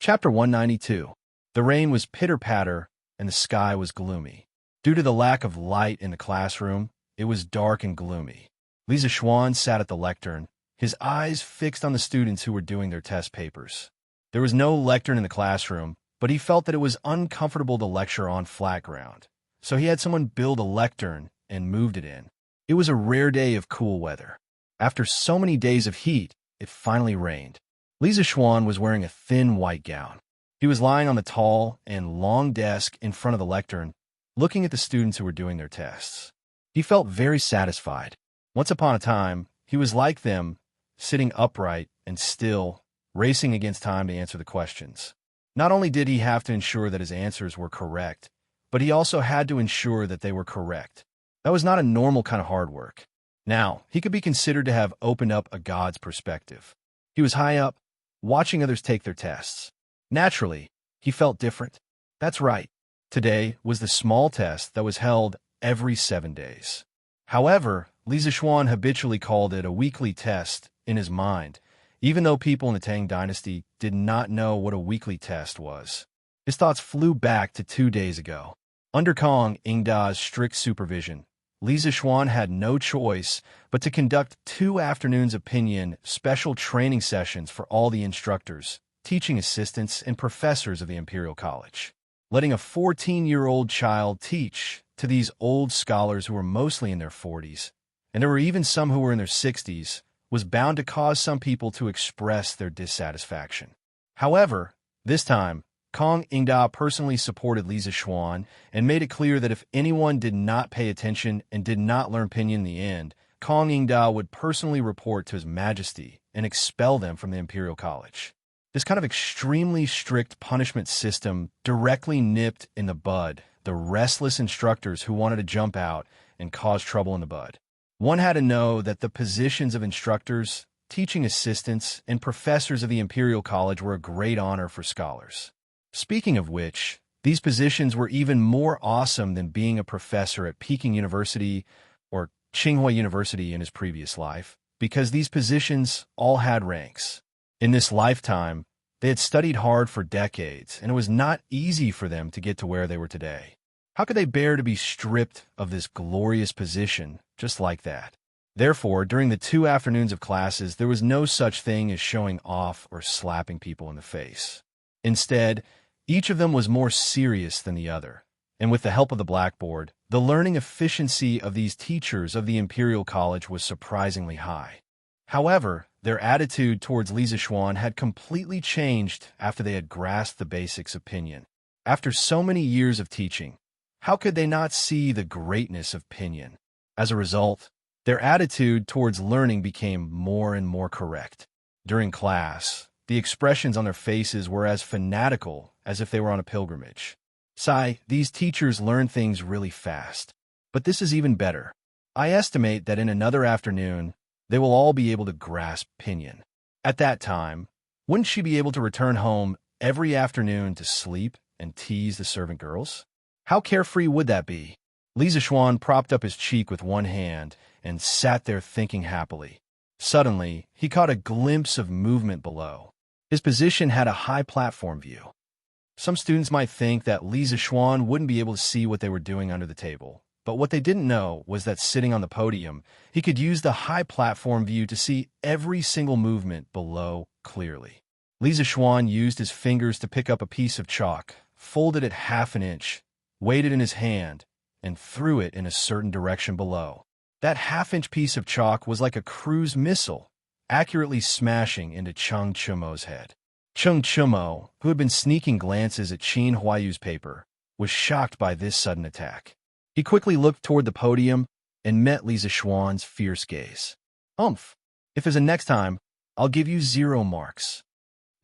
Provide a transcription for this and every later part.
Chapter 192. The rain was pitter-patter, and the sky was gloomy. Due to the lack of light in the classroom, it was dark and gloomy. Xianxia sat at the lectern, his eyes fixed on the students who were doing their test papers. There was no lectern in the classroom, but he felt that it was uncomfortable to lecture on flat ground. So he had someone build a lectern and moved it in. It was a rare day of cool weather. After so many days of heat, it finally rained. Xianxia was wearing a thin white gown. He was lying on the tall and long desk in front of the lectern, looking at the students who were doing their tests. He felt very satisfied. Once upon a time, he was like them, sitting upright and still, racing against time to answer the questions. Not only did he have to ensure that his answers were correct, but he also had to ensure that they were correct. That was not a normal kind of hard work. Now, he could be considered to have opened up a god's perspective. He was high up, watching others take their tests. Naturally, he felt different. That's right. Today was the small test that was held every 7 days. However, Xianxia habitually called it a weekly test in his mind, even though people in the Tang dynasty did not know what a weekly test was. His thoughts flew back to 2 days ago. Under Kong Ingda's strict supervision, Xianxia had no choice but to conduct 2 afternoons opinion special training sessions for all the instructors, teaching assistants, and professors of the Imperial College. Letting a 14-year-old child teach to these old scholars who were mostly in their 40s, and there were even some who were in their 60s, was bound to cause some people to express their dissatisfaction. However, this time, Kong Ingda personally supported Xianxia and made it clear that if anyone did not pay attention and did not learn pinyin in the end, Kong Ingda would personally report to His Majesty and expel them from the Imperial College. This kind of extremely strict punishment system directly nipped in the bud the restless instructors who wanted to jump out and cause trouble in the bud. One had to know that the positions of instructors, teaching assistants, and professors of the Imperial College were a great honor for scholars. Speaking of which, these positions were even more awesome than being a professor at Peking University or Tsinghua University in his previous life, because these positions all had ranks. In this lifetime, they had studied hard for decades, and it was not easy for them to get to where they were today. How could they bear to be stripped of this glorious position just like that? Therefore, during the 2 afternoons of classes, there was no such thing as showing off or slapping people in the face. Instead, each of them was more serious than the other, and with the help of the blackboard, the learning efficiency of these teachers of the Imperial College was surprisingly high. However, their attitude towards Xianxia had completely changed after they had grasped the basics of pinyin. After so many years of teaching, how could they not see the greatness of pinyin? As a result, their attitude towards learning became more and more correct. During class, the expressions on their faces were as fanatical as if they were on a pilgrimage. These teachers learn things really fast. But this is even better. I estimate that in another afternoon, they will all be able to grasp pinyin. At that time, wouldn't she be able to return home every afternoon to sleep and tease the servant girls? How carefree would that be? Xianxia propped up his cheek with one hand and sat there thinking happily. Suddenly, he caught a glimpse of movement below. His position had a high platform view. Some students might think that Xianxia wouldn't be able to see what they were doing under the table, but what they didn't know was that sitting on the podium, he could use the high platform view to see every single movement below clearly. Xianxia used his fingers to pick up a piece of chalk, folded it half an inch, weighed it in his hand, and threw it in a certain direction below. That half-inch piece of chalk was like a cruise missile, accurately smashing into Cheng Chumo's head. Cheng Chumo, who had been sneaking glances at Qin Huayu's paper, was shocked by this sudden attack. He quickly looked toward the podium and met Xianxia's fierce gaze. If there's a next time, I'll give you 0 marks.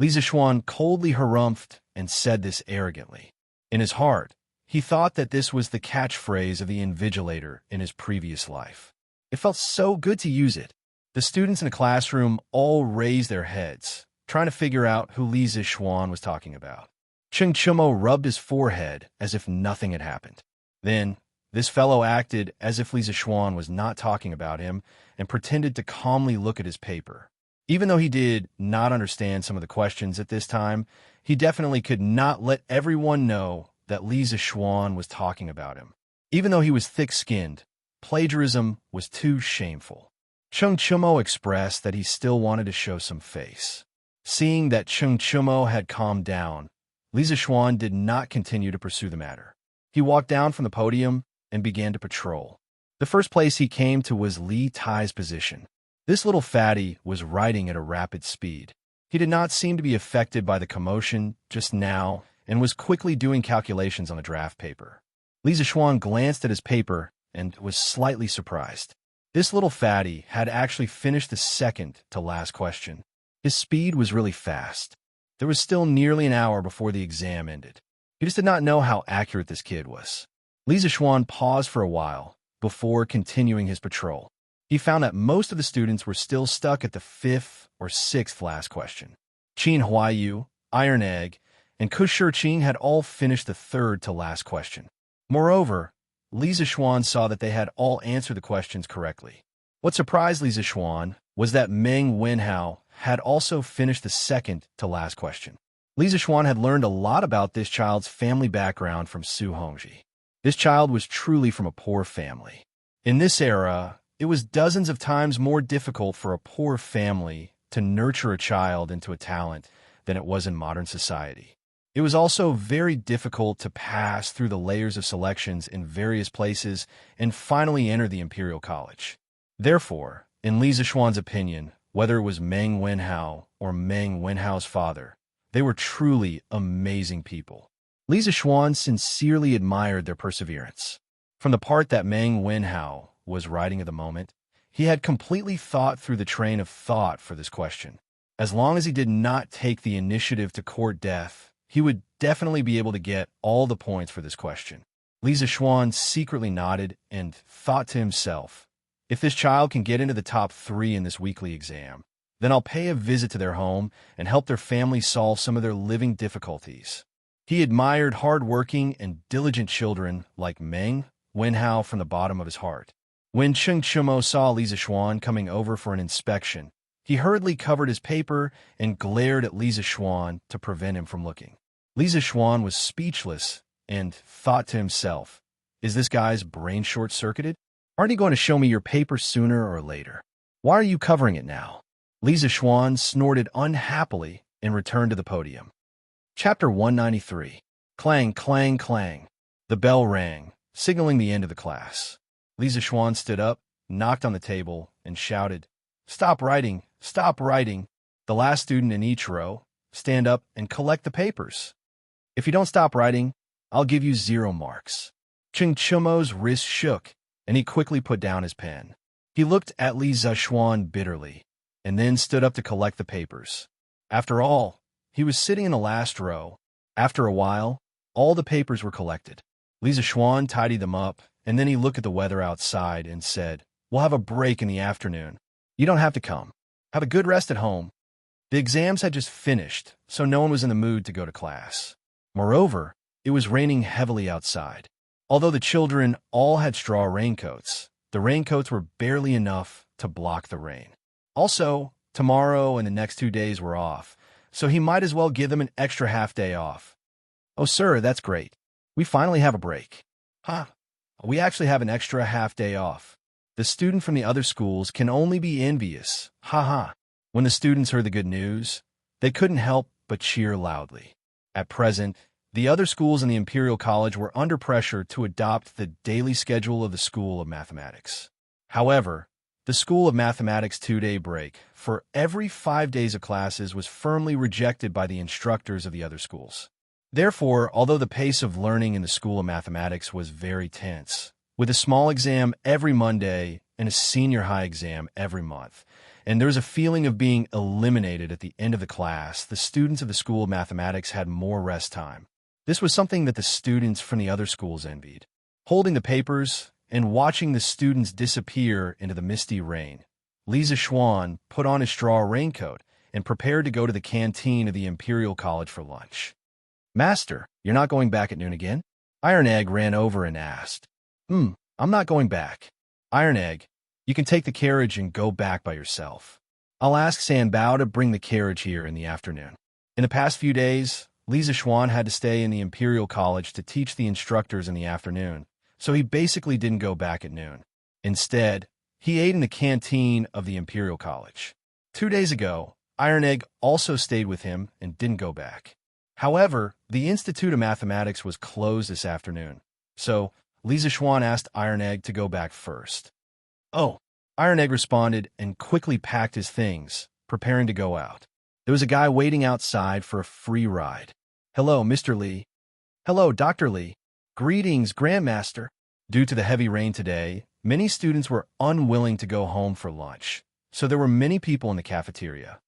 Xianxia coldly harumphed and said this arrogantly. In his heart, he thought that this was the catchphrase of the invigilator in his previous life. It felt so good to use it. The students in the classroom all raised their heads, trying to figure out who Xianxia was talking about. Cheng Chumo rubbed his forehead as if nothing had happened. Then, this fellow acted as if Xianxia was not talking about him and pretended to calmly look at his paper. Even though he did not understand some of the questions at this time, he definitely could not let everyone know that Li Zixuan was talking about him. Even though he was thick-skinned, plagiarism was too shameful. Cheng Chumo expressed that he still wanted to show some face. Seeing that Cheng Chumo had calmed down, Li Zixuan did not continue to pursue the matter. He walked down from the podium and began to patrol. The first place he came to was Li Tai's position. This little fatty was writing at a rapid speed. He did not seem to be affected by the commotion just now and was quickly doing calculations on the draft paper. Li Zixuan glanced at his paper and was slightly surprised. This little fatty had actually finished the second to last question. His speed was really fast. There was still nearly an hour before the exam ended. He just did not know how accurate this kid was. Li Zixuan paused for a while before continuing his patrol. He found that most of the students were still stuck at the fifth or sixth last question. Qin Huayu, Iron Egg, and Kushir Qing had all finished the third to last question. Moreover, Li Zixuan saw that they had all answered the questions correctly. What surprised Li Zixuan was that Meng Wenhao had also finished the second to last question. Li Zixuan had learned a lot about this child's family background from Su Hongji. This child was truly from a poor family. In this era, it was dozens of times more difficult for a poor family to nurture a child into a talent than it was in modern society. It was also very difficult to pass through the layers of selections in various places and finally enter the Imperial College. Therefore, in Li Zixuan's opinion, whether it was Meng Wenhao or Meng Wenhao's father, they were truly amazing people. Li Zixuan sincerely admired their perseverance. From the part that Meng Wenhao was writing at the moment, he had completely thought through the train of thought for this question. As long as he did not take the initiative to court death, he would definitely be able to get all the points for this question. Li Zixuan secretly nodded and thought to himself, if this child can get into the top 3 in this weekly exam, then I'll pay a visit to their home and help their family solve some of their living difficulties. He admired hard-working and diligent children like Meng Wenhao from the bottom of his heart. When Cheng Chumo saw Li Zixuan coming over for an inspection, he hurriedly covered his paper and glared at Li Zixuan to prevent him from looking. Li Zixuan was speechless and thought to himself, is this guy's brain short-circuited? Aren't you going to show me your paper sooner or later? Why are you covering it now? Li Zixuan snorted unhappily and returned to the podium. Chapter 193. Clang, clang, clang. The bell rang, signaling the end of the class. Li Zixuan stood up, knocked on the table, and shouted, "Stop writing! Stop writing! The last student in each row, stand up and collect the papers. If you don't stop writing, I'll give you 0 marks." Cheng Chumo's wrist shook, and he quickly put down his pen. He looked at Li Zixuan bitterly, and then stood up to collect the papers. After all, he was sitting in the last row. After a while, all the papers were collected. Li Zixuan tidied them up, and then he looked at the weather outside and said, "We'll have a break in the afternoon. You don't have to come. Have a good rest at home." The exams had just finished, so no one was in the mood to go to class. Moreover, it was raining heavily outside. Although the children all had straw raincoats, the raincoats were barely enough to block the rain. Also, tomorrow and the next 2 days were off, so he might as well give them an extra half-day off. "Oh, sir, that's great. We finally have a break." "Huh? We actually have an extra half-day off. The student from the other schools can only be envious. Ha ha." When the students heard the good news, they couldn't help but cheer loudly. At present, the other schools in the Imperial College were under pressure to adopt the daily schedule of the School of Mathematics. However, the School of Mathematics 2-day break for every 5 days of classes was firmly rejected by the instructors of the other schools. Therefore, although the pace of learning in the School of Mathematics was very tense, with a small exam every Monday and a senior high exam every month, and there was a feeling of being eliminated at the end of the class, the students of the School of Mathematics had more rest time. This was something that the students from the other schools envied. Holding the papers and watching the students disappear into the misty rain, Li Zixuan put on his straw raincoat and prepared to go to the canteen of the Imperial College for lunch. "Master, you're not going back at noon again?" Iron Egg ran over and asked. I'm not going back." "Iron Egg, you can take the carriage and go back by yourself." I'll ask Sanbao to bring the carriage here in the afternoon. In the past few days, Li Zixuan had to stay in the Imperial College to teach the instructors in the afternoon, so he basically didn't go back at noon. Instead, he ate in the canteen of the Imperial College. 2 days ago, Iron Egg also stayed with him and didn't go back. However, the Institute of Mathematics was closed this afternoon, so Li Zixuan asked Iron Egg to go back first. Oh, Iron Egg responded and quickly packed his things, preparing to go out. There was a guy waiting outside for a free ride. Hello, Mr. Li. Hello, Dr. Li. Greetings, Grandmaster. Due to the heavy rain today, many students were unwilling to go home for lunch, so there were many people in the cafeteria.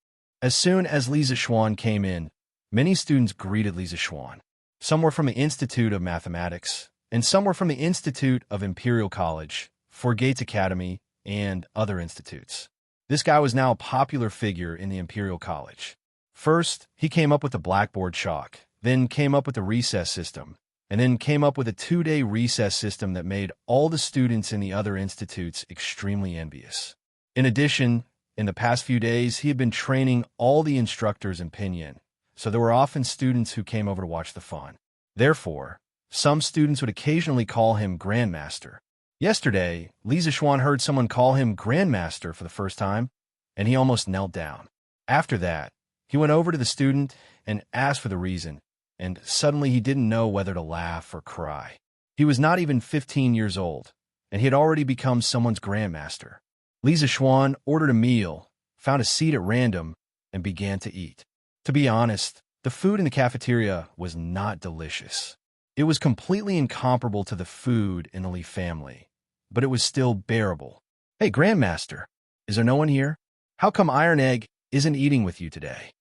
As soon as Li Zixuan came in, many students greeted Li Zixuan. Some were from the Institute of Mathematics, and some were from the Institute of Imperial College, Four Gates Academy, and other institutes. This guy was now a popular figure in the Imperial College. First, he came up with the blackboard chalk, then came up with the recess system, and then came up with a 2-day recess system that made all the students in the other institutes extremely envious. In addition, in the past few days, he had been training all the instructors in Pinyin, so there were often students who came over to watch the fun. Therefore, some students would occasionally call him Grandmaster. Yesterday, Li Zixuan heard someone call him Grandmaster for the first time, and he almost knelt down. After that, he went over to the student and asked for the reason, and suddenly he didn't know whether to laugh or cry. He was not even 15 years old, and he had already become someone's Grandmaster. Li Zixuan ordered a meal, found a seat at random, and began to eat. To be honest, the food in the cafeteria was not delicious. It was completely incomparable to the food in the Li family, but it was still bearable. Hey, Grandmaster, is there no one here? How come Iron Egg isn't eating with you today?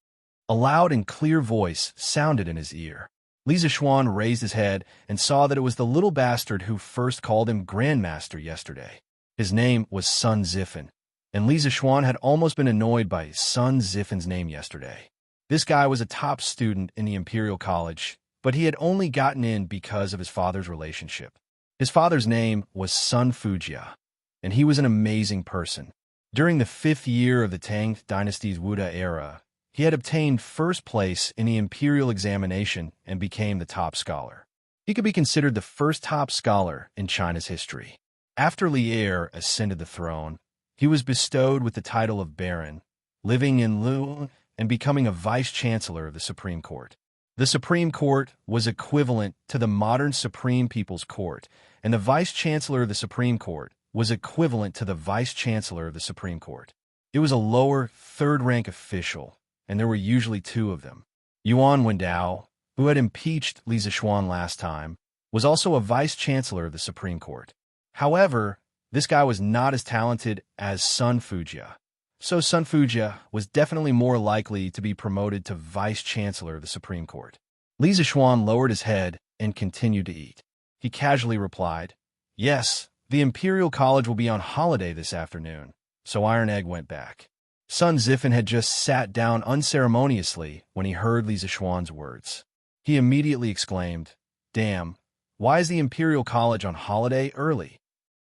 A loud and clear voice sounded in his ear. Li Zixuan raised his head and saw that it was the little bastard who first called him Grandmaster yesterday. His name was Sun Zifen, and Li Zixuan had almost been annoyed by Sun Zifen's name yesterday. This guy was a top student in the Imperial College, but he had only gotten in because of his father's relationship. His father's name was Sun Wuxia, and he was an amazing person. During the 5th year of the Tang Dynasty's Wuda era, he had obtained first place in the imperial examination and became the top scholar. He could be considered the first top scholar in China's history. After Li Er ascended the throne, he was bestowed with the title of Baron, living in Lu and becoming a vice-chancellor of the Supreme Court. The Supreme Court was equivalent to the modern Supreme People's Court, and the vice-chancellor of the Supreme Court was equivalent to the vice-chancellor of the Supreme Court. It was a lower, third-rank official, and there were usually 2 of them. Yuan Wendao, who had impeached Li Zixuan last time, was also a vice-chancellor of the Supreme Court. However, this guy was not as talented as Sun Wuxia, so Sun Wuxia was definitely more likely to be promoted to vice-chancellor of the Supreme Court. Li Zixuan lowered his head and continued to eat. He casually replied, "Yes, the Imperial College will be on holiday this afternoon," so Iron Egg went back. Sun Zifen had just sat down unceremoniously when he heard Li Zixuan's words. He immediately exclaimed, "Damn, why is the Imperial College on holiday early?"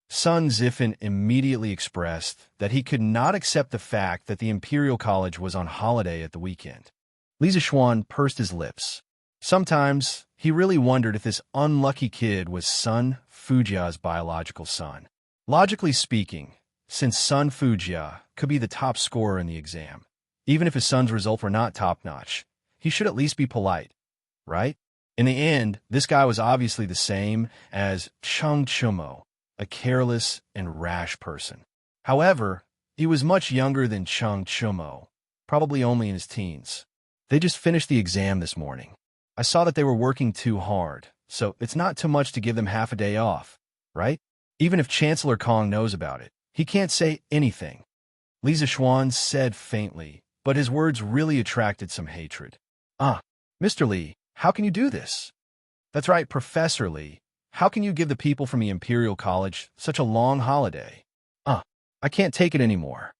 Sun Zifen immediately expressed that he could not accept the fact that the Imperial College was on holiday at the weekend. Li Zixuan pursed his lips. Sometimes he really wondered if this unlucky kid was Sun Wuxia's biological son. Logically speaking, since Sun Wuxia could be the top scorer in the exam, even if his son's results were not top-notch, he should at least be polite, right? In the end, this guy was obviously the same as Cheng Chumo, a careless and rash person. However, he was much younger than Cheng Chumo, probably only in his teens. They just finished the exam this morning. I saw that they were working too hard, so it's not too much to give them half a day off, right? Even if Chancellor Kong knows about it, he can't say anything. Li Zixuan said faintly, but his words really attracted some hatred. Mr. Li, how can you do this? That's right, Professor Li. How can you give the people from the Imperial College such a long holiday? I can't take it anymore.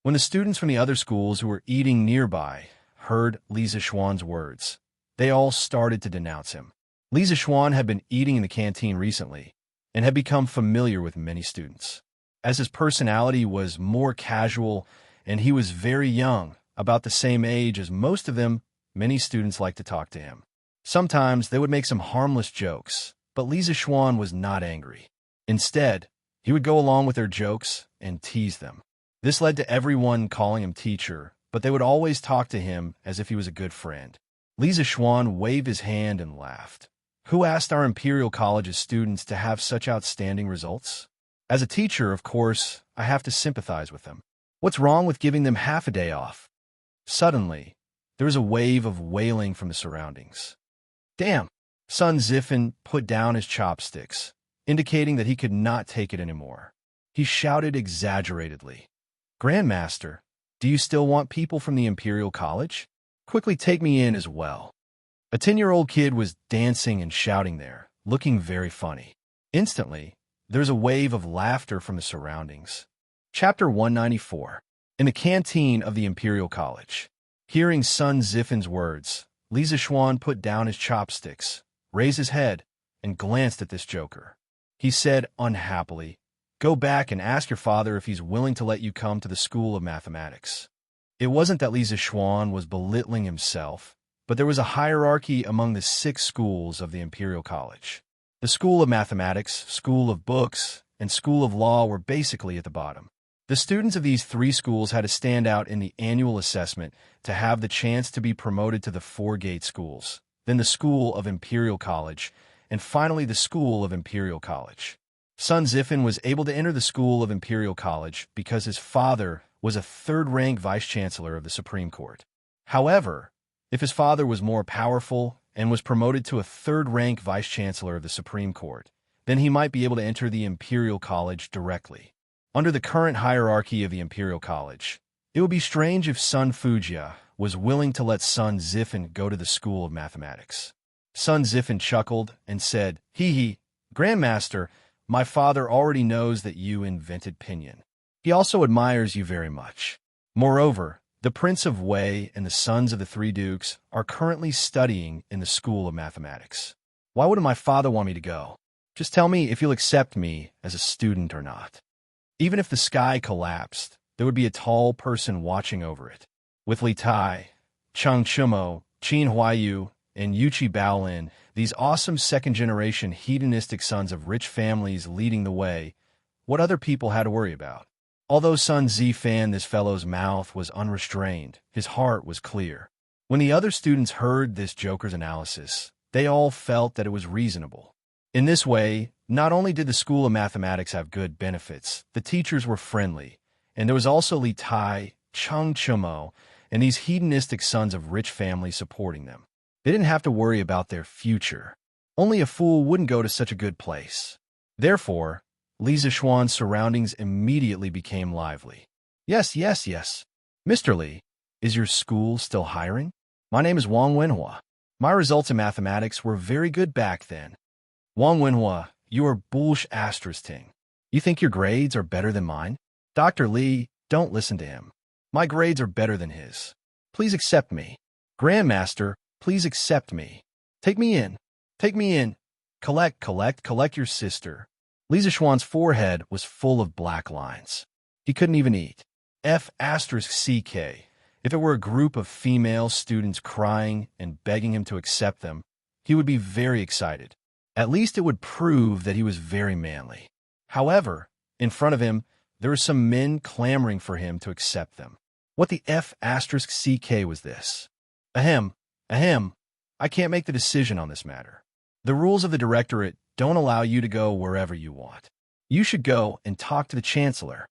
When the students from the other schools who were eating nearby heard Li Zixuan's words, they all started to denounce him. Li Zixuan had been eating in the canteen recently and had become familiar with many students. As his personality was more casual and he was very young, about the same age as most of them. Many students liked to talk to him. Sometimes they would make some harmless jokes, but Li Zixuan was not angry. Instead, he would go along with their jokes and tease them. This led to everyone calling him teacher, but they would always talk to him as if he was a good friend. Li Zixuan waved his hand and laughed. Who asked our Imperial College's students to have such outstanding results? As a teacher, of course, I have to sympathize with them. What's wrong with giving them half a day off? Suddenly, there was a wave of wailing from the surroundings. Damn! Sun Zifen put down his chopsticks, indicating that he could not take it anymore. He shouted exaggeratedly, Grandmaster, do you still want people from the Imperial College? Quickly take me in as well. A 10-year-old kid was dancing and shouting there, looking very funny. Instantly, there's a wave of laughter from the surroundings. Chapter 194. In the canteen of the Imperial College. Hearing Sun Zifen's words, Li Zixuan put down his chopsticks, raised his head, and glanced at this joker. He said unhappily, Go back and ask your father if he's willing to let you come to the School of Mathematics. It wasn't that Li Zixuan was belittling himself, but there was a hierarchy among the 6 schools of the Imperial College. The School of Mathematics, School of Books, and School of Law were basically at the bottom. The students of these 3 schools had to stand out in the annual assessment to have the chance to be promoted to the 4-gate schools, then the School of Imperial College, and finally the School of Imperial College. Sun Zifen was able to enter the School of Imperial College because his father was a 3rd-rank vice-chancellor of the Supreme Court. However, if his father was more powerful and was promoted to a 3rd-rank vice-chancellor of the Supreme Court, then he might be able to enter the Imperial College directly. Under the current hierarchy of the Imperial College, it would be strange if Sun Wuxia was willing to let Sun Zifen go to the School of Mathematics. Sun Zifen chuckled and said, Hee, Grandmaster, my father already knows that you invented Pinyin. He also admires you very much. Moreover, the Prince of Wei and the sons of the 3 dukes are currently studying in the School of Mathematics. Why wouldn't my father want me to go? Just tell me if you'll accept me as a student or not. Even if the sky collapsed, there would be a tall person watching over it. With Li Tai, Cheng Chumo, Qin Huayu, and Yuqi Baolin, these awesome second-generation hedonistic sons of rich families leading the way, what other people had to worry about? Although Sun Zifan, this fellow's mouth was unrestrained, his heart was clear. When the other students heard this joker's analysis, they all felt that it was reasonable. In this way, not only did the School of Mathematics have good benefits, the teachers were friendly, and there was also Li Tai, Cheng Chumo, and these hedonistic sons of rich families supporting them. They didn't have to worry about their future. Only a fool wouldn't go to such a good place. Therefore, Li Zixuan's surroundings immediately became lively. Yes. Mr. Li, is your school still hiring? My name is Wang Wenhua. My results in mathematics were very good back then. Wang Wenhua, you are bullsh**ting. You think your grades are better than mine? Dr. Li, don't listen to him. My grades are better than his. Please accept me. Grandmaster, please accept me. Take me in. Take me in. Collect your sister. Li Zixuan's forehead was full of black lines. He couldn't even eat. F***ck. If it were a group of female students crying and begging him to accept them, he would be very excited. At least it would prove that he was very manly. However, in front of him, there were some men clamoring for him to accept them. What the F***ck was this? Ahem. I can't make the decision on this matter. The rules of the directorate don't allow you to go wherever you want. You should go and talk to the chancellor.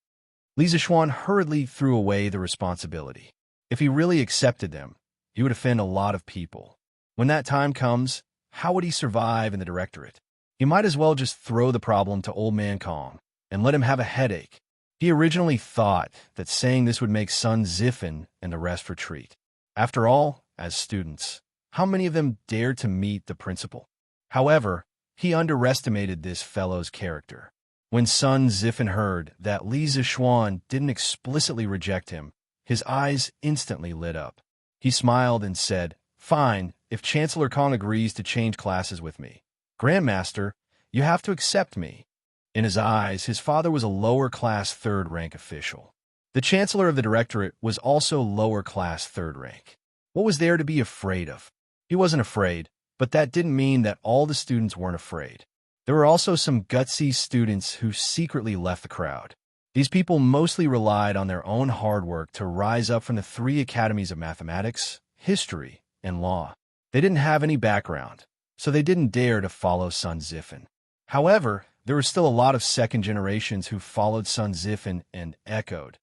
Li Zixuan hurriedly threw away the responsibility. If he really accepted them, he would offend a lot of people. When that time comes, how would he survive in the directorate? He might as well just throw the problem to Old Man Kong and let him have a headache. He originally thought that saying this would make Sun Zifen and the rest retreat. After all, as students, how many of them dared to meet the principal? However, he underestimated this fellow's character. When Sun Zifen heard that Li Zixuan didn't explicitly reject him, his eyes instantly lit up. He smiled and said, Fine, if Chancellor Kong agrees to change classes with me. Grandmaster, you have to accept me. In his eyes, his father was a lower-class 3rd-rank official. The chancellor of the directorate was also lower class third rank. What was there to be afraid of? He wasn't afraid, but that didn't mean that all the students weren't afraid. There were also some gutsy students who secretly left the crowd. These people mostly relied on their own hard work to rise up from the three academies of mathematics, history, and law. They didn't have any background, so they didn't dare to follow Sun Zifan. However, there were still a lot of second generations who followed Sun Zifan and echoed,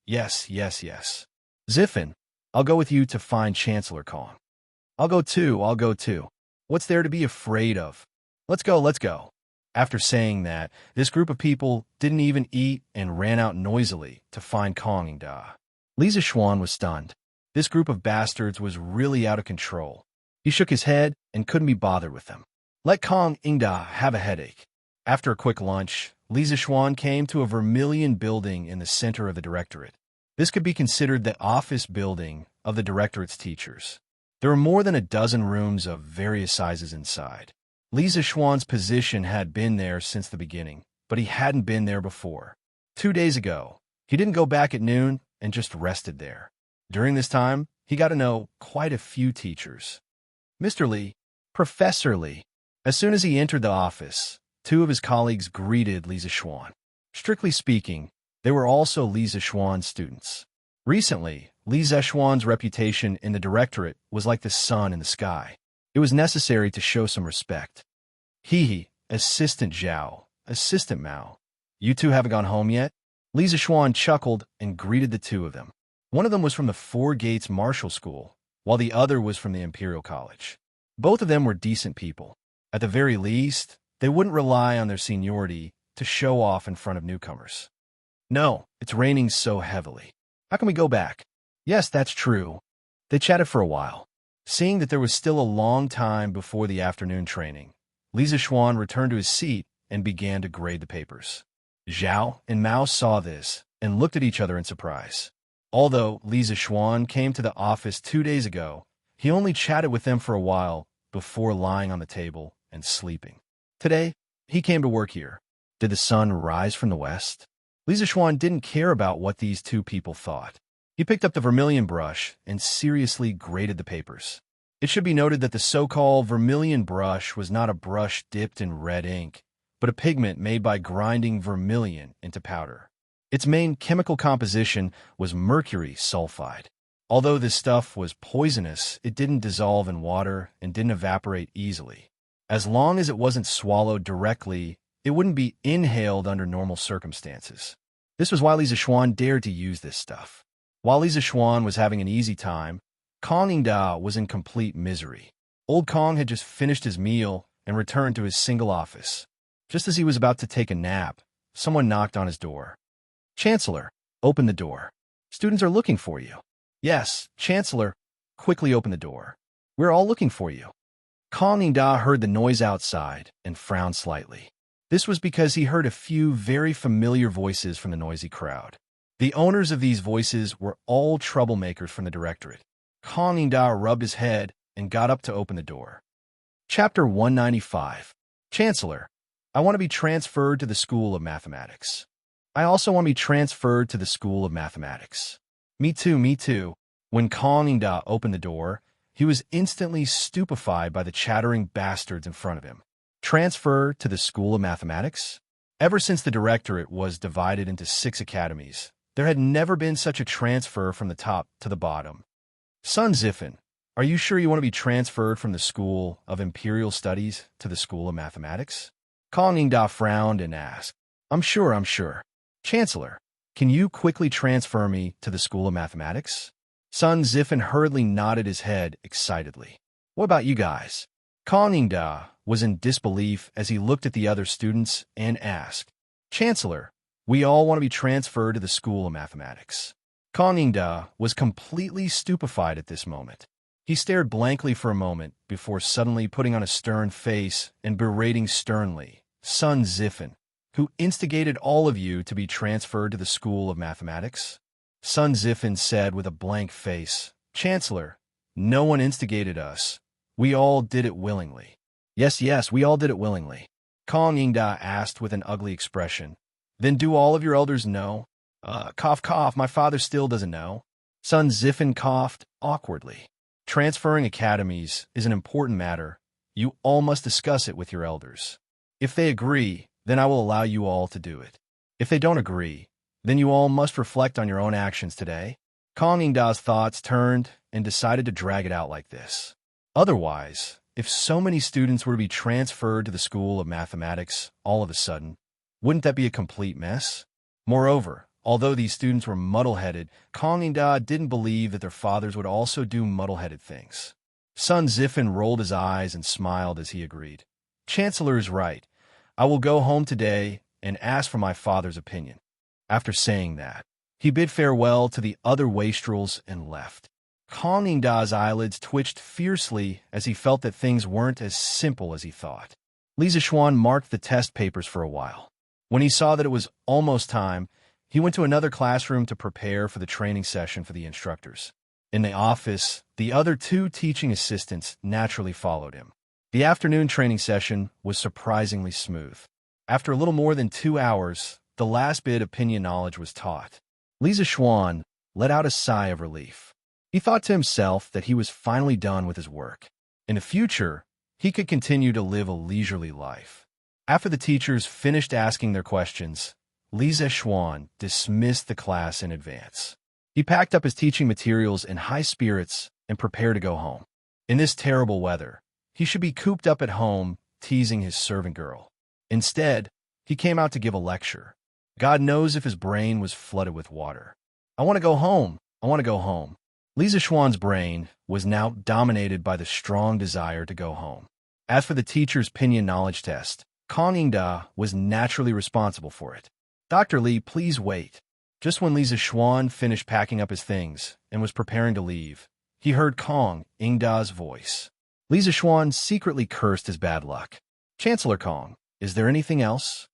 "Yes, yes, yes. Zifan, I'll go with you to find Chancellor Kong." I'll go too. What's there to be afraid of? Let's go, let's go." After saying that, this group of people didn't even eat and ran out noisily to find Kong Ingda. Li Zixuan was stunned. This group of bastards was really out of control. He shook his head and couldn't be bothered with them. Let Kong Ingda have a headache. After a quick lunch, Li Zixuan came to a vermilion building in the center of the directorate. This could be considered the office building of the directorate's teachers. There were more than a dozen rooms of various sizes inside. Li Zixuan's position had been there since the beginning, but he hadn't been there before. 2 days ago, he didn't go back at noon and just rested there. During this time, he got to know quite a few teachers. Mr. Li, Professor Li. As soon as he entered the office, 2 of his colleagues greeted Li Zixuan. Strictly speaking, they were also Li Zixuan's students. Recently, Li Zixuan's reputation in the directorate was like the sun in the sky. It was necessary to show some respect. He, Assistant Zhao, Assistant Mao. You two haven't gone home yet? Li Zixuan chuckled and greeted the 2 of them. One of them was from the Four Gates Martial School, while the other was from the Imperial College. Both of them were decent people. At the very least, they wouldn't rely on their seniority to show off in front of newcomers. No, it's raining so heavily. How can we go back? Yes, that's true. They chatted for a while. Seeing that there was still a long time before the afternoon training, Li Zixuan returned to his seat and began to grade the papers. Zhao and Mao saw this and looked at each other in surprise. Although Li Zixuan came to the office 2 days ago, he only chatted with them for a while before lying on the table and sleeping. Today, he came to work here. Did the sun rise from the west? Li Zixuan didn't care about what these 2 people thought. He picked up the vermilion brush and seriously graded the papers. It should be noted that the so-called vermilion brush was not a brush dipped in red ink, but a pigment made by grinding vermilion into powder. Its main chemical composition was mercury sulfide. Although this stuff was poisonous, it didn't dissolve in water and didn't evaporate easily. As long as it wasn't swallowed directly, it wouldn't be inhaled under normal circumstances. This was why Li Zixuan dared to use this stuff. While Li Zixuan was having an easy time, Kong Ingda was in complete misery. Old Kong had just finished his meal and returned to his single office. Just as he was about to take a nap, someone knocked on his door. "Chancellor, open the door. Students are looking for you." "Yes, Chancellor." "Quickly open the door. We're all looking for you." Kong Ingda heard the noise outside and frowned slightly. This was because he heard a few very familiar voices from the noisy crowd. The owners of these voices were all troublemakers from the directorate. Kong Ingda rubbed his head and got up to open the door. Chapter 195. Chancellor, I want to be transferred to the School of Mathematics. I also want to be transferred to the School of Mathematics. Me too, me too. When Kong Ingda opened the door, he was instantly stupefied by the chattering bastards in front of him. Transfer to the School of Mathematics? Ever since the directorate was divided into 6 academies, there had never been such a transfer from the top to the bottom. Sun Zifan, are you sure you want to be transferred from the School of Imperial Studies to the School of Mathematics? Kong Ingda frowned and asked, I'm sure. Chancellor, can you quickly transfer me to the School of Mathematics? Sun Zifan hurriedly nodded his head excitedly. What about you guys? Kong Ingda was in disbelief as he looked at the other students and asked, Chancellor, we all want to be transferred to the School of Mathematics. Kong Ingda was completely stupefied at this moment. He stared blankly for a moment before suddenly putting on a stern face and berating sternly Sun Zifan, who instigated all of you to be transferred to the School of Mathematics. Sun Zifan said with a blank face, Chancellor, no one instigated us. We all did it willingly. Yes, we all did it willingly. Kong Ingda asked with an ugly expression. Then do all of your elders know? Cough, cough, my father still doesn't know. Son Ziffin coughed awkwardly. Transferring academies is an important matter. You all must discuss it with your elders. If they agree, then I will allow you all to do it. If they don't agree, then you all must reflect on your own actions today. Kong Yingda's thoughts turned and decided to drag it out like this. Otherwise, if so many students were to be transferred to the School of Mathematics all of a sudden, wouldn't that be a complete mess? Moreover, although these students were muddle-headed, Kong Yingda didn't believe that their fathers would also do muddle-headed things. Son Ziffin rolled his eyes and smiled as he agreed. Chancellor is right. I will go home today and ask for my father's opinion. After saying that, he bid farewell to the other wastrels and left. Kong Yingda's eyelids twitched fiercely as he felt that things weren't as simple as he thought. Li Zixuan marked the test papers for a while. When he saw that it was almost time, he went to another classroom to prepare for the training session for the instructors. In the office, the other two teaching assistants naturally followed him. The afternoon training session was surprisingly smooth. After a little more than 2 hours, the last bit of opinion knowledge was taught. Li Zixuan let out a sigh of relief. He thought to himself that he was finally done with his work. In the future, he could continue to live a leisurely life. After the teachers finished asking their questions, Li Zixuan dismissed the class in advance. He packed up his teaching materials in high spirits and prepared to go home. In this terrible weather, he should be cooped up at home, teasing his servant girl. Instead, he came out to give a lecture. God knows if his brain was flooded with water. I want to go home. I want to go home. Li Zixuan's brain was now dominated by the strong desire to go home. As for the teacher's pinyin knowledge test, Kong Yingda was naturally responsible for it. Dr. Li, please wait. Just when Li Zixuan finished packing up his things and was preparing to leave, he heard Kong Yingda's voice. Li Zixuan secretly cursed his bad luck. Chancellor Kong, is there anything else?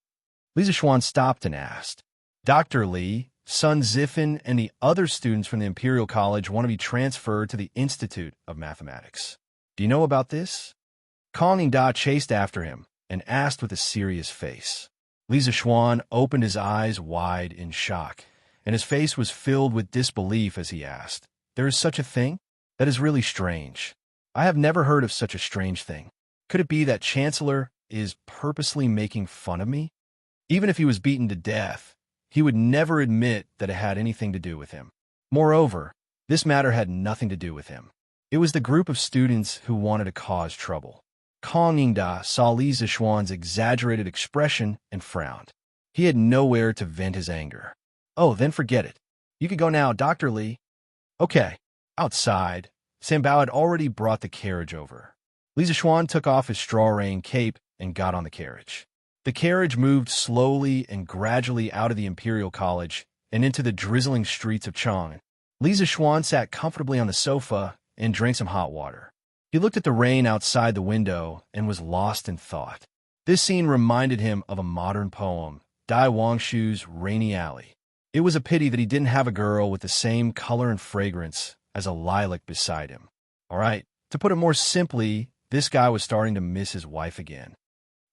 Li Zixuan stopped and asked. Dr. Li, Sun Ziffin and the other students from the Imperial College want to be transferred to the Institute of Mathematics. Do you know about this? Kong Yingda chased after him and asked with a serious face. Li Zixuan opened his eyes wide in shock, and his face was filled with disbelief as he asked, There is such a thing? That is really strange. I have never heard of such a strange thing. Could it be that Chancellor is purposely making fun of me? Even if he was beaten to death, he would never admit that it had anything to do with him. Moreover, this matter had nothing to do with him. It was the group of students who wanted to cause trouble. Kong Yingda saw Li Zixuan's exaggerated expression and frowned. He had nowhere to vent his anger. Oh, then forget it. You can go now, Dr. Li. Okay. Outside, Sanbao had already brought the carriage over. Li Zixuan took off his straw rain cape and got on the carriage. The carriage moved slowly and gradually out of the Imperial College and into the drizzling streets of Chang'an. Li Zixuan sat comfortably on the sofa and drank some hot water. He looked at the rain outside the window and was lost in thought. This scene reminded him of a modern poem, Dai Wangshu's Rainy Alley. It was a pity that he didn't have a girl with the same color and fragrance as a lilac beside him. All right, to put it more simply, this guy was starting to miss his wife again.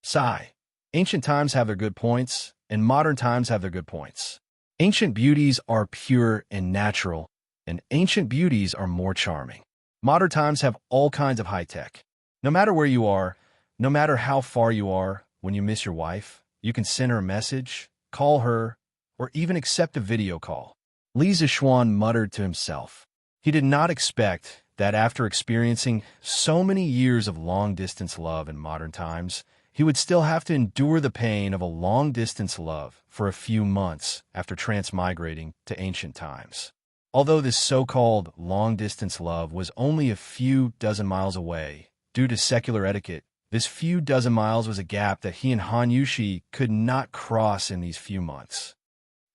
Sigh. Ancient times have their good points, and modern times have their good points. Ancient beauties are pure and natural, and ancient beauties are more charming. Modern times have all kinds of high-tech. No matter where you are, no matter how far you are, when you miss your wife, you can send her a message, call her, or even accept a video call. Li Zixuan muttered to himself. He did not expect that after experiencing so many years of long-distance love in modern times, he would still have to endure the pain of a long-distance love for a few months after transmigrating to ancient times. Although this so-called long-distance love was only a few dozen miles away, due to secular etiquette, this few dozen miles was a gap that he and Han Yushi could not cross in these few months.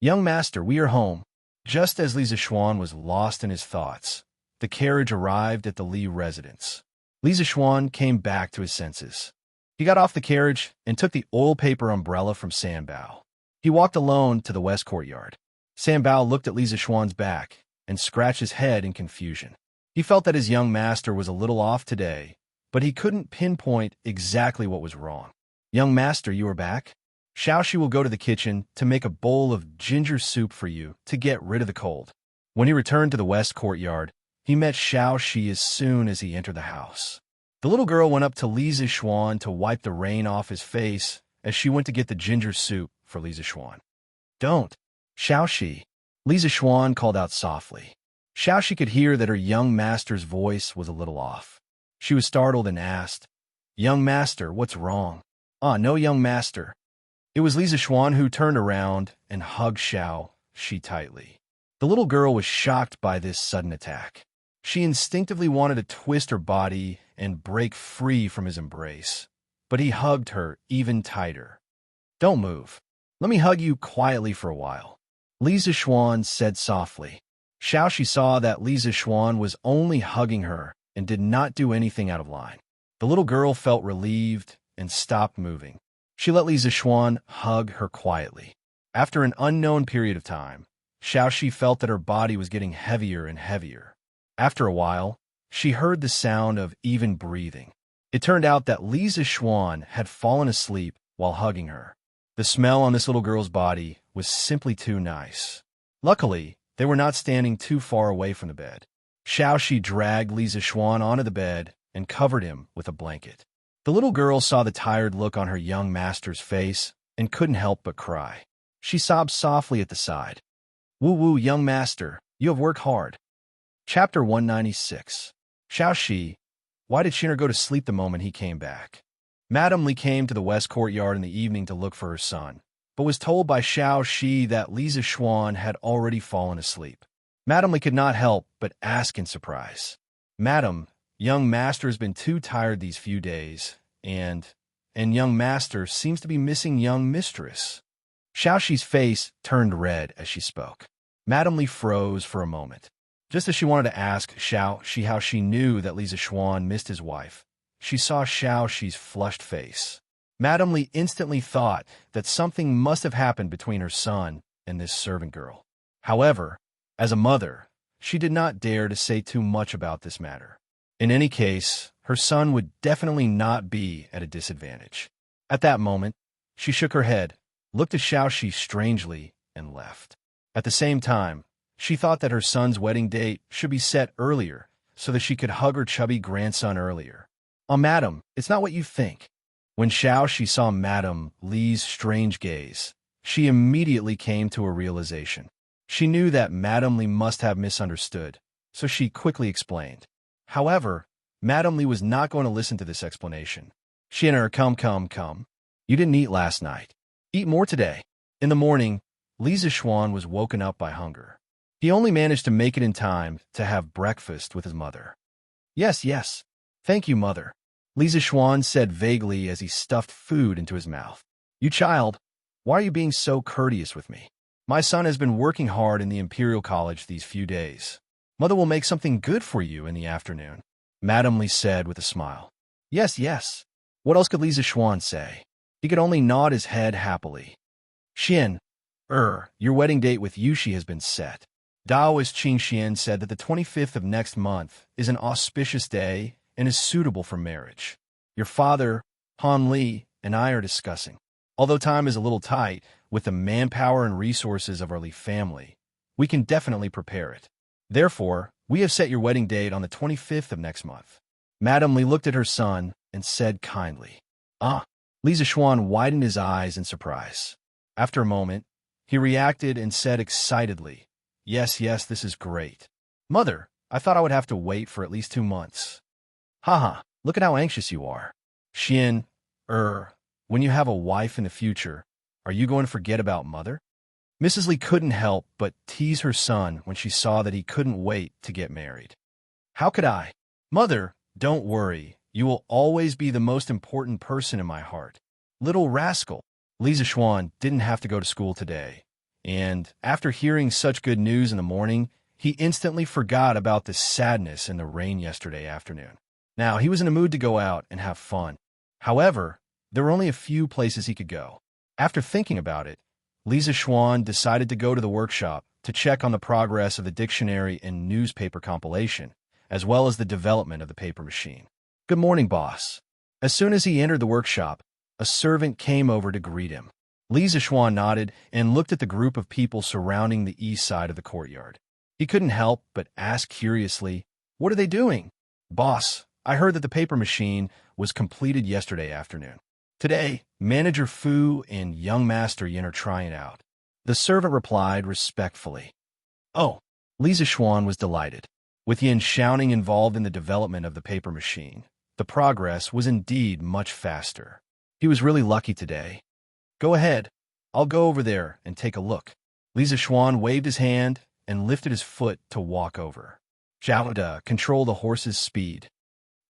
Young master, we are home. Just as Li Zixuan was lost in his thoughts, the carriage arrived at the Li residence. Li Zixuan came back to his senses. He got off the carriage and took the oil paper umbrella from Sanbao. He walked alone to the west courtyard. Sanbao looked at Li Zixuan's back and scratched his head in confusion. He felt that his young master was a little off today, but he couldn't pinpoint exactly what was wrong. Young master, you are back? Xiaoxi will go to the kitchen to make a bowl of ginger soup for you to get rid of the cold. When he returned to the west courtyard, he met Xiaoxi as soon as he entered the house. The little girl went up to Li Zixuan to wipe the rain off his face as she went to get the ginger soup for Li Zixuan. Don't, Xiaoxi, Li Zixuan called out softly. Xiaoxi could hear that her young master's voice was a little off. She was startled and asked, "Young master, what's wrong?" "Ah, no, young master." It was Li Zixuan who turned around and hugged Xiaoxi tightly. The little girl was shocked by this sudden attack. She instinctively wanted to twist her body and break free from his embrace, but he hugged her even tighter. "Don't move. Let me hug you quietly for a while," Li Zixuan said softly. Xiaoxi saw that Li Zixuan was only hugging her and did not do anything out of line. The little girl felt relieved and stopped moving. She let Li Zixuan hug her quietly. After an unknown period of time, Xiaoxi felt that her body was getting heavier and heavier. After a while, she heard the sound of even breathing. It turned out that Li Zixuan had fallen asleep while hugging her. The smell on this little girl's body was simply too nice. Luckily, they were not standing too far away from the bed. Xiaoxi dragged Li Zixuan onto the bed and covered him with a blanket. The little girl saw the tired look on her young master's face and couldn't help but cry. She sobbed softly at the side. "Woo, young master, you have worked hard." Chapter 196. Xiaoxi. Why did Xin'er go to sleep the moment he came back? Madame Li came to the west courtyard in the evening to look for her son, but was told by Xiaoxi that Li Zixuan had already fallen asleep. Madame Li could not help but ask in surprise, "Madam, young master has been too tired these few days, and young master seems to be missing young mistress." Xiaoxi's face turned red as she spoke. Madame Li froze for a moment. Just as she wanted to ask Xiaoxi how she knew that Li Zixuan missed his wife, she saw Xiaoxi's flushed face. Madame Li instantly thought that something must have happened between her son and this servant girl. However, as a mother, she did not dare to say too much about this matter. In any case, her son would definitely not be at a disadvantage. At that moment, she shook her head, looked at Xiaoxi strangely, and left. At the same time, she thought that her son's wedding date should be set earlier so that she could hug her chubby grandson earlier. "Oh, madam, it's not what you think." When Xiaoxi saw Madame Li's strange gaze, she immediately came to a realization. She knew that Madame Li must have misunderstood, so she quickly explained. However, Madame Li was not going to listen to this explanation. "Xin'er, come. You didn't eat last night. Eat more today." In the morning, Li Zixuan was woken up by hunger. He only managed to make it in time to have breakfast with his mother. Yes. Thank you, mother," Li Zixuan said vaguely as he stuffed food into his mouth. "You child, why are you being so courteous with me? My son has been working hard in the Imperial College these few days. Mother will make something good for you in the afternoon," Madame Li said with a smile. Yes. What else could Li Zixuan say? He could only nod his head happily. Your wedding date with Yuxi has been set. Taoist Xianxia said that the 25th of next month is an auspicious day and is suitable for marriage. Your father, Han Li, and I are discussing. Although time is a little tight, with the manpower and resources of our Li family, we can definitely prepare it. Therefore, we have set your wedding date on the 25th of next month." Madame Li looked at her son and said kindly. "Ah." Li Zixuan widened his eyes in surprise. After a moment, he reacted and said excitedly, Yes, this is great. Mother, I thought I would have to wait for at least 2 months. Haha, look at how anxious you are. When you have a wife in the future, are you going to forget about mother?" Mrs. Li couldn't help but tease her son when she saw that he couldn't wait to get married. "How could I? Mother, don't worry. You will always be the most important person in my heart." Little rascal. Li Zixuan didn't have to go to school today, and after hearing such good news in the morning, he instantly forgot about the sadness and the rain yesterday afternoon. Now, he was in a mood to go out and have fun. However, there were only a few places he could go. After thinking about it, Li Zixuan decided to go to the workshop to check on the progress of the dictionary and newspaper compilation, as well as the development of the paper machine. "Good morning, boss." As soon as he entered the workshop, a servant came over to greet him. Li Zixuan nodded and looked at the group of people surrounding the east side of the courtyard. He couldn't help but ask curiously, "What are they doing?" "Boss, I heard that the paper machine was completed yesterday afternoon. Today, Manager Fu and young Master Yin are trying it out." The servant replied respectfully. Oh, Li Zixuan was delighted. With Yin Xiaoning involved in the development of the paper machine, the progress was indeed much faster. He was really lucky today. "Go ahead. I'll go over there and take a look." Li Zixuan waved his hand and lifted his foot to walk over. "Xiaoda, control the horse's speed.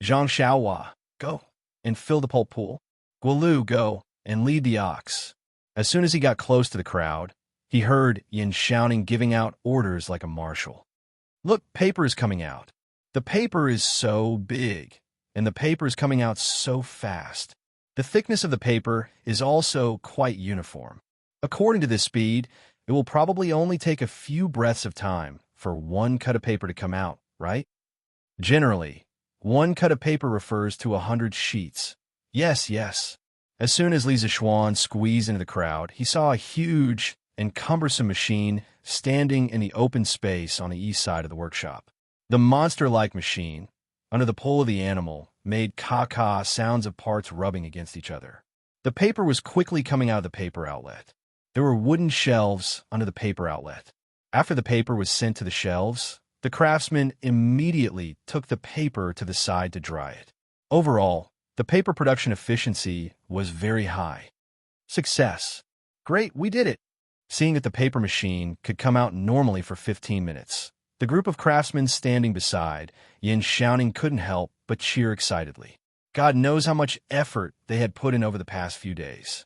Xianxia, go and fill the pulp pool. Guolu, go and lead the ox." As soon as he got close to the crowd, he heard Yin shouting, giving out orders like a marshal. "Look, paper is coming out. The paper is so big, and the paper is coming out so fast. The thickness of the paper is also quite uniform. According to this speed, it will probably only take a few breaths of time for one cut of paper to come out, right? Generally, one cut of paper refers to 100 sheets. Yes, yes." As soon as Li Zixuan squeezed into the crowd, he saw a huge and cumbersome machine standing in the open space on the east side of the workshop. The monster-like machine, under the pull of the animal, made caw-caw sounds of parts rubbing against each other. The paper was quickly coming out of the paper outlet. There were wooden shelves under the paper outlet. After the paper was sent to the shelves, the craftsman immediately took the paper to the side to dry it. Overall, the paper production efficiency was very high. Success. Great, we did it. Seeing that the paper machine could come out normally for 15 minutes, the group of craftsmen standing beside Yin Xiaoning couldn't help but cheer excitedly. God knows how much effort they had put in over the past few days.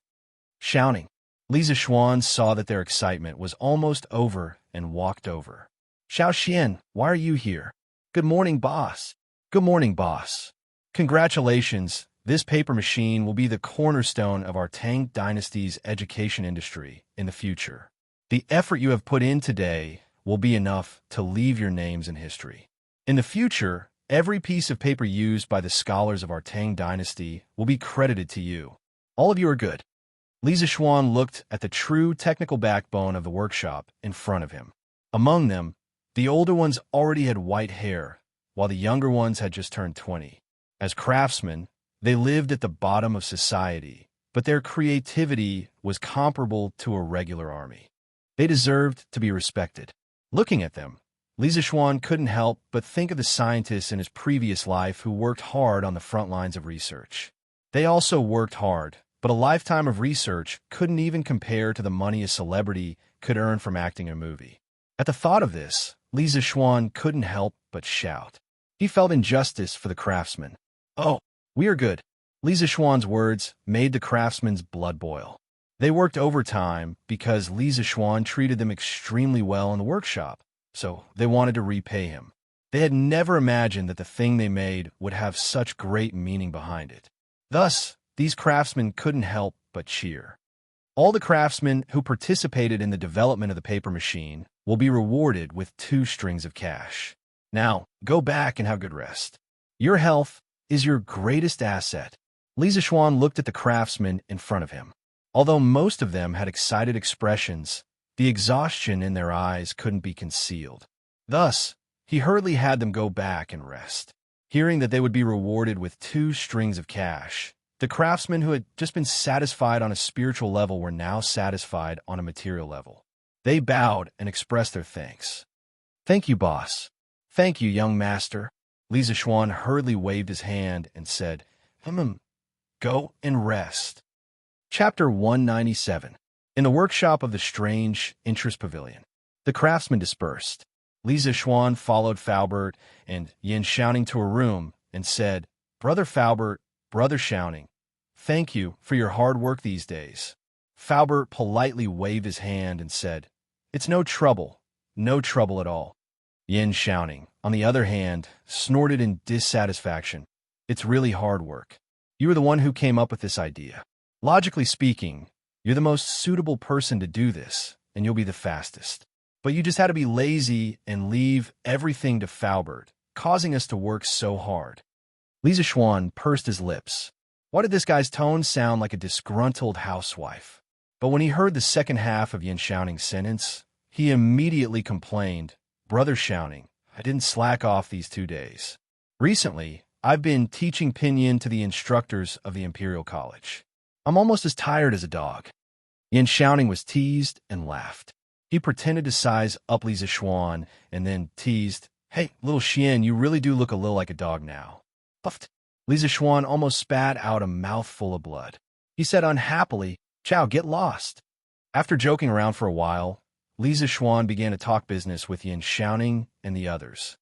Xiaoning. Li Zixuan saw that their excitement was almost over and walked over. "Xiao Xian, why are you here?" "Good morning, boss." "Good morning, boss. Congratulations, this paper machine will be the cornerstone of our Tang Dynasty's education industry in the future. The effort you have put in today will be enough to leave your names in history. In the future, every piece of paper used by the scholars of our Tang Dynasty will be credited to you. All of you are good." Li Zixuan looked at the true technical backbone of the workshop in front of him. Among them, the older ones already had white hair, while the younger ones had just turned 20. As craftsmen, they lived at the bottom of society, but their creativity was comparable to a regular army. They deserved to be respected. Looking at them, Li Zixuan couldn't help but think of the scientists in his previous life who worked hard on the front lines of research. They also worked hard, but a lifetime of research couldn't even compare to the money a celebrity could earn from acting in a movie. At the thought of this, Li Zixuan couldn't help but shout. He felt injustice for the craftsmen. "Oh, we are good." Li Zixuan's words made the craftsmen's blood boil. They worked overtime because Li Zixuan treated them extremely well in the workshop, so they wanted to repay him. They had never imagined that the thing they made would have such great meaning behind it. Thus, these craftsmen couldn't help but cheer. All the craftsmen who participated in the development of the paper machine will be rewarded with 2 strings of cash. Now, go back and have good rest. Your health is your greatest asset. Li Zixuan looked at the craftsmen in front of him. Although most of them had excited expressions, the exhaustion in their eyes couldn't be concealed. Thus, he hurriedly had them go back and rest. Hearing that they would be rewarded with 2 strings of cash, the craftsmen who had just been satisfied on a spiritual level were now satisfied on a material level. They bowed and expressed their thanks. "Thank you, boss." "Thank you, young master." Li Zixuan hurriedly waved his hand and said, Go and rest." Chapter 197. In the workshop of the strange interest pavilion, the craftsmen dispersed. Li Zixuan followed Faubert and Yin Xiaoning to a room and said, "Brother Faubert, Brother Xiaoning, thank you for your hard work these days." Faubert politely waved his hand and said, "It's no trouble at all." Yin Xiaoning, on the other hand, snorted in dissatisfaction. "It's really hard work. You are the one who came up with this idea. Logically speaking, you're the most suitable person to do this, and you'll be the fastest. But you just had to be lazy and leave everything to Faubert, causing us to work so hard." Li Zixuan pursed his lips. Why did this guy's tone sound like a disgruntled housewife? But when he heard the second half of Yin Xiaoning's sentence, he immediately complained, "Brother Xiaoning, I didn't slack off these 2 days. Recently, I've been teaching pinyin to the instructors of the Imperial College. I'm almost as tired as a dog." Yin Xiaoning was teased and laughed. He pretended to size up Li Zixuan and then teased, "Hey, little Xian, you really do look a little like a dog now." Puffed. Li Zixuan almost spat out a mouthful of blood. He said unhappily, "Chow, get lost." After joking around for a while, Li Zixuan began to talk business with Yin Xiaoning and the others.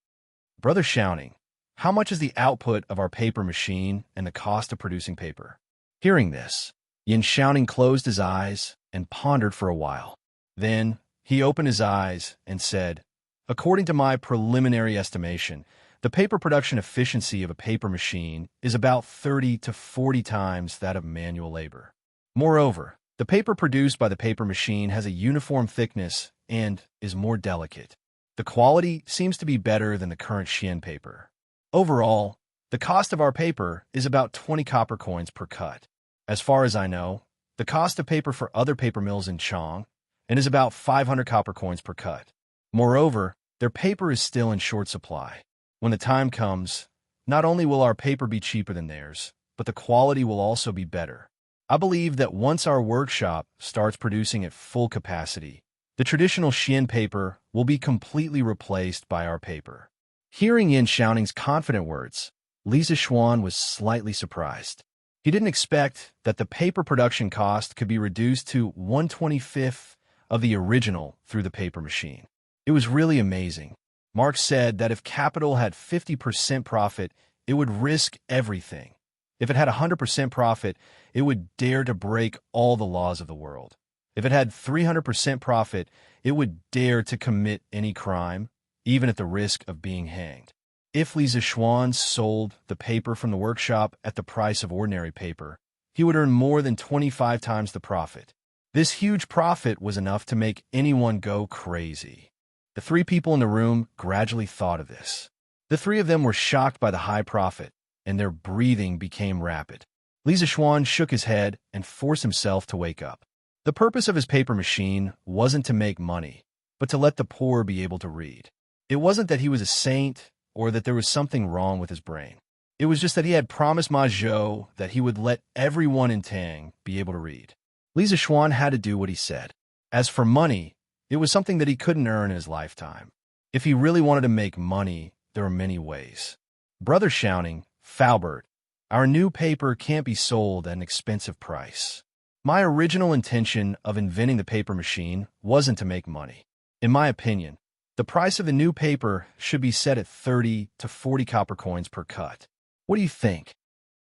"Brother Xiaoning, how much is the output of our paper machine and the cost of producing paper?" Hearing this, Yin Xiaoning closed his eyes and pondered for a while. Then he opened his eyes and said, "According to my preliminary estimation, the paper production efficiency of a paper machine is about 30 to 40 times that of manual labor. Moreover, the paper produced by the paper machine has a uniform thickness and is more delicate. The quality seems to be better than the current Xian paper. Overall, the cost of our paper is about 20 copper coins per cut. As far as I know, the cost of paper for other paper mills in Chang and is about 500 copper coins per cut. Moreover, their paper is still in short supply. When the time comes, not only will our paper be cheaper than theirs, but the quality will also be better. I believe that once our workshop starts producing at full capacity, the traditional Xian paper will be completely replaced by our paper." Hearing Yin Xiaoning's confident words, Li Zixuan was slightly surprised. He didn't expect that the paper production cost could be reduced to 1/25th of the original through the paper machine. It was really amazing. Marx said that if capital had 50% profit, it would risk everything. If it had 100% profit, it would dare to break all the laws of the world. If it had 300% profit, it would dare to commit any crime, even at the risk of being hanged. If Li Zixuan sold the paper from the workshop at the price of ordinary paper, he would earn more than 25 times the profit. This huge profit was enough to make anyone go crazy. The three people in the room gradually thought of this. The three of them were shocked by the high profit, and their breathing became rapid. Li Zixuan shook his head and forced himself to wake up. The purpose of his paper machine wasn't to make money, but to let the poor be able to read. It wasn't that he was a saint or that there was something wrong with his brain. It was just that he had promised Ma Zhou that he would let everyone in Tang be able to read. Li Zixuan had to do what he said. As for money, it was something that he couldn't earn in his lifetime. If he really wanted to make money, there were many ways. "Brother Xiaoning, Faubert, our new paper can't be sold at an expensive price. My original intention of inventing the paper machine wasn't to make money. In my opinion, the price of the new paper should be set at 30 to 40 copper coins per cut. What do you think?"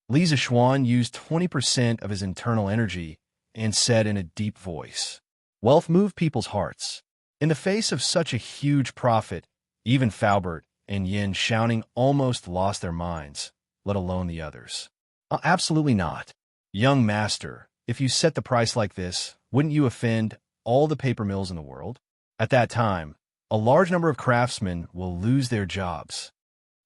Li Zixuan used 20% of his internal energy and said in a deep voice, "Wealth moved people's hearts. In the face of such a huge profit, even Faubert and Yin Xiaoning almost lost their minds, let alone the others." Absolutely not. "Young master, if you set the price like this, wouldn't you offend all the paper mills in the world? At that time, a large number of craftsmen will lose their jobs."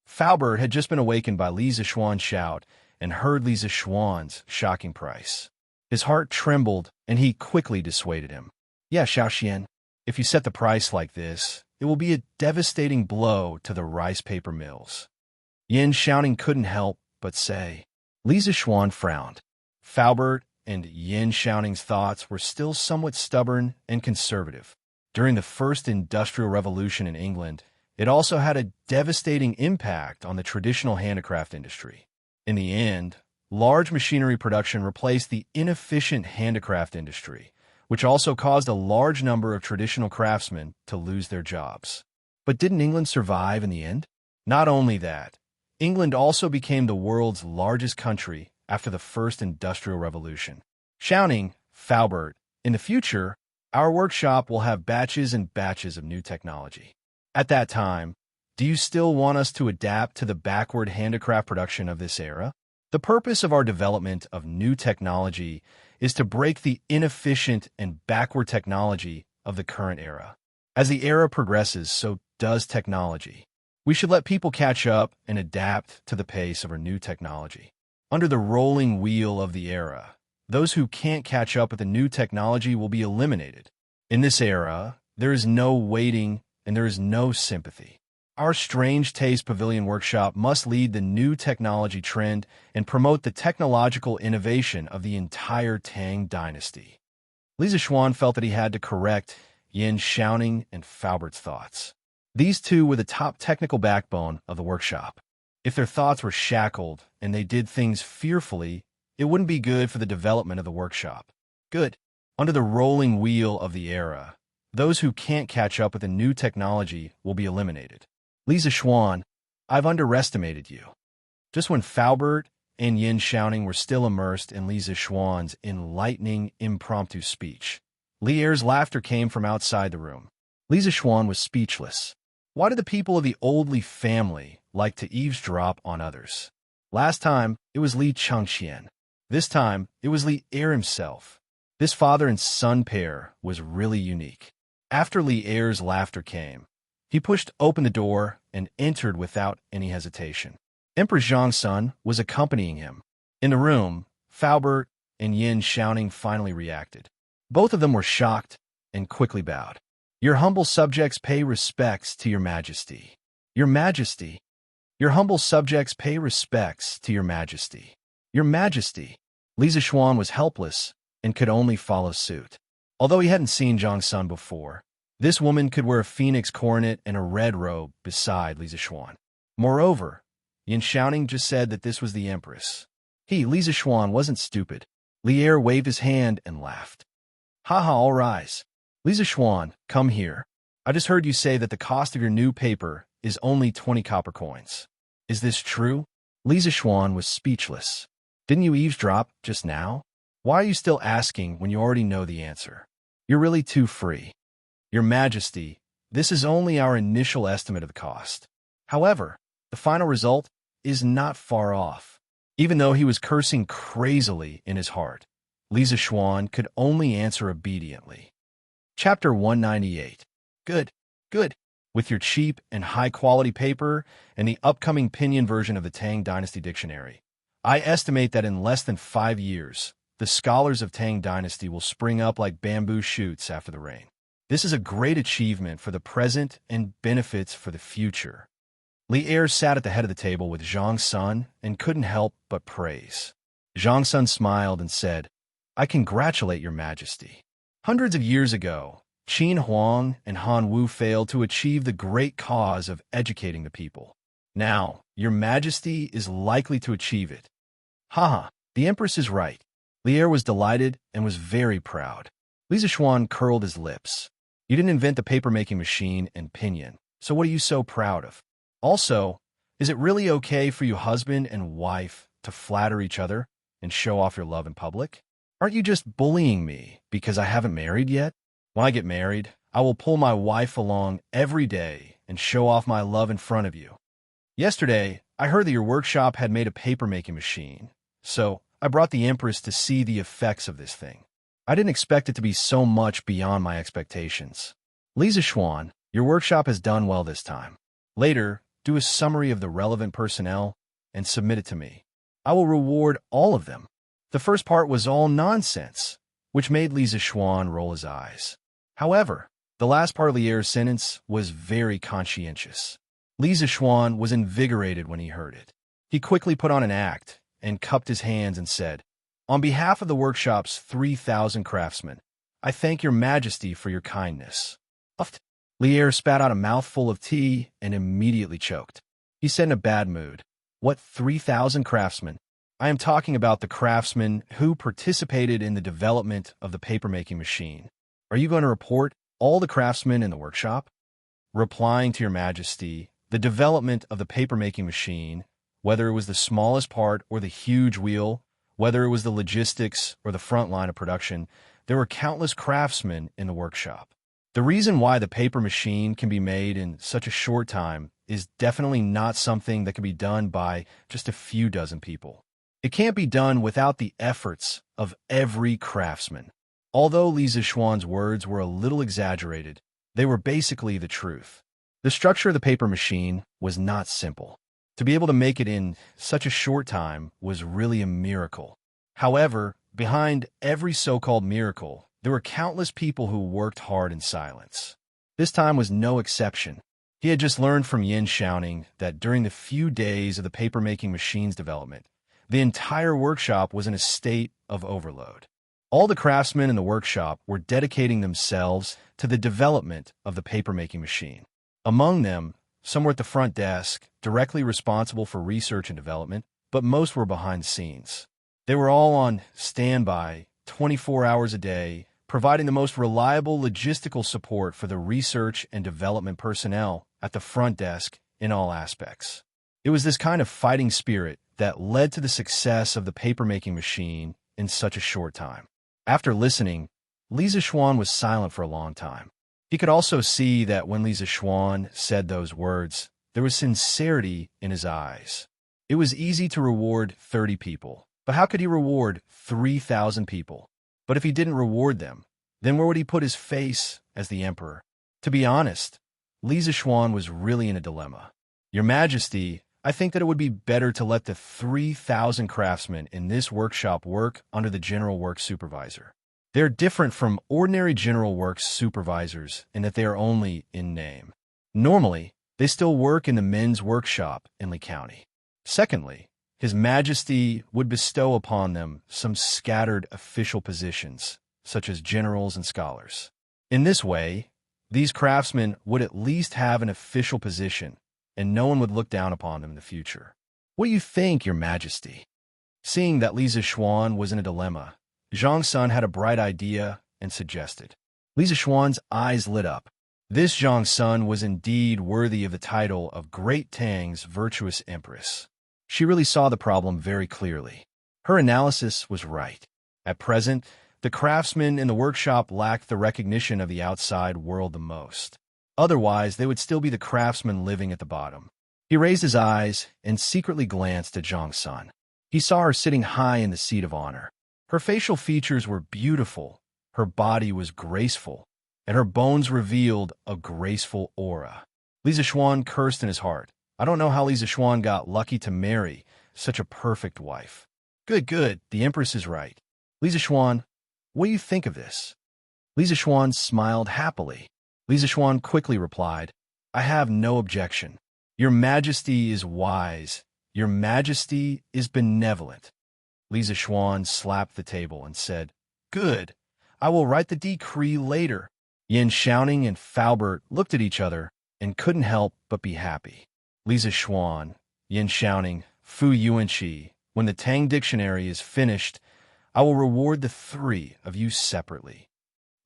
Faubert had just been awakened by Li Zixuan's shout and heard Li Zixuan's shocking price. His heart trembled, and he quickly dissuaded him. "Yeah, Xiaoxian, if you set the price like this, it will be a devastating blow to the rice paper mills." Yin Xiaoning couldn't help but say. Li Zixuan frowned. Faubert and Yin Xiaoning's thoughts were still somewhat stubborn and conservative. During the First Industrial Revolution in England, it also had a devastating impact on the traditional handicraft industry. In the end, large machinery production replaced the inefficient handicraft industry, which also caused a large number of traditional craftsmen to lose their jobs. But didn't England survive in the end? Not only that, England also became the world's largest country after the First Industrial Revolution. Xiaoning, Faubert, in the future, our workshop will have batches and batches of new technology. At that time, do you still want us to adapt to the backward handicraft production of this era? The purpose of our development of new technology is to break the inefficient and backward technology of the current era. As the era progresses, so does technology. We should let people catch up and adapt to the pace of our new technology. Under the rolling wheel of the era, those who can't catch up with the new technology will be eliminated. In this era, there is no waiting and there is no sympathy. Our Strange Taste Pavilion Workshop must lead the new technology trend and promote the technological innovation of the entire Tang dynasty. Li Zixuan felt that he had to correct Xianxia and Faubert's thoughts. These two were the top technical backbone of the workshop. If their thoughts were shackled and they did things fearfully, it wouldn't be good for the development of the workshop. Good. Under the rolling wheel of the era, those who can't catch up with the new technology will be eliminated. Li Zixuan, I've underestimated you. Just when Faubert and Yin Xiaoning were still immersed in Li Zixuan's enlightening impromptu speech, Li Er's laughter came from outside the room. Li Zixuan was speechless. Why did the people of the old Li family like to eavesdrop on others? Last time, it was Li Changxian. This time, it was Li Er himself. This father and son pair was really unique. After Li Er's laughter came, he pushed open the door and entered without any hesitation. Empress Zhang's son was accompanying him. In the room, Faubert and Yin Xiaoning finally reacted. Both of them were shocked and quickly bowed. Your humble subjects pay respects to your majesty. Your majesty. Your humble subjects pay respects to your majesty. Your majesty. Li Zixuan was helpless and could only follow suit. Although he hadn't seen Zhang's son before, this woman could wear a phoenix coronet and a red robe beside Li Zixuan. Moreover, Yin Xiaoning just said that this was the Empress. He, Li Zixuan, wasn't stupid. Li Er waved his hand and laughed. Haha, all rise. Li Zixuan, come here. I just heard you say that the cost of your new paper is only 20 copper coins. Is this true? Li Zixuan was speechless. Didn't you eavesdrop just now? Why are you still asking when you already know the answer? You're really too free. Your Majesty, this is only our initial estimate of the cost. However, the final result is not far off. Even though he was cursing crazily in his heart, Li Zixuan could only answer obediently. Chapter 198. Good, good. With your cheap and high-quality paper and the upcoming Pinyin version of the Tang Dynasty Dictionary, I estimate that in less than 5 years, the scholars of Tang Dynasty will spring up like bamboo shoots after the rain. This is a great achievement for the present and benefits for the future. Li Er sat at the head of the table with Zhang's son and couldn't help but praise. Zhang's son smiled and said, I congratulate your majesty. Hundreds of years ago, Qin Huang and Han Wu failed to achieve the great cause of educating the people. Now, your majesty is likely to achieve it. Haha, the Empress is right. Li Er was delighted and was very proud. Li Zixuan curled his lips. You didn't invent the paper-making machine and Pinyin, so what are you so proud of? Also, is it really okay for you husband and wife to flatter each other and show off your love in public? Aren't you just bullying me because I haven't married yet? When I get married, I will pull my wife along every day and show off my love in front of you. Yesterday, I heard that your workshop had made a paper-making machine, so I brought the Empress to see the effects of this thing. I didn't expect it to be so much beyond my expectations. Li Zixuan, your workshop has done well this time. Later, do a summary of the relevant personnel and submit it to me. I will reward all of them. The first part was all nonsense, which made Li Zixuan roll his eyes. However, the last part of Li Er's sentence was very conscientious. Li Zixuan was invigorated when he heard it. He quickly put on an act and cupped his hands and said, On behalf of the workshop's 3,000 craftsmen, I thank your majesty for your kindness. Li Er spat out a mouthful of tea and immediately choked. He said in a bad mood, What 3,000 craftsmen? I am talking about the craftsmen who participated in the development of the paper-making machine. Are you going to report all the craftsmen in the workshop? Replying to your majesty, the development of the paper-making machine, whether it was the smallest part or the huge wheel, whether it was the logistics or the front line of production, there were countless craftsmen in the workshop. The reason why the paper machine can be made in such a short time is definitely not something that can be done by just a few dozen people. It can't be done without the efforts of every craftsman. Although Li Zixuan's words were a little exaggerated, they were basically the truth. The structure of the paper machine was not simple. To be able to make it in such a short time was really a miracle. However, Behind every so-called miracle, there were countless people who worked hard in silence. This time was no exception. He had just learned from Xianxia that during the few days of the paper-making machine's development, the entire workshop was in a state of overload. All the craftsmen in the workshop were dedicating themselves to the development of the paper-making machine. Among them, some were at the front desk, directly responsible for research and development, but most were behind the scenes. They were all on standby, 24 hours a day, providing the most reliable logistical support for the research and development personnel at the front desk in all aspects. It was this kind of fighting spirit that led to the success of the paper-making machine in such a short time. After listening, Li Zixuan was silent for a long time. He could also see that when Li Zixuan said those words, there was sincerity in his eyes. It was easy to reward 30 people, but how could he reward 3,000 people? But if he didn't reward them, then where would he put his face as the emperor? To be honest, Li Zixuan was really in a dilemma. Your Majesty, I think that it would be better to let the 3,000 craftsmen in this workshop work under the general works supervisor. They're different from ordinary general works supervisors in that they are only in name. Normally, they still work in the men's workshop in Li County. Secondly, His Majesty would bestow upon them some scattered official positions, such as generals and scholars. In this way, these craftsmen would at least have an official position, and no one would look down upon them in the future. What do you think, Your Majesty? Seeing that Li Zixuan was in a dilemma, Xianxia had a bright idea and suggested. Li Zixuan's eyes lit up. This Xianxia was indeed worthy of the title of Great Tang's virtuous Empress. She really saw the problem very clearly. Her analysis was right. At present, the craftsmen in the workshop lacked the recognition of the outside world the most. Otherwise, they would still be the craftsmen living at the bottom. He raised his eyes and secretly glanced at Xianxia. He saw her sitting high in the seat of honor. Her facial features were beautiful, her body was graceful, and her bones revealed a graceful aura. Li Zixuan cursed in his heart. I don't know how Li Zixuan got lucky to marry such a perfect wife. Good, the Empress is right. Li Zixuan, what do you think of this? Li Zixuan smiled happily. Li Zixuan quickly replied, I have no objection. Your Majesty is wise. Your Majesty is benevolent. Li Zixuan slapped the table and said, Good. I will write the decree later. Xianxia and Faubert looked at each other and couldn't help but be happy. Li Zixuan, Xianxia, Fu Yuanqi, when the Tang dictionary is finished, I will reward the three of you separately.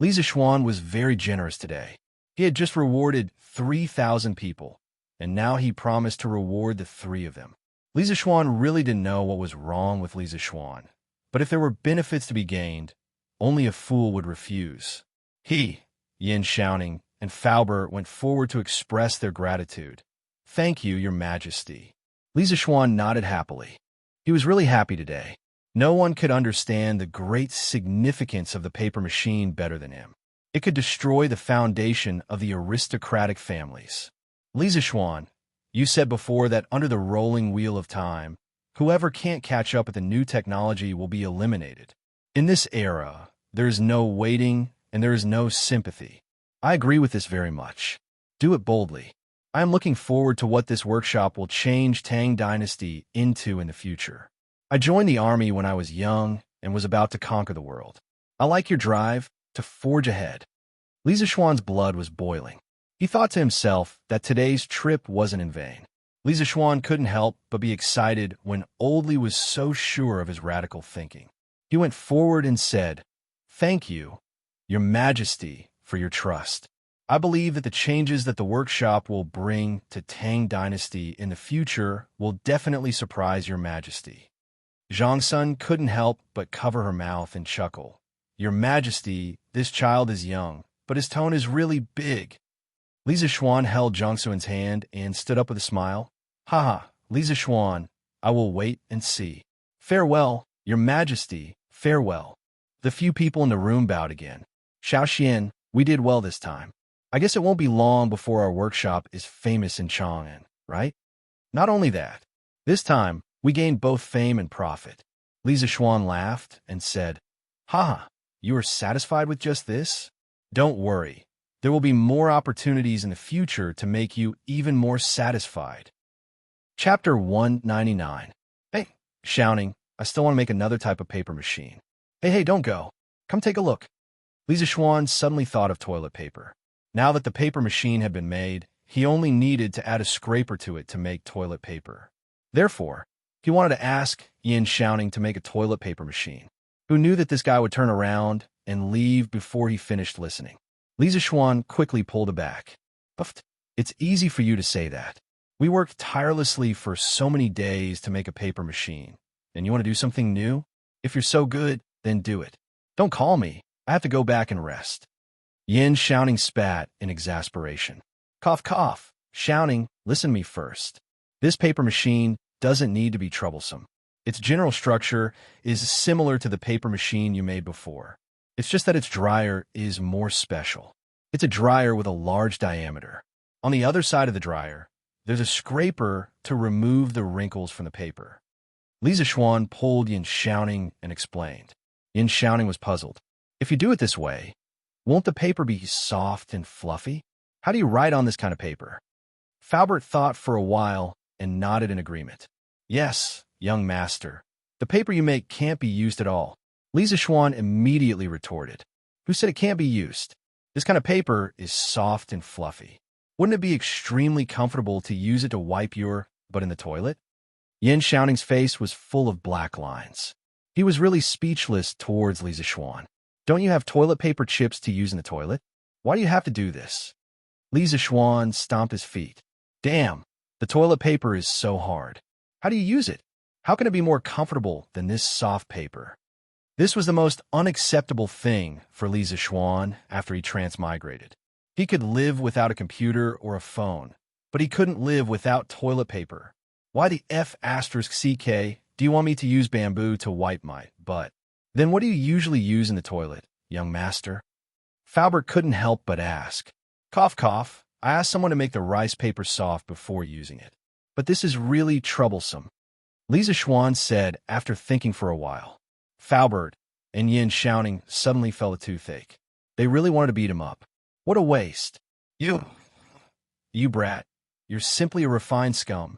Li Zixuan was very generous today. He had just rewarded 3,000 people, and now he promised to reward the three of them. Li Zixuan really didn't know what was wrong with Li Zixuan, but if there were benefits to be gained, only a fool would refuse. He, Xianxia, and Faubert went forward to express their gratitude. Thank you, Your Majesty. Li Zixuan nodded happily. He was really happy today. No one could understand the great significance of the paper machine better than him. It could destroy the foundation of the aristocratic families. Li Zixuan, you said before that under the rolling wheel of time, whoever can't catch up with the new technology will be eliminated. In this era, there is no waiting and there is no sympathy. I agree with this very much. Do it boldly. I am looking forward to what this workshop will change Tang Dynasty into in the future. I joined the army when I was young and was about to conquer the world. I like your drive to forge ahead. Li Zixuan's blood was boiling. He thought to himself that today's trip wasn't in vain. Li Zixuan couldn't help but be excited when old Li was so sure of his radical thinking. He went forward and said, Thank you, Your Majesty, for your trust. I believe that the changes that the workshop will bring to Tang Dynasty in the future will definitely surprise Your Majesty. Xianxia couldn't help but cover her mouth and chuckle. Your Majesty, this child is young, but his tone is really big. Li Zixuan held Xianxia's hand and stood up with a smile. Ha, Li Zixuan, I will wait and see. Farewell, Your Majesty, farewell. The few people in the room bowed again. Xiaoxian, we did well this time. I guess it won't be long before our workshop is famous in Chang'an, right? Not only that, this time we gained both fame and profit. Li Zixuan laughed and said, "Haha, you are satisfied with just this? Don't worry. There will be more opportunities in the future to make you even more satisfied." Chapter 199. Hey, shouting, I still want to make another type of paper machine. Hey, don't go. Come take a look. Li Zixuan suddenly thought of toilet paper. Now that the paper machine had been made, he only needed to add a scraper to it to make toilet paper. Therefore, he wanted to ask Yin Xiaoning to make a toilet paper machine. Who knew that this guy would turn around and leave before he finished listening? Li Zixuan quickly pulled back. Puffed. It's easy for you to say that. We worked tirelessly for so many days to make a paper machine. And you want to do something new? If you're so good, then do it. Don't call me. I have to go back and rest. Yin Xiaoning spat in exasperation. Cough, cough. Xiaoning, listen to me first. This paper machine doesn't need to be troublesome. Its general structure is similar to the paper machine you made before. It's just that its dryer is more special. It's a dryer with a large diameter. On the other side of the dryer, there's a scraper to remove the wrinkles from the paper. Li Zixuan pulled Yin Xiaoning and explained. Yin Xiaoning was puzzled. If you do it this way, won't the paper be soft and fluffy? How do you write on this kind of paper? Faubert thought for a while and nodded in agreement. Yes, young master. The paper you make can't be used at all. Li Zixuan immediately retorted. Who said it can't be used? This kind of paper is soft and fluffy. Wouldn't it be extremely comfortable to use it to wipe butt in the toilet? Yin Xiaoning's face was full of black lines. He was really speechless towards Li Zixuan. Don't you have toilet paper chips to use in the toilet? Why do you have to do this? Li Zixuan stomped his feet. Damn, the toilet paper is so hard. How do you use it? How can it be more comfortable than this soft paper? This was the most unacceptable thing for Li Zixuan after he transmigrated. He could live without a computer or a phone, but he couldn't live without toilet paper. Why the F***CK do you want me to use bamboo to wipe my butt? Then what do you usually use in the toilet, young master? Faubert couldn't help but ask. Cough, cough. I asked someone to make the rice paper soft before using it. But this is really troublesome. Li Zixuan said after thinking for a while. Faubert and Yin Xiaoning suddenly felt a toothache. They really wanted to beat him up. What a waste. You brat. You're simply a refined scum.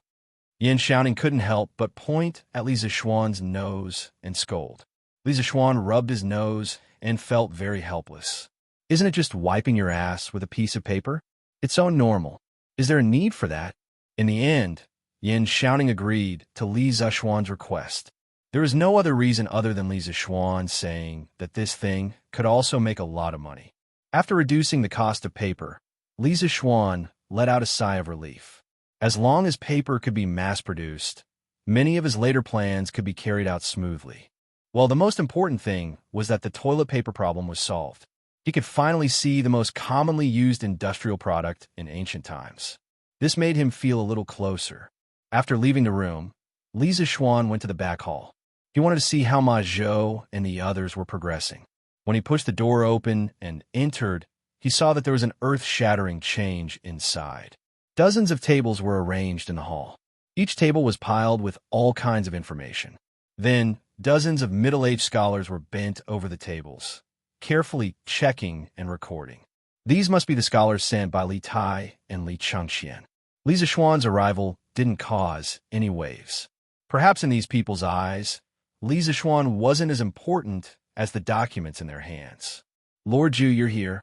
Yin Xiaoning couldn't help but point at Li Zixuan's nose and scold. Li Zixuan rubbed his nose and felt very helpless. Isn't it just wiping your ass with a piece of paper? It's so normal. Is there a need for that? In the end, Yin Xiaoning agreed to Li Zixuan's request. There was no other reason other than Li Zixuan saying that this thing could also make a lot of money. After reducing the cost of paper, Li Zixuan let out a sigh of relief. As long as paper could be mass-produced, many of his later plans could be carried out smoothly. Well, the most important thing was that the toilet paper problem was solved. He could finally see the most commonly used industrial product in ancient times. This made him feel a little closer. After leaving the room, Li Zixuan went to the back hall. He wanted to see how Ma Zhou and the others were progressing. When he pushed the door open and entered, he saw that there was an earth-shattering change inside. Dozens of tables were arranged in the hall. Each table was piled with all kinds of information. Then, dozens of middle-aged scholars were bent over the tables, carefully checking and recording. These must be the scholars sent by Li Tai and Li Changxian. Li Zixuan's arrival didn't cause any waves. Perhaps in these people's eyes, Li Zixuan wasn't as important as the documents in their hands. Lord Zhu, you're here.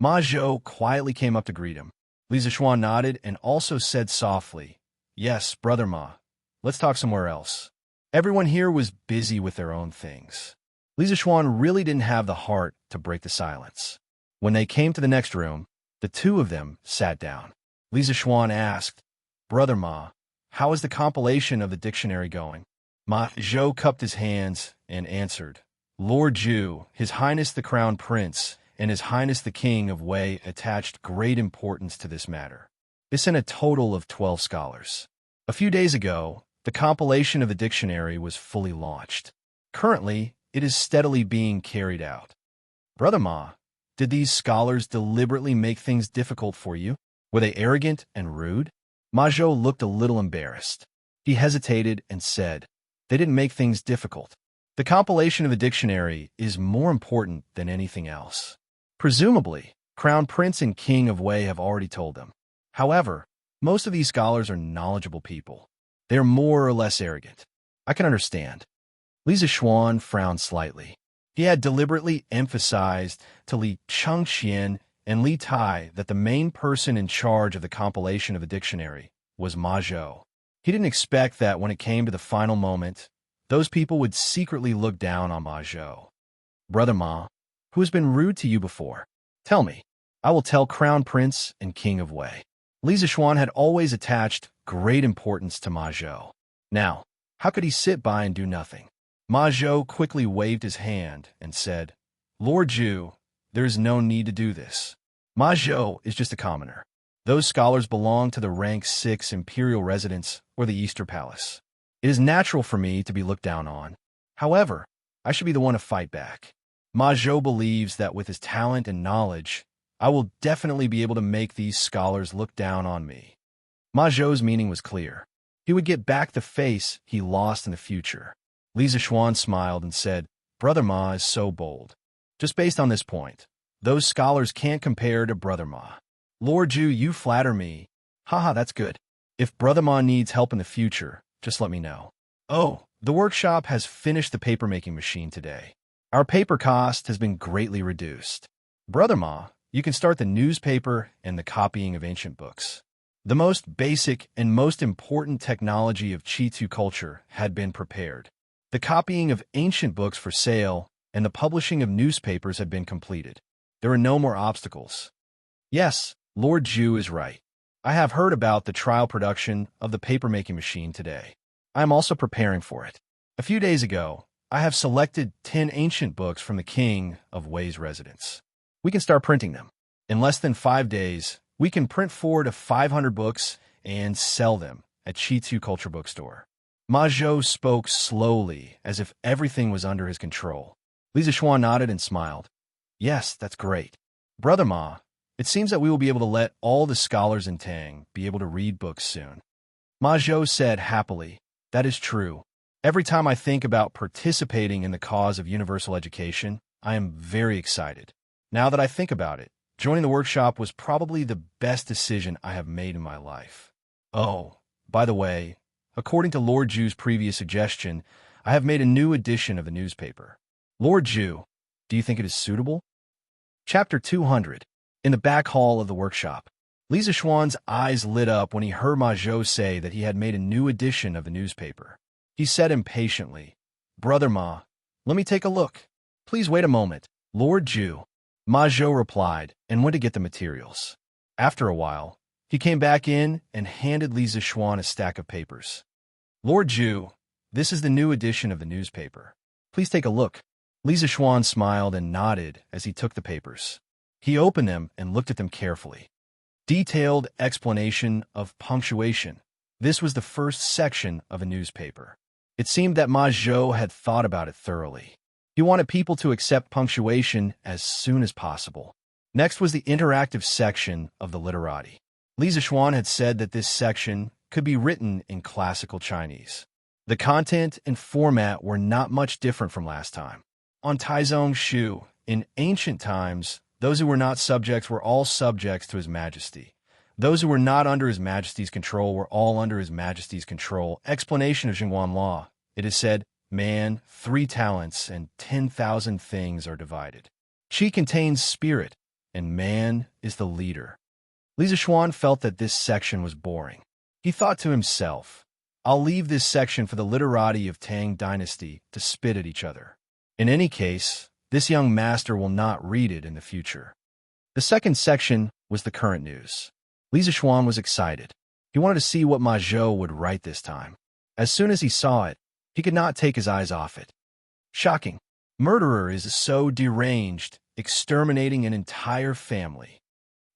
Ma Zhou quietly came up to greet him. Li Zixuan nodded and also said softly, Yes, Brother Ma, let's talk somewhere else. Everyone here was busy with their own things. Li Zixuan really didn't have the heart to break the silence. When they came to the next room, the two of them sat down. Li Zixuan asked, Brother Ma, how is the compilation of the dictionary going? Ma Zhou cupped his hands and answered, Lord Zhu, His Highness the Crown Prince, and His Highness the King of Wei attached great importance to this matter. They sent a total of 12 scholars. A few days ago, the compilation of the dictionary was fully launched. Currently, it is steadily being carried out. Brother Ma, did these scholars deliberately make things difficult for you? Were they arrogant and rude? Ma Zhou looked a little embarrassed. He hesitated and said, They didn't make things difficult. The compilation of a dictionary is more important than anything else. Presumably, Crown Prince and King of Wei have already told them. However, most of these scholars are knowledgeable people. They are more or less arrogant. I can understand. Li Zishuan frowned slightly. He had deliberately emphasized to Li Chengxian and Li Tai that the main person in charge of the compilation of the dictionary was Ma Zhou. He didn't expect that when it came to the final moment, those people would secretly look down on Ma Zhou. Brother Ma, who has been rude to you before? Tell me. I will tell Crown Prince and King of Wei. Li Zishuan had always attached great importance to Ma Zhou. Now, how could he sit by and do nothing? Ma Zhou quickly waved his hand and said, Lord Zhu, there is no need to do this. Ma Zhou is just a commoner. Those scholars belong to the rank 6 imperial residence or the Easter Palace. It is natural for me to be looked down on. However, I should be the one to fight back. Ma Zhou believes that with his talent and knowledge, I will definitely be able to make these scholars look down on me. Ma Zhou's meaning was clear. He would get back the face he lost in the future. Li Zishuan smiled and said, Brother Ma is so bold. Just based on this point, those scholars can't compare to Brother Ma. Lord Zhu, you flatter me. Haha, that's good. If Brother Ma needs help in the future, just let me know. Oh, the workshop has finished the paper-making machine today. Our paper cost has been greatly reduced. Brother Ma, you can start the newspaper and the copying of ancient books. The most basic and most important technology of Qitu culture had been prepared. The copying of ancient books for sale and the publishing of newspapers had been completed. There are no more obstacles. Yes, Lord Zhu is right. I have heard about the trial production of the paper-making machine today. I am also preparing for it. A few days ago, I have selected 10 ancient books from the King of Wei's residence. We can start printing them. In less than 5 days, we can print 4 to 500 books and sell them at Qitu Culture Bookstore. Ma Zhou spoke slowly, as if everything was under his control. Li Zishuan nodded and smiled. Yes, that's great. Brother Ma, it seems that we will be able to let all the scholars in Tang be able to read books soon. Ma Zhou said happily, that is true. Every time I think about participating in the cause of universal education, I am very excited. Now that I think about it, joining the workshop was probably the best decision I have made in my life. Oh, by the way, according to Lord Zhu's previous suggestion, I have made a new edition of the newspaper. Lord Zhu, do you think it is suitable? Chapter 200. In the back hall of the workshop, Li Zishuan's eyes lit up when he heard Ma Zhou say that he had made a new edition of the newspaper. He said impatiently, Brother Ma, let me take a look. Please wait a moment, Lord Zhu. Ma Zhou replied and went to get the materials. After a while, he came back in and handed Li Zishuan a stack of papers. Lord Zhu, this is the new edition of the newspaper. Please take a look. Li Zishuan smiled and nodded as he took the papers. He opened them and looked at them carefully. Detailed explanation of punctuation. This was the first section of a newspaper. It seemed that Ma Zhou had thought about it thoroughly. He wanted people to accept punctuation as soon as possible. Next was the interactive section of the literati. Li Zishuan had said that this section could be written in classical Chinese. The content and format were not much different from last time. On Taizong Shu, in ancient times, those who were not subjects were all subjects to His Majesty. Those who were not under His Majesty's control were all under His Majesty's control. Explanation of Xinguan law. It is said, man, 3 talents, and 10,000 things are divided. Qi contains spirit, and man is the leader. Li Zishuan felt that this section was boring. He thought to himself, I'll leave this section for the literati of Tang Dynasty to spit at each other. In any case, this young master will not read it in the future. The second section was the current news. Li Zishuan was excited. He wanted to see what Ma Zhou would write this time. As soon as he saw it, he could not take his eyes off it. Shocking. Murderer is so deranged, exterminating an entire family.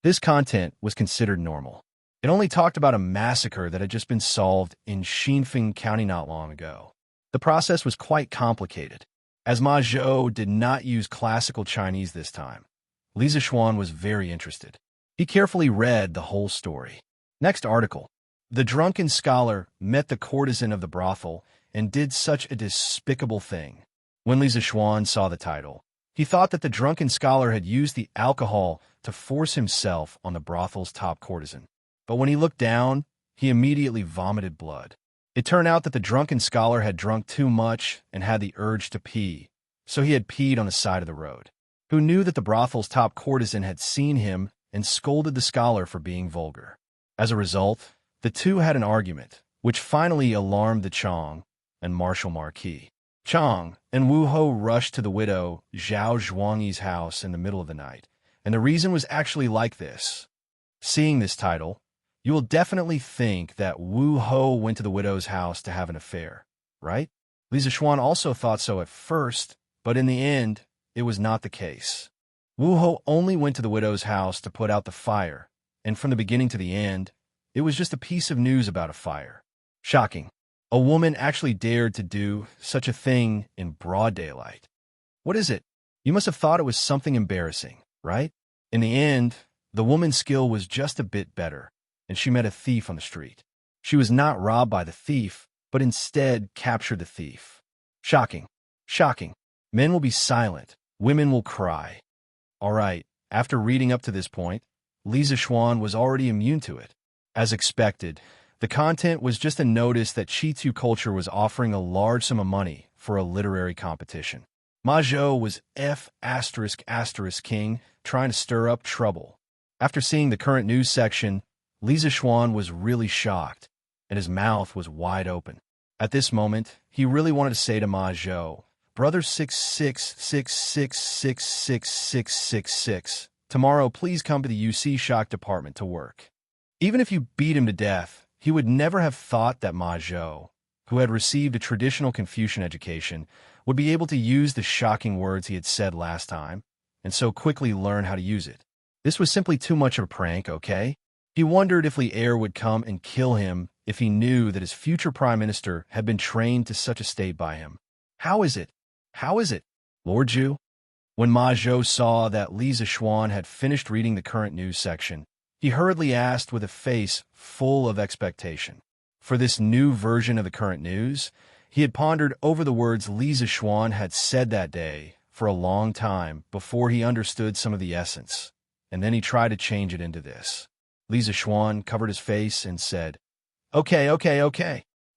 This content was considered normal. It only talked about a massacre that had just been solved in Xinfeng County not long ago. The process was quite complicated. As Ma Zhou did not use classical Chinese this time, Li Zishuan was very interested. He carefully read the whole story. Next article. The drunken scholar met the courtesan of the brothel and did such a despicable thing. When Li Zixuan saw the title, he thought that the drunken scholar had used the alcohol to force himself on the brothel's top courtesan. But when he looked down, he immediately vomited blood. It turned out that the drunken scholar had drunk too much and had the urge to pee, so he had peed on the side of the road. Who knew that the brothel's top courtesan had seen him and scolded the scholar for being vulgar. As a result, the two had an argument, which finally alarmed the Chong and Marshal Marquis. Chong and Wu Ho rushed to the widow Zhao Zhuangyi's house in the middle of the night, and the reason was actually like this. Seeing this title, you will definitely think that Wu Ho went to the widow's house to have an affair, right? Li Zixuan also thought so at first, but in the end, it was not the case. Wu Ho only went to the widow's house to put out the fire, and from the beginning to the end, it was just a piece of news about a fire. Shocking. A woman actually dared to do such a thing in broad daylight. What is it? You must have thought it was something embarrassing, right? In the end, the woman's skill was just a bit better, and she met a thief on the street. She was not robbed by the thief, but instead captured the thief. Shocking. Shocking. Men will be silent. Women will cry. All right, after reading up to this point, Li Zixuan was already immune to it. As expected, the content was just a notice that Qitu culture was offering a large sum of money for a literary competition. Ma Zhou was F***king trying to stir up trouble. After seeing the current news section, Li Zixuan was really shocked, and his mouth was wide open. At this moment, he really wanted to say to Ma Zhou, "Brother 666666666, tomorrow please come to the UC Shock department to work." Even if you beat him to death, he would never have thought that Ma Zhou, who had received a traditional Confucian education, would be able to use the shocking words he had said last time, and so quickly learn how to use it. This was simply too much of a prank, okay? He wondered if Li Er would come and kill him if he knew that his future prime minister had been trained to such a state by him. How is it? How is it, Lord Zhu? When Ma Zhou saw that Li Zixuan had finished reading the current news section, he hurriedly asked with a face full of expectation. For this new version of the current news, he had pondered over the words Li Zixuan had said that day for a long time before he understood some of the essence, and then he tried to change it into this. Li Zixuan covered his face and said, Okay.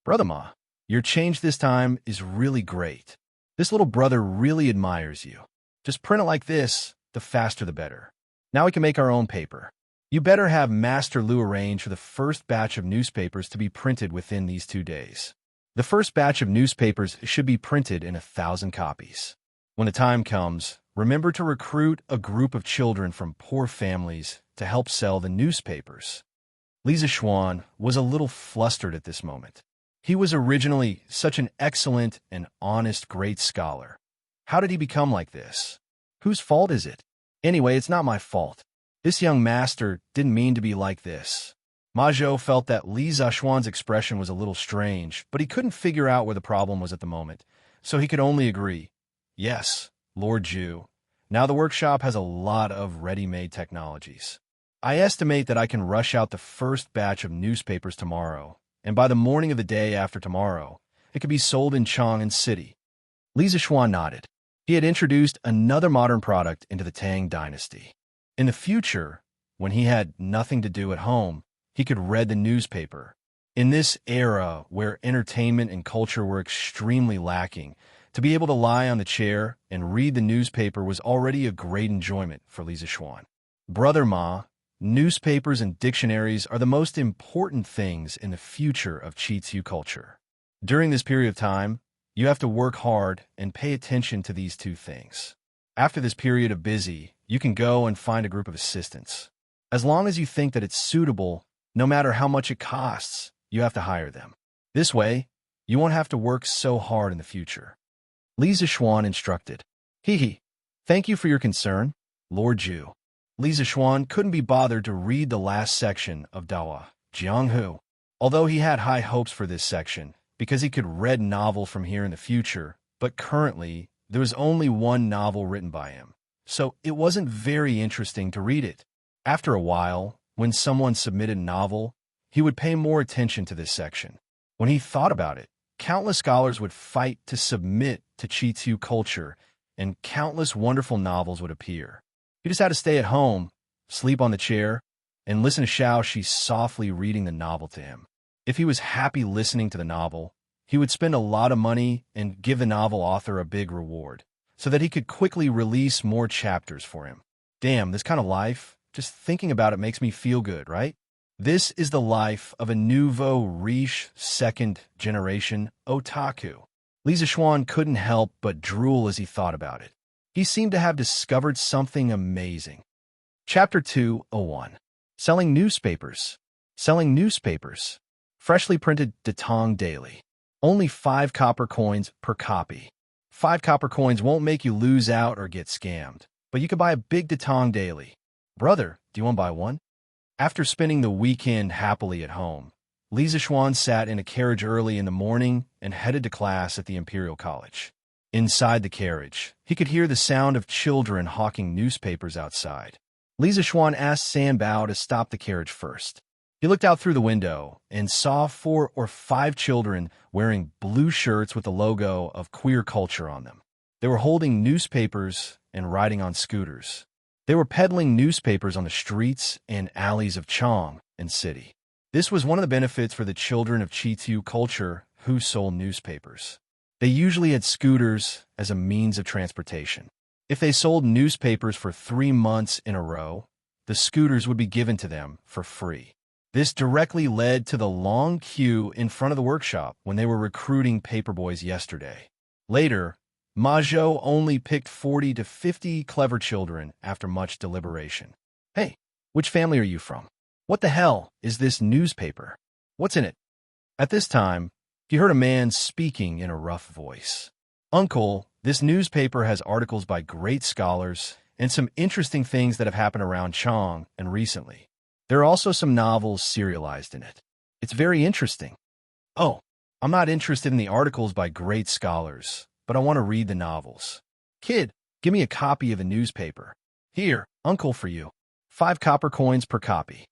Brother Ma, your change this time is really great. This little brother really admires you. Just print it like this, the faster the better. Now we can make our own paper. You better have Master Lu arrange for the first batch of newspapers to be printed within these 2 days. The first batch of newspapers should be printed in 1,000 copies. When the time comes, remember to recruit a group of children from poor families to help sell the newspapers. Li Zixuan was a little flustered at this moment. He was originally such an excellent and honest great scholar. How did he become like this? Whose fault is it? Anyway, it's not my fault. This young master didn't mean to be like this. Ma Zhou felt that Li Zixuan's expression was a little strange, but he couldn't figure out where the problem was at the moment, so he could only agree. Yes, Lord Zhu. Now the workshop has a lot of ready-made technologies. I estimate that I can rush out the first batch of newspapers tomorrow, and by the morning of the day after tomorrow, it could be sold in Chang'an City. Li Zixuan nodded. He had introduced another modern product into the Tang dynasty. In the future, when he had nothing to do at home, he could read the newspaper. In this era where entertainment and culture were extremely lacking, to be able to lie on the chair and read the newspaper was already a great enjoyment for Li Zixuan. Brother Ma, newspapers and dictionaries are the most important things in the future of Qitu culture. During this period of time, you have to work hard and pay attention to these 2 things. After this period of busy, you can go and find a group of assistants. As long as you think that it's suitable, no matter how much it costs, you have to hire them. This way, you won't have to work so hard in the future. Li Zixuan instructed. Thank you for your concern, Lord Zhu. Li Zixuan couldn't be bothered to read the last section of Dawa, Jianghu. Although he had high hopes for this section, because he could read novel from here in the future, but currently, there was only one novel written by him, so it wasn't very interesting to read it. After a while, when someone submitted a novel, he would pay more attention to this section. When he thought about it, Countless scholars would fight to submit to Qitu culture, and countless wonderful novels would appear. He just had to stay at home, sleep on the chair, and listen to Xianxia softly reading the novel to him. If he was happy listening to the novel, he would spend a lot of money and give the novel author a big reward, so that he could quickly release more chapters for him. Damn, this kind of life, just thinking about it makes me feel good, right? This is the life of a nouveau riche second-generation otaku. Li Zixuan couldn't help but drool as he thought about it. He seemed to have discovered something amazing. Chapter 201. Selling newspapers. Selling newspapers. Freshly printed Datong Daily. Only 5 copper coins per copy. 5 copper coins won't make you lose out or get scammed, but you could buy a big Datong Daily. Brother, do you want to buy one? After spending the weekend happily at home, Li Zixuan sat in a carriage early in the morning and headed to class at the Imperial College. Inside the carriage, he could hear the sound of children hawking newspapers outside. Li Zixuan asked San Bao to stop the carriage first. He looked out through the window and saw 4 or 5 children wearing blue shirts with the logo of queer culture on them. They were holding newspapers and riding on scooters. They were peddling newspapers on the streets and alleys of Chong and City. This was one of the benefits for the children of Qitu culture who sold newspapers. They usually had scooters as a means of transportation. If they sold newspapers for 3 months in a row, the scooters would be given to them for free. This directly led to the long queue in front of the workshop when they were recruiting paperboys yesterday. Later, Ma Zhou only picked 40 to 50 clever children after much deliberation. Hey, which family are you from? What the hell is this newspaper? What's in it? At this time, he heard a man speaking in a rough voice. Uncle, this newspaper has articles by great scholars and some interesting things that have happened around Chong and recently. There are also some novels serialized in it. It's very interesting. Oh, I'm not interested in the articles by great scholars, but I want to read the novels. Kid, give me a copy of a newspaper. Here, uncle for you. 5 copper coins per copy.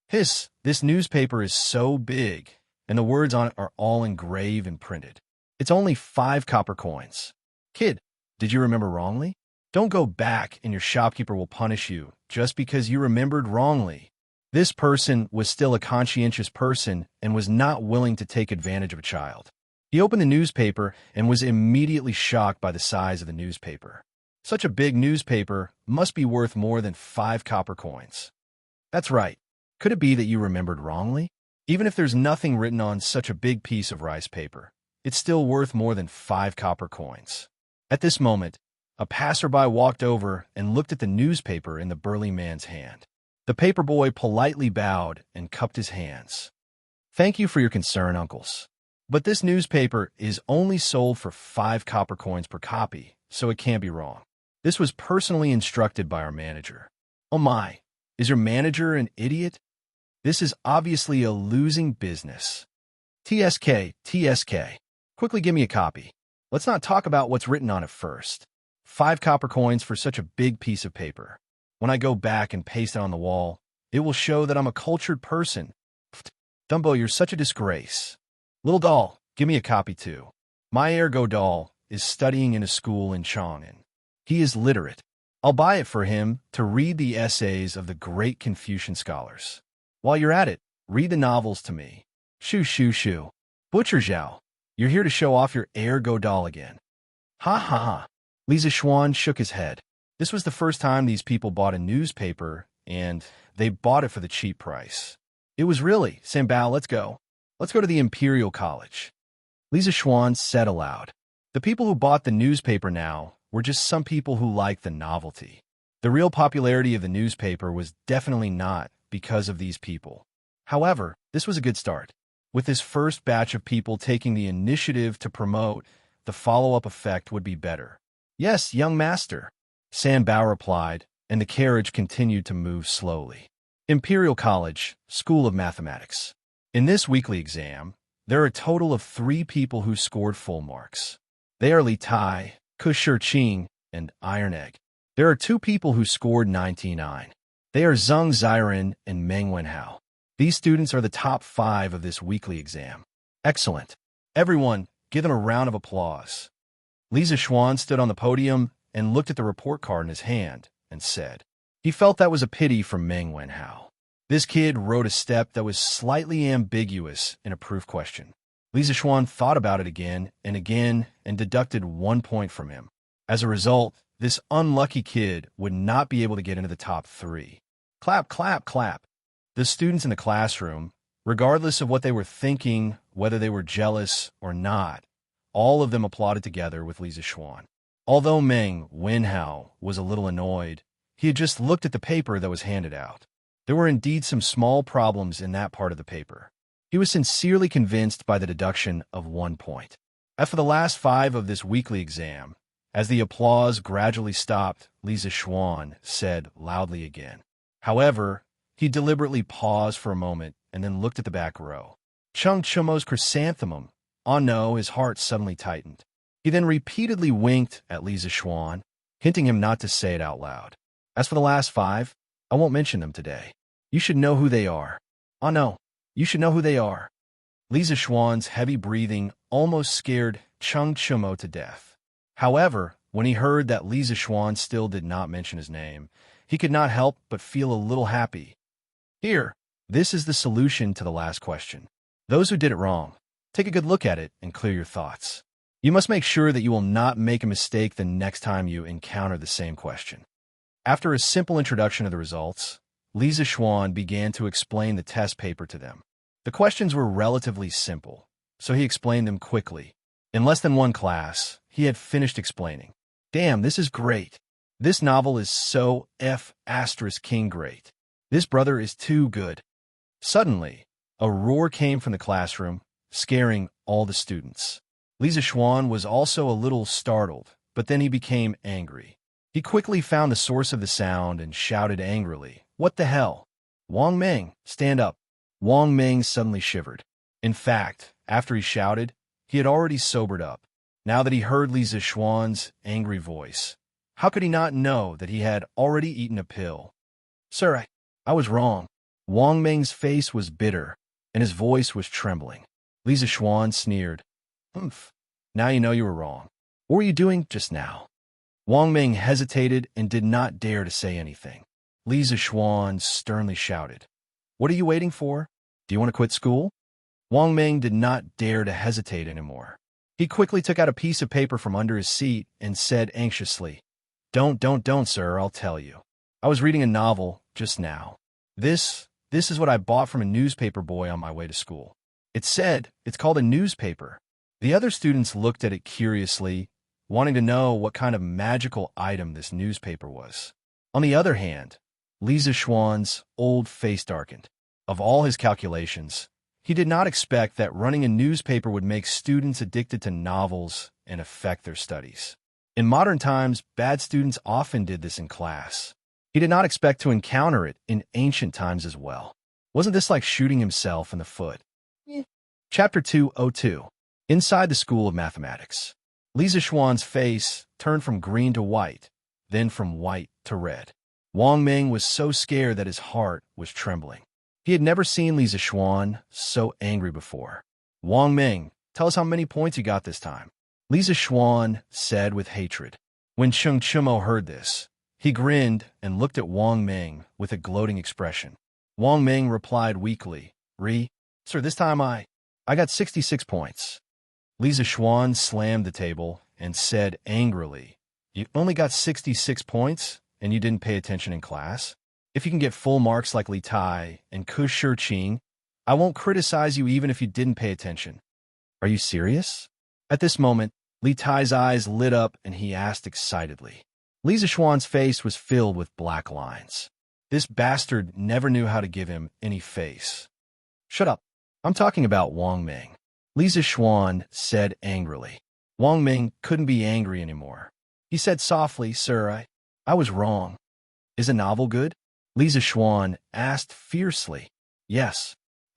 Hiss, this newspaper is so big, and the words on it are all engraved and printed. It's only 5 copper coins. Kid, did you remember wrongly? Don't go back and your shopkeeper will punish you just because you remembered wrongly. This person was still a conscientious person and was not willing to take advantage of a child. He opened the newspaper and was immediately shocked by the size of the newspaper. Such a big newspaper must be worth more than 5 copper coins. That's right. Could it be that you remembered wrongly? Even if there's nothing written on such a big piece of rice paper, it's still worth more than 5 copper coins. At this moment, a passerby walked over and looked at the newspaper in the burly man's hand. The paperboy politely bowed and cupped his hands. Thank you for your concern, uncles. But this newspaper is only sold for 5 copper coins per copy, so it can't be wrong. This was personally instructed by our manager. Oh my, is your manager an idiot? This is obviously a losing business. TSK. Quickly give me a copy. Let's not talk about what's written on it first. 5 copper coins for such a big piece of paper. When I go back and paste it on the wall, it will show that I'm a cultured person. Pfft, Dumbo, you're such a disgrace. Little doll, give me a copy too. My ergo doll is studying in a school in Chang'an. He is literate. I'll buy it for him to read the essays of the great Confucian scholars. While you're at it, read the novels to me. Shoo. Butcher Zhao, you're here to show off your ergo doll again. Ha ha ha. Li Zixuan shook his head. This was the first time these people bought a newspaper, and they bought it for the cheap price. It was really, San Bao, let's go. Let's go to the Imperial College. Li Zixuan said aloud. The people who bought the newspaper now were just some people who liked the novelty. The real popularity of the newspaper was definitely not because of these people. However, this was a good start. With this first batch of people taking the initiative to promote, the follow-up effect would be better. Yes, young master. San Bao replied, and the carriage continued to move slowly. Imperial College, School of Mathematics. In this weekly exam, there are a total of 3 people who scored full marks. They are Li Tai, Kushir Qing, and Iron Egg. There are 2 people who scored 99. They are Zheng Ziren and Meng Wenhao. These students are the top 5 of this weekly exam. Excellent. Everyone, give them a round of applause. Li Zixuan stood on the podium and looked at the report card in his hand and said, he felt that was a pity for Meng Wenhao. This kid wrote a step that was slightly ambiguous in a proof question. Li Zixuan thought about it again and deducted 1 point from him. As a result, this unlucky kid would not be able to get into the top 3. Clap, clap, clap. The students in the classroom, regardless of what they were thinking, whether they were jealous or not, all of them applauded together with Li Zixuan. Although Meng Wenhao was a little annoyed, he had just looked at the paper that was handed out. There were indeed some small problems in that part of the paper. He was sincerely convinced by the deduction of 1 point. After the last 5 of this weekly exam, as the applause gradually stopped, Li Zixuan said loudly again. However, he deliberately paused for a moment and then looked at the back row. Chung Chumo's chrysanthemum. Oh no, his heart suddenly tightened. He then repeatedly winked at Li Zixuan, hinting him not to say it out loud. As for the last 5, I won't mention them today. You should know who they are. Oh no, you should know who they are. Li Zixuan's heavy breathing almost scared Chung Chumo to death. However, when he heard that Li Zixuan still did not mention his name, he could not help but feel a little happy. Here, this is the solution to the last question. Those who did it wrong, take a good look at it and clear your thoughts. You must make sure that you will not make a mistake the next time you encounter the same question. After a simple introduction of the results, Li Zixuan began to explain the test paper to them. The questions were relatively simple, so he explained them quickly. In less than 1 class, he had finished explaining. Damn, this is great. This novel is so F***ing great. This brother is too good. Suddenly, a roar came from the classroom, scaring all the students. Li Zixuan was also a little startled, but then he became angry. He quickly found the source of the sound and shouted angrily, "What the hell? Wang Meng, stand up." Wang Meng suddenly shivered. In fact, after he shouted, he had already sobered up. Now that he heard Li Zixuan's angry voice, how could he not know that he had already eaten a pill? Sir, I was wrong. Wang Meng's face was bitter, and his voice was trembling. Li Zixuan sneered. Humph. Now you know you were wrong. What were you doing just now? Wang Meng hesitated and did not dare to say anything. Li Zixuan sternly shouted, "What are you waiting for? Do you want to quit school?" Wang Meng did not dare to hesitate anymore. He quickly took out a piece of paper from under his seat and said anxiously, Don't, sir, I'll tell you. I was reading a novel just now. This is what I bought from a newspaper boy on my way to school. It said it's called a newspaper. The other students looked at it curiously, wanting to know what kind of magical item this newspaper was. On the other hand, Li Zixuan's old face darkened. Of all his calculations, he did not expect that running a newspaper would make students addicted to novels and affect their studies. In modern times, bad students often did this in class. He did not expect to encounter it in ancient times as well. Wasn't this like shooting himself in the foot? Chapter 202. Inside the School of Mathematics. Li Zixuan's face turned from green to white, then from white to red. Wang Meng was so scared that his heart was trembling. He had never seen Li Zixuan so angry before. Wang Meng, tell us how many points you got this time. Li Zixuan said with hatred. When Chung Chumo heard this, he grinned and looked at Wang Meng with a gloating expression. Wang Meng replied weakly, Sir, this time I got 66 points. Li Zixuan slammed the table and said angrily, You only got 66 points and you didn't pay attention in class? If you can get full marks like Li Tai and Ku Shiqing, I won't criticize you even if you didn't pay attention. Are you serious? At this moment, Li Tai's eyes lit up and he asked excitedly. Li Zixuan's face was filled with black lines. This bastard never knew how to give him any face. Shut up. I'm talking about Wang Meng. Li Zixuan said angrily. Wang Meng couldn't be angry anymore. He said softly, Sir, I was wrong. Is a novel good? Li Zixuan asked fiercely. Yes.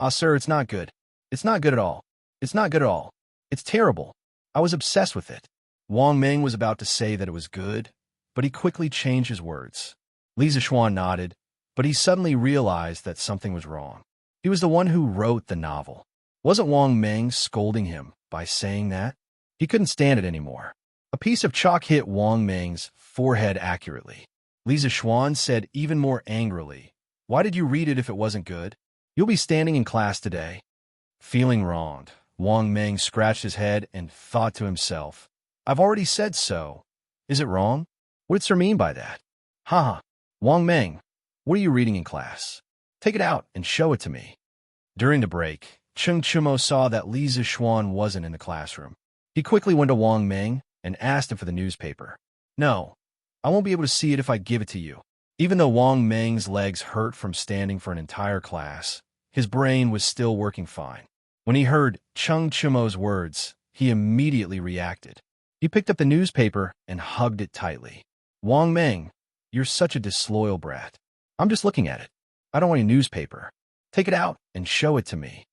Sir, it's not good. It's not good at all. It's not good at all. It's terrible. I was obsessed with it. Wang Meng was about to say that it was good, but he quickly changed his words. Li Zixuan nodded, but he suddenly realized that something was wrong. He was the one who wrote the novel. Wasn't Wang Meng scolding him by saying that? He couldn't stand it anymore. A piece of chalk hit Wang Meng's forehead accurately. Li Zixuan said even more angrily, "Why did you read it if it wasn't good? You'll be standing in class today." Feeling wronged, Wang Meng scratched his head and thought to himself, "I've already said so. Is it wrong? What's her mean by that? Haha. Wang Meng, what are you reading in class? Take it out and show it to me." During the break, Cheng Chumo saw that Li Zixuan wasn't in the classroom. He quickly went to Wang Meng and asked him for the newspaper. "No, I won't be able to see it if I give it to you." Even though Wang Meng's legs hurt from standing for an entire class, his brain was still working fine. When he heard Cheng Chumo's words, he immediately reacted. He picked up the newspaper and hugged it tightly. "Wang Meng, you're such a disloyal brat. I'm just looking at it. I don't want your newspaper. Take it out and show it to me."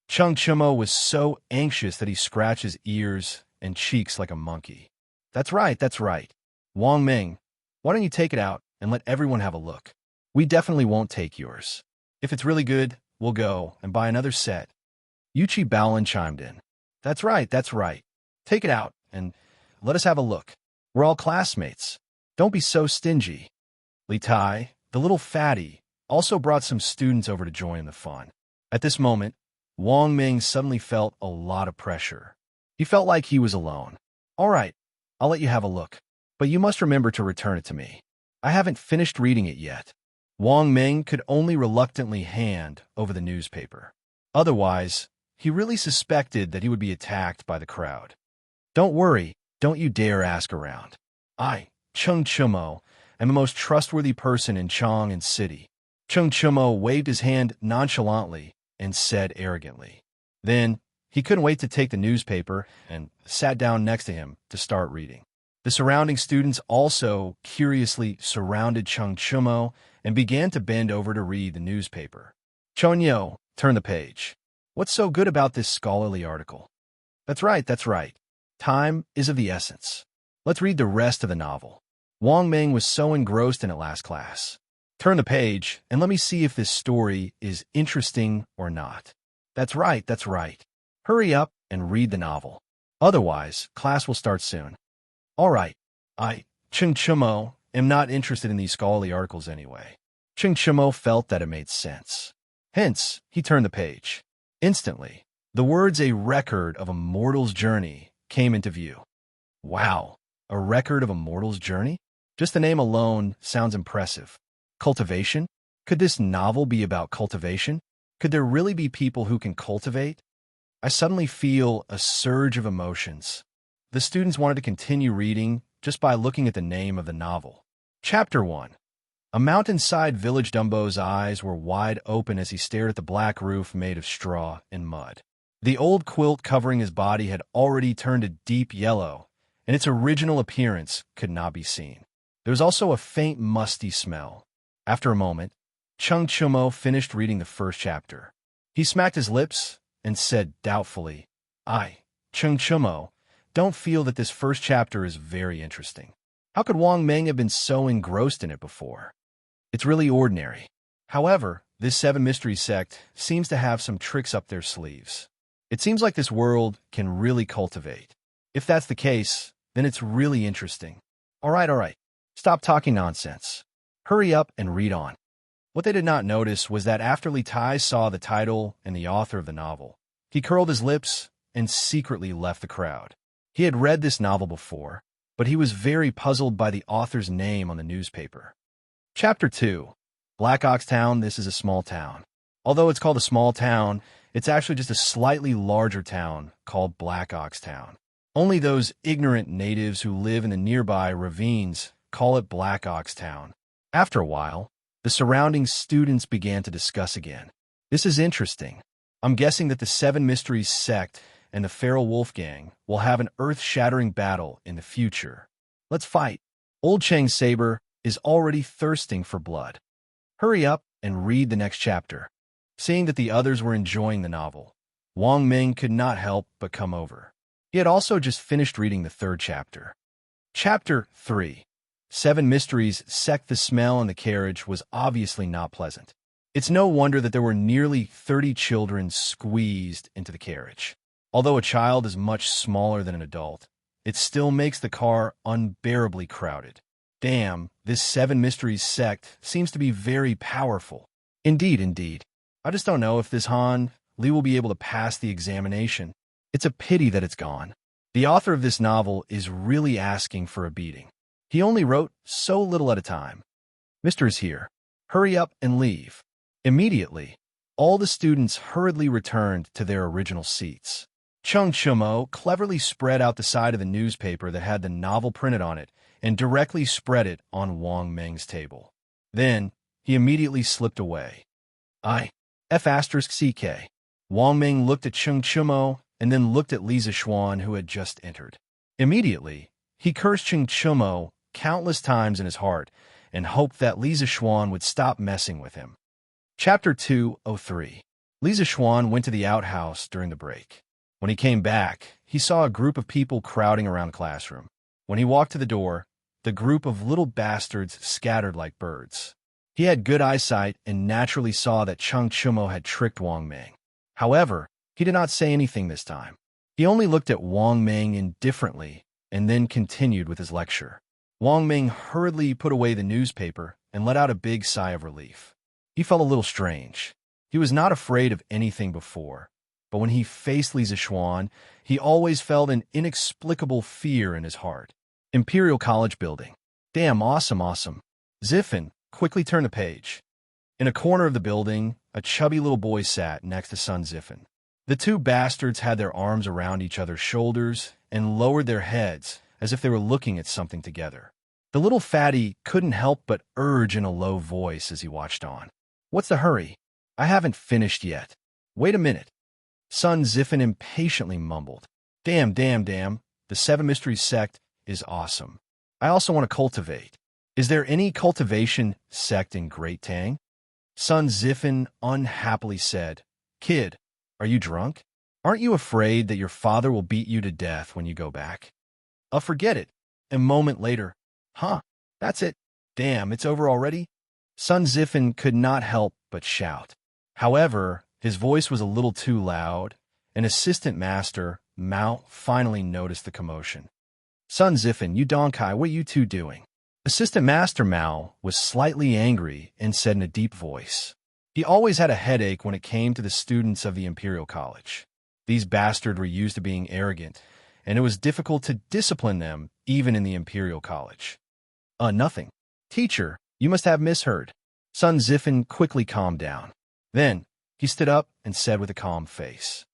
Cheng Chumo was so anxious that he scratched his ears and cheeks like a monkey. That's right, that's right. Wang Meng, why don't you take it out and let everyone have a look? We definitely won't take yours. If it's really good, we'll go and buy another set." Yuchi Baolin chimed in. That's right, that's right. Take it out and let us have a look. We're all classmates. Don't be so stingy." Li Tai, the little fatty, also brought some students over to join the fun. At this moment, Wang Meng suddenly felt a lot of pressure. He felt like he was alone. "All right, I'll let you have a look, but you must remember to return it to me. I haven't finished reading it yet." Wang Meng could only reluctantly hand over the newspaper. Otherwise, he really suspected that he would be attacked by the crowd. "Don't worry, don't you dare ask around. I, Cheng Chumo, am the most trustworthy person in Chang'an City." Cheng Chumo waved his hand nonchalantly and said arrogantly. Then, he couldn't wait to take the newspaper and sat down next to him to start reading. The surrounding students also curiously surrounded Cheng Chumo and began to bend over to read the newspaper. "Chonyo, turn the page. What's so good about this scholarly article?" That's right, that's right. Time is of the essence. Let's read the rest of the novel." Wang Meng was so engrossed in it last class. "Turn the page and let me see if this story is interesting or not." That's right, that's right. Hurry up and read the novel. Otherwise, class will start soon." "All right. I, Cheng Chumo, am not interested in these scholarly articles anyway." Cheng Chumo felt that it made sense. Hence, he turned the page. Instantly, the words "a record of a mortal's journey" came into view. Wow, a record of a mortal's journey? Just the name alone sounds impressive. Cultivation? Could this novel be about cultivation? Could there really be people who can cultivate? I suddenly feel a surge of emotions. The students wanted to continue reading just by looking at the name of the novel. Chapter 1. A mountainside village. Dumbo's eyes were wide open as he stared at the black roof made of straw and mud. The old quilt covering his body had already turned a deep yellow, and its original appearance could not be seen. There was also a faint musty smell. After a moment, Cheng Chumo finished reading the first chapter. He smacked his lips and said doubtfully, "I, Cheng Chumo, don't feel that this first chapter is very interesting. How could Wang Meng have been so engrossed in it before? It's really ordinary. However, this Seven Mysteries sect seems to have some tricks up their sleeves. It seems like this world can really cultivate. If that's the case, then it's really interesting. All right. Stop talking nonsense. Hurry up and read on." What they did not notice was that after Li Tai saw the title and the author of the novel, he curled his lips and secretly left the crowd. He had read this novel before, but he was very puzzled by the author's name on the newspaper. Chapter 2. Black Ox Town. This is a small town. Although it's called a small town, it's actually just a slightly larger town called Black Ox Town. Only those ignorant natives who live in the nearby ravines call it Black Ox Town. After a while, the surrounding students began to discuss again. This is interesting. I'm guessing that the Seven Mysteries sect and the Feral Wolf Gang will have an earth-shattering battle in the future. Let's fight. Old Chang Saber is already thirsting for blood. Hurry up and read the next chapter. Seeing that the others were enjoying the novel, Wang Meng could not help but come over. He had also just finished reading the third chapter. Chapter 3. Seven Mysteries sect. The smell in the carriage was obviously not pleasant. It's no wonder that there were nearly 30 children squeezed into the carriage. Although a child is much smaller than an adult, it still makes the car unbearably crowded. Damn, this Seven Mysteries sect seems to be very powerful. Indeed, indeed. I just don't know if this Han Li will be able to pass the examination. It's a pity that it's gone. The author of this novel is really asking for a beating. He only wrote so little at a time. Mr. is here. Hurry up and leave. Immediately, all the students hurriedly returned to their original seats. Chung Chumo cleverly spread out the side of the newspaper that had the novel printed on it and directly spread it on Wang Meng's table. Then, he immediately slipped away. F***CK. Wang Meng looked at Chung Chumo and then looked at Li Zixuan, who had just entered. Immediately, he cursed Chung Chumo countless times in his heart and hoped that Li Zixuan would stop messing with him. Chapter 203. Li Zixuan went to the outhouse during the break. When he came back, he saw a group of people crowding around the classroom. When he walked to the door, the group of little bastards scattered like birds. He had good eyesight and naturally saw that Chung Chumo had tricked Wang Meng. However, he did not say anything this time. He only looked at Wang Meng indifferently and then continued with his lecture. Wang Meng hurriedly put away the newspaper and let out a big sigh of relief. He felt a little strange. He was not afraid of anything before, but when he faced Li Zixuan, he always felt an inexplicable fear in his heart. Imperial College Building. Damn, awesome. Ziffin quickly turned the page. In a corner of the building, a chubby little boy sat next to Sun Ziffin. The two bastards had their arms around each other's shoulders and lowered their heads as if they were looking at something together. The little fatty couldn't help but urge in a low voice as he watched on. What's the hurry? I haven't finished yet. Wait a minute. Sun Ziffin impatiently mumbled. Damn. The Seven Mysteries sect is awesome. I also want to cultivate. Is there any cultivation sect in Great Tang? Sun Ziffin unhappily said, Kid, are you drunk? Aren't you afraid that your father will beat you to death when you go back? Forget it. A moment later, that's it. Damn, it's over already? Sun Ziffin could not help but shout. However, his voice was a little too loud, and Assistant Master Mao finally noticed the commotion. Sun Ziffin, you Donkai, what are you two doing? Assistant Master Mao was slightly angry and said in a deep voice. He always had a headache when it came to the students of the Imperial College. These bastards were used to being arrogant, and it was difficult to discipline them even in the Imperial College. Nothing. Teacher, you must have misheard. Sun Ziffin quickly calmed down. Then, he stood up and said with a calm face.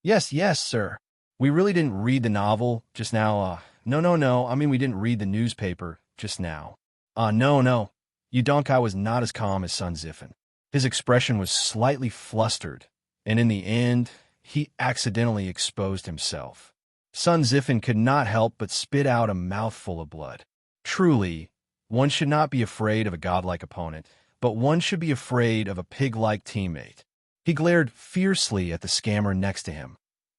Yes, sir. We really didn't read the novel just now. No. I mean, we didn't read the newspaper just now. No. Yudonkai was not as calm as Sun Ziffin. His expression was slightly flustered, and in the end, he accidentally exposed himself. Sun Ziffin could not help but spit out a mouthful of blood. Truly, one should not be afraid of a godlike opponent, but one should be afraid of a pig-like teammate. He glared fiercely at the scammer next to him,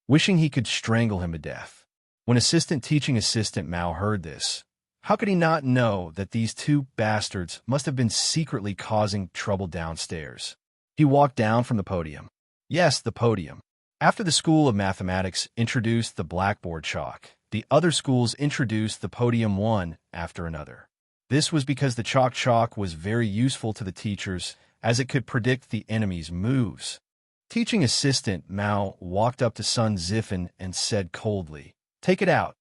wishing he could strangle him to death. When Assistant Teaching Assistant Mao heard this, how could he not know that these two bastards must have been secretly causing trouble downstairs? He walked down from the podium. Yes, the podium. After the School of Mathematics introduced the blackboard chalk, the other schools introduced the podium one after another. This was because the chalk was very useful to the teachers as it could predict the enemy's moves. Teaching Assistant Mao walked up to Sun Ziffin and said coldly, Take it out.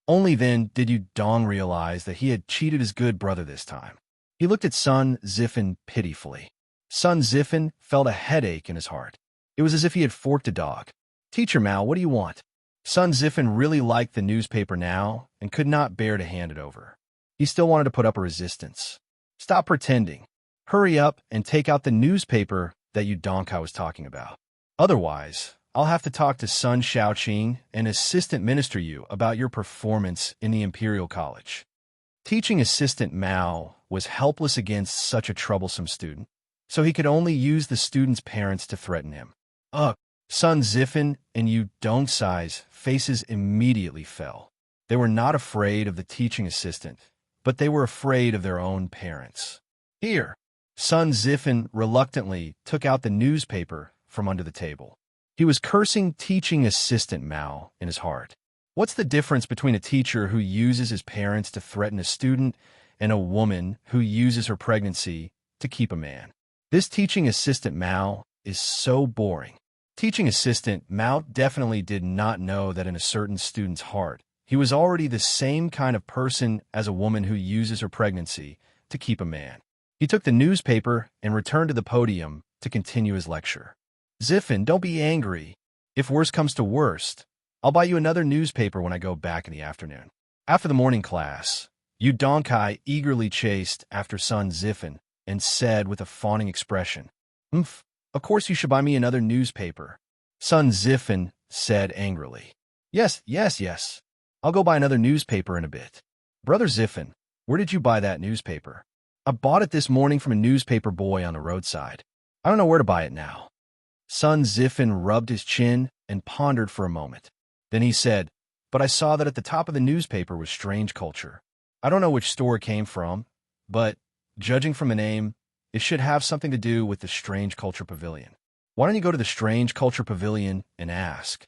Only then did Yu Dong realize that he had cheated his good brother this time. He looked at Sun Ziffin pitifully. Sun Ziffin felt a headache in his heart. It was as if he had forked a dog. Teacher Mao, what do you want? Sun Ziffin really liked the newspaper now and could not bear to hand it over. He still wanted to put up a resistance. Stop pretending. Hurry up and take out the newspaper that Yu Donkai was talking about. Otherwise, I'll have to talk to Sun Shaoqing and Assistant Minister Yu about your performance in the Imperial College. Teaching Assistant Mao was helpless against such a troublesome student, so he could only use the student's parents to threaten him. Sun Ziffin and Yu Dongsai's faces immediately fell. They were not afraid of the teaching assistant, but they were afraid of their own parents. Here, Sun Zifan reluctantly took out the newspaper from under the table. He was cursing teaching assistant Mao in his heart. What's the difference between a teacher who uses his parents to threaten a student and a woman who uses her pregnancy to keep a man? This teaching assistant Mao is so boring. Teaching assistant Mao definitely did not know that in a certain student's heart, he was already the same kind of person as a woman who uses her pregnancy to keep a man. He took the newspaper and returned to the podium to continue his lecture. Zifan, don't be angry. If worst comes to worst, I'll buy you another newspaper when I go back in the afternoon. After the morning class, Yu Donkai eagerly chased after Sun Zifan and said with a fawning expression, of course you should buy me another newspaper. Sun Zifan said angrily, Yes. I'll go buy another newspaper in a bit. Brother Zifan, where did you buy that newspaper? I bought it this morning from a newspaper boy on the roadside. I don't know where to buy it now. Sun Zifan rubbed his chin and pondered for a moment. Then he said, But I saw that at the top of the newspaper was Strange Culture. I don't know which store it came from, but, judging from the name, it should have something to do with the Strange Culture Pavilion. Why don't you go to the Strange Culture Pavilion and ask?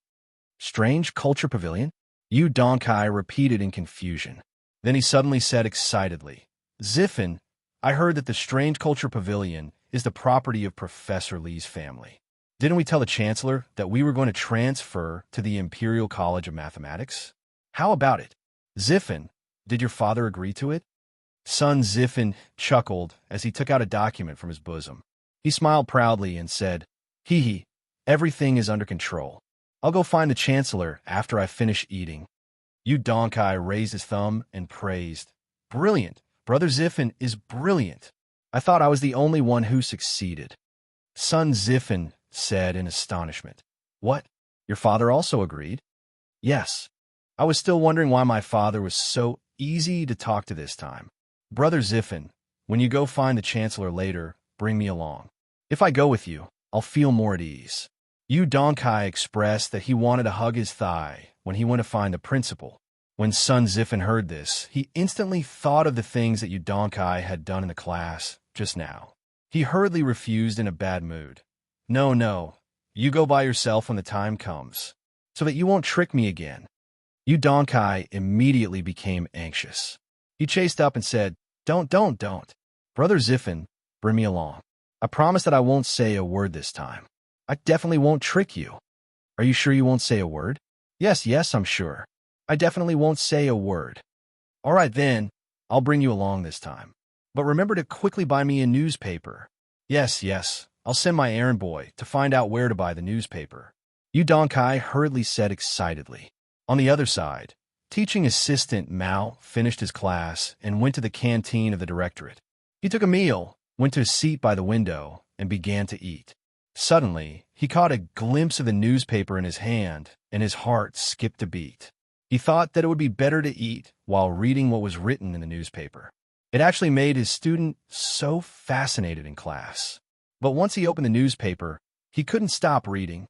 Strange Culture Pavilion? Yu Donkai repeated in confusion. Then he suddenly said excitedly, Zifan, I heard that the Strange Culture Pavilion is the property of Professor Li's family. Didn't we tell the Chancellor that we were going to transfer to the Imperial College of Mathematics? How about it? Zifan, did your father agree to it? Sun Zifan chuckled as he took out a document from his bosom. He smiled proudly and said, Hee, everything is under control. I'll go find the Chancellor after I finish eating. Yu Donkai raised his thumb and praised. Brilliant! Brother Zifan is brilliant. I thought I was the only one who succeeded. Sun Zifan said in astonishment. What? Your father also agreed? Yes. I was still wondering why my father was so easy to talk to this time. Brother Zifan, when you go find the Chancellor later, bring me along. If I go with you, I'll feel more at ease. Yu Donkai expressed that he wanted to hug his thigh when he went to find the principal. When Sun Zifan heard this, he instantly thought of the things that Yu Donkai had done in the class just now. He hurriedly refused in a bad mood. No, you go by yourself when the time comes, so that you won't trick me again. Yu Donkai immediately became anxious. He chased up and said, Don't. Brother Zifan, bring me along. I promise that I won't say a word this time. I definitely won't trick you. Are you sure you won't say a word? Yes, I'm sure. I definitely won't say a word. All right then, I'll bring you along this time. But remember to quickly buy me a newspaper. Yes, I'll send my errand boy to find out where to buy the newspaper. Yu Donkai hurriedly said excitedly. On the other side, teaching assistant Mao finished his class and went to the canteen of the directorate. He took a meal, went to his seat by the window, and began to eat. Suddenly, he caught a glimpse of the newspaper in his hand, and his heart skipped a beat. He thought that it would be better to eat while reading what was written in the newspaper. It actually made his student so fascinated in class. But once he opened the newspaper, he couldn't stop reading.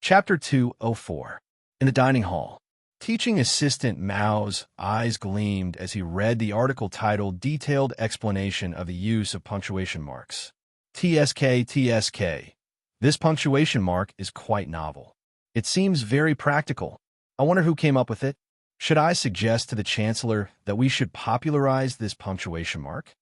Chapter 204. In the dining hall, teaching assistant Mao's eyes gleamed as he read the article titled Detailed Explanation of the Use of Punctuation Marks. TSK. This punctuation mark is quite novel. It seems very practical. I wonder who came up with it. Should I suggest to the Chancellor that we should popularize this punctuation mark?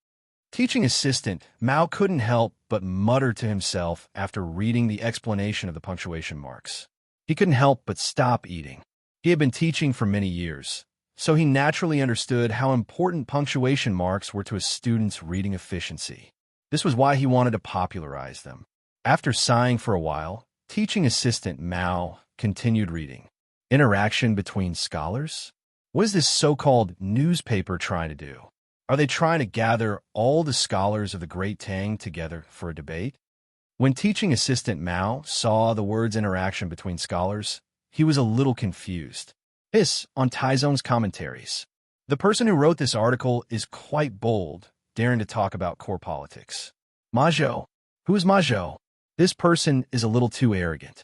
Teaching assistant Mao couldn't help but mutter to himself after reading the explanation of the punctuation marks. He couldn't help but stop eating. He had been teaching for many years, so he naturally understood how important punctuation marks were to a student's reading efficiency. This was why he wanted to popularize them. After sighing for a while, teaching assistant Mao continued reading. Interaction between scholars? What is this so-called newspaper trying to do? Are they trying to gather all the scholars of the Great Tang together for a debate? When teaching assistant Mao saw the words interaction between scholars, he was a little confused. This on Taizong's commentaries. The person who wrote this article is quite bold, daring to talk about core politics. Ma Zhou. Who is Ma Zhou? This person is a little too arrogant.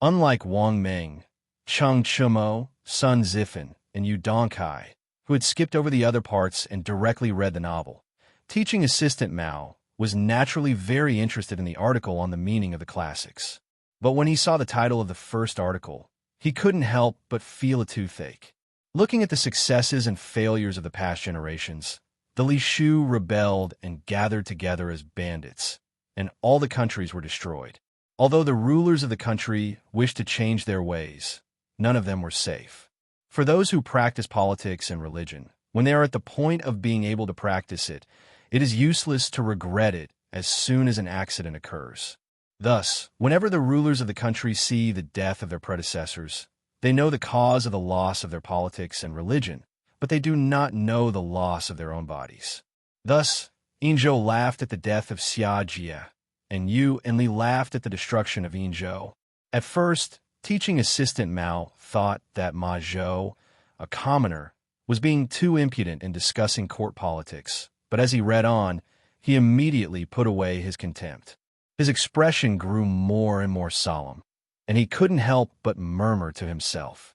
Unlike Wang Meng, Cheng Chumo, Sun Zifan, and Yu Donkai, who had skipped over the other parts and directly read the novel, teaching assistant Mao was naturally very interested in the article on the meaning of the classics. But when he saw the title of the first article, he couldn't help but feel a toothache. Looking at the successes and failures of the past generations, the Li Shu rebelled and gathered together as bandits, and all the countries were destroyed. Although the rulers of the country wished to change their ways, none of them were safe. For those who practice politics and religion, when they are at the point of being able to practice it, it is useless to regret it as soon as an accident occurs. Thus, whenever the rulers of the country see the death of their predecessors, they know the cause of the loss of their politics and religion, but they do not know the loss of their own bodies. Thus, Yinzhou laughed at the death of Xianxia, and Yu and Li laughed at the destruction of Yinzhou. At first, teaching assistant Mao thought that Ma Zhou, a commoner, was being too impudent in discussing court politics, but as he read on, he immediately put away his contempt. His expression grew more and more solemn, and he couldn't help but murmur to himself.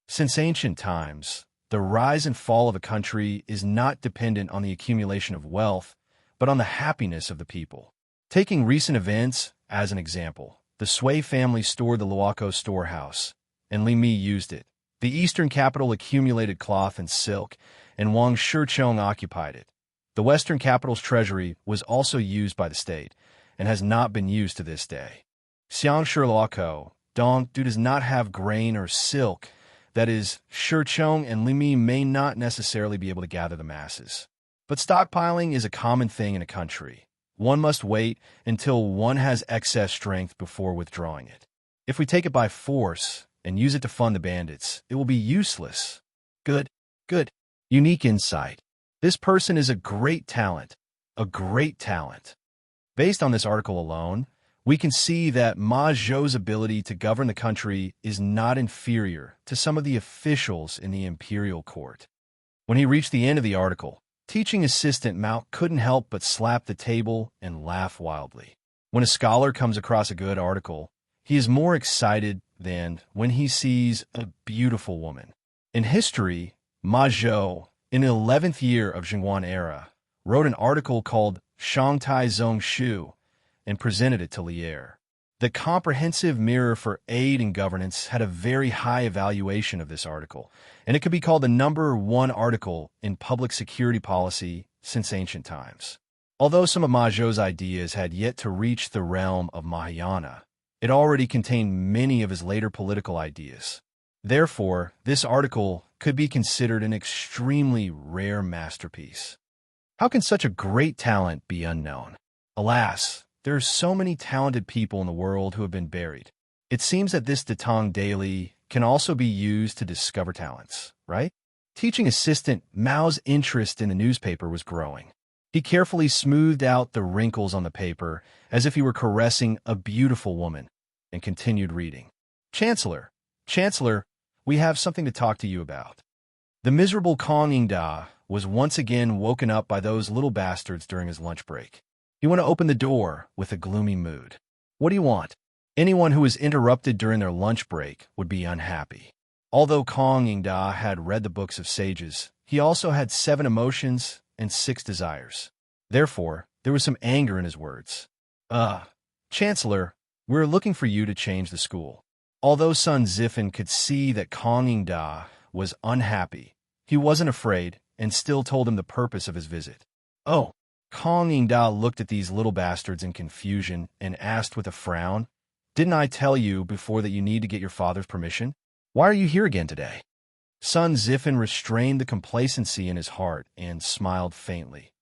Since ancient times, the rise and fall of a country is not dependent on the accumulation of wealth, but on the happiness of the people. Taking recent events as an example, the Sui family stored the Luoco storehouse, and Li Mi used it. The eastern capital accumulated cloth and silk, and Wang Shichong occupied it. The western capital's treasury was also used by the state, and has not been used to this day. Xianxia Luoco, Dong does not have grain or silk, that is, Shichong and Li Mi may not necessarily be able to gather the masses. But stockpiling is a common thing in a country. One must wait until one has excess strength before withdrawing it. If we take it by force and use it to fund the bandits, it will be useless. Good. Unique insight. This person is a great talent. A great talent. Based on this article alone, we can see that Ma Zhou's ability to govern the country is not inferior to some of the officials in the imperial court. When he reached the end of the article, teaching assistant Mao couldn't help but slap the table and laugh wildly. When a scholar comes across a good article, he is more excited than when he sees a beautiful woman. In history, Ma Zhou, in the 11th year of Zhenguan era, wrote an article called Shangtai Zong Shu and presented it to Lier. The comprehensive mirror for aid and governance had a very high evaluation of this article, and it could be called the #1 article in public security policy since ancient times. Although some of Ma Zhou's ideas had yet to reach the realm of Mahayana, it already contained many of his later political ideas. Therefore, this article could be considered an extremely rare masterpiece. How can such a great talent be unknown? Alas, there are so many talented people in the world who have been buried. It seems that this Datang Daily can also be used to discover talents, right? Teaching assistant Mao's interest in the newspaper was growing. He carefully smoothed out the wrinkles on the paper as if he were caressing a beautiful woman, and continued reading. Chancellor, we have something to talk to you about. The miserable Kong Yingda was once again woken up by those little bastards during his lunch break. He went to open the door with a gloomy mood. What do you want? Anyone who was interrupted during their lunch break would be unhappy. Although Kong Yingda had read the books of sages, he also had 7 emotions and 6 desires. Therefore, there was some anger in his words. Chancellor, we're looking for you to change the school. Although Sun Zifan could see that Kong Yingda was unhappy, he wasn't afraid and still told him the purpose of his visit. Oh, Kong Yingda looked at these little bastards in confusion and asked with a frown, "Didn't I tell you before that you need to get your father's permission? Why are you here again today?" Sun Zifan restrained the complacency in his heart and smiled faintly.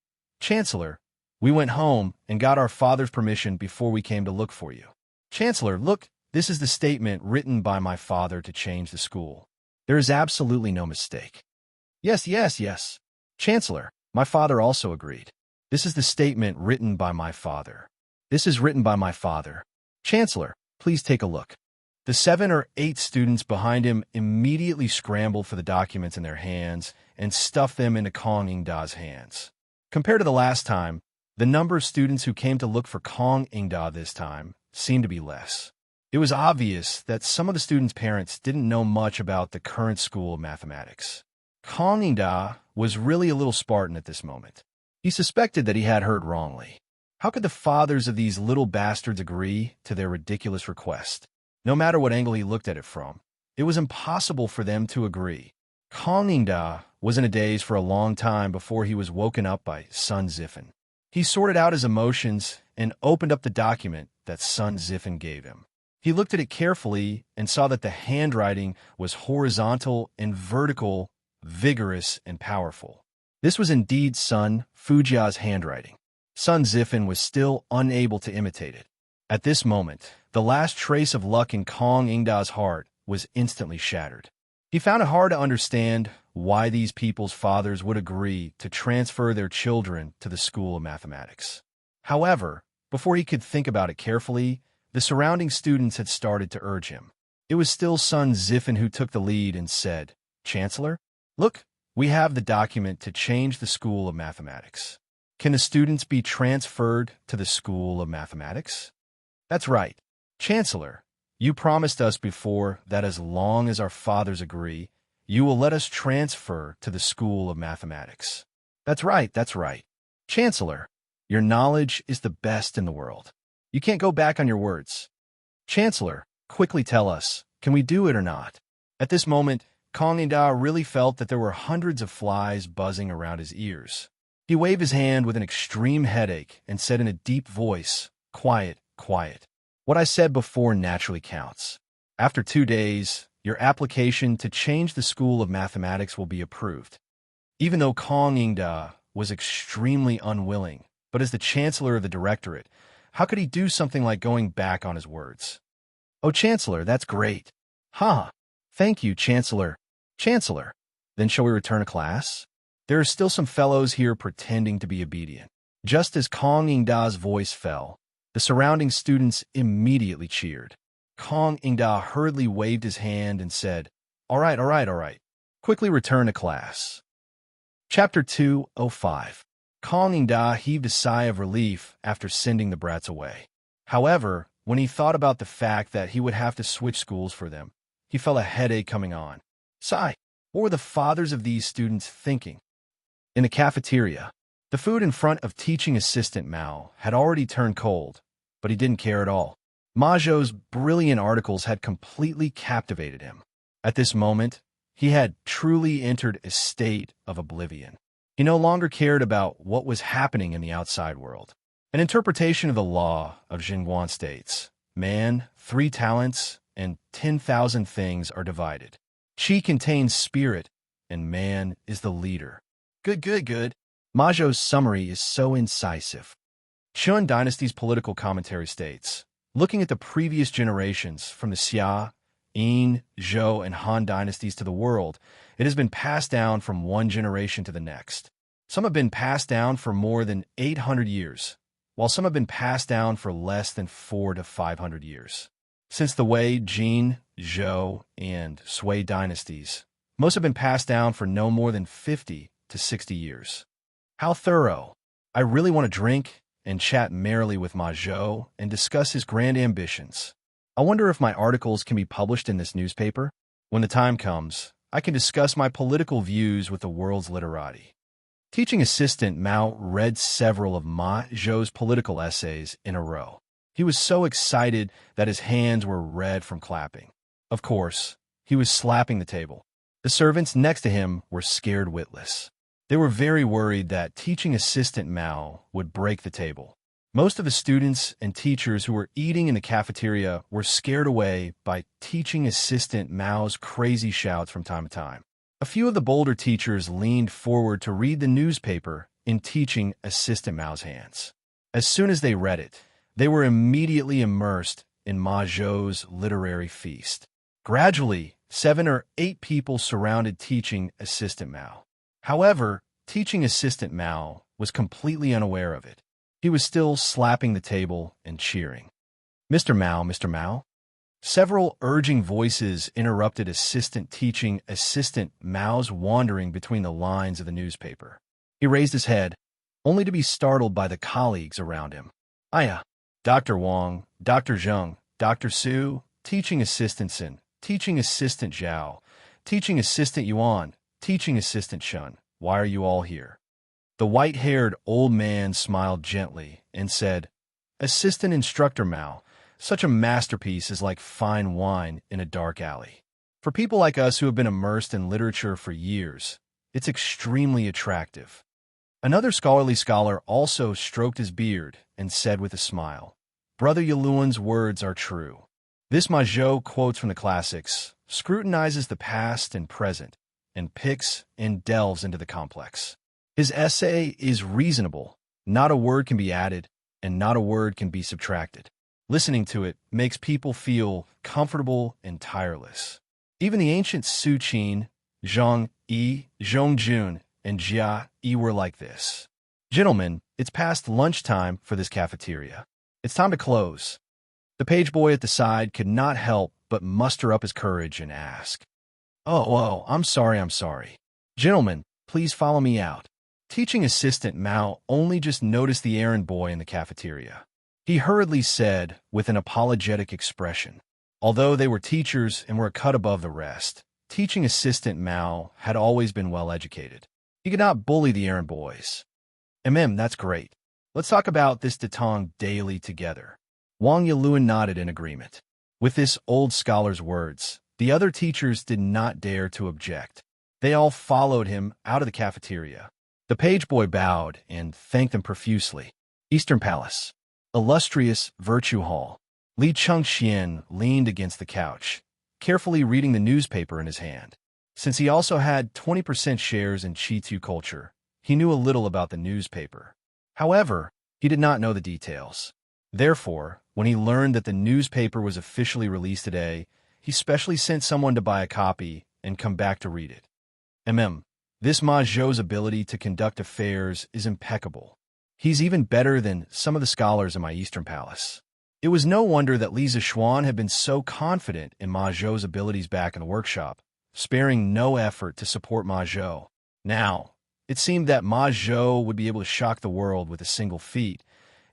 "Chancellor, we went home and got our father's permission before we came to look for you." "Chancellor, look, this is the statement written by my father to change the school. There is absolutely no mistake." Yes. Chancellor, my father also agreed. This is the statement written by my father. This is written by my father. Chancellor, please take a look. The 7 or 8 students behind him immediately scrambled for the documents in their hands and stuffed them into Kong Yingda's hands. Compared to the last time, the number of students who came to look for Kong Yingda this time seemed to be less. It was obvious that some of the students' parents didn't know much about the current school of mathematics. Kong Yingda was really a little Spartan at this moment. He suspected that he had heard wrongly. How could the fathers of these little bastards agree to their ridiculous request? No matter what angle he looked at it from, it was impossible for them to agree. Kong Yingda was in a daze for a long time before he was woken up by Sun Zifen. He sorted out his emotions and opened up the document that Sun Zifen gave him. He looked at it carefully and saw that the handwriting was horizontal and vertical, vigorous and powerful. This was indeed Sun Fujia's handwriting. Sun Zifen was still unable to imitate it. At this moment, the last trace of luck in Kong Yingda's heart was instantly shattered. He found it hard to understand why these people's fathers would agree to transfer their children to the School of Mathematics. However, before he could think about it carefully, the surrounding students had started to urge him. It was still Sun Zifen who took the lead and said, "Chancellor, look, we have the document to change the School of Mathematics. Can the students be transferred to the School of Mathematics?" "That's right. Chancellor, you promised us before that as long as our fathers agree, you will let us transfer to the School of Mathematics." That's right. Chancellor, your knowledge is the best in the world. You can't go back on your words. Chancellor, quickly tell us, can we do it or not? At this moment, Kong Yingda really felt that there were hundreds of flies buzzing around his ears. He waved his hand with an extreme headache and said in a deep voice, "Quiet, quiet. What I said before naturally counts. After 2 days, your application to change the School of Mathematics will be approved." Even though Kong Yingda was extremely unwilling, but as the Chancellor of the Directorate, how could he do something like going back on his words? "Oh, Chancellor, that's great." "Ha! Thank you, Chancellor." "Chancellor, then shall we return to class? There are still some fellows here pretending to be obedient." Just as Kong Yingda's voice fell, the surrounding students immediately cheered. Kong Yingda hurriedly waved his hand and said, all right. Quickly return to class." Chapter 205. Kong Yingda heaved a sigh of relief after sending the brats away. However, when he thought about the fact that he would have to switch schools for them, he felt a headache coming on. Sigh, what were the fathers of these students thinking? In the cafeteria, the food in front of teaching assistant Mao had already turned cold, but he didn't care at all. Ma Zhou's brilliant articles had completely captivated him. At this moment, he had truly entered a state of oblivion. He no longer cared about what was happening in the outside world. An interpretation of the law of Xinguan states, man, 3 talents, and 10,000 things are divided. Qi contains spirit, and man is the leader. Good. Ma Zhou's summary is so incisive. Shun Dynasty's political commentary states, looking at the previous generations from the Xia, Yin, Zhou, and Han dynasties to the world, it has been passed down from one generation to the next. Some have been passed down for more than 800 years, while some have been passed down for less than 400 to 500 years. Since the Wei, Jin, Zhou, and Sui dynasties, most have been passed down for no more than 50 to 60 years. How thorough! I really want to drink and chat merrily with Ma Zhou and discuss his grand ambitions. I wonder if my articles can be published in this newspaper. When the time comes, I can discuss my political views with the world's literati. Teaching assistant Mao read several of Ma Zhou's political essays in a row. He was so excited that his hands were red from clapping. Of course, he was slapping the table. The servants next to him were scared witless. They were very worried that teaching assistant Mao would break the table. Most of the students and teachers who were eating in the cafeteria were scared away by teaching assistant Mao's crazy shouts from time to time. A few of the bolder teachers leaned forward to read the newspaper in teaching assistant Mao's hands. As soon as they read it, they were immediately immersed in Ma Zhou's literary feast. Gradually, 7 or 8 people surrounded teaching assistant Mao. However, teaching assistant Mao was completely unaware of it. He was still slapping the table and cheering. Mr. Mao. Several urging voices interrupted assistant teaching assistant Mao's wandering between the lines of the newspaper. He raised his head, only to be startled by the colleagues around him. Aya, Dr. Wang, Dr. Zheng, Dr. Su, teaching assistant Sin, teaching assistant Zhao, teaching assistant Yuan, teaching assistant Shun. Why are you all here? The white-haired old man smiled gently and said, "Assistant Instructor Mao, such a masterpiece is like fine wine in a dark alley. For people like us who have been immersed in literature for years, it's extremely attractive." Another scholarly scholar also stroked his beard and said with a smile, "Brother Yaluan's words are true." This Majo quotes from the classics, scrutinizes the past and present, and picks and delves into the complex. His essay is reasonable. Not a word can be added, and not a word can be subtracted. Listening to it makes people feel comfortable and tireless. Even the ancient Su Qin, Zhang Yi, Zhongjun, and Jia Yi were like this. "Gentlemen, it's past lunchtime for this cafeteria. It's time to close." The page boy at the side could not help but muster up his courage and ask, Oh, I'm sorry. Gentlemen, please follow me out." Teaching assistant Mao only just noticed the errand boy in the cafeteria. He hurriedly said, with an apologetic expression, although they were teachers and were a cut above the rest, teaching assistant Mao had always been well educated. He could not bully the errand boys. That's great. Let's talk about this Datong daily together." Wang Yaluan nodded in agreement. With this old scholar's words, the other teachers did not dare to object. They all followed him out of the cafeteria. The page boy bowed and thanked them profusely. Eastern Palace. Illustrious Virtue Hall. Li Chengxian leaned against the couch, carefully reading the newspaper in his hand. Since he also had 20% shares in Qitu culture, he knew a little about the newspaper. However, he did not know the details. Therefore, when he learned that the newspaper was officially released today, he specially sent someone to buy a copy and come back to read it. This Ma Zhou's ability to conduct affairs is impeccable. He's even better than some of the scholars in my Eastern Palace. It was no wonder that Li Zixuan had been so confident in Ma Zhou's abilities back in the workshop, sparing no effort to support Ma Zhou. Now, it seemed that Ma Zhou would be able to shock the world with a single feat,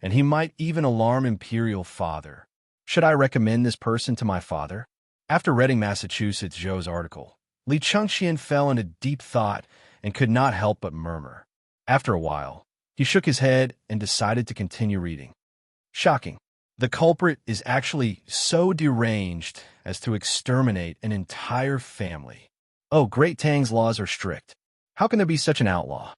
and he might even alarm Imperial Father. Should I recommend this person to my father? After reading Massachusetts Zhou's article, Li Chengxian fell into deep thought and could not help but murmur. After a while, he shook his head and decided to continue reading. Shocking. The culprit is actually so deranged as to exterminate an entire family. Oh, Great Tang's laws are strict. How can there be such an outlaw?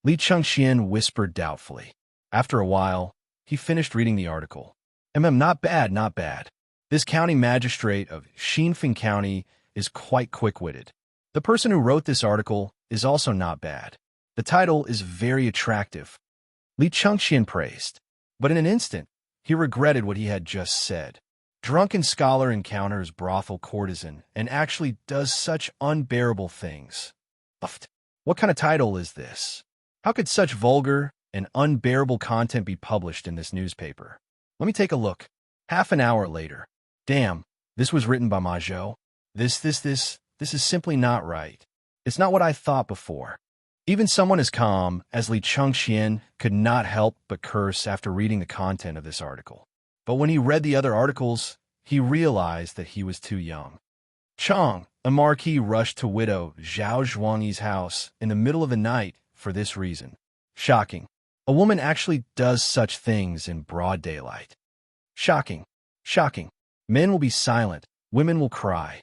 Li Chengxian whispered doubtfully. After a while, he finished reading the article. Not bad. This county magistrate of Xinfeng County is quite quick-witted. The person who wrote this article is also not bad. The title is very attractive. Li Chengxian praised. But in an instant, he regretted what he had just said. Drunken scholar encounters brothel courtesan and actually does such unbearable things. Uffed. What kind of title is this? How could such vulgar and unbearable content be published in this newspaper? Let me take a look. Half an hour later. Damn, this was written by Ma Zhou. This is simply not right. It's not what I thought before. Even someone as calm as Li Chengxian could not help but curse after reading the content of this article. But when he read the other articles, he realized that he was too young. Chang, a marquis, rushed to widow Zhao Zhuangyi's house in the middle of the night for this reason. Shocking. A woman actually does such things in broad daylight. Shocking. Men will be silent. Women will cry.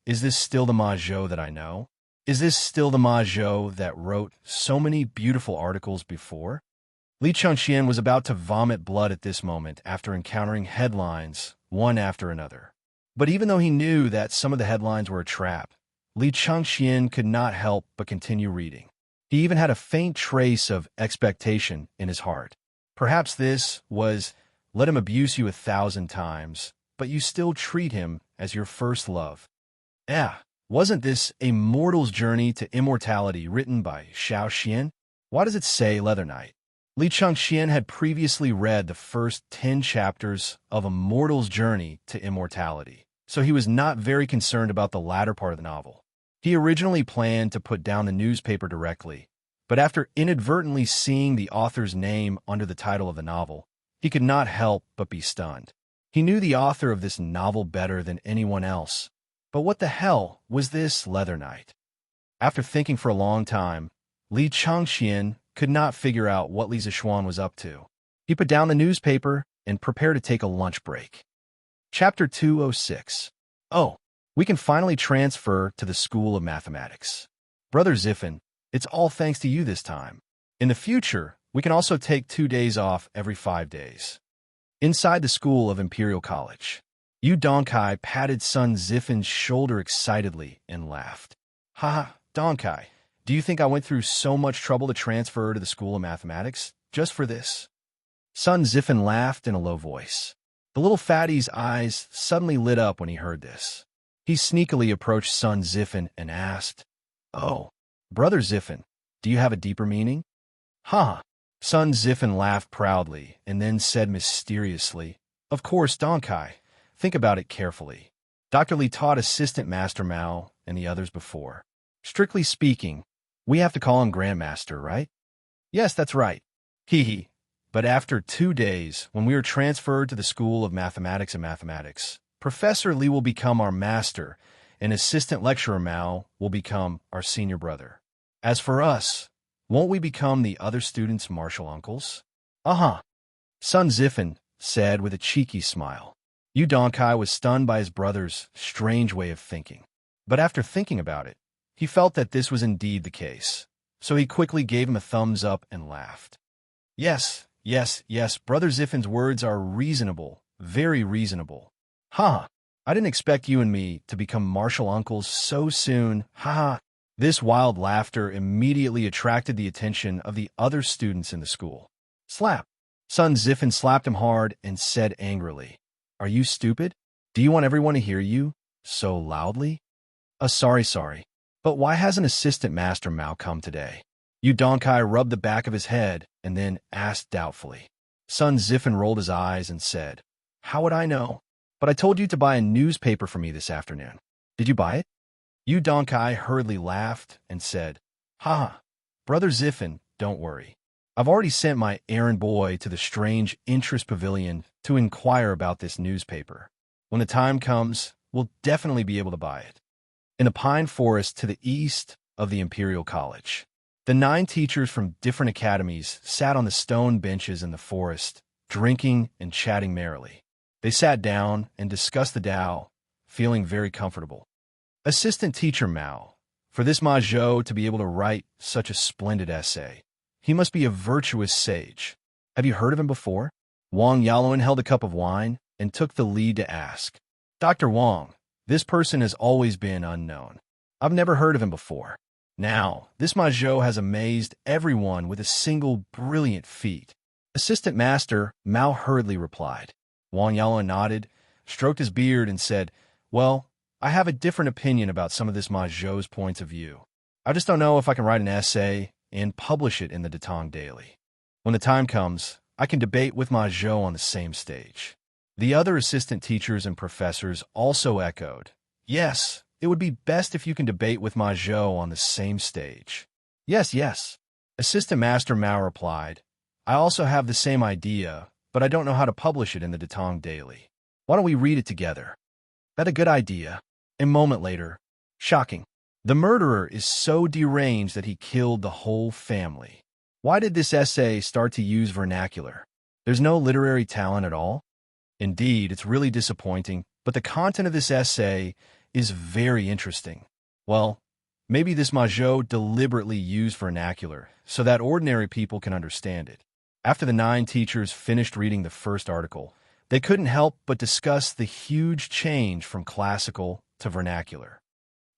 Is this still the Ma Zhou that I know? Is this still the Ma Zhou that wrote so many beautiful articles before? Li Chengxian was about to vomit blood at this moment after encountering headlines, one after another. But even though he knew that some of the headlines were a trap, Li Chengxian could not help but continue reading. He even had a faint trace of expectation in his heart. Perhaps this was, let him abuse you 1,000 times, but you still treat him as your first love. Wasn't this A Mortal's Journey to Immortality written by Xianxia? Why does it say Leather Knight? Li Chengxian had previously read the first 10 chapters of A Mortal's Journey to Immortality, so he was not very concerned about the latter part of the novel. He originally planned to put down the newspaper directly, but after inadvertently seeing the author's name under the title of the novel, he could not help but be stunned. He knew the author of this novel better than anyone else. But what the hell was this Leather Knight? After thinking for a long time, Li Chengxian could not figure out what Li Zixuan was up to. He put down the newspaper and prepared to take a lunch break. Chapter 206. Oh, we can finally transfer to the School of Mathematics. Brother Ziffin, it's all thanks to you this time. In the future, we can also take 2 days off every 5 days. Inside the School of Imperial College, Yu Donkai patted Sun Ziffin's shoulder excitedly and laughed. Haha, Donkai, do you think I went through so much trouble to transfer to the School of Mathematics just for this? Sun Ziffin laughed in a low voice. The little fatty's eyes suddenly lit up when he heard this. He sneakily approached Sun Ziffin and asked, "Oh, Brother Ziffin, do you have a deeper meaning?" "Huh." Sun Ziffin laughed proudly and then said mysteriously, "Of course, Donkai. Think about it carefully. Dr. Li taught Assistant Master Mao and the others before. Strictly speaking, we have to call him Grandmaster, right?" "Yes, that's right. Hee hee. But after 2 days, when we are transferred to the School of Mathematics and Mathematics, Professor Li will become our master, and Assistant Lecturer Mao will become our senior brother. As for us, won't we become the other students' martial uncles?" "Uh-huh," Sun Ziffin said with a cheeky smile. Yu Donkai was stunned by his brother's strange way of thinking. But after thinking about it, he felt that this was indeed the case, so he quickly gave him a thumbs up and laughed. Yes, Brother Ziffin's words are reasonable, very reasonable. Ha! I didn't expect you and me to become martial uncles so soon, ha! This wild laughter immediately attracted the attention of the other students in the school. Slap! Sun Ziffin slapped him hard and said angrily, "Are you stupid? Do you want everyone to hear you so loudly?" Sorry. But why hasn't Assistant Master Mao come today?" Yu Donkai rubbed the back of his head and then asked doubtfully. Sun Ziffin rolled his eyes and said, "How would I know? But I told you to buy a newspaper for me this afternoon. Did you buy it?" Yu Donkai hurriedly laughed and said, "Ha! Brother Ziffin, don't worry. I've already sent my errand boy to the Strange Interest Pavilion to inquire about this newspaper. When the time comes, we'll definitely be able to buy it." In the pine forest to the east of the Imperial College, the 9 teachers from different academies sat on the stone benches in the forest, drinking and chatting merrily. They sat down and discussed the Tao, feeling very comfortable. Assistant Teacher Mao, for this Ma Zhou to be able to write such a splendid essay, he must be a virtuous sage. Have you heard of him before? Wang Yaluan held a cup of wine and took the lead to ask. "Dr. Wang, this person has always been unknown. I've never heard of him before. Now, this Ma Zhou has amazed everyone with a single brilliant feat." Assistant Master Mao hurriedly replied. Wang Yaluan nodded, stroked his beard, and said, "Well, I have a different opinion about some of this Ma Zhou's points of view. I just don't know if I can write an essay and publish it in the Datong Daily. When the time comes, I can debate with Ma Zhou on the same stage." The other assistant teachers and professors also echoed, "Yes, it would be best if you can debate with Ma Zhou on the same stage." Yes. Assistant Master Mao replied, "I also have the same idea, but I don't know how to publish it in the Datong Daily. Why don't we read it together?" "That's a good idea." A moment later, shocking. The murderer is so deranged that he killed the whole family. Why did this essay start to use vernacular? There's no literary talent at all? Indeed, it's really disappointing, but the content of this essay is very interesting. Well, maybe this Ma Zhou deliberately used vernacular so that ordinary people can understand it. After the 9 teachers finished reading the first article, they couldn't help but discuss the huge change from classical to vernacular.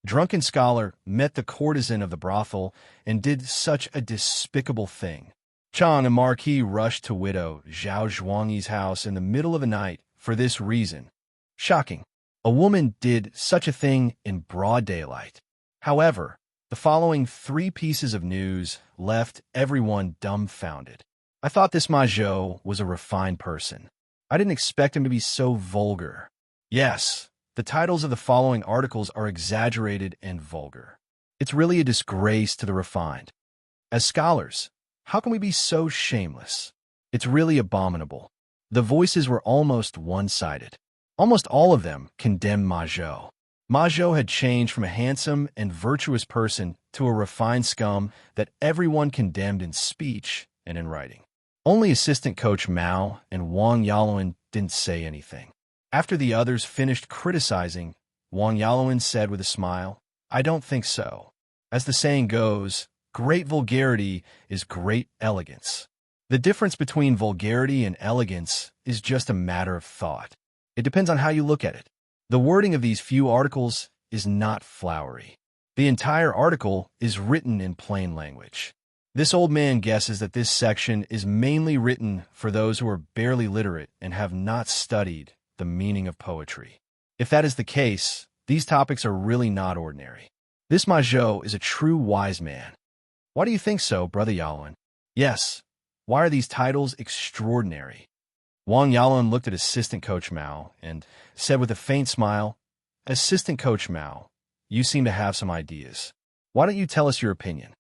Drunken Scholar met the courtesan of the brothel and did such a despicable thing. Chang and Marquis rushed to widow Zhao Zhuangyi's house in the middle of the night for this reason. Shocking. A woman did such a thing in broad daylight. However, the following 3 pieces of news left everyone dumbfounded. I thought this Ma Zhou was a refined person. I didn't expect him to be so vulgar. Yes, the titles of the following articles are exaggerated and vulgar. It's really a disgrace to the refined. As scholars, how can we be so shameless? It's really abominable. The voices were almost one-sided. Almost all of them condemned Ma Zhou. Ma Zhou had changed from a handsome and virtuous person to a refined scum that everyone condemned in speech and in writing. Only assistant coach Mao and Wang Yaluan didn't say anything. After the others finished criticizing, Wang Yaluan said with a smile, "I don't think so. As the saying goes, great vulgarity is great elegance. The difference between vulgarity and elegance is just a matter of thought. It depends on how you look at it. The wording of these few articles is not flowery. The entire article is written in plain language. This old man guesses that this section is mainly written for those who are barely literate and have not studied the meaning of poetry. If that is the case, these topics are really not ordinary. This Ma Zhou is a true wise man." "Why do you think so, Brother Yaluan?" "Yes, why are these titles extraordinary?" Wang Yaluan looked at Assistant Coach Mao and said with a faint smile, "Assistant Coach Mao, you seem to have some ideas. Why don't you tell us your opinion?"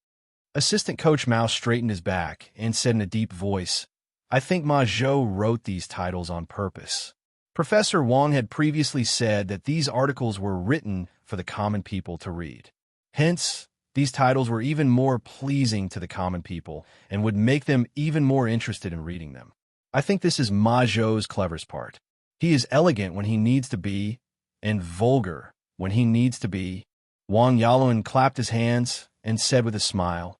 Assistant Coach Mao straightened his back and said in a deep voice, "I think Ma Zhou wrote these titles on purpose. Professor Wang had previously said that these articles were written for the common people to read. Hence, these titles were even more pleasing to the common people and would make them even more interested in reading them. I think this is Ma Zhou's cleverest part. He is elegant when he needs to be, and vulgar when he needs to be." Wang Yaluan clapped his hands and said with a smile,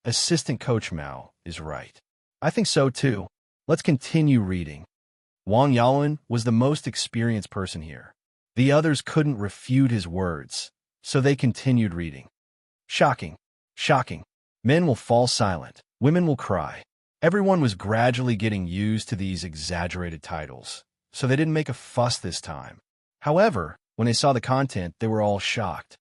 "Assistant Coach Mao is right. I think so too. Let's continue reading." Wang Yaluan was the most experienced person here. The others couldn't refute his words, so they continued reading. "Shocking, shocking. Men will fall silent. Women will cry." Everyone was gradually getting used to these exaggerated titles, so they didn't make a fuss this time. However, when they saw the content, they were all shocked.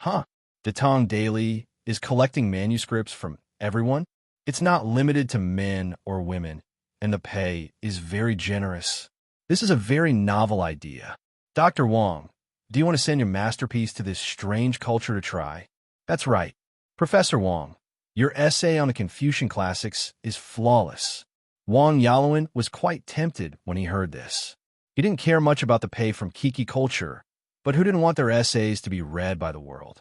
"Huh, Datong Daily is collecting manuscripts from everyone? It's not limited to men or women, and the pay is very generous. This is a very novel idea. Dr. Wang, do you want to send your masterpiece to this strange culture to try?" "That's right. Professor Wang, your essay on the Confucian classics is flawless." Wang Yaluan was quite tempted when he heard this. He didn't care much about the pay from Kiki culture, but who didn't want their essays to be read by the world?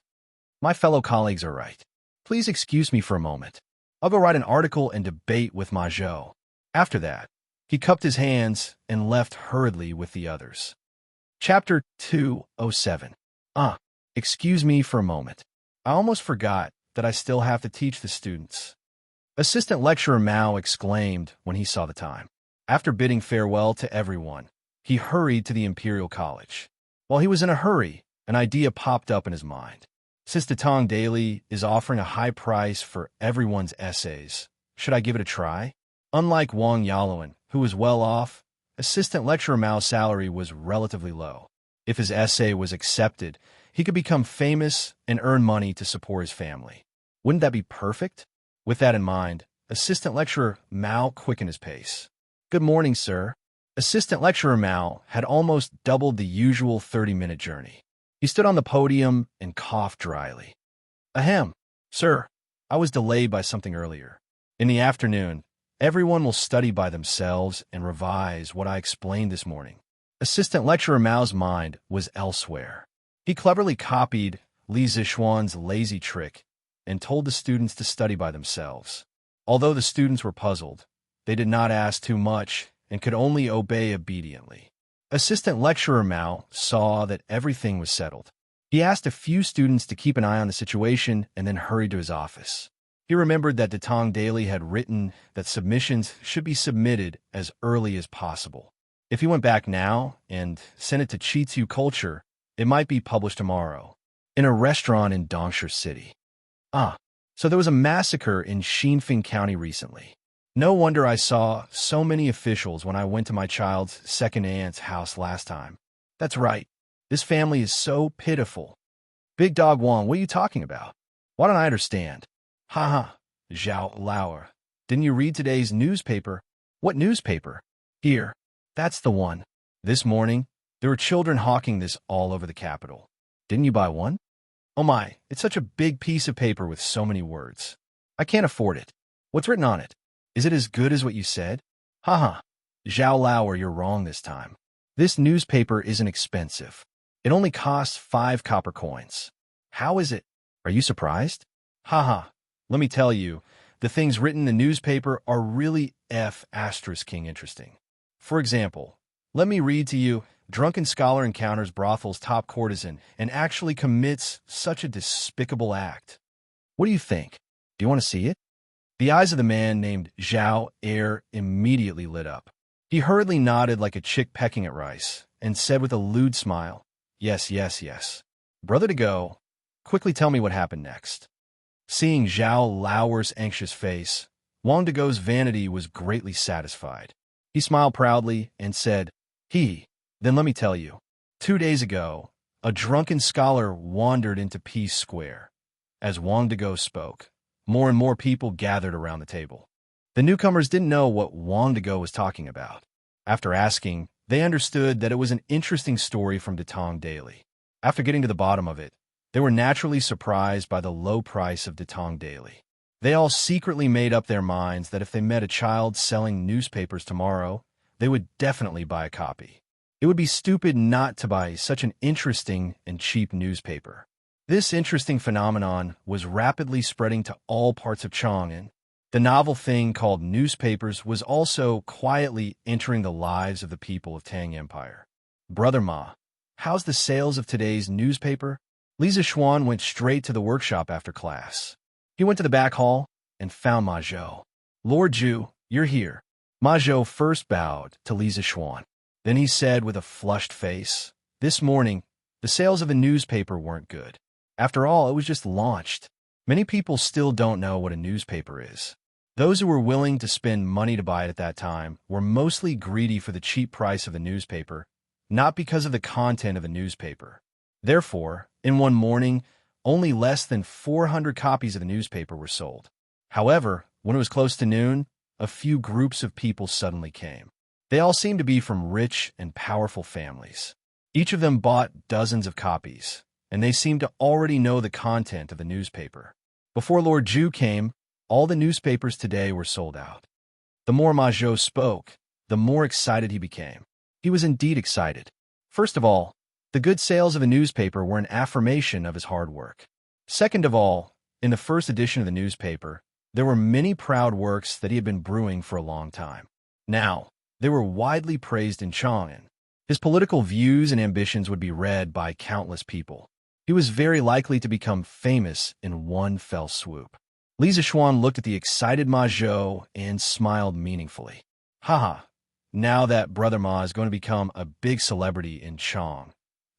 "My fellow colleagues are right. Please excuse me for a moment. I'll go write an article and debate with Ma Zhou." After that, he cupped his hands and left hurriedly with the others. Chapter 207. Excuse me for a moment. I almost forgot that I still have to teach the students. Assistant Lecturer Mao exclaimed when he saw the time. After bidding farewell to everyone, he hurried to the Imperial College. While he was in a hurry, an idea popped up in his mind. Since the Tong Daily is offering a high price for everyone's essays, should I give it a try? Unlike Wang Yaluan, who was well off, Assistant Lecturer Mao's salary was relatively low. If his essay was accepted, he could become famous and earn money to support his family. Wouldn't that be perfect? With that in mind, Assistant Lecturer Mao quickened his pace. "Good morning, sir." Assistant Lecturer Mao had almost doubled the usual 30-minute journey. He stood on the podium and coughed dryly. "Ahem, sir, I was delayed by something earlier. In the afternoon, everyone will study by themselves and revise what I explained this morning." Assistant Lecturer Mao's mind was elsewhere. He cleverly copied Li Zixuan's lazy trick and told the students to study by themselves. Although the students were puzzled, they did not ask too much and could only obey obediently. Assistant Lecturer Mao saw that everything was settled. He asked a few students to keep an eye on the situation and then hurried to his office. He remembered that the Tong Daily had written that submissions should be submitted as early as possible. If he went back now and sent it to Chitsu Culture, it might be published tomorrow. In a restaurant in Dongsha City. So there was a massacre in Xinfeng County recently. No wonder I saw so many officials when I went to my child's second aunt's house last time. That's right. This family is so pitiful. Big Dog Wang, what are you talking about? Why don't I understand? Haha, Zhao Lauer. Didn't you read today's newspaper? What newspaper? Here. That's the one. This morning, there were children hawking this all over the capital. Didn't you buy one? Oh my, it's such a big piece of paper with so many words. I can't afford it. What's written on it? Is it as good as what you said? Haha. Zhao Lauer, you're wrong this time. This newspaper isn't expensive. It only costs 5 copper coins. How is it? Are you surprised? Haha, let me tell you, the things written in the newspaper are really *king interesting. For example, let me read to you, drunken scholar encounters brothel's top courtesan and actually commits such a despicable act. What do you think? Do you want to see it? The eyes of the man named Zhao Er immediately lit up. He hurriedly nodded like a chick pecking at rice and said with a lewd smile, "Yes, yes, yes. Brother to go, quickly tell me what happened next." Seeing Zhao Lauer's anxious face, Wang Dago's vanity was greatly satisfied. He smiled proudly and said, Then let me tell you. 2 days ago, a drunken scholar wandered into Peace Square. As Wang Dago spoke, more and more people gathered around the table. The newcomers didn't know what Wang Dago was talking about. After asking, they understood that it was an interesting story from Datong Daily. After getting to the bottom of it, they were naturally surprised by the low price of Datong Daily. They all secretly made up their minds that if they met a child selling newspapers tomorrow, they would definitely buy a copy. It would be stupid not to buy such an interesting and cheap newspaper. This interesting phenomenon was rapidly spreading to all parts of Chang'an. The novel thing called newspapers was also quietly entering the lives of the people of Tang Empire. Brother Ma, how's the sales of today's newspaper? Li Zixuan went straight to the workshop after class. He went to the back hall and found Ma Zhou. Lord Zhu, you're here. Ma Zhou first bowed to Li Zixuan. Then he said with a flushed face, "This morning, the sales of the newspaper weren't good. After all, it was just launched. Many people still don't know what a newspaper is. Those who were willing to spend money to buy it at that time were mostly greedy for the cheap price of the newspaper, not because of the content of the newspaper. Therefore, in one morning, only less than 400 copies of the newspaper were sold. However, when it was close to noon, a few groups of people suddenly came. They all seemed to be from rich and powerful families. Each of them bought dozens of copies, and they seemed to already know the content of the newspaper. Before Lord Zhu came, all the newspapers today were sold out." The more Ma Zhou spoke, the more excited he became. He was indeed excited. First of all, the good sales of a newspaper were an affirmation of his hard work. Second of all, in the first edition of the newspaper, there were many proud works that he had been brewing for a long time. Now, they were widely praised in Chang'an. His political views and ambitions would be read by countless people. He was very likely to become famous in one fell swoop. Li Zixuan looked at the excited Ma Zhou and smiled meaningfully. Haha, now that Brother Ma is going to become a big celebrity in Chang.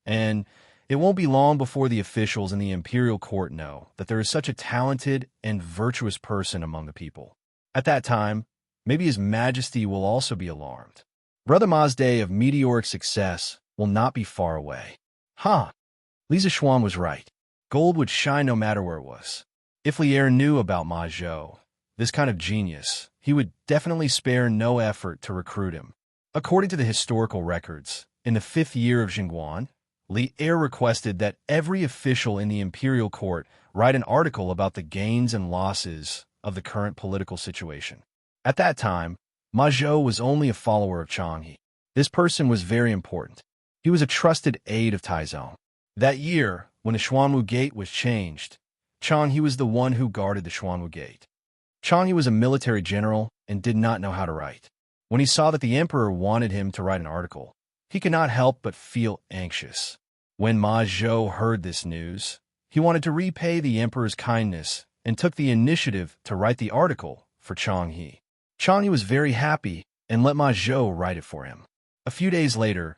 And it won't be long before the officials in the imperial court know that there is such a talented and virtuous person among the people. At that time, maybe His Majesty will also be alarmed. Brother Ma's day of meteoric success will not be far away. Li Zixuan was right. Gold would shine no matter where it was. If Li Er knew about Ma Zhou, this kind of genius, he would definitely spare no effort to recruit him. According to the historical records, in the 5th year of Jingguan, Li Er requested that every official in the imperial court write an article about the gains and losses of the current political situation. At that time, Ma Zhou was only a follower of Chang'e. This person was very important. He was a trusted aide of Taizong. That year, when the Xuanwu Gate was changed, Chang'e was the one who guarded the Xuanwu Gate. Chang'e was a military general and did not know how to write. When he saw that the emperor wanted him to write an article, he could not help but feel anxious. When Ma Zhou heard this news, he wanted to repay the emperor's kindness and took the initiative to write the article for Chang'e. Chang'e was very happy and let Ma Zhou write it for him. A few days later,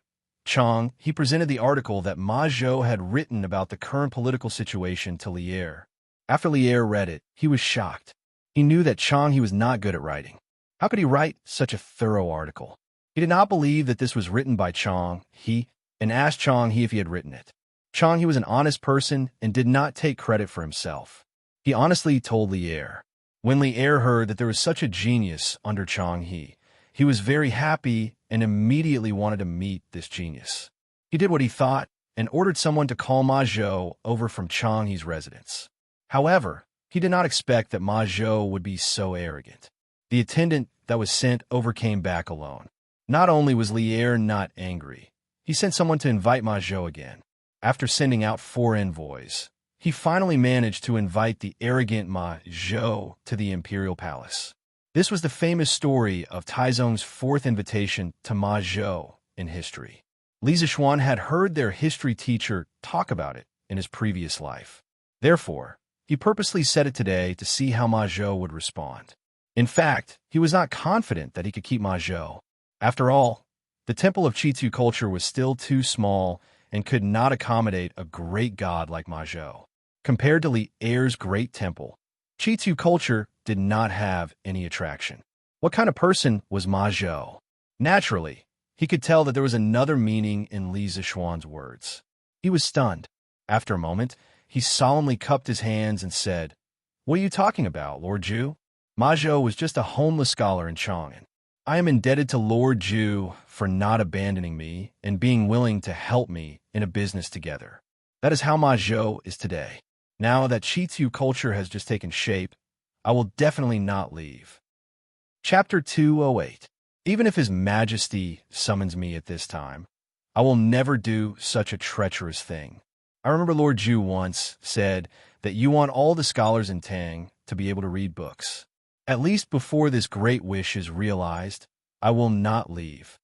he presented the article that Ma Zhou had written about the current political situation to Li Er. After Li Er read it, he was shocked. He knew that Chang'e was not good at writing. How could he write such a thorough article? He did not believe that this was written by Chang'e and asked Chang'e if he had written it. Chang'e was an honest person and did not take credit for himself. He honestly told Li Er. When Li Er heard that there was such a genius under Chang'e, he was very happy and immediately wanted to meet this genius. He did what he thought and ordered someone to call Ma Zhou over from Chang'e's residence. However, he did not expect that Ma Zhou would be so arrogant. The attendant that was sent over came back alone. Not only was Li Er not angry, he sent someone to invite Ma Zhou again. After sending out 4 envoys, he finally managed to invite the arrogant Ma Zhou to the imperial palace. This was the famous story of Taizong's 4th invitation to Ma Zhou in history. Li Zixuan had heard their history teacher talk about it in his previous life. Therefore, he purposely said it today to see how Ma Zhou would respond. In fact, he was not confident that he could keep Ma Zhou. After all, the temple of Qi culture was still too small and could not accommodate a great god like Ma Zhou. Compared to Li Er's great temple, Qi culture did not have any attraction. What kind of person was Ma Zhou? Naturally, he could tell that there was another meaning in Li Zixuan's words. He was stunned. After a moment, he solemnly cupped his hands and said, "What are you talking about, Lord Zhu? Ma Zhou was just a homeless scholar in Chang'an. I am indebted to Lord Zhu for not abandoning me and being willing to help me in a business together. That is how Ma Zhou is today. Now that Qi culture has just taken shape, I will definitely not leave." Chapter 208. Even if His Majesty summons me at this time, I will never do such a treacherous thing. I remember Lord Zhu once said that you want all the scholars in Tang to be able to read books. At least before this great wish is realized, I will not leave.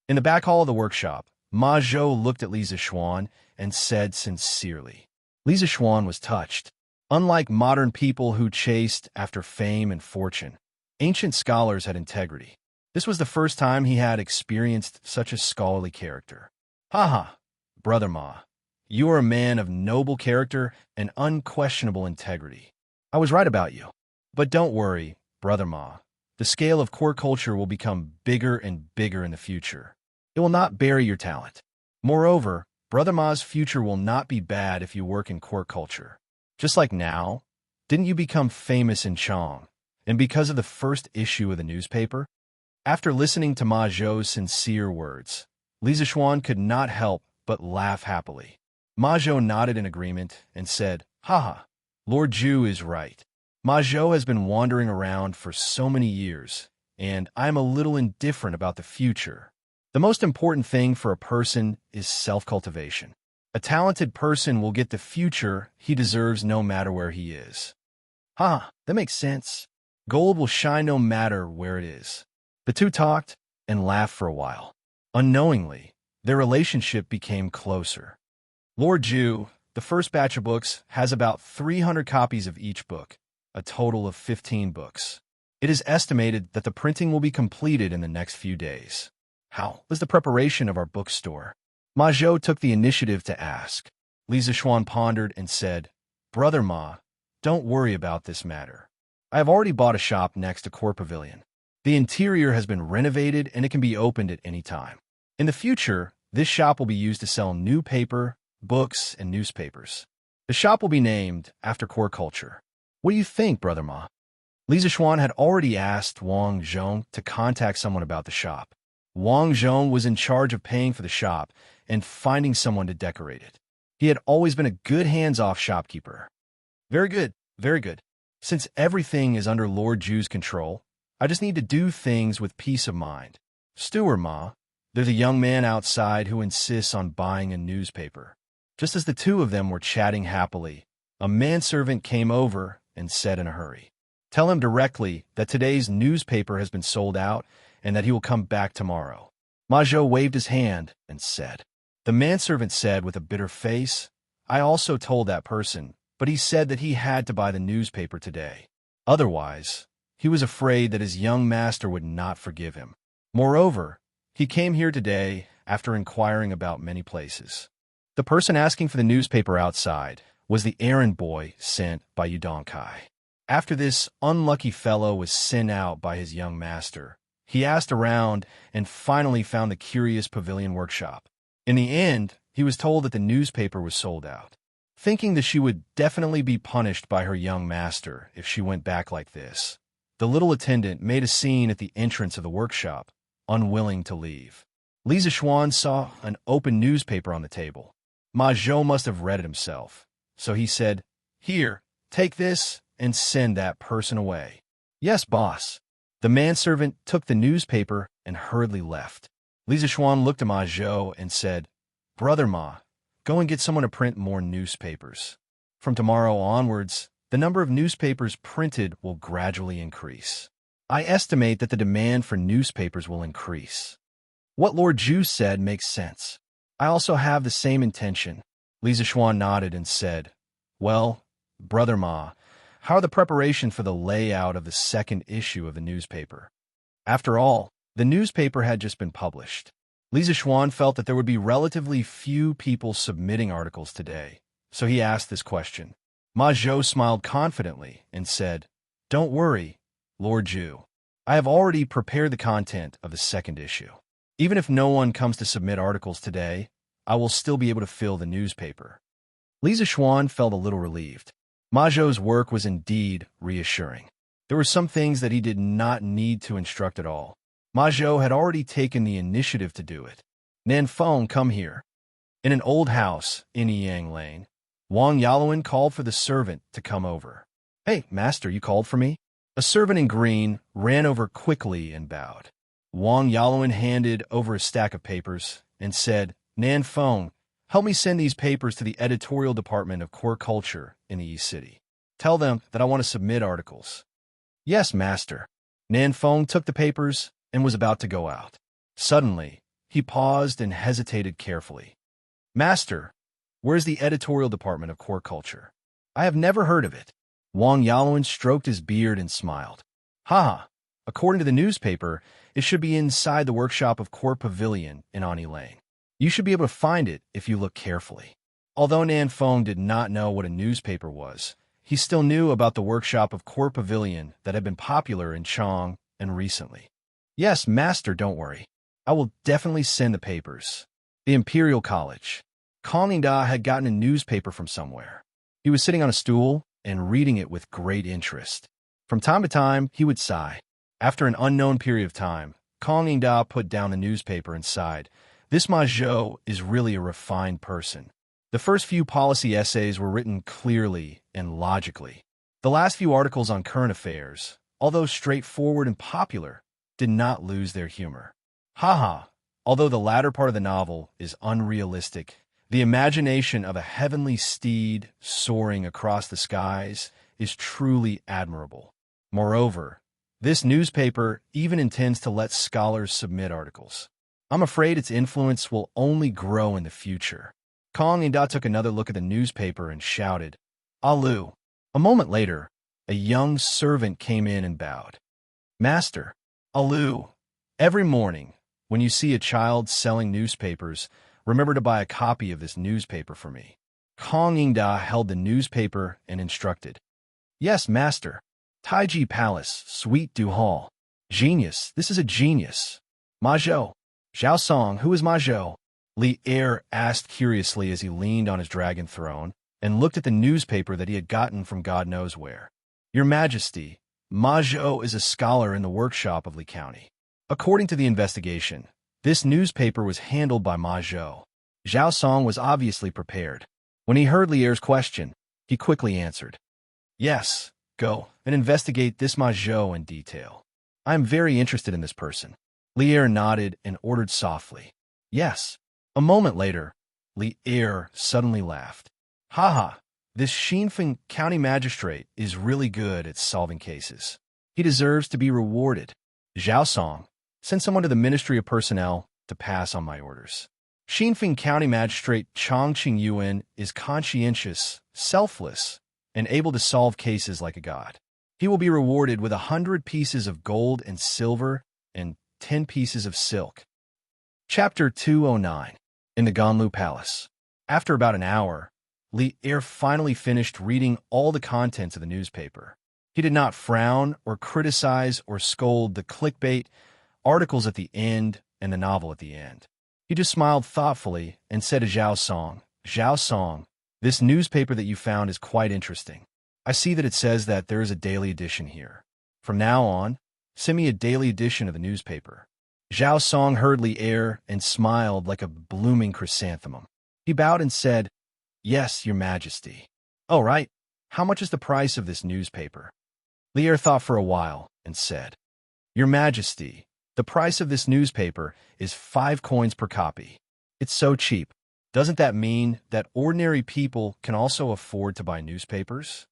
In the back hall of the workshop, Ma Zhou looked at Li Zixuan and said sincerely. Li Zixuan was touched. Unlike modern people who chased after fame and fortune, ancient scholars had integrity. This was the first time he had experienced such a scholarly character. "Haha, Brother Ma, you are a man of noble character and unquestionable integrity. I was right about you. But don't worry, Brother Ma. The scale of court culture will become bigger and bigger in the future. It will not bury your talent. Moreover, Brother Ma's future will not be bad if you work in court culture. Just like now, didn't you become famous in Chang, and because of the first issue of the newspaper?" After listening to Ma Zhou's sincere words, Li Zixuan could not help but laugh happily. Ma Zhou nodded in agreement and said, "Haha, Lord Zhu is right. Ma Zhou has been wandering around for so many years, and I am a little indifferent about the future. The most important thing for a person is self-cultivation. A talented person will get the future he deserves no matter where he is." That makes sense. Gold will shine no matter where it is. The two talked and laughed for a while. Unknowingly, their relationship became closer. Lord Zhu, the first batch of books, has about 300 copies of each book, a total of 15 books. It is estimated that the printing will be completed in the next few days. How was the preparation of our bookstore? Ma Zhou took the initiative to ask. Li Zixuan pondered and said, "Brother Ma, don't worry about this matter. I have already bought a shop next to Court Pavilion. The interior has been renovated and it can be opened at any time. In the future, this shop will be used to sell new paper, books, and newspapers. The shop will be named after court culture. What do you think, Brother Ma?" Li Zixuan had already asked Wang Zhong to contact someone about the shop. Wang Zhong was in charge of paying for the shop and finding someone to decorate it. He had always been a good hands-off shopkeeper. Very good, very good. Since everything is under Lord Zhu's control, I just need to do things with peace of mind. Steward Ma, there's a young man outside who insists on buying a newspaper. Just as the two of them were chatting happily, a manservant came over and said in a hurry, "Tell him directly that today's newspaper has been sold out and that he will come back tomorrow." Ma Zhou waved his hand and said. The manservant said with a bitter face, "I also told that person, but he said that he had to buy the newspaper today. Otherwise, he was afraid that his young master would not forgive him. Moreover, he came here today after inquiring about many places." The person asking for the newspaper outside was the errand boy sent by Yudong Kai. After this unlucky fellow was sent out by his young master, he asked around and finally found the curious pavilion workshop. In the end, he was told that the newspaper was sold out. Thinking that she would definitely be punished by her young master if she went back like this, the little attendant made a scene at the entrance of the workshop, unwilling to leave. Li Zixuan saw an open newspaper on the table. Ma Zhou must have read it himself, so he said, "Here, take this and send that person away." "Yes, boss." The manservant took the newspaper and hurriedly left. Li Zixuan looked at Ma Zhou and said, "Brother Ma, Go and get someone to print more newspapers. From tomorrow onwards, the number of newspapers printed will gradually increase. I estimate that the demand for newspapers will increase. What Lord Zhu said makes sense. I also have the same intention. Li Zishuan nodded and said, Well, Brother Ma, how are the preparations for the layout of the second issue of the newspaper? After all, the newspaper had just been published. Li Zishuan felt that there would be relatively few people submitting articles today, so he asked this question. Ma Zhou smiled confidently and said, Don't worry, Lord Zhu. I have already prepared the content of the second issue. Even if no one comes to submit articles today, I will still be able to fill the newspaper. Li Zishuan felt a little relieved. Ma Zhou's work was indeed reassuring. There were some things that he did not need to instruct at all. Ma Zhou had already taken the initiative to do it. Nan Feng, come here. In an old house in Yang Lane, Wang Yaluan called for the servant to come over. Hey, master, you called for me? A servant in green ran over quickly and bowed. Wang Yaluan handed over a stack of papers and said, Nan Feng, help me send these papers to the editorial department of Core Culture in the East City. Tell them that I want to submit articles. Yes, master. Nan Feng took the papers and was about to go out. Suddenly, he paused and hesitated carefully. Master, where's the editorial department of Core Culture? I have never heard of it. Wang Yaluan stroked his beard and smiled. Ha! According to the newspaper, it should be inside the workshop of Core Pavilion in Ani Lane. You should be able to find it if you look carefully. Although Nan Feng did not know what a newspaper was, he still knew about the workshop of Core Pavilion that had been popular in Chong and recently. Yes, master, don't worry. I will definitely send the papers. The Imperial College. Kong Yingda had gotten a newspaper from somewhere. He was sitting on a stool and reading it with great interest. From time to time, he would sigh. After an unknown period of time, Kong Yingda put down the newspaper and sighed. This Ma Zhou is really a refined person. The first few policy essays were written clearly and logically. The last few articles on current affairs, although straightforward and popular, did not lose their humor. Haha, although the latter part of the novel is unrealistic, the imagination of a heavenly steed soaring across the skies is truly admirable. Moreover, this newspaper even intends to let scholars submit articles. I'm afraid its influence will only grow in the future. Kong Yingda took another look at the newspaper and shouted, Alu! A moment later, a young servant came in and bowed. Master, Alu! Every morning, when you see a child selling newspapers, remember to buy a copy of this newspaper for me. Kong Yingda held the newspaper and instructed. Yes, master. Taiji Palace, Suite Du Hall. Genius, this is a genius. Ma Zhou. Xiao Song, who is Ma Zhou? Li Er asked curiously as he leaned on his dragon throne and looked at the newspaper that he had gotten from God knows where. Your Majesty, Ma Zhou is a scholar in the workshop of Li County. According to the investigation, this newspaper was handled by Ma Zhou. Xiao Song was obviously prepared. When he heard Li Er's question, he quickly answered. Yes, go and investigate this Ma Zhou in detail. I am very interested in this person. Li Er nodded and ordered softly. Yes. A moment later, Li Er suddenly laughed. Haha, this Xinfeng County Magistrate is really good at solving cases. He deserves to be rewarded. Xiao Song, send someone to the Ministry of Personnel to pass on my orders. Xinfeng County Magistrate Chong Qing Yuan is conscientious, selfless, and able to solve cases like a god. He will be rewarded with 100 pieces of gold and silver and 10 pieces of silk. Chapter 209. In the Ganlu Palace. After about an hour, Li Er finally finished reading all the contents of the newspaper. He did not frown or criticize or scold the clickbait, articles at the end, and the novel at the end. He just smiled thoughtfully and said to Xiao Song, this newspaper that you found is quite interesting. I see that it says that there is a daily edition here. From now on, send me a daily edition of the newspaper. Xiao Song heard Li Er and smiled like a blooming chrysanthemum. He bowed and said, Yes, Your Majesty. Oh, right. How much is the price of this newspaper? Li Er thought for a while and said, Your Majesty, the price of this newspaper is 5 coins per copy. It's so cheap. Doesn't that mean that ordinary people can also afford to buy newspapers?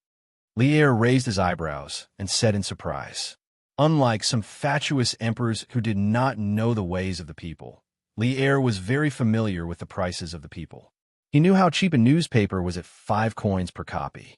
Lier raised his eyebrows and said in surprise. Unlike some fatuous emperors who did not know the ways of the people, Lier was very familiar with the prices of the people. He knew how cheap a newspaper was at 5 coins per copy.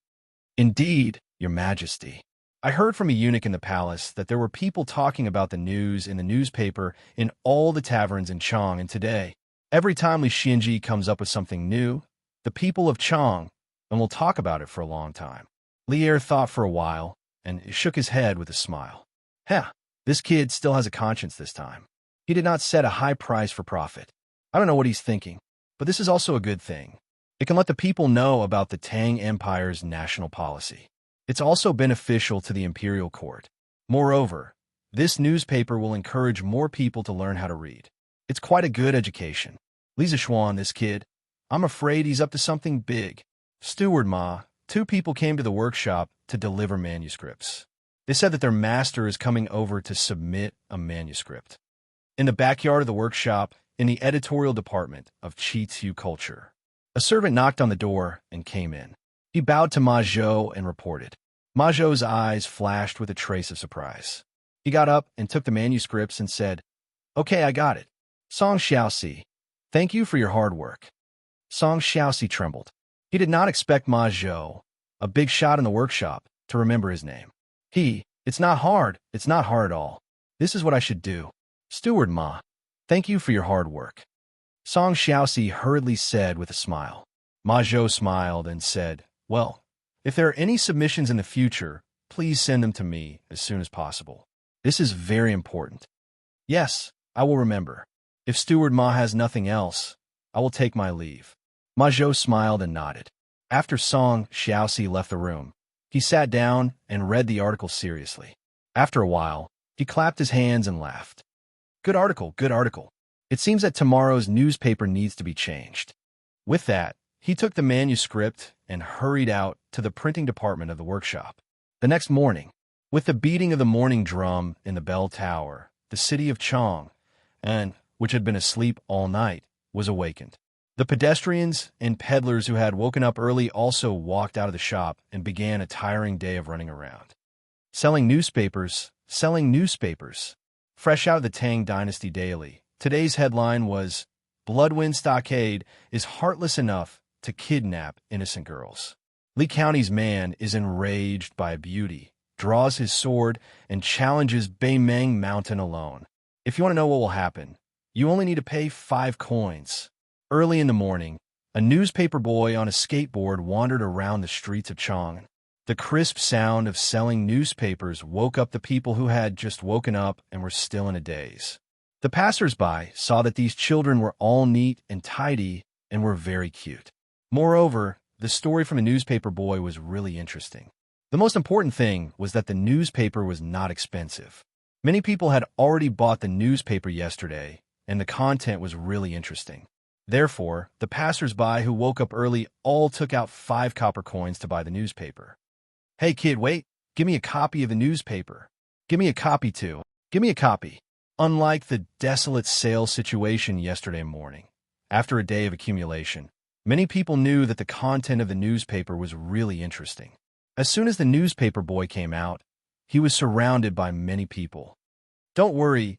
Indeed, Your Majesty. I heard from a eunuch in the palace that there were people talking about the news in the newspaper in all the taverns in Chang, and today, every time Li Xianxia comes up with something new, the people of Chang, and will talk about it for a long time. Lier thought for a while and shook his head with a smile. Heh, this kid still has a conscience this time. He did not set a high price for profit. I don't know what he's thinking, but this is also a good thing. It can let the people know about the Tang Empire's national policy. It's also beneficial to the imperial court. Moreover, this newspaper will encourage more people to learn how to read. It's quite a good education. Li Zishuan, this kid, I'm afraid he's up to something big. Steward Ma, 2 people came to the workshop to deliver manuscripts. They said that their master is coming over to submit a manuscript. In the backyard of the workshop, in the editorial department of Chi Tzu Culture, a servant knocked on the door and came in. He bowed to Ma Zhou and reported. Ma Zhou's eyes flashed with a trace of surprise. He got up and took the manuscripts and said, "Okay, I got it. Song Xiaoxi, thank you for your hard work." Song Xiaoxi trembled. He did not expect Ma Zhou, a big shot in the workshop, to remember his name. It's not hard at all. This is what I should do. Steward Ma, thank you for your hard work. Song Xiaoxi hurriedly said with a smile. Ma Zhou smiled and said, well, if there are any submissions in the future, please send them to me as soon as possible. This is very important. Yes, I will remember. If Steward Ma has nothing else, I will take my leave. Ma Zhou smiled and nodded. After Song Xiaoxi left the room, he sat down and read the article seriously. After a while, he clapped his hands and laughed. Good article, good article. It seems that tomorrow's newspaper needs to be changed. With that, he took the manuscript and hurried out to the printing department of the workshop. The next morning, with the beating of the morning drum in the bell tower, the city of Chang, which had been asleep all night, was awakened. The pedestrians and peddlers who had woken up early also walked out of the shop and began a tiring day of running around. Selling newspapers. Fresh out of the Tang Dynasty Daily, today's headline was, Bloodwind Stockade is heartless enough to kidnap innocent girls. Li County's man is enraged by beauty, draws his sword, and challenges Beimeng Mountain alone. If you want to know what will happen, you only need to pay 5 coins. Early in the morning, a newspaper boy on a skateboard wandered around the streets of Chang. The crisp sound of selling newspapers woke up the people who had just woken up and were still in a daze. The passers-by saw that these children were all neat and tidy and were very cute. Moreover, the story from the newspaper boy was really interesting. The most important thing was that the newspaper was not expensive. Many people had already bought the newspaper yesterday, and the content was really interesting. Therefore, the passers-by who woke up early all took out 5 copper coins to buy the newspaper. Hey kid, wait, give me a copy of the newspaper. Give me a copy too. Give me a copy. Unlike the desolate sale situation yesterday morning, after a day of accumulation, many people knew that the content of the newspaper was really interesting. As soon as the newspaper boy came out, he was surrounded by many people. Don't worry,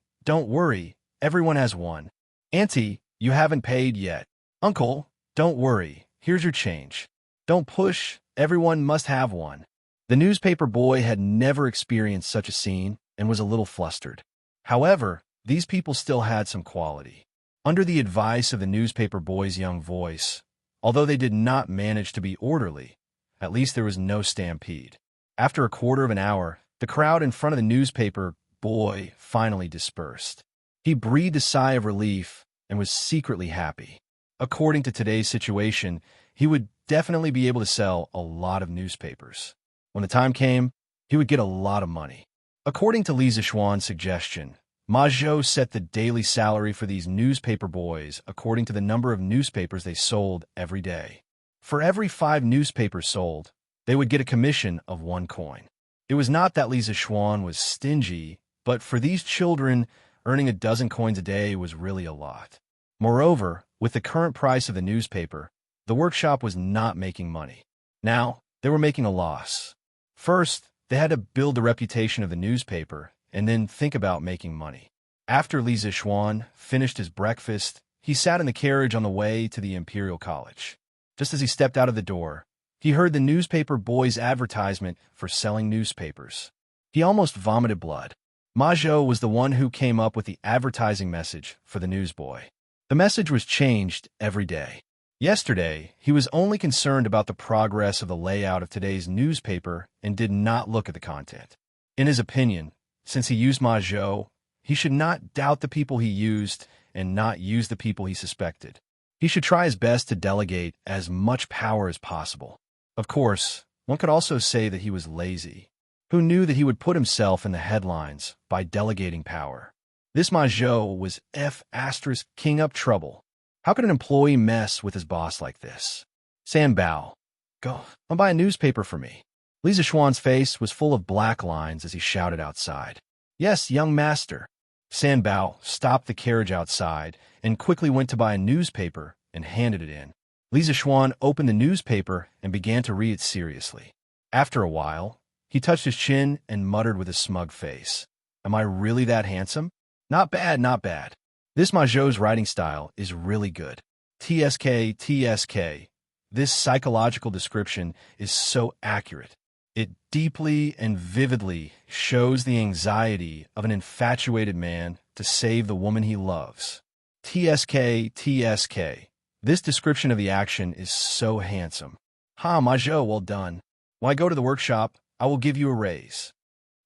everyone has one. Auntie, you haven't paid yet. Uncle, don't worry, here's your change. Don't push, everyone must have one. The newspaper boy had never experienced such a scene and was a little flustered. However, these people still had some quality. Under the advice of the newspaper boy's young voice, although they did not manage to be orderly, at least there was no stampede. After a quarter of an hour, the crowd in front of the newspaper boy finally dispersed. He breathed a sigh of relief and was secretly happy. According to today's situation, he would definitely be able to sell a lot of newspapers. When the time came, he would get a lot of money. According to Li Zishuan's suggestion, Ma Zhou set the daily salary for these newspaper boys according to the number of newspapers they sold every day. For every 5 newspapers sold, they would get a commission of 1 coin. It was not that Li Zishuan was stingy, but for these children, earning a dozen coins a day was really a lot. Moreover, with the current price of the newspaper, the workshop was not making money. Now, they were making a loss. First, they had to build the reputation of the newspaper and then think about making money. After Li Zixuan finished his breakfast, he sat in the carriage on the way to the Imperial College. Just as he stepped out of the door, he heard the newspaper boy's advertisement for selling newspapers. He almost vomited blood. Ma Zhou was the one who came up with the advertising message for the newsboy. The message was changed every day. Yesterday, he was only concerned about the progress of the layout of today's newspaper and did not look at the content. In his opinion, since he used Ma Zhou, he should not doubt the people he used and not use the people he suspected. He should try his best to delegate as much power as possible. Of course, one could also say that he was lazy. Who knew that he would put himself in the headlines by delegating power? This Ma Zhou was King up trouble. How could an employee mess with his boss like this? San Bao, go and buy a newspaper for me. Li Zixuan's face was full of black lines as he shouted outside. Yes, young master. San Bao stopped the carriage outside and quickly went to buy a newspaper and handed it in. Li Zixuan opened the newspaper and began to read it seriously. After a while, he touched his chin and muttered with a smug face. Am I really that handsome? Not bad, not bad. This Ma Zhou's writing style is really good. TSK. This psychological description is so accurate. It deeply and vividly shows the anxiety of an infatuated man to save the woman he loves. TSK. This description of the action is so handsome. Ha, Ma Zhou, well done. When I go to the workshop, I will give you a raise.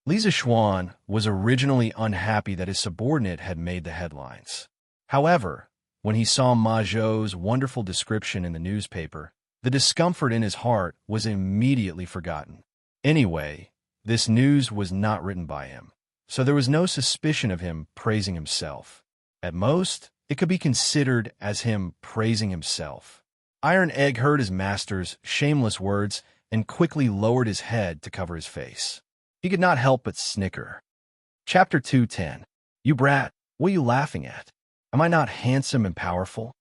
Li Zixuan was originally unhappy that his subordinate had made the headlines. However, when he saw Ma Zhou's wonderful description in the newspaper, the discomfort in his heart was immediately forgotten. Anyway, this news was not written by him, so there was no suspicion of him praising himself. At most, it could be considered as him praising himself. Iron Egg heard his master's shameless words and quickly lowered his head to cover his face. He could not help but snicker. Chapter 210. You brat, what are you laughing at? Am I not handsome and powerful?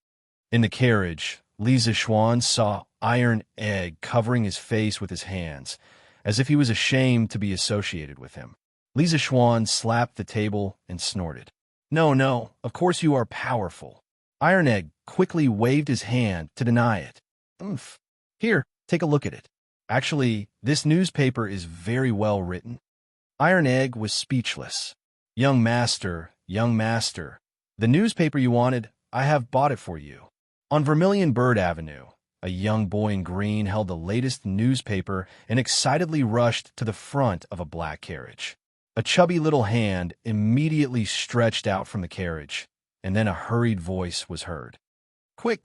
In the carriage, Li Zixuan saw Iron Egg covering his face with his hands, as if he was ashamed to be associated with him. Li Zixuan slapped the table and snorted. No, of course you are powerful. Iron Egg quickly waved his hand to deny it. Here, take a look at it. Actually, this newspaper is very well written. Iron Egg was speechless. Young master, the newspaper you wanted, I have bought it for you. On Vermilion Bird Avenue, a young boy in green held the latest newspaper and excitedly rushed to the front of a black carriage. A chubby little hand immediately stretched out from the carriage, and then a hurried voice was heard. Quick,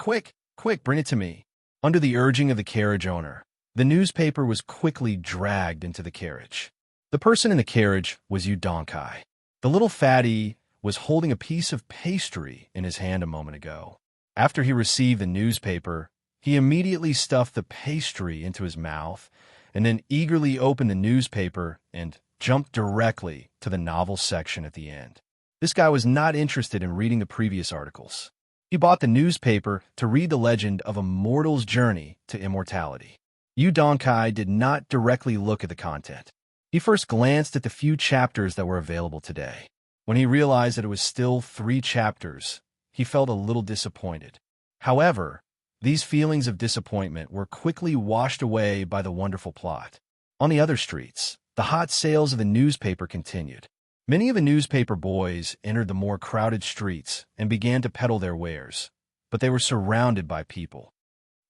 bring it to me. Under the urging of the carriage owner, the newspaper was quickly dragged into the carriage. The person in the carriage was Yu Donkai. The little fatty was holding a piece of pastry in his hand a moment ago. After he received the newspaper, he immediately stuffed the pastry into his mouth and then eagerly opened the newspaper and jumped directly to the novel section at the end. This guy was not interested in reading the previous articles. He bought the newspaper to read the legend of a mortal's journey to immortality. Yu Donkai did not directly look at the content. He first glanced at the few chapters that were available today. When he realized that it was still 3 chapters, he felt a little disappointed. However, these feelings of disappointment were quickly washed away by the wonderful plot. On the other streets, the hot sales of the newspaper continued. Many of the newspaper boys entered the more crowded streets and began to peddle their wares, but they were surrounded by people.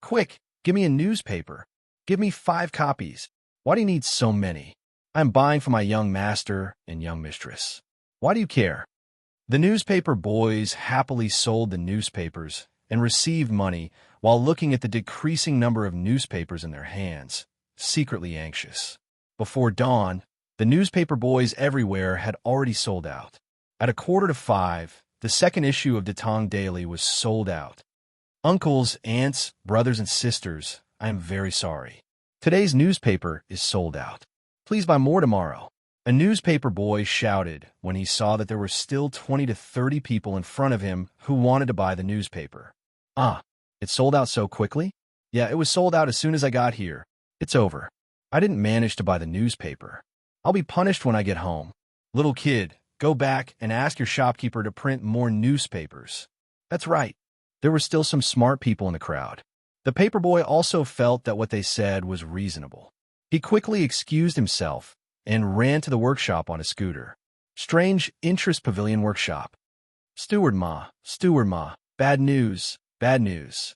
Quick, give me a newspaper. Give me 5 copies. Why do you need so many? I am buying for my young master and young mistress. Why do you care? The newspaper boys happily sold the newspapers and received money while looking at the decreasing number of newspapers in their hands, secretly anxious. Before dawn, the newspaper boys everywhere had already sold out. At 4:45, the second issue of Datong Daily was sold out. Uncles, aunts, brothers, and sisters, I am very sorry. Today's newspaper is sold out. Please buy more tomorrow. A newspaper boy shouted when he saw that there were still 20 to 30 people in front of him who wanted to buy the newspaper. Ah, it sold out so quickly? Yeah, it was sold out as soon as I got here. It's over. I didn't manage to buy the newspaper. I'll be punished when I get home. Little kid, go back and ask your shopkeeper to print more newspapers. That's right. There were still some smart people in the crowd. The paperboy also felt that what they said was reasonable. He quickly excused himself and ran to the workshop on a scooter. Strange Interest Pavilion Workshop. Steward Ma, bad news, bad news.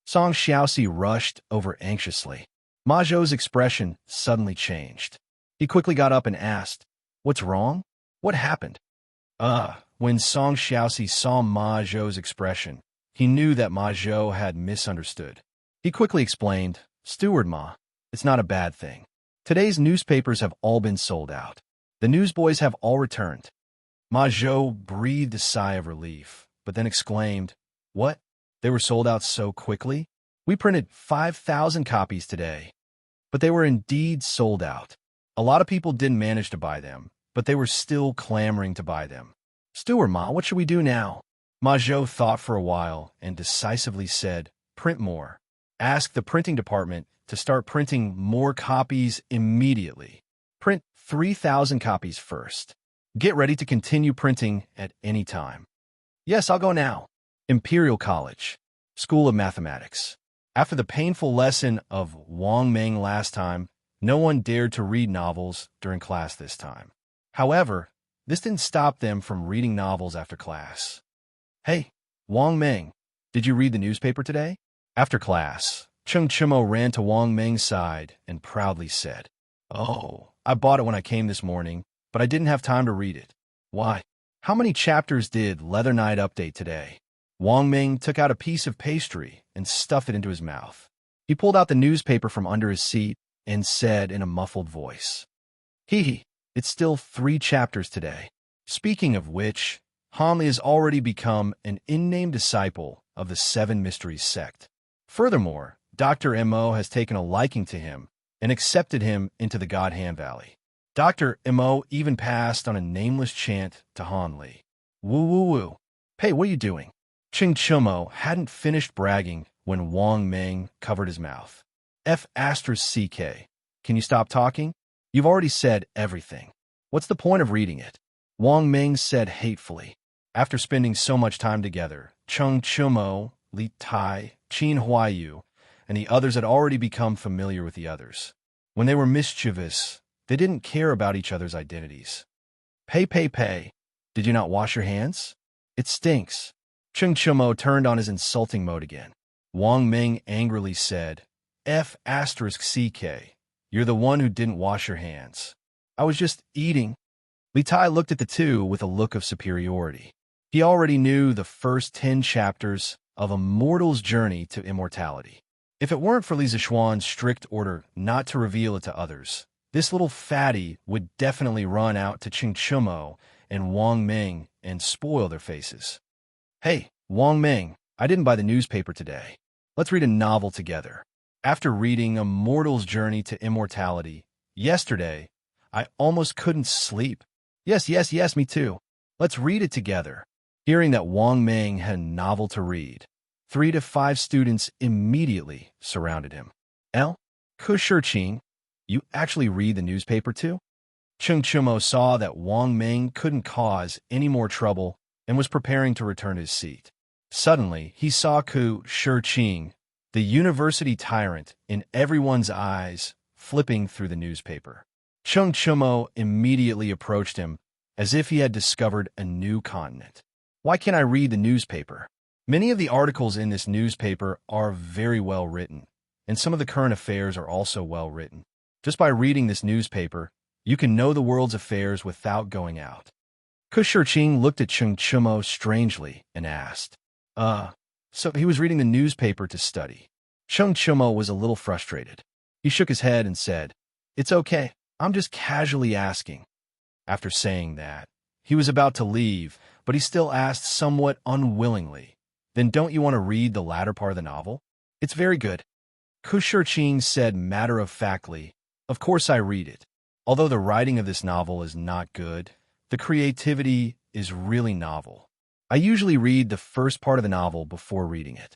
Xianxia rushed over anxiously. Ma Zhou's expression suddenly changed. He quickly got up and asked, "What's wrong? What happened?" When Xianxia saw Ma Zhou's expression, he knew that Ma Zhou had misunderstood. He quickly explained, "Steward Ma, it's not a bad thing. Today's newspapers have all been sold out. The newsboys have all returned." Ma Zhou breathed a sigh of relief, but then exclaimed, "What? They were sold out so quickly? We printed 5,000 copies today." But they were indeed sold out. A lot of people didn't manage to buy them, but they were still clamoring to buy them. "Steward Ma, what should we do now?" Ma Zhou thought for a while and decisively said, "Print more. Ask the printing department to start printing more copies immediately. Print 3,000 copies first. Get ready to continue printing at any time." "Yes, I'll go now." Imperial College, School of Mathematics. After the painful lesson of Wang Meng last time, no one dared to read novels during class this time. However, this didn't stop them from reading novels after class. "Hey, Wang Meng, did you read the newspaper today?" After class, Cheng Chimo ran to Wang Meng's side and proudly said, "Oh, I bought it when I came this morning, but I didn't have time to read it." "Why? How many chapters did Leather Knight update today?" Wang Meng took out a piece of pastry and stuffed it into his mouth. He pulled out the newspaper from under his seat and said in a muffled voice, "Hee, it's still 3 chapters today." Speaking of which, Hanli has already become an unnamed disciple of the Seven Mysteries sect. Furthermore, Dr. Mo has taken a liking to him and accepted him into the God Hand Valley. Dr. Mo even passed on a nameless chant to Hanli. "Woo woo woo. Hey, what are you doing?" Ching Chumo hadn't finished bragging when Wang Meng covered his mouth. "F***CK. Can you stop talking? You've already said everything. What's the point of reading it?" Wang Meng said hatefully. After spending so much time together, Cheng Chumo, Li Tai, Qin Huayu, and the others had already become familiar with the others. When they were mischievous, they didn't care about each other's identities. Pay. Did you not wash your hands? It stinks." Cheng Chumo turned on his insulting mode again. Wang Meng angrily said, "F***CK. You're the one who didn't wash your hands. I was just eating." Li Tai looked at the two with a look of superiority. He already knew the first 10 chapters of a mortal's journey to immortality. If it weren't for Li Zishuan's strict order not to reveal it to others, this little fatty would definitely run out to Ching Chumo and Wang Meng and spoil their faces. "Hey, Wang Meng, I didn't buy the newspaper today. Let's read a novel together." After reading A Mortal's Journey to Immortality yesterday, I almost couldn't sleep. Yes, me too. Let's read it together." Hearing that Wang Meng had a novel to read, 3 to 5 students immediately surrounded him. Kushirqing, you actually read the newspaper too?" Cheng Chumo saw that Wang Meng couldn't cause any more trouble and was preparing to return to his seat. Suddenly, he saw Kushirqing, the university tyrant in everyone's eyes, flipping through the newspaper. Cheng Chumo immediately approached him as if he had discovered a new continent. "Why can't I read the newspaper? Many of the articles in this newspaper are very well written, and some of the current affairs are also well written. Just by reading this newspaper, you can know the world's affairs without going out." Kushirqing looked at Cheng Chumo strangely and asked, So he was reading the newspaper to study. Cheng Chumo was a little frustrated. He shook his head and said, "It's okay, I'm just casually asking." After saying that, he was about to leave, but he still asked somewhat unwillingly, "Then don't you want to read the latter part of the novel?" "It's very good." Kushirqing said matter-of-factly, "Of course I read it." Although the writing of this novel is not good, the creativity is really novel. I usually read the first part of the novel before reading it.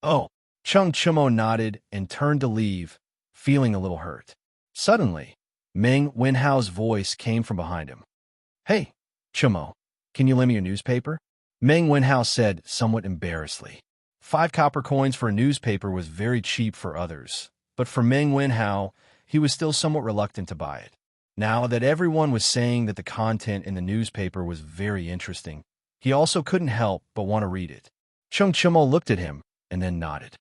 Oh, Chung Chumo nodded and turned to leave, feeling a little hurt. Suddenly, Meng Wenhao's voice came from behind him. Hey, Chumo, can you lend me your newspaper? Meng Wenhao said somewhat embarrassedly. 5 copper coins for a newspaper was very cheap for others, but for Meng Wenhao, he was still somewhat reluctant to buy it. Now that everyone was saying that the content in the newspaper was very interesting, he also couldn't help but want to read it. Chung Chumo looked at him and then nodded.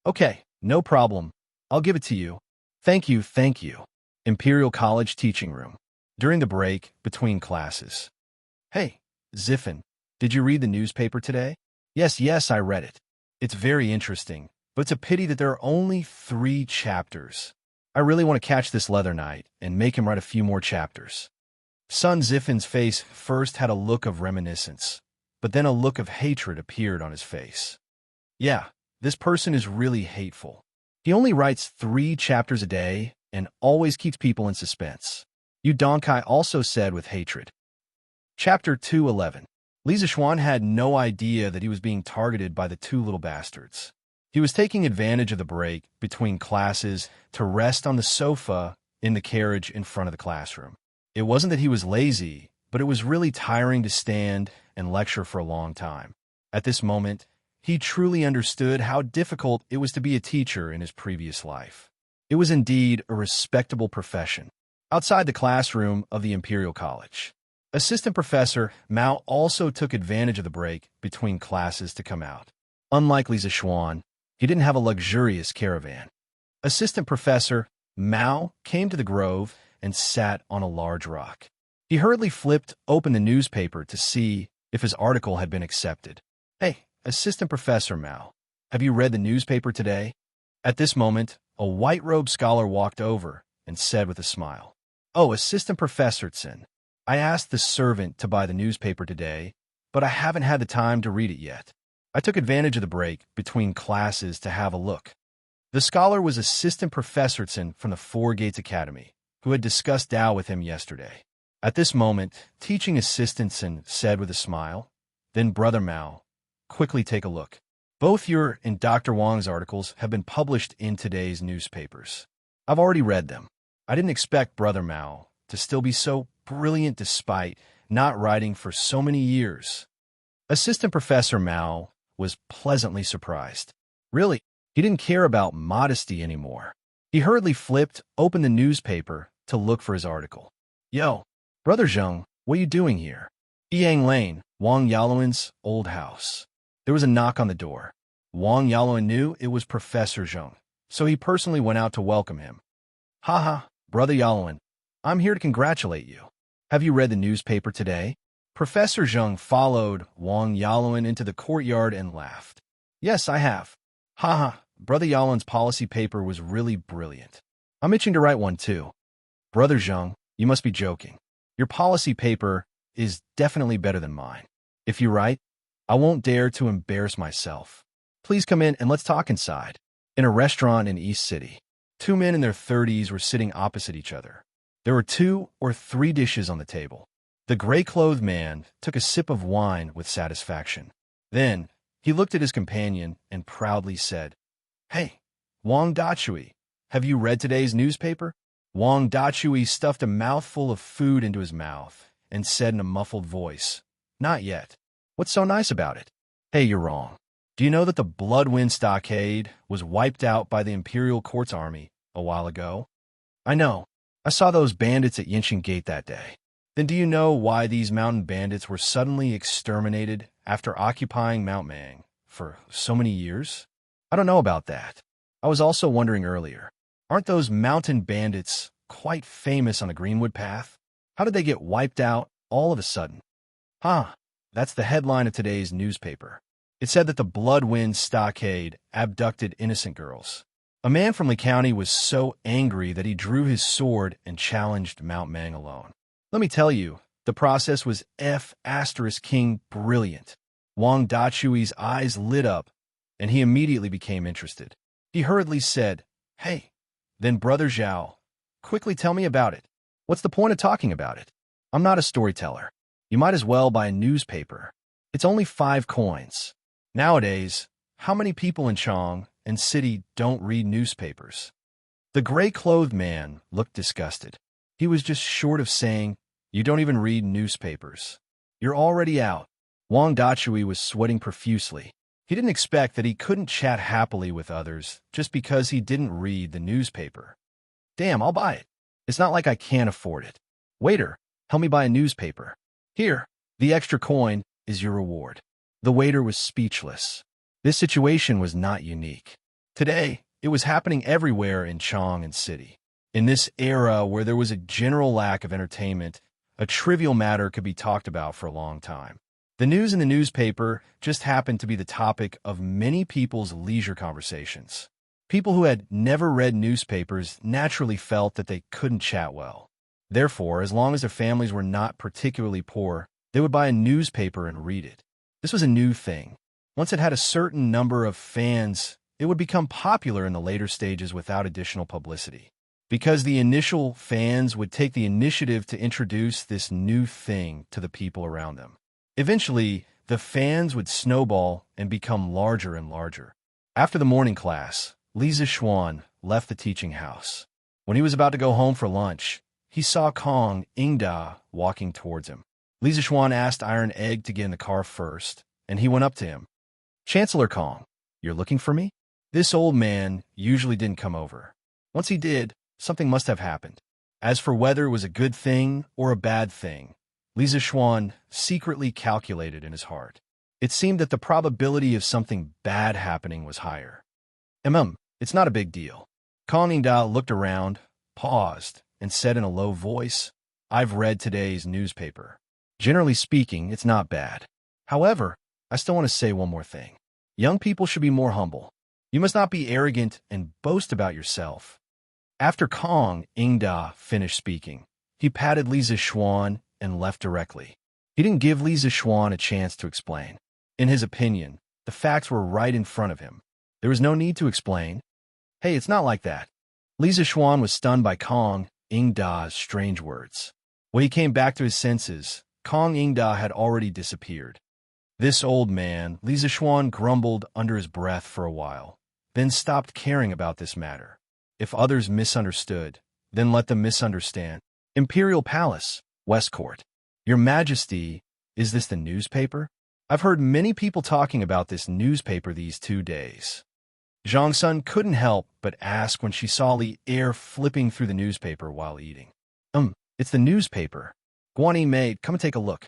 Okay, no problem. I'll give it to you. Thank you, thank you. Imperial College teaching room. During the break between classes. Hey, Ziffin, did you read the newspaper today? Yes, I read it. It's very interesting, but it's a pity that there are only 3 chapters. I really want to catch this leather knight and make him write a few more chapters. Son Ziffin's face first had a look of reminiscence, but then a look of hatred appeared on his face. Yeah, this person is really hateful. He only writes 3 chapters a day and always keeps people in suspense. Yu Donkai also said with hatred. Chapter 211. Li Zixuan had no idea that he was being targeted by the 2 little bastards. He was taking advantage of the break between classes to rest on the sofa in the carriage in front of the classroom. It wasn't that he was lazy, but it was really tiring to stand and lecture for a long time. At this moment, he truly understood how difficult it was to be a teacher in his previous life. It was indeed a respectable profession. Outside the classroom of the Imperial College, Assistant Professor Mao also took advantage of the break between classes to come out. Unlike Li Zixuan, he didn't have a luxurious caravan. Assistant Professor Mao came to the grove and sat on a large rock. He hurriedly flipped open the newspaper to see if his article had been accepted. Hey, Assistant Professor Mao, have you read the newspaper today? At this moment, a white-robed scholar walked over and said with a smile, Oh, Assistant Professor Tsin, I asked the servant to buy the newspaper today, but I haven't had the time to read it yet. I took advantage of the break between classes to have a look. The scholar was Assistant Professor Tsin from the Four Gates Academy, who had discussed Tao with him yesterday. At this moment, Teaching Assistant Tsin said with a smile, Then Brother Mao, quickly take a look. Both your and Dr. Wang's articles have been published in today's newspapers. I've already read them. I didn't expect Brother Mao to still be so brilliant despite not writing for so many years. Assistant Professor Mao was pleasantly surprised. Really, he didn't care about modesty anymore. He hurriedly flipped open the newspaper to look for his article. Yo, Brother Zheng, what are you doing here? Yang Lane, Wang Yaluan's old house. There was a knock on the door. Wang Yaluan knew it was Professor Zheng, so he personally went out to welcome him. Haha, Brother Yaluan, I'm here to congratulate you. Have you read the newspaper today? Professor Zheng followed Wang Yaluan into the courtyard and laughed. Yes, I have. Haha, Brother Yaluan's policy paper was really brilliant. I'm itching to write one too. Brother Zheng, you must be joking. Your policy paper is definitely better than mine. If you write, I won't dare to embarrass myself. Please come in and let's talk inside. In a restaurant in East City, 2 men in their 30s were sitting opposite each other. There were 2 or 3 dishes on the table. The gray-clothed man took a sip of wine with satisfaction. Then, he looked at his companion and proudly said, Hey, Wang Dachui, have you read today's newspaper? Wang Dachui stuffed a mouthful of food into his mouth and said in a muffled voice, Not yet. What's so nice about it? Hey, you're wrong. Do you know that the Bloodwind Stockade was wiped out by the Imperial Court's army a while ago? I know. I saw those bandits at Yinshin Gate that day. Then do you know why these mountain bandits were suddenly exterminated after occupying Mount Mang for so many years? I don't know about that. I was also wondering earlier, aren't those mountain bandits quite famous on the Greenwood Path? How did they get wiped out all of a sudden? That's the headline of today's newspaper. It said that the Bloodwind Stockade abducted innocent girls. A man from Lee County was so angry that he drew his sword and challenged Mount Mang alone. Let me tell you, the process was King brilliant. Wang Dachui's eyes lit up, and he immediately became interested. He hurriedly said, Hey, then Brother Zhao, quickly tell me about it. What's the point of talking about it? I'm not a storyteller. You might as well buy a newspaper. It's only 5 coins. Nowadays, how many people in Chang and city don't read newspapers? The gray-clothed man looked disgusted. He was just short of saying, "You don't even read newspapers. You're already out." Wang Dachui was sweating profusely. He didn't expect that he couldn't chat happily with others just because he didn't read the newspaper. "Damn, I'll buy it. It's not like I can't afford it. Waiter, help me buy a newspaper. Here, the extra coin is your reward." The waiter was speechless. This situation was not unique. Today, it was happening everywhere in Chang and city. In this era where there was a general lack of entertainment, a trivial matter could be talked about for a long time. The news in the newspaper just happened to be the topic of many people's leisure conversations. People who had never read newspapers naturally felt that they couldn't chat well. Therefore, as long as their families were not particularly poor, they would buy a newspaper and read it. This was a new thing. Once it had a certain number of fans, it would become popular in the later stages without additional publicity. Because the initial fans would take the initiative to introduce this new thing to the people around them. Eventually, the fans would snowball and become larger and larger. After the morning class, Li Zixuan left the teaching house. When he was about to go home for lunch, he saw Kong Ingda walking towards him. Li Zixuan asked Iron Egg to get in the car first, and he went up to him. "Chancellor Kong, you're looking for me?" This old man usually didn't come over. Once he did, something must have happened. As for whether it was a good thing or a bad thing, Li Zixuan secretly calculated in his heart. It seemed that the probability of something bad happening was higher. It's not a big deal." Kong Ingda looked around, paused, and said in a low voice, "I've read today's newspaper. Generally speaking, it's not bad. However, I still want to say one more thing. Young people should be more humble. You must not be arrogant and boast about yourself." After Kong Ingda finished speaking, he patted Li Zixuan and left directly. He didn't give Li Zixuan a chance to explain. In his opinion, the facts were right in front of him. There was no need to explain. "Hey, it's not like that." Li Zixuan was stunned by Kong Ingda's strange words. When he came back to his senses, Kong Ingda had already disappeared. This old man, Li Zixuan grumbled under his breath for a while, then stopped caring about this matter. If others misunderstood, then let them misunderstand. Imperial Palace, West Court. "Your Majesty, is this the newspaper? I've heard many people talking about this newspaper these 2 days." Xianxia couldn't help but ask when she saw Li Er flipping through the newspaper while eating. It's the newspaper. Guanyi maid, come and take a look."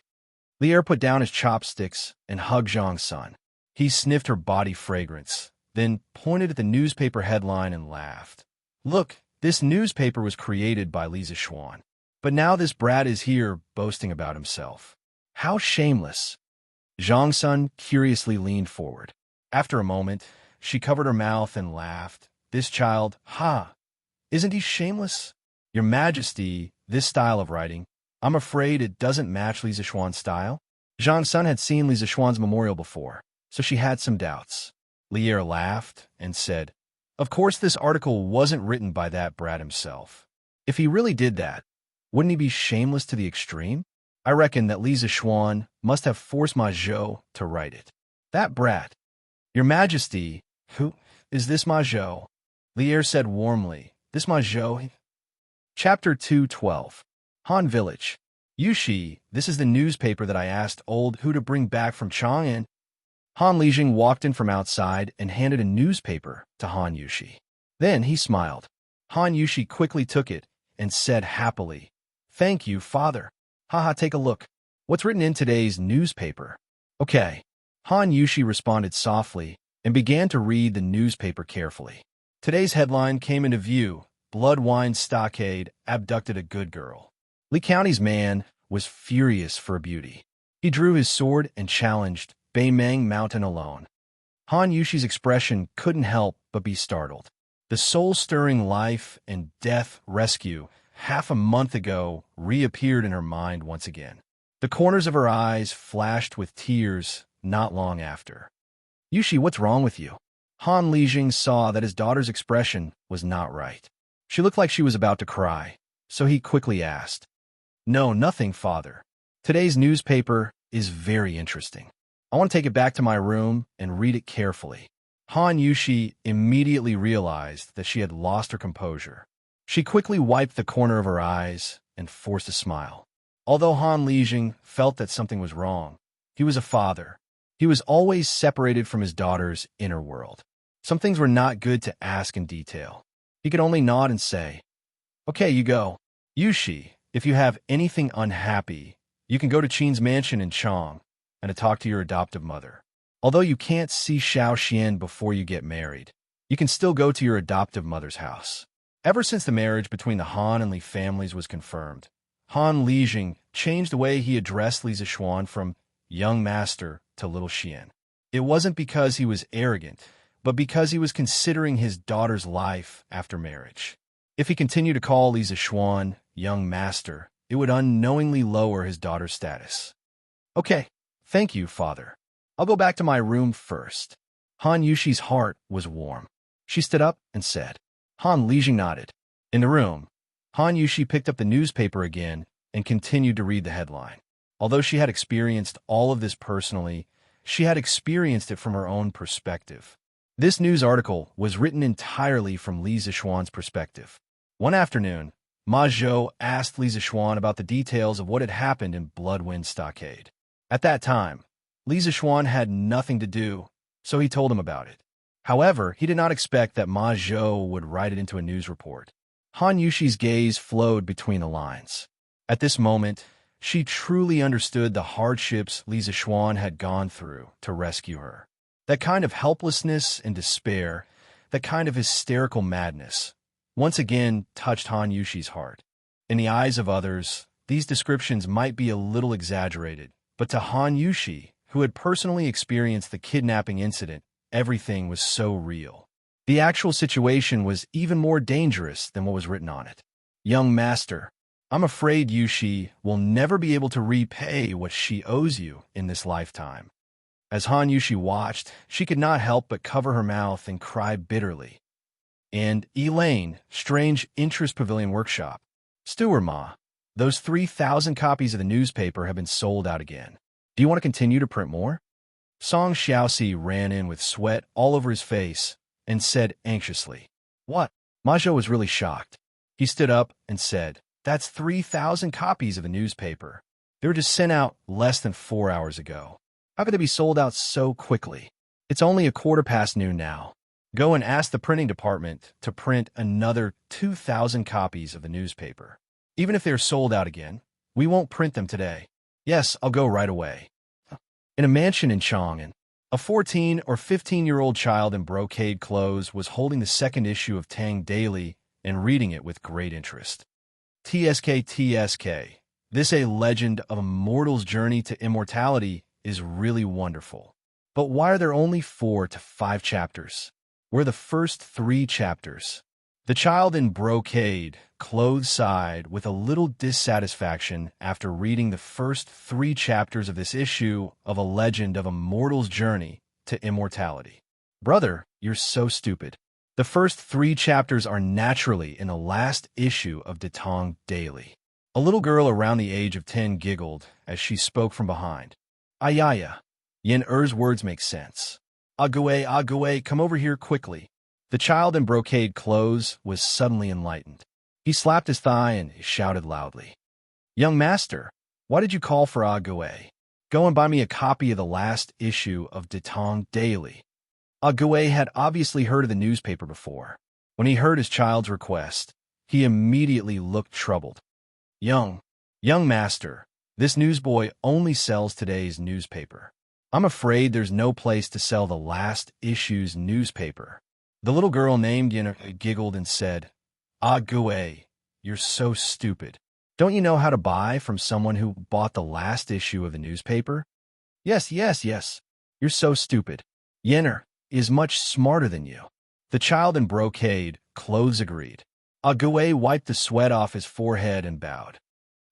Li Er put down his chopsticks and hugged Xianxia. He sniffed her body fragrance, then pointed at the newspaper headline and laughed. "Look, this newspaper was created by Li Zixuan. But now this brat is here boasting about himself. How shameless." Xianxia curiously leaned forward. After a moment, she covered her mouth and laughed. "This child, isn't he shameless? Your Majesty, this style of writing, I'm afraid it doesn't match Li Zixuan's style." Xianxia had seen Li Zixuan's memorial before, so she had some doubts. Li Er laughed and said, "Of course this article wasn't written by that brat himself. If he really did that, wouldn't he be shameless to the extreme? I reckon that Li Zixuan must have forced Ma Zhou to write it. That brat. Your Majesty, who is this Ma Zhou?" Li Er said warmly, "This Ma Zhou." Chapter 212. Han Village. "Yushi, this is the newspaper that I asked old Hu to bring back from Chang'an." Han Lijing walked in from outside and handed a newspaper to Han Yushi. Then he smiled. Han Yushi quickly took it and said happily, "Thank you, father. Haha, take a look. What's written in today's newspaper?" "Okay." Han Yushi responded softly and began to read the newspaper carefully. Today's headline came into view: "Blood Wine Stockade abducted a good girl." Li County's man was furious for a beauty. He drew his sword and challenged Beimeng Mountain alone. Han Yushi's expression couldn't help but be startled. The soul-stirring life and death rescue half a month ago reappeared in her mind once again. The corners of her eyes flashed with tears not long after. "Yushi, what's wrong with you?" Han Lijing saw that his daughter's expression was not right. She looked like she was about to cry. so he quickly asked, "No, nothing, father. Today's newspaper is very interesting. I want to take it back to my room and read it carefully." Han Yushi immediately realized that she had lost her composure. She quickly wiped the corner of her eyes and forced a smile. Although Han Lijing felt that something was wrong, he was a father. He was always separated from his daughter's inner world. Some things were not good to ask in detail. He could only nod and say, "Okay, you go. Yushi, if you have anything unhappy, you can go to Qin's mansion in Chong and talk to your adoptive mother. Although you can't see Xianxia before you get married, you can still go to your adoptive mother's house." Ever since the marriage between the Han and Li families was confirmed, Han Lijing changed the way he addressed Li Zixuan from young master to little Xian. It wasn't because he was arrogant, but because he was considering his daughter's life after marriage. If he continued to call Li Zixuan young master, it would unknowingly lower his daughter's status. "Okay, thank you, father. I'll go back to my room first." Han Yushi's heart was warm. She stood up and said. Han Lijing nodded. In the room, Han Yushi picked up the newspaper again and continued to read the headline. Although she had experienced all of this personally, she had experienced it from her own perspective. This news article was written entirely from Li Zixuan's perspective. One afternoon, Ma Zhou asked Li Zixuan about the details of what had happened in Bloodwind Stockade. At that time, Li Zixuan had nothing to do, so he told him about it. However, he did not expect that Ma Zhou would write it into a news report. Han Yushi's gaze flowed between the lines. At this moment, she truly understood the hardships Li Zixuan had gone through to rescue her. That kind of helplessness and despair, that kind of hysterical madness, once again touched Han Yushi's heart. In the eyes of others, these descriptions might be a little exaggerated, but to Han Yushi, who had personally experienced the kidnapping incident, everything was so real. The actual situation was even more dangerous than what was written on it. "Young master, I'm afraid Yushi will never be able to repay what she owes you in this lifetime." As Han Yushi watched, she could not help but cover her mouth and cry bitterly. And Elaine, Strange Interest Pavilion Workshop. "Steward Ma, those 3,000 copies of the newspaper have been sold out again. Do you want to continue to print more?" Song Xiaoxi ran in with sweat all over his face and said anxiously, "What?" Ma Zhou was really shocked. He stood up and said, "That's 3,000 copies of the newspaper. They were just sent out less than 4 hours ago. How could they be sold out so quickly? It's only noon now. Go and ask the printing department to print another 2,000 copies of the newspaper. Even if they're sold out again, we won't print them today." "Yes, I'll go right away." In a mansion in Chang'an, a 14 or 15-year-old child in brocade clothes was holding the second issue of Tang Daily and reading it with great interest. TSK, this a legend of a mortal's journey to immortality is really wonderful. But why are there only 4 to 5 chapters? Where are the first 3 chapters? The child in brocade clothes sighed with a little dissatisfaction after reading the first 3 chapters of this issue of a legend of a mortal's journey to immortality. "Brother, you're so stupid. The first 3 chapters are naturally in the last issue of Detong Daily." A little girl around the age of 10 giggled as she spoke from behind. "Ayaya, Yin Er's words make sense. Ague, come over here quickly." The child in brocade clothes was suddenly enlightened. He slapped his thigh and shouted loudly, "Young master, why did you call for Ague? Go and buy me a copy of the last issue of Detong Daily." Ague had obviously heard of the newspaper before. When he heard his child's request, he immediately looked troubled. Young master, this newsboy only sells today's newspaper. I'm afraid there's no place to sell the last issue's newspaper." The little girl named Yin giggled and said, "Ague, you're so stupid. Don't you know how to buy from someone who bought the last issue of the newspaper?" Yes. You're so stupid. Yenner is much smarter than you." The child in brocade clothes agreed. Ague wiped the sweat off his forehead and bowed.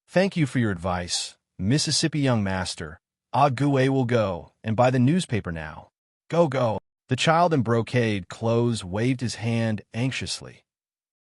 "Thank you for your advice, Mississippi young master. Ague will go and buy the newspaper now. Go. The child in brocade clothes waved his hand anxiously.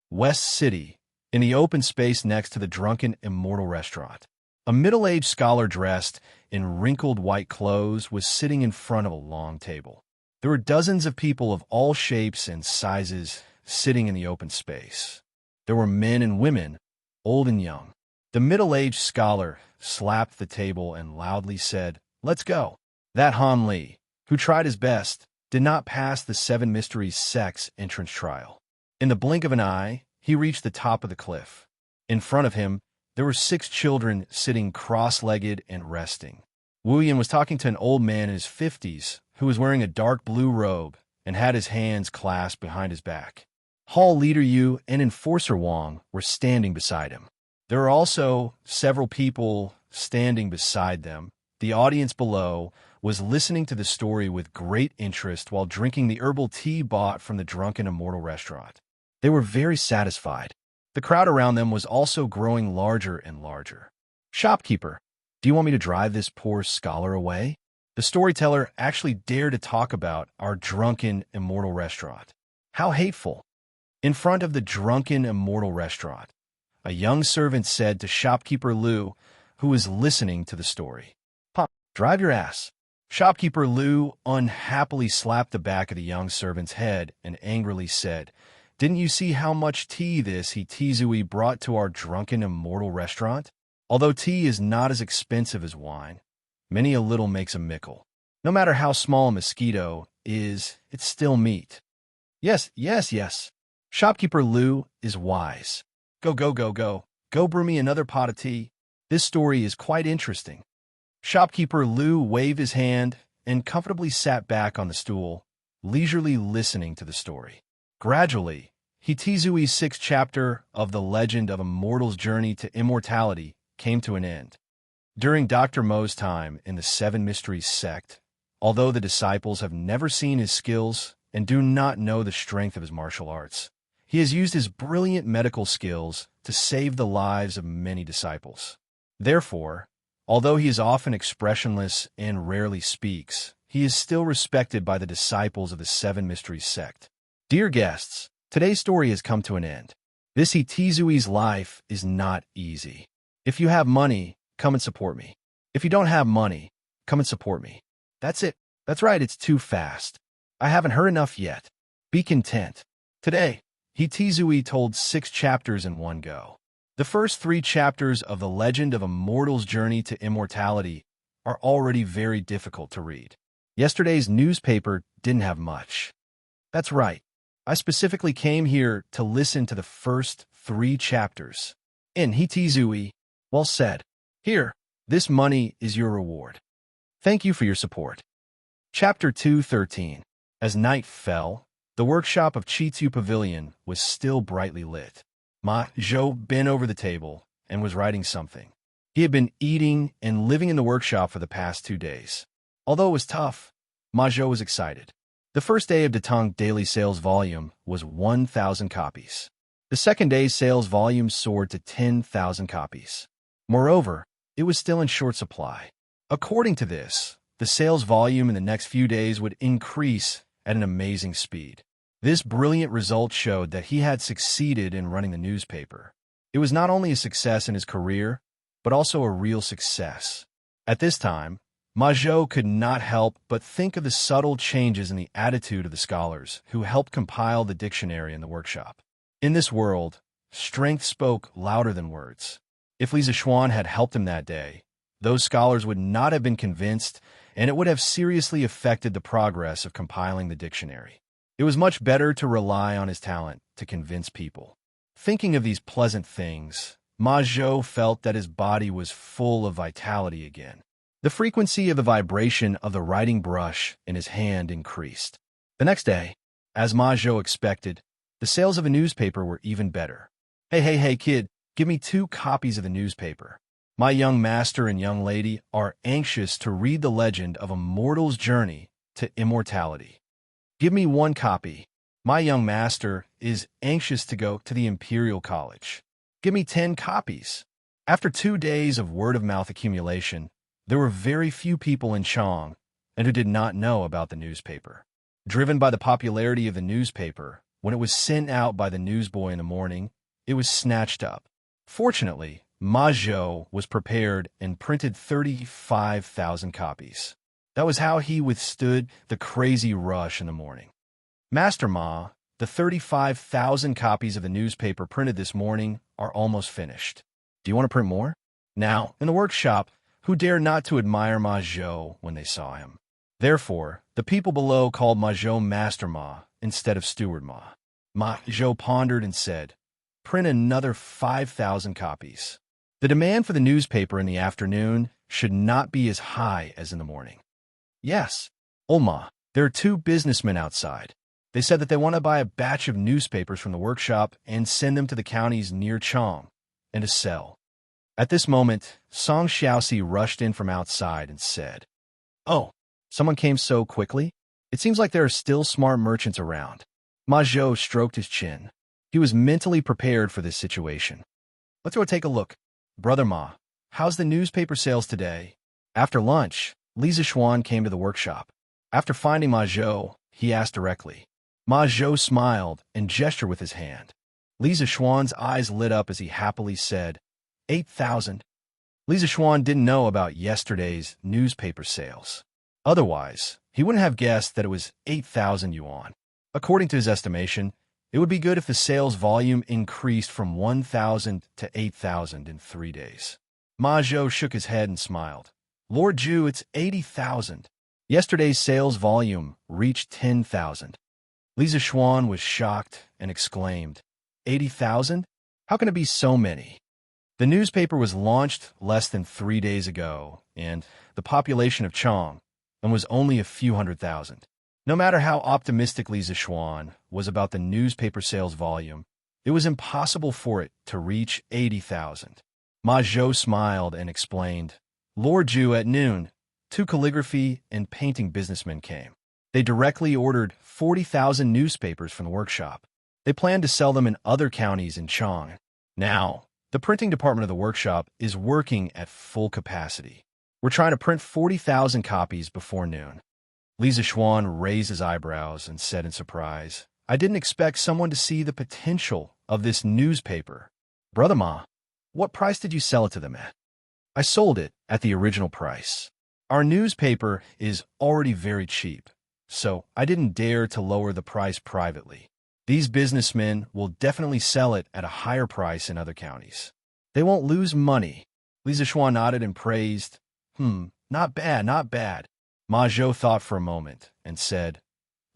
West City, in the open space next to the drunken Immortal restaurant. A middle-aged scholar dressed in wrinkled white clothes was sitting in front of a long table. There were dozens of people of all shapes and sizes sitting in the open space. There were men and women, old and young. The middle-aged scholar slapped the table and loudly said, "Let's go." That Han Li, who tried his best, did not pass the Seven Mysteries sex entrance trial. In the blink of an eye, he reached the top of the cliff. In front of him, there were 6 children sitting cross-legged and resting. Wuxian was talking to an old man in his 50s who was wearing a dark blue robe and had his hands clasped behind his back. Hall Leader Yu and Enforcer Wang were standing beside him. There were also several people standing beside them. The audience below was listening to the story with great interest while drinking the herbal tea bought from the drunken Immortal restaurant. They were very satisfied. The crowd around them was also growing larger and larger. "Shopkeeper, do you want me to drive this poor scholar away?" The storyteller actually dared to talk about our drunken Immortal restaurant. How hateful! In front of the drunken Immortal restaurant, a young servant said to Shopkeeper Liu, who was listening to the story, "Drive your ass." Shopkeeper Liu unhappily slapped the back of the young servant's head and angrily said, "Didn't you see how much tea this Tizui brought to our drunken Immortal restaurant? Although tea is not as expensive as wine, many a little makes a mickle. No matter how small a mosquito is, it's still meat." Yes. Shopkeeper Liu is wise. Go brew me another pot of tea. This story is quite interesting. Shopkeeper Liu waved his hand and comfortably sat back on the stool, leisurely listening to the story. Gradually, Hitizui's 6th chapter of the legend of a mortal's journey to immortality came to an end. During Dr. Mo's time in the Seven Mysteries sect, although the disciples have never seen his skills and do not know the strength of his martial arts, he has used his brilliant medical skills to save the lives of many disciples. Therefore, although he is often expressionless and rarely speaks, he is still respected by the disciples of the Seven Mysteries sect. Dear guests, today's story has come to an end. This Itizui's life is not easy. If you have money, come and support me. If you don't have money, come and support me. That's it. That's right, it's too fast. I haven't heard enough yet. Be content. Today, Hitizui told 6 chapters in one go. The first 3 chapters of the legend of a mortal's journey to immortality are already very difficult to read. Yesterday's newspaper didn't have much. That's right. I specifically came here to listen to the first 3 chapters. In Hitizui, well said. Here, this money is your reward. Thank you for your support. Chapter 2:13. As night fell, the workshop of Chitu Pavilion was still brightly lit. Ma Zhou bent over the table and was writing something. He had been eating and living in the workshop for the past 2 days. Although it was tough, Ma Zhou was excited. The first day of Datang daily sales volume was 1,000 copies. The second day's sales volume soared to 10,000 copies. Moreover, it was still in short supply. According to this, the sales volume in the next few days would increase at an amazing speed. This brilliant result showed that he had succeeded in running the newspaper. It was not only a success in his career, but also a real success. At this time, Ma Zhou could not help but think of the subtle changes in the attitude of the scholars who helped compile the dictionary in the workshop. In this world, strength spoke louder than words. If Li Zixuan had helped him that day, those scholars would not have been convinced, and it would have seriously affected the progress of compiling the dictionary. It was much better to rely on his talent to convince people. Thinking of these pleasant things, Ma Zhou felt that his body was full of vitality again. The frequency of the vibration of the writing brush in his hand increased. The next day, as Ma Zhou expected, the sales of a newspaper were even better. Hey, kid, give me 2 copies of the newspaper. My young master and young lady are anxious to read the legend of a mortal's journey to immortality. Give me 1 copy. My young master is anxious to go to the Imperial College. Give me 10 copies. After 2 days of word-of-mouth accumulation, there were very few people in Chang and who did not know about the newspaper. Driven by the popularity of the newspaper, when it was sent out by the newsboy in the morning, it was snatched up. Fortunately, Ma Zhou was prepared and printed 35,000 copies. That was how he withstood the crazy rush in the morning. Master Ma, the 35,000 copies of the newspaper printed this morning are almost finished. Do you want to print more? Now, in the workshop, who dared not to admire Ma Zhou when they saw him? Therefore, the people below called Ma Zhou Master Ma instead of Steward Ma. Ma Zhou pondered and said, "Print another 5,000 copies. The demand for the newspaper in the afternoon should not be as high as in the morning." Yes, old Ma, there are two businessmen outside. They said that they want to buy a batch of newspapers from the workshop and send them to the counties near Chong and to sell. At this moment, Xianxia rushed in from outside and said, "Oh, someone came so quickly? It seems like there are still smart merchants around." Ma Zhou stroked his chin. He was mentally prepared for this situation. "Let's go take a look. Brother Ma, how's the newspaper sales today?" After lunch, Li Zixuan came to the workshop. After finding Ma Zhou, he asked directly. Ma Zhou smiled and gestured with his hand. Li Zixuan's eyes lit up as he happily said, 8,000. Li Zixuan didn't know about yesterday's newspaper sales. Otherwise, he wouldn't have guessed that it was 8,000 yuan. According to his estimation, it would be good if the sales volume increased from 1,000 to 8,000 in 3 days. Ma Zhou shook his head and smiled. "Lord Zhu, it's 80,000. Yesterday's sales volume reached 10,000. Li Zixuan was shocked and exclaimed, 80,000? How can it be so many? The newspaper was launched less than 3 days ago, and the population of Chong was only a few 100,000. No matter how optimistic Li Zixuan was about the newspaper sales volume, it was impossible for it to reach 80,000. Ma Zhou smiled and explained, "Lord Zhu, at noon, 2 calligraphy and painting businessmen came. They directly ordered 40,000 newspapers from the workshop. They plan to sell them in other counties in Chong. Now, the printing department of the workshop is working at full capacity. We're trying to print 40,000 copies before noon." Li Zixuan raised his eyebrows and said in surprise, "I didn't expect someone to see the potential of this newspaper. Brother Ma, what price did you sell it to them at?" "I sold it at the original price. Our newspaper is already very cheap, so I didn't dare to lower the price privately. These businessmen will definitely sell it at a higher price in other counties. They won't lose money." Li Zixuan nodded and praised, "Not bad, not bad." Ma Zhou thought for a moment and said,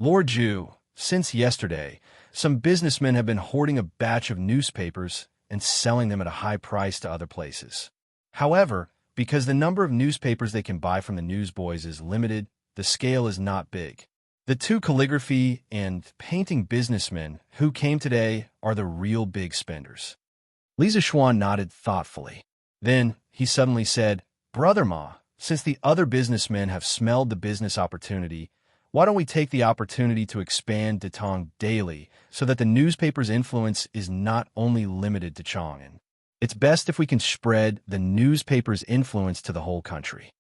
"Lord Zhu, since yesterday, some businessmen have been hoarding a batch of newspapers and selling them at a high price to other places. However, because the number of newspapers they can buy from the newsboys is limited, the scale is not big. The 2 calligraphy and painting businessmen who came today are the real big spenders." Li Zixuan nodded thoughtfully. Then he suddenly said, "Brother Ma, since the other businessmen have smelled the business opportunity, why don't we take the opportunity to expand Datong daily so that the newspaper's influence is not only limited to Chong'an? It's best if we can spread the newspaper's influence to the whole country."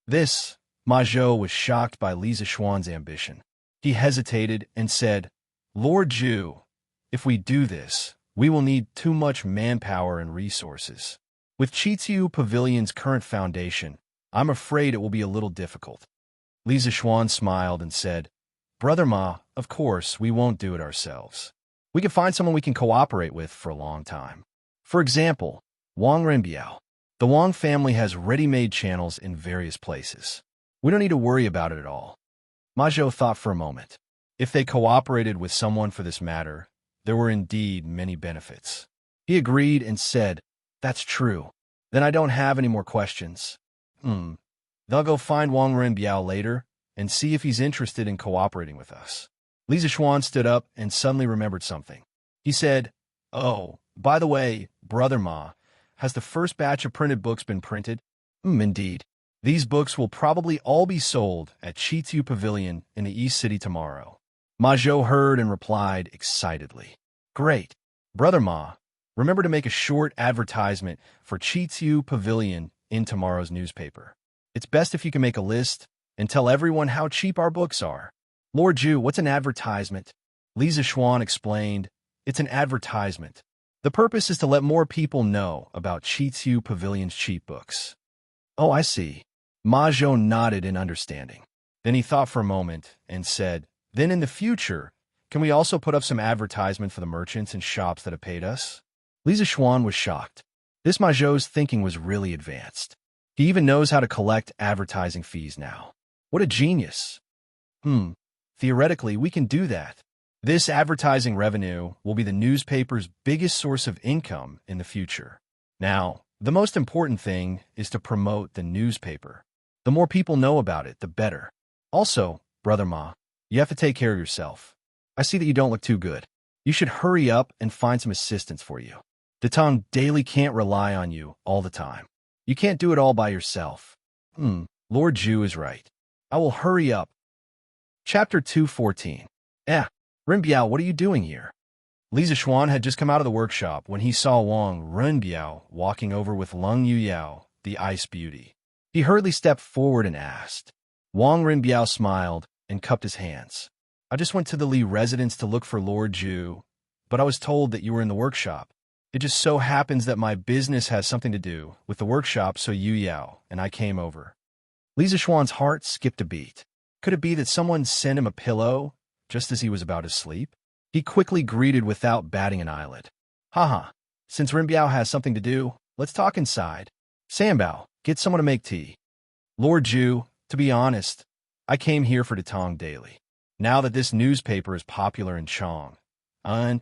This, Ma Zhou was shocked by Li Zixuan's ambition. He hesitated and said, "Lord Zhu, if we do this, we will need too much manpower and resources. With Qitiu Pavilion's current foundation, I'm afraid it will be a little difficult." Li Zixuan smiled and said, "Brother Ma, of course, we won't do it ourselves. We can find someone we can cooperate with for a long time. For example, Wang Renbiao. The Wang family has ready-made channels in various places. We don't need to worry about it at all." Ma Zhou thought for a moment. If they cooperated with someone for this matter, there were indeed many benefits. He agreed and said, "That's true. Then I don't have any more questions. They'll go find Wang Renbiao later and see if he's interested in cooperating with us." Li Zixuan stood up and suddenly remembered something. He said, "Oh, by the way, Brother Ma, has the first batch of printed books been printed?" "Indeed. These books will probably all be sold at Qitiu Pavilion in the East City tomorrow." Ma Zhou heard and replied excitedly, "Great. Brother Ma, remember to make a short advertisement for Qitiu Pavilion in tomorrow's newspaper. It's best if you can make a list and tell everyone how cheap our books are." "Lord Zhu, what's an advertisement?" Li Zixuan explained, "It's an advertisement. The purpose is to let more people know about Qitu Pavilion's cheat books. Oh, I see. Ma Zhou nodded in understanding. Then he thought for a moment and said, then in the future, can we also put up some advertisement for the merchants and shops that have paid us? Lisa Xuan was shocked. This Ma Zhou's thinking was really advanced. He even knows how to collect advertising fees now. What a genius. Theoretically, we can do that. This advertising revenue will be the newspaper's biggest source of income in the future. Now, the most important thing is to promote the newspaper. The more people know about it, the better. Also, Brother Ma, you have to take care of yourself. I see that you don't look too good. You should hurry up and find some assistance for you. Detong Daily can't rely on you all the time. You can't do it all by yourself. Lord Zhu is right. I will hurry up. Chapter 214. Renbiao, what are you doing here? Li Zixuan had just come out of the workshop when he saw Wang Renbiao walking over with Leng Yuyao, the ice beauty. He hurriedly stepped forward and asked. Wang Renbiao smiled and cupped his hands. I just went to the Li residence to look for Lord Zhu, but I was told that you were in the workshop. It just so happens that my business has something to do with the workshop, so Yuyao and I came over. Li Zixuan's heart skipped a beat. Could it be that someone sent him a pillow just as he was about to sleep? He quickly greeted without batting an eyelid. Haha, since Renbiao has something to do, let's talk inside. Sanbao, get someone to make tea. Lord Zhu, to be honest, I came here for Detong Daily. Now that this newspaper is popular in Chong, and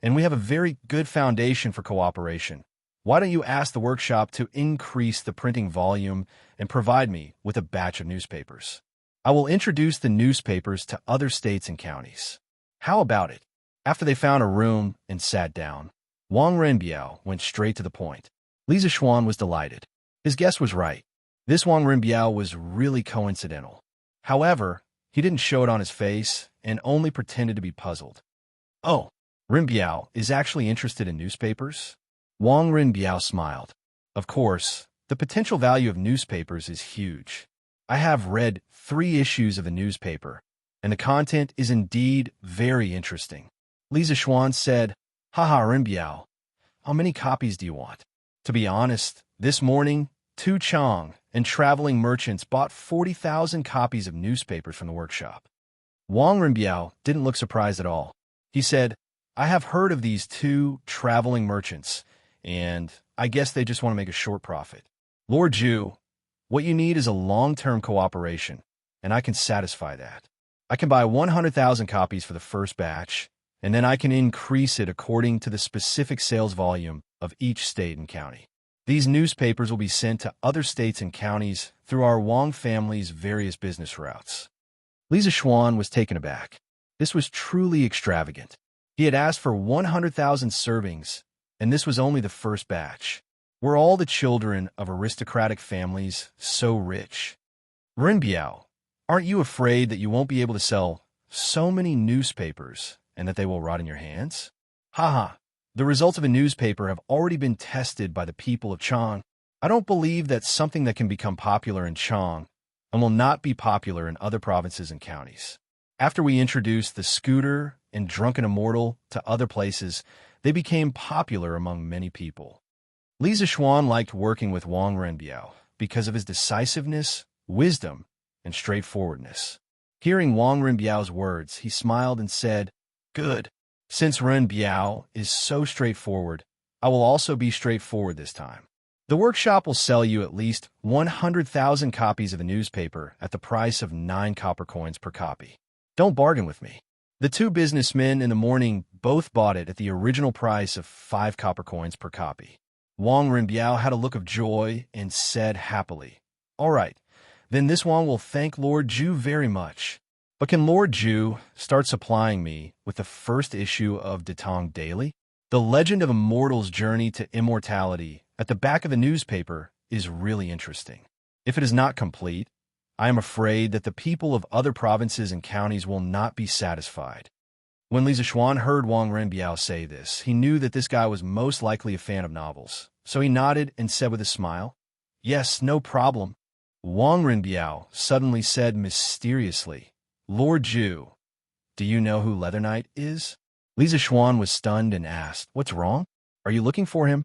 we have a very good foundation for cooperation, why don't you ask the workshop to increase the printing volume and provide me with a batch of newspapers? I will introduce the newspapers to other states and counties. How about it? After they found a room and sat down, Wang Renbiao went straight to the point. Li Zixuan was delighted. His guess was right. This Wang Renbiao was really coincidental. However, he didn't show it on his face and only pretended to be puzzled. Oh, Renbiao is actually interested in newspapers? Wang Renbiao smiled. Of course, the potential value of newspapers is huge. I have read 3 issues of the newspaper, and the content is indeed very interesting. Li Zixuan said, Haha, Renbiao, how many copies do you want? To be honest, this morning, 2 Chong and traveling merchants bought 40,000 copies of newspapers from the workshop. Wang Renbiao didn't look surprised at all. He said, I have heard of these 2 traveling merchants, and I guess they just want to make a short profit. Lord Zhu, what you need is a long-term cooperation, and I can satisfy that. I can buy 100,000 copies for the first batch, and then I can increase it according to the specific sales volume of each state and county. These newspapers will be sent to other states and counties through our Wang family's various business routes. Li Zixuan was taken aback. This was truly extravagant. He had asked for 100,000 servings, and this was only the first batch. Were all the children of aristocratic families so rich? Renbiao, aren't you afraid that you won't be able to sell so many newspapers and that they will rot in your hands? Haha, the results of a newspaper have already been tested by the people of Chong. I don't believe that something that can become popular in Chong and will not be popular in other provinces and counties. After we introduced the scooter and Drunken Immortal to other places, they became popular among many people. Li Zixuan liked working with Wang Renbiao because of his decisiveness, wisdom, and straightforwardness. Hearing Wang Renbiao's words, he smiled and said, Good. Since Renbiao is so straightforward, I will also be straightforward this time. The workshop will sell you at least 100,000 copies of the newspaper at the price of 9 copper coins per copy. Don't bargain with me. The 2 businessmen in the morning both bought it at the original price of 5 copper coins per copy. Wang Renbiao had a look of joy and said happily, All right, then this Wang will thank Lord Zhu very much. But can Lord Zhu start supplying me with the first issue of Detong Daily? The legend of a mortal's journey to immortality at the back of the newspaper is really interesting. If it is not complete, I am afraid that the people of other provinces and counties will not be satisfied. When Li Zixuan heard Wang Renbiao say this, he knew that this guy was most likely a fan of novels. So he nodded and said with a smile, Yes, no problem. Wang Renbiao suddenly said mysteriously, Lord Zhu, do you know who Leather Knight is? Li Zixuan was stunned and asked, What's wrong? Are you looking for him?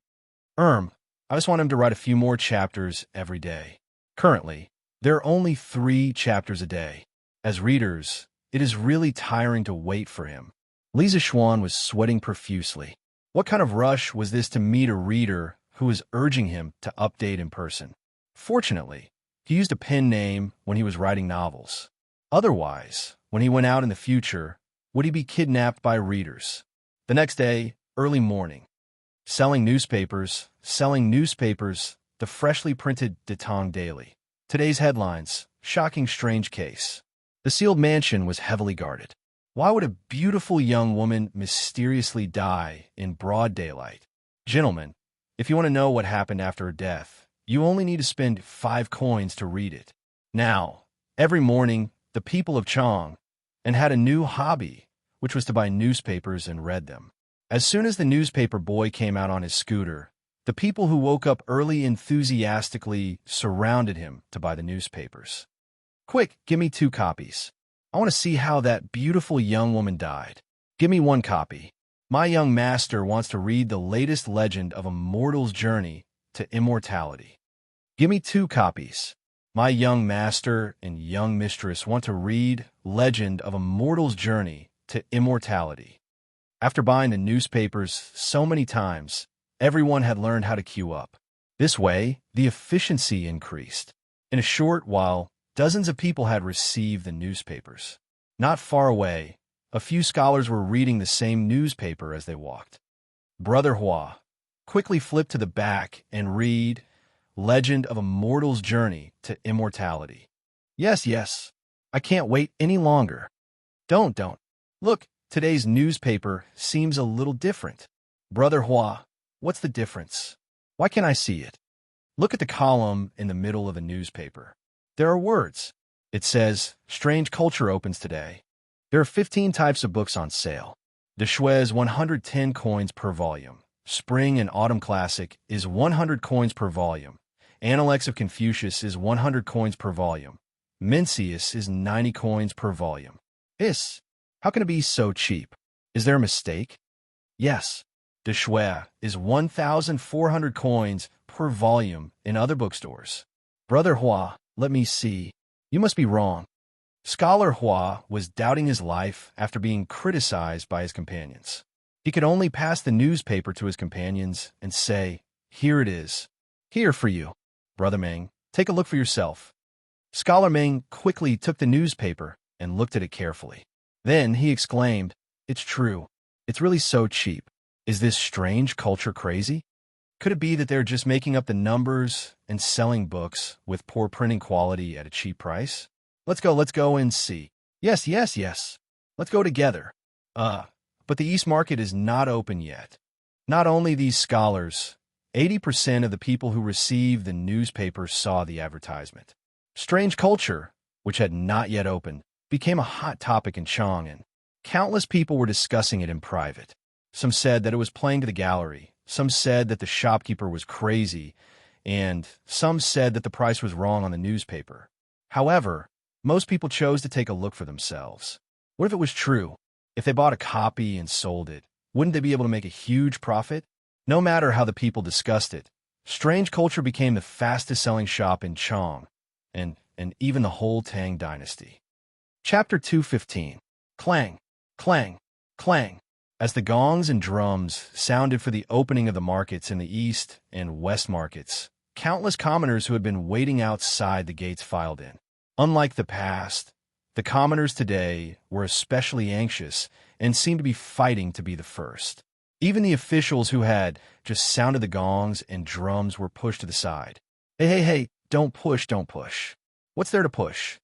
I just want him to write a few more chapters every day. Currently, there are only 3 chapters a day. As readers, it is really tiring to wait for him. Lisa Xuan was sweating profusely. What kind of rush was this to meet a reader who was urging him to update in person? Fortunately, he used a pen name when he was writing novels. Otherwise, when he went out in the future, would he be kidnapped by readers? The next day, early morning. Selling newspapers, the freshly printed Datang Daily. Today's headlines, shocking strange case. The sealed mansion was heavily guarded. Why would a beautiful young woman mysteriously die in broad daylight? Gentlemen, if you want to know what happened after her death, you only need to spend 5 coins to read it. Now, every morning, the people of Chang and had a new hobby, which was to buy newspapers and read them. As soon as the newspaper boy came out on his scooter, the people who woke up early enthusiastically surrounded him to buy the newspapers. Quick, give me 2 copies. I want to see how that beautiful young woman died. Give me 1 copy. My young master wants to read the latest legend of a mortal's journey to immortality. Give me 2 copies. My young master and young mistress want to read Legend of a Mortal's Journey to Immortality. After buying the newspapers so many times, everyone had learned how to queue up. This way, the efficiency increased. In a short while, dozens of people had received the newspapers. Not far away, a few scholars were reading the same newspaper as they walked. Brother Hua, quickly flip to the back and read Legend of a Mortal's Journey to Immortality. Yes, I can't wait any longer. Don't. Look, today's newspaper seems a little different. Brother Hua, what's the difference? Why can't I see it? Look at the column in the middle of the newspaper. There are words. It says, Strange Culture opens today. There are 15 types of books on sale. De Shui's 110 coins per volume. Spring and Autumn Classic is 100 coins per volume. Analects of Confucius is 100 coins per volume. Mencius is 90 coins per volume. How can it be so cheap? Is there a mistake? Yes. De Shui is 1,400 coins per volume in other bookstores. Brother Hua, let me see. You must be wrong. Scholar Hua was doubting his life after being criticized by his companions. He could only pass the newspaper to his companions and say, Here it is. Here for you. Brother Meng, take a look for yourself. Scholar Meng quickly took the newspaper and looked at it carefully. Then he exclaimed, It's true. It's really so cheap. Is this strange culture crazy? Could it be that they're just making up the numbers and selling books with poor printing quality at a cheap price? Let's go and see. Yes. Let's go together. But the East Market is not open yet. Not only these scholars, 80% of the people who received the newspaper saw the advertisement. Strange culture, which had not yet opened, became a hot topic in Chang'an. Countless people were discussing it in private. Some said that it was playing to the gallery, some said that the shopkeeper was crazy, and some said that the price was wrong on the newspaper. However, most people chose to take a look for themselves. What if it was true? If they bought a copy and sold it, wouldn't they be able to make a huge profit? No matter how the people discussed it, Strange Culture became the fastest-selling shop in Chang, and even the whole Tang dynasty. Chapter 215. Clang, clang, clang. As the gongs and drums sounded for the opening of the markets in the east and west markets, countless commoners who had been waiting outside the gates filed in. Unlike the past, the commoners today were especially anxious and seemed to be fighting to be the first. Even the officials who had just sounded the gongs and drums were pushed to the side. Hey, don't push. What's there to push?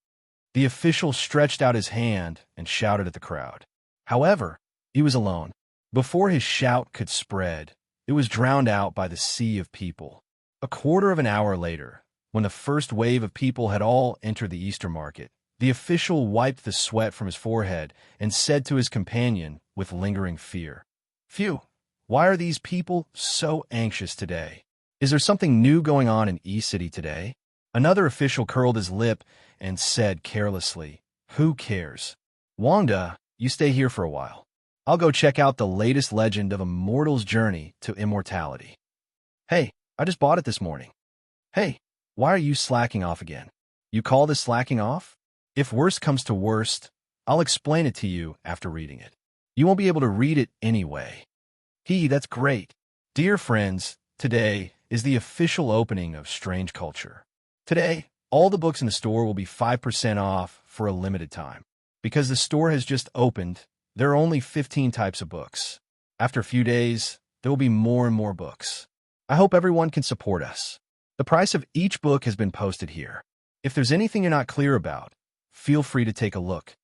The official stretched out his hand and shouted at the crowd. However, he was alone. Before his shout could spread, it was drowned out by the sea of people. A quarter of an hour later, when the first wave of people had all entered the Easter market, the official wiped the sweat from his forehead and said to his companion with lingering fear, Phew, why are these people so anxious today? Is there something new going on in E-City today? Another official curled his lip and said carelessly, Who cares? Wangda, you stay here for a while. I'll go check out the latest legend of a mortal's journey to immortality. Hey, I just bought it this morning. Hey, why are you slacking off again? You call this slacking off? If worst comes to worst, I'll explain it to you after reading it. You won't be able to read it anyway. That's great. Dear friends, today is the official opening of Strange Culture. Today, all the books in the store will be 5% off for a limited time. Because the store has just opened, there are only 15 types of books. After a few days, there will be more and more books. I hope everyone can support us. The price of each book has been posted here. If there's anything you're not clear about, feel free to take a look.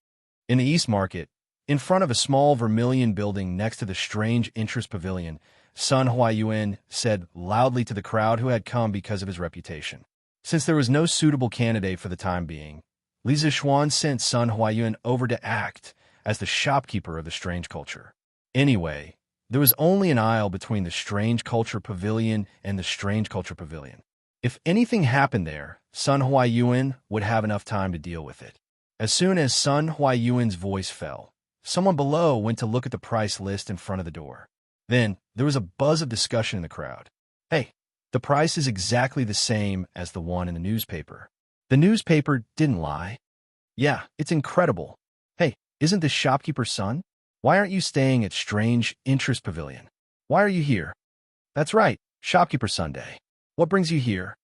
In the East Market, in front of a small vermilion building next to the Strange Interest Pavilion, Sun Huayuan said loudly to the crowd who had come because of his reputation. Since there was no suitable candidate for the time being, Li Zixuan sent Sun Huayuan over to act as the shopkeeper of the Strange Culture. Anyway, there was only an aisle between the Strange Culture Pavilion and the Strange Culture Pavilion. If anything happened there, Sun Huayuan would have enough time to deal with it. As soon as Sun Huayuan's voice fell, someone below went to look at the price list in front of the door. Then, there was a buzz of discussion in the crowd. Hey, the price is exactly the same as the one in the newspaper. The newspaper didn't lie. Yeah, it's incredible. Hey, isn't this shopkeeper's son? Why aren't you staying at Strange Interest Pavilion? Why are you here? That's right, Shopkeeper Sunday. What brings you here?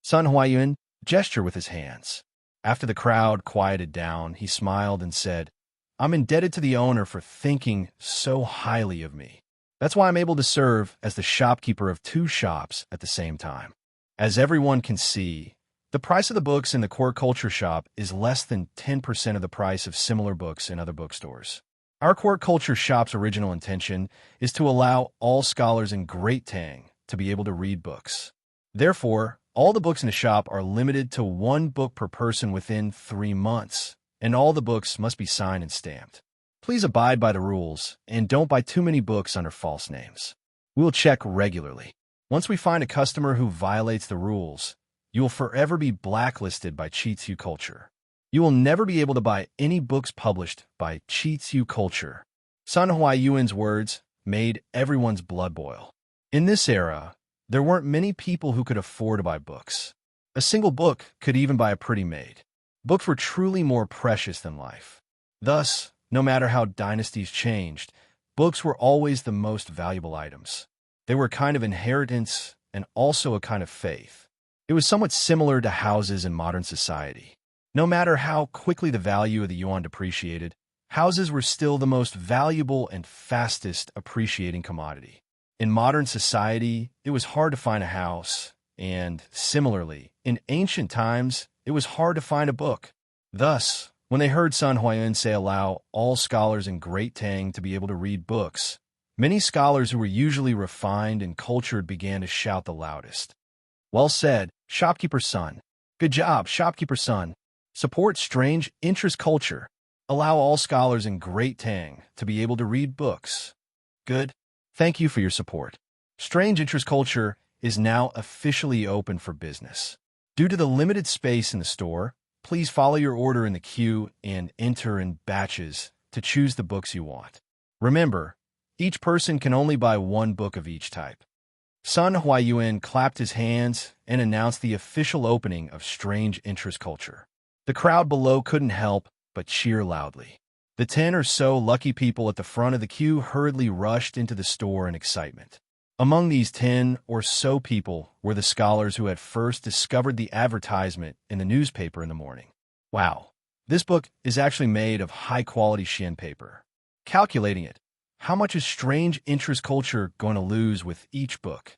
Sun Huayuan gestured with his hands. After the crowd quieted down, he smiled and said, I'm indebted to the owner for thinking so highly of me. That's why I'm able to serve as the shopkeeper of 2 shops at the same time. As everyone can see, the price of the books in the Core Culture shop is less than 10% of the price of similar books in other bookstores. Our Core Culture shop's original intention is to allow all scholars in Great Tang to be able to read books. Therefore, all the books in the shop are limited to 1 book per person within 3 months, and all the books must be signed and stamped. Please abide by the rules, and don't buy too many books under false names. We will check regularly. Once we find a customer who violates the rules, you will forever be blacklisted by Qiziu Culture. You will never be able to buy any books published by Qiziu Culture. Sun Huayuan's words made everyone's blood boil. In this era, there weren't many people who could afford to buy books. A single book could even buy a pretty maid. Books were truly more precious than life. Thus, no matter how dynasties changed, books were always the most valuable items. They were a kind of inheritance and also a kind of faith. It was somewhat similar to houses in modern society. No matter how quickly the value of the yuan depreciated, houses were still the most valuable and fastest appreciating commodity. In modern society, it was hard to find a house, and similarly, in ancient times, it was hard to find a book. Thus, when they heard Sun Huayuan say allow all scholars in Great Tang to be able to read books, many scholars who were usually refined and cultured began to shout the loudest. Well said, Shopkeeper's son. Good job, Shopkeeper's son. Support Strange Interest Culture. Allow all scholars in Great Tang to be able to read books. Good. Thank you for your support. Strange Interest Culture is now officially open for business. Due to the limited space in the store, please follow your order in the queue and enter in batches to choose the books you want. Remember, each person can only buy 1 book of each type. Sun Huayuan clapped his hands and announced the official opening of Strange Interest Culture. The crowd below couldn't help but cheer loudly. The 10 or so lucky people at the front of the queue hurriedly rushed into the store in excitement. Among these 10 or so people were the scholars who had first discovered the advertisement in the newspaper in the morning. Wow, this book is actually made of high-quality Xian paper. Calculating it, how much is Strange Interest Culture going to lose with each book?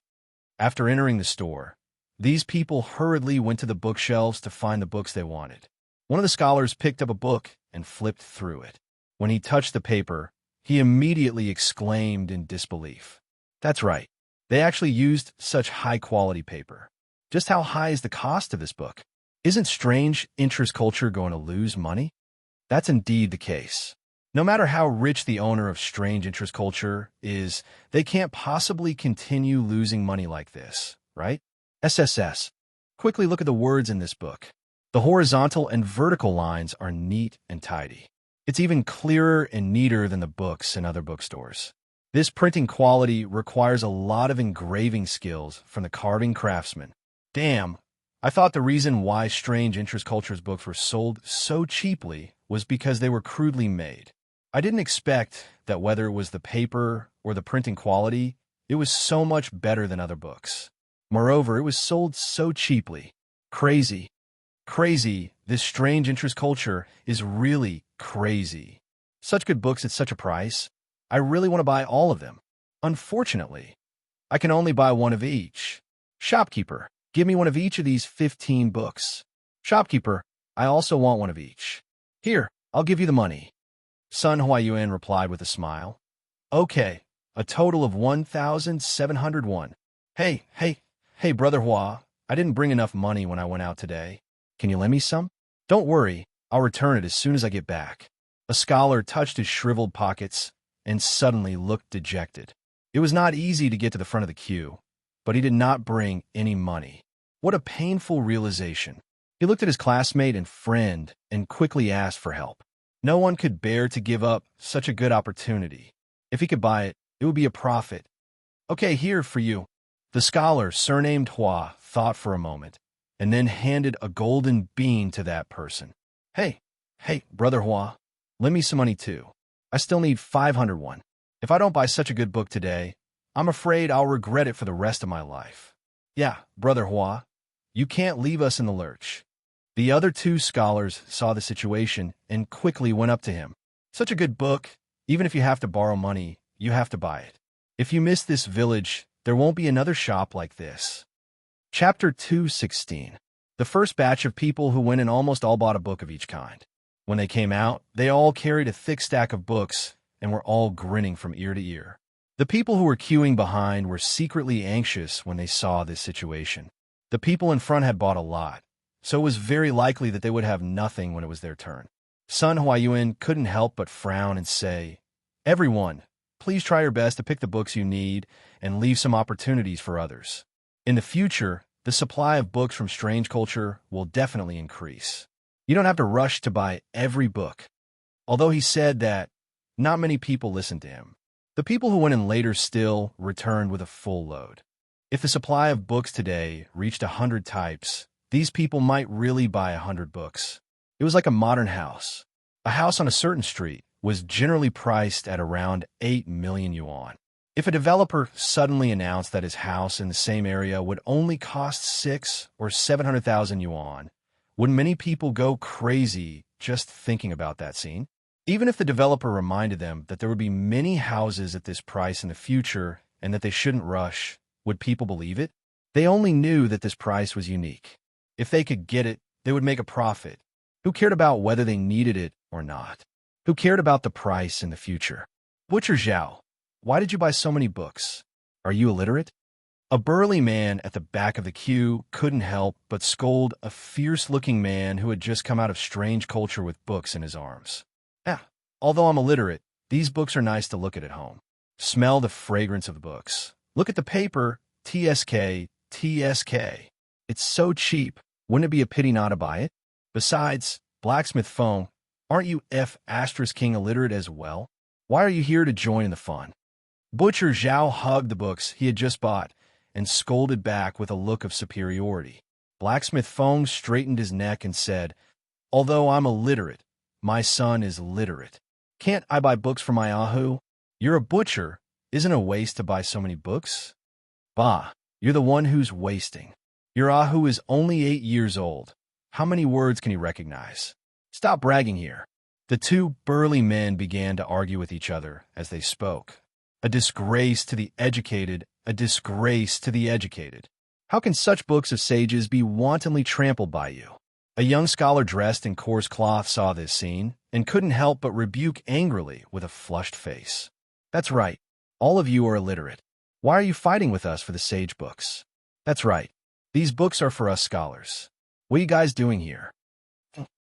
After entering the store, these people hurriedly went to the bookshelves to find the books they wanted. One of the scholars picked up a book and flipped through it. When he touched the paper, he immediately exclaimed in disbelief. That's right. They actually used such high-quality paper. Just how high is the cost of this book? Isn't Strange Interest Culture going to lose money? That's indeed the case. No matter how rich the owner of Strange Interest Culture is, they can't possibly continue losing money like this, right? SSS. Quickly look at the words in this book. The horizontal and vertical lines are neat and tidy. It's even clearer and neater than the books in other bookstores. This printing quality requires a lot of engraving skills from the carving craftsman. Damn, I thought the reason why Strange Interest Culture's books were sold so cheaply was because they were crudely made. I didn't expect that whether it was the paper or the printing quality, it was so much better than other books. Moreover, it was sold so cheaply. Crazy. Crazy. This Strange Interest Culture is really crazy. Such good books at such a price. I really want to buy all of them. Unfortunately, I can only buy one of each. Shopkeeper, give me one of each of these 15 books. Shopkeeper, I also want one of each. Here, I'll give you the money. Sun Huayuan replied with a smile. Okay, a total of 1,701. Hey, Brother Hua, I didn't bring enough money when I went out today. Can you lend me some? Don't worry, I'll return it as soon as I get back. A scholar touched his shriveled pockets and suddenly looked dejected. It was not easy to get to the front of the queue, but he did not bring any money. What a painful realization. He looked at his classmate and friend and quickly asked for help. No one could bear to give up such a good opportunity. If he could buy it, it would be a profit. Okay, here for you. The scholar, surnamed Hua, thought for a moment, and then handed a golden bean to that person. Hey, Brother Hua, lend me some money too. I still need 501. If I don't buy such a good book today, I'm afraid I'll regret it for the rest of my life. Yeah, Brother Hua, you can't leave us in the lurch. The other two scholars saw the situation and quickly went up to him. Such a good book, even if you have to borrow money, you have to buy it. If you miss this village, there won't be another shop like this. Chapter 2:16. The first batch of people who went in almost all bought a book of each kind. When they came out, they all carried a thick stack of books and were all grinning from ear to ear. The people who were queuing behind were secretly anxious when they saw this situation. The people in front had bought a lot, so it was very likely that they would have nothing when it was their turn. Sun Huayuan couldn't help but frown and say, "Everyone, please try your best to pick the books you need and leave some opportunities for others. In the future, the supply of books from Strange Culture will definitely increase. You don't have to rush to buy every book." Although he said that, not many people listened to him. The people who went in later still returned with a full load. If the supply of books today reached 100 types, these people might really buy 100 books. It was like a modern house. A house on a certain street was generally priced at around 8 million yuan. If a developer suddenly announced that his house in the same area would only cost 6 or 700,000 yuan, wouldn't many people go crazy just thinking about that scene? Even if the developer reminded them that there would be many houses at this price in the future and that they shouldn't rush, would people believe it? They only knew that this price was unique. If they could get it, they would make a profit. Who cared about whether they needed it or not? Who cared about the price in the future? Butcher Zhao, why did you buy so many books? Are you illiterate? A burly man at the back of the queue couldn't help but scold a fierce-looking man who had just come out of Strange Culture with books in his arms. Although I'm illiterate, these books are nice to look at home. Smell the fragrance of the books. Look at the paper, TSK. It's so cheap. Wouldn't it be a pity not to buy it? Besides, Blacksmith Feng, aren't you King illiterate as well? Why are you here to join in the fun? Butcher Zhao hugged the books he had just bought and scolded back with a look of superiority. Blacksmith Feng straightened his neck and said, "Although I'm illiterate, my son is literate. Can't I buy books for my Ahu? You're a butcher. Isn't it a waste to buy so many books?" "Bah, you're the one who's wasting. Your Ahu is only 8 years old. How many words can he recognize? Stop bragging here." The two burly men began to argue with each other as they spoke. A disgrace to the educated, a disgrace to the educated. How can such books of sages be wantonly trampled by you? A young scholar dressed in coarse cloth saw this scene and couldn't help but rebuke angrily with a flushed face. "That's right. All of you are illiterate. Why are you fighting with us for the sage books? That's right. These books are for us scholars. What are you guys doing here?"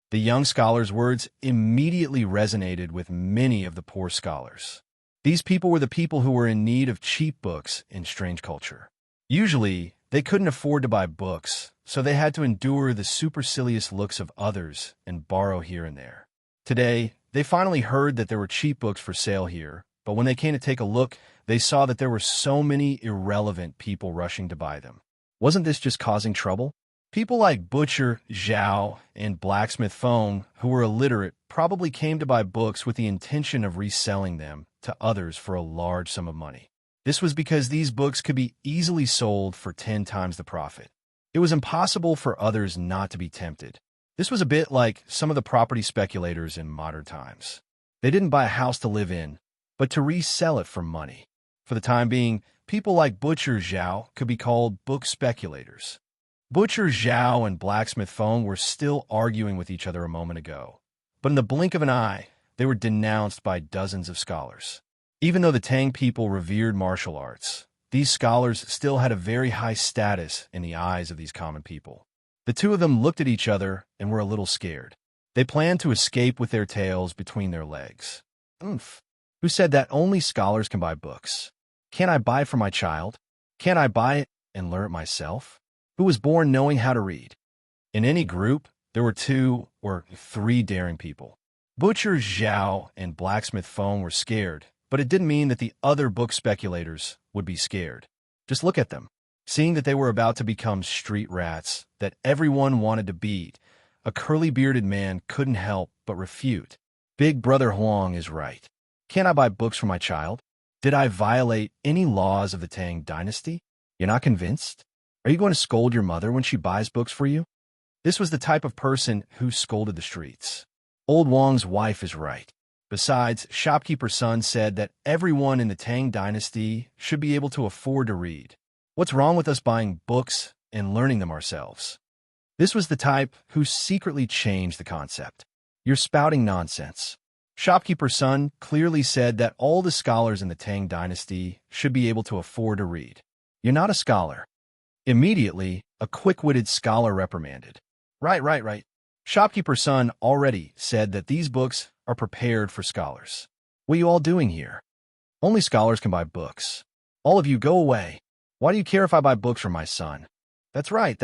The young scholar's words immediately resonated with many of the poor scholars. These people were the people who were in need of cheap books in Strange Culture. Usually, they couldn't afford to buy books, so they had to endure the supercilious looks of others and borrow here and there. Today, They finally heard that there were cheap books for sale here, but when they came to take a look, they saw that there were so many irrelevant people rushing to buy them. Wasn't this just causing trouble? People like Butcher, Zhao, and Blacksmith Feng, who were illiterate, probably came to buy books with the intention of reselling them to others for a large sum of money. This was because these books could be easily sold for 10 times the profit. It was impossible for others not to be tempted. This was a bit like some of the property speculators in modern times. They didn't buy a house to live in, but to resell it for money. For the time being, people like Butcher Zhao could be called book speculators. Butcher Zhao and Blacksmith Feng were still arguing with each other a moment ago, but in the blink of an eye, they were denounced by dozens of scholars. Even though the Tang people revered martial arts, these scholars still had a very high status in the eyes of these common people. The two of them looked at each other and were a little scared. They planned to escape with their tails between their legs. Oomph. Who said that only scholars can buy books? Can't I buy for my child? Can't I buy it and learn it myself? Who was born knowing how to read? In any group, there were 2 or 3 daring people. Butcher Zhao and Blacksmith Feng were scared, but it didn't mean that the other book speculators would be scared. Just look at them. Seeing that they were about to become street rats that everyone wanted to beat, a curly-bearded man couldn't help but refute. Big Brother Huang is right. Can't I buy books for my child? Did I violate any laws of the Tang dynasty? You're not convinced? Are you going to scold your mother when she buys books for you? This was the type of person who scolded the streets. Old Wang's wife is right. Besides, Shopkeeper's son said that everyone in the Tang dynasty should be able to afford to read. What's wrong with us buying books and learning them ourselves? This was the type who secretly changed the concept. You're spouting nonsense. Shopkeeper's son clearly said that all the scholars in the Tang dynasty should be able to afford to read. You're not a scholar. Immediately, a quick-witted scholar reprimanded. Right. Shopkeeper's son already said that these books are prepared for scholars. What are you all doing here? Only scholars can buy books. All of you go away. Why do you care if I buy books for my son? That's right.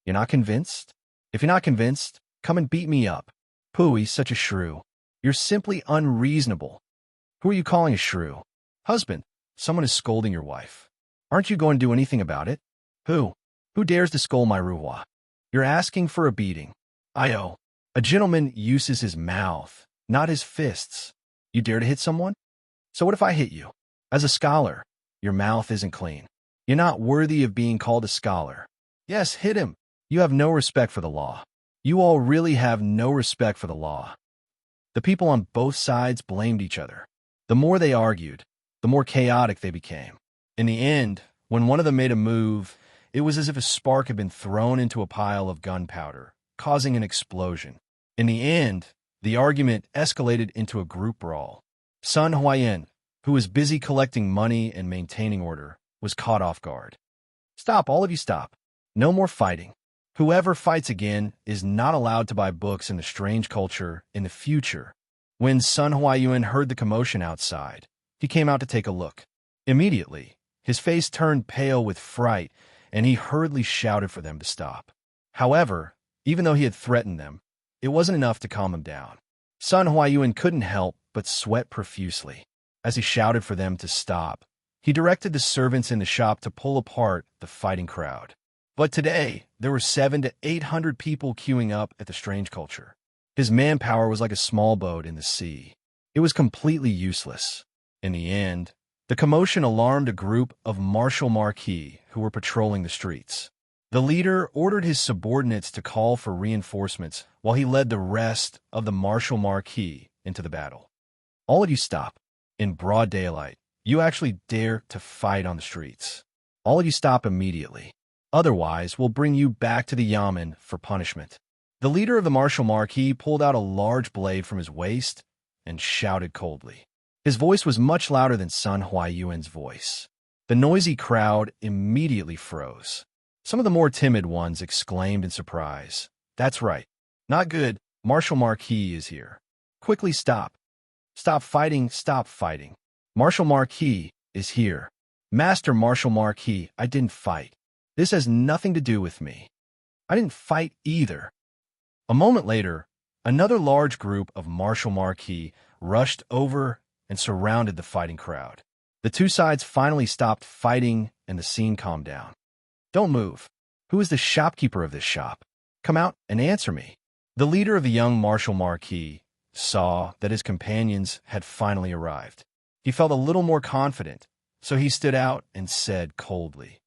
You're not convinced? If you're not convinced, come and beat me up. He's such a shrew. You're simply unreasonable. Who are you calling a shrew? Husband, someone is scolding your wife. Aren't you going to do anything about it? Who dares to scold my ruhua? You're asking for a beating. A gentleman uses his mouth, not his fists. You dare to hit someone? So what if I hit you? As a scholar, your mouth isn't clean. You're not worthy of being called a scholar. Yes, hit him. You have no respect for the law. You all really have no respect for the law. The people on both sides blamed each other. The more they argued, the more chaotic they became. In the end, when one of them made a move, it was as if a spark had been thrown into a pile of gunpowder, causing an explosion. In the end, the argument escalated into a group brawl. Sun Huayan, who was busy collecting money and maintaining order, was caught off guard. Stop, all of you stop. No more fighting. Whoever fights again is not allowed to buy books in the strange culture in the future. When Sun Huayan heard the commotion outside, he came out to take a look. Immediately, his face turned pale with fright, and he hurriedly shouted for them to stop. However, even though he had threatened them, it wasn't enough to calm them down. Sun Huayan couldn't help but sweat profusely. As he shouted for them to stop, he directed the servants in the shop to pull apart the fighting crowd. But today, there were 700 to 800 people queuing up at the strange culture. His manpower was like a small boat in the sea. It was completely useless. In the end, the commotion alarmed a group of martial marquis who were patrolling the streets. The leader ordered his subordinates to call for reinforcements while he led the rest of the martial marquis into the battle. All of you stop. In broad daylight, you actually dare to fight on the streets. All of you stop immediately. Otherwise, we'll bring you back to the yamen for punishment. The leader of the martial marquis pulled out a large blade from his waist and shouted coldly. His voice was much louder than Sun Huayan's voice. The noisy crowd immediately froze. Some of the more timid ones exclaimed in surprise. That's right. Not good. Martial Marquis is here. Quickly stop. Stop fighting. Stop fighting. Martial Marquis is here. Master Martial Marquis, I didn't fight. This has nothing to do with me. I didn't fight either. A moment later, Another large group of martial marquis rushed over and surrounded the fighting crowd. The two sides finally stopped fighting and the scene calmed down. Don't move. Who is the shopkeeper of this shop? Come out and answer me. The leader of the young martial marquis saw that his companions had finally arrived. He felt a little more confident, so he stood out and said coldly.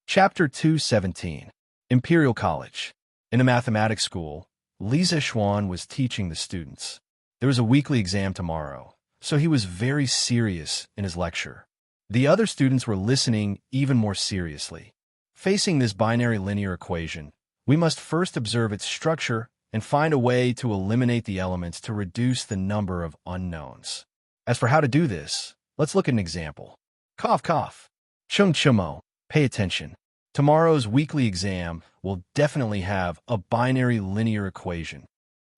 Chapter 217. Imperial College. In the mathematics school, Lisa Xuan was teaching the students. There was a weekly exam tomorrow, so he was very serious in his lecture. The other students were listening even more seriously. Facing this binary linear equation, we must first observe its structure and find a way to eliminate the elements to reduce the number of unknowns. As for how to do this, let's look at an example. Cough, cough. Chung chumo, pay attention. Tomorrow's weekly exam will definitely have a binary linear equation.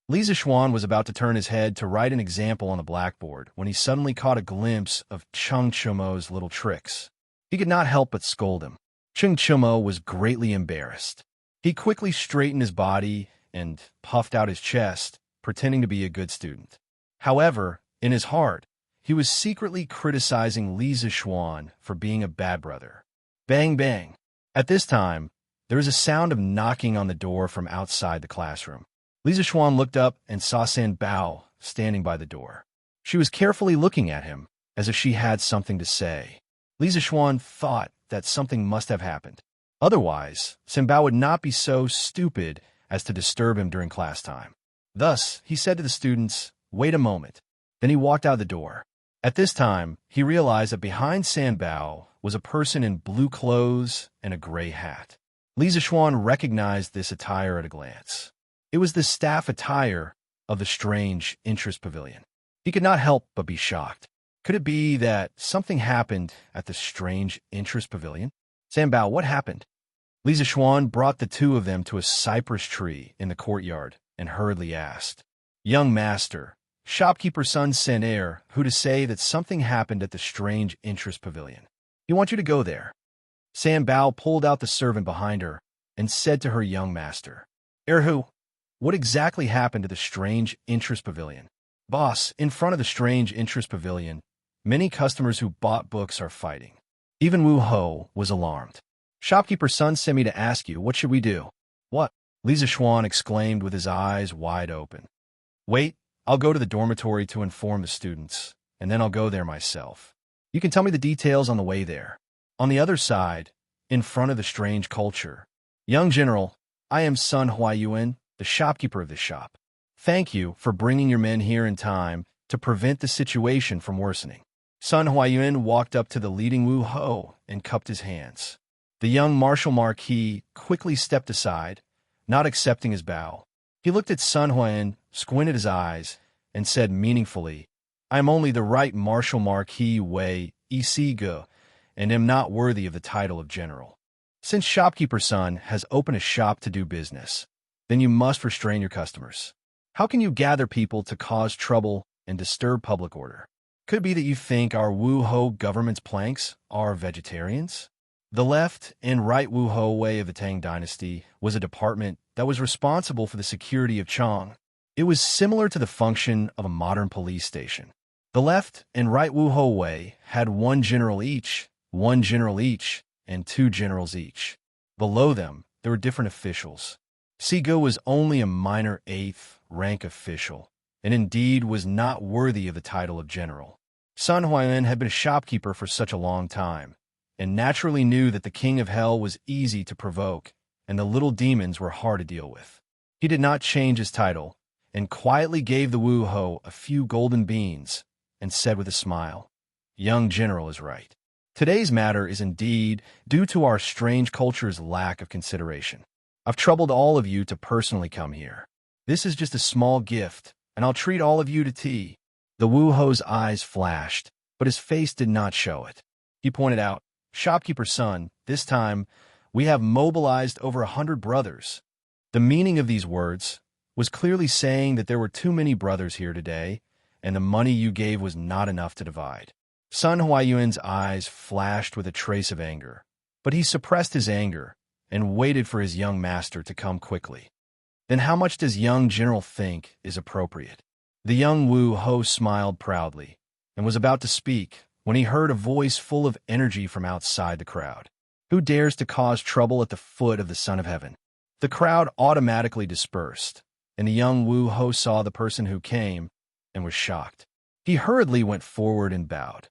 Li Zixuan was about to turn his head to write an example on the blackboard when he suddenly caught a glimpse of Chung Chumo's little tricks. He could not help but scold him. Chung Chumo was greatly embarrassed. He quickly straightened his body and puffed out his chest, pretending to be a good student. However, in his heart, he was secretly criticizing Li Zixuan for being a bad brother. Bang, bang. At this time, there was a sound of knocking on the door from outside the classroom. Li Zixuan looked up and saw San Bao standing by the door. She was carefully looking at him, as if she had something to say. Li Zixuan thought that something must have happened. Otherwise, San Bao would not be so stupid as to disturb him during class time. Thus, he said to the students, "Wait a moment." Then he walked out the door. At this time, he realized that behind San Bao was a person in blue clothes and a gray hat. Li Zixuan recognized this attire at a glance. It was the staff attire of the Strange Interest Pavilion. He could not help but be shocked. Could it be that something happened at the Strange Interest Pavilion? San Bao, what happened? Li Zixuan brought the two of them to a cypress tree in the courtyard and hurriedly asked, "Young master, shopkeeper's son sent air who to say that something happened at the Strange Interest Pavilion. He wants you to go there." San Bao pulled out the servant behind her and said to her young master, "Erhu, what exactly happened to the Strange Interest Pavilion?" "Boss, in front of the Strange Interest Pavilion, many customers who bought books are fighting." Even Wu Ho was alarmed. "Shopkeeper's son sent me to ask you, what should we do?" "What?" Li Zixuan exclaimed with his eyes wide open. "Wait, I'll go to the dormitory to inform the students, and then I'll go there myself. You can tell me the details on the way there." On the other side, in front of the strange culture, "Young General, I am Sun Huayuan, the shopkeeper of this shop. Thank you for bringing your men here in time to prevent the situation from worsening." Sun Huayuan walked up to the leading Wu Ho and cupped his hands. The young martial marquis quickly stepped aside, not accepting his bow. He looked at Sun Huayuan, squinted his eyes, and said meaningfully, "I am only the right martial marquis Wei Isigu, and am not worthy of the title of general. Since shopkeeper's son has opened a shop to do business, then you must restrain your customers. How can you gather people to cause trouble and disturb public order? Could it be that you think our Wu Ho government's planks are vegetarians?" The left and right Wu Ho Wei of the Tang dynasty was a department that was responsible for the security of Chang. It was similar to the function of a modern police station. The left and right Wu Ho Wei had one general each, and two generals each. Below them, there were different officials. Sigu was only a minor 8th rank official, and indeed was not worthy of the title of general. Sun Huayuan had been a shopkeeper for such a long time, and naturally knew that the king of hell was easy to provoke, and the little demons were hard to deal with. He did not change his title, and quietly gave the Wu Ho a few golden beans, and said with a smile, "Young general is right. Today's matter is indeed due to our strange culture's lack of consideration. I've troubled all of you to personally come here. This is just a small gift, and I'll treat all of you to tea." The Wu Ho's eyes flashed, but his face did not show it. He pointed out, "Shopkeeper's son, this time, we have mobilized over 100 brothers." The meaning of these words was clearly saying that there were too many brothers here today, and the money you gave was not enough to divide. Sun Huayuan's eyes flashed with a trace of anger, but he suppressed his anger and waited for his young master to come quickly. Then how much does young General think is appropriate? The young Wu Ho smiled proudly and was about to speak when he heard a voice full of energy from outside the crowd. Who dares to cause trouble at the foot of the Son of Heaven? The crowd automatically dispersed, and the young Wu Ho saw the person who came and was shocked. He hurriedly went forward and bowed.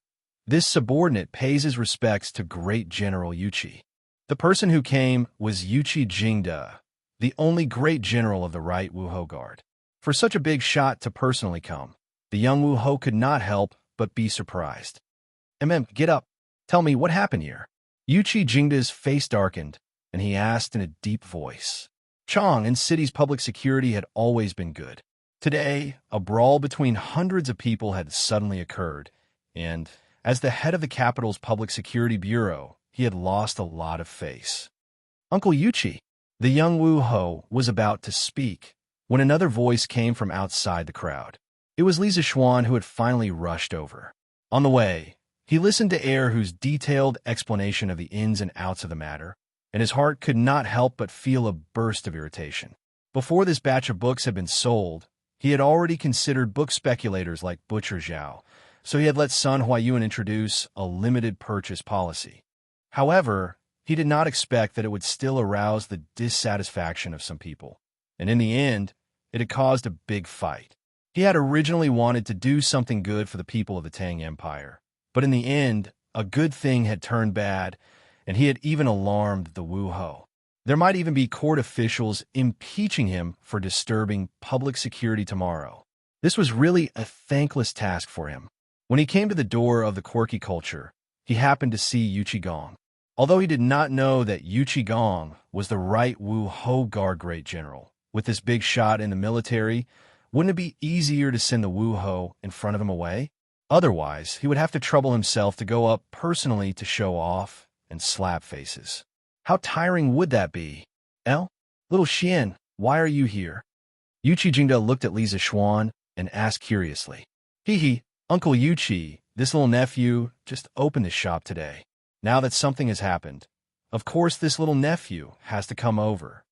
This subordinate pays his respects to great General Yuqi. The person who came was Yuqi Jingde, the only great general of the right Wu Ho Guard. For such a big shot to personally come, the young Wu Ho could not help but be surprised. Get up. Tell me what happened here. Yuqi Jingde's face darkened, and he asked in a deep voice. Chong and city's public security had always been good. Today, a brawl between hundreds of people had suddenly occurred, and, as the head of the capital's public security bureau, he had lost a lot of face. Uncle Yuqi, the young Wu Ho, was about to speak when another voice came from outside the crowd. It was Li Zixuan who had finally rushed over. On the way, he listened to whose detailed explanation of the ins and outs of the matter, and his heart could not help but feel a burst of irritation. Before this batch of books had been sold, he had already considered book speculators like Butcher Zhao, so he had let Sun Huayuan introduce a limited purchase policy. However, he did not expect that it would still arouse the dissatisfaction of some people, and in the end, it had caused a big fight. He had originally wanted to do something good for the people of the Tang Empire, but in the end, a good thing had turned bad, and he had even alarmed the Wu Ho. There might even be court officials impeaching him for disturbing public security tomorrow. This was really a thankless task for him. When he came to the door of the quirky culture, he happened to see Yuqi Gong. Although he did not know that Yuqi Gong was the right Wu Ho Guard Great General, with this big shot in the military, wouldn't it be easier to send the Wu Ho in front of him away? Otherwise, he would have to trouble himself to go up personally to show off and slap faces. How tiring would that be? Little Xian, why are you here? Yuqi Jingde looked at Li Zixuan and asked curiously. Uncle Yuqi, this little nephew just opened his shop today. Now that something has happened, of course this little nephew has to come over.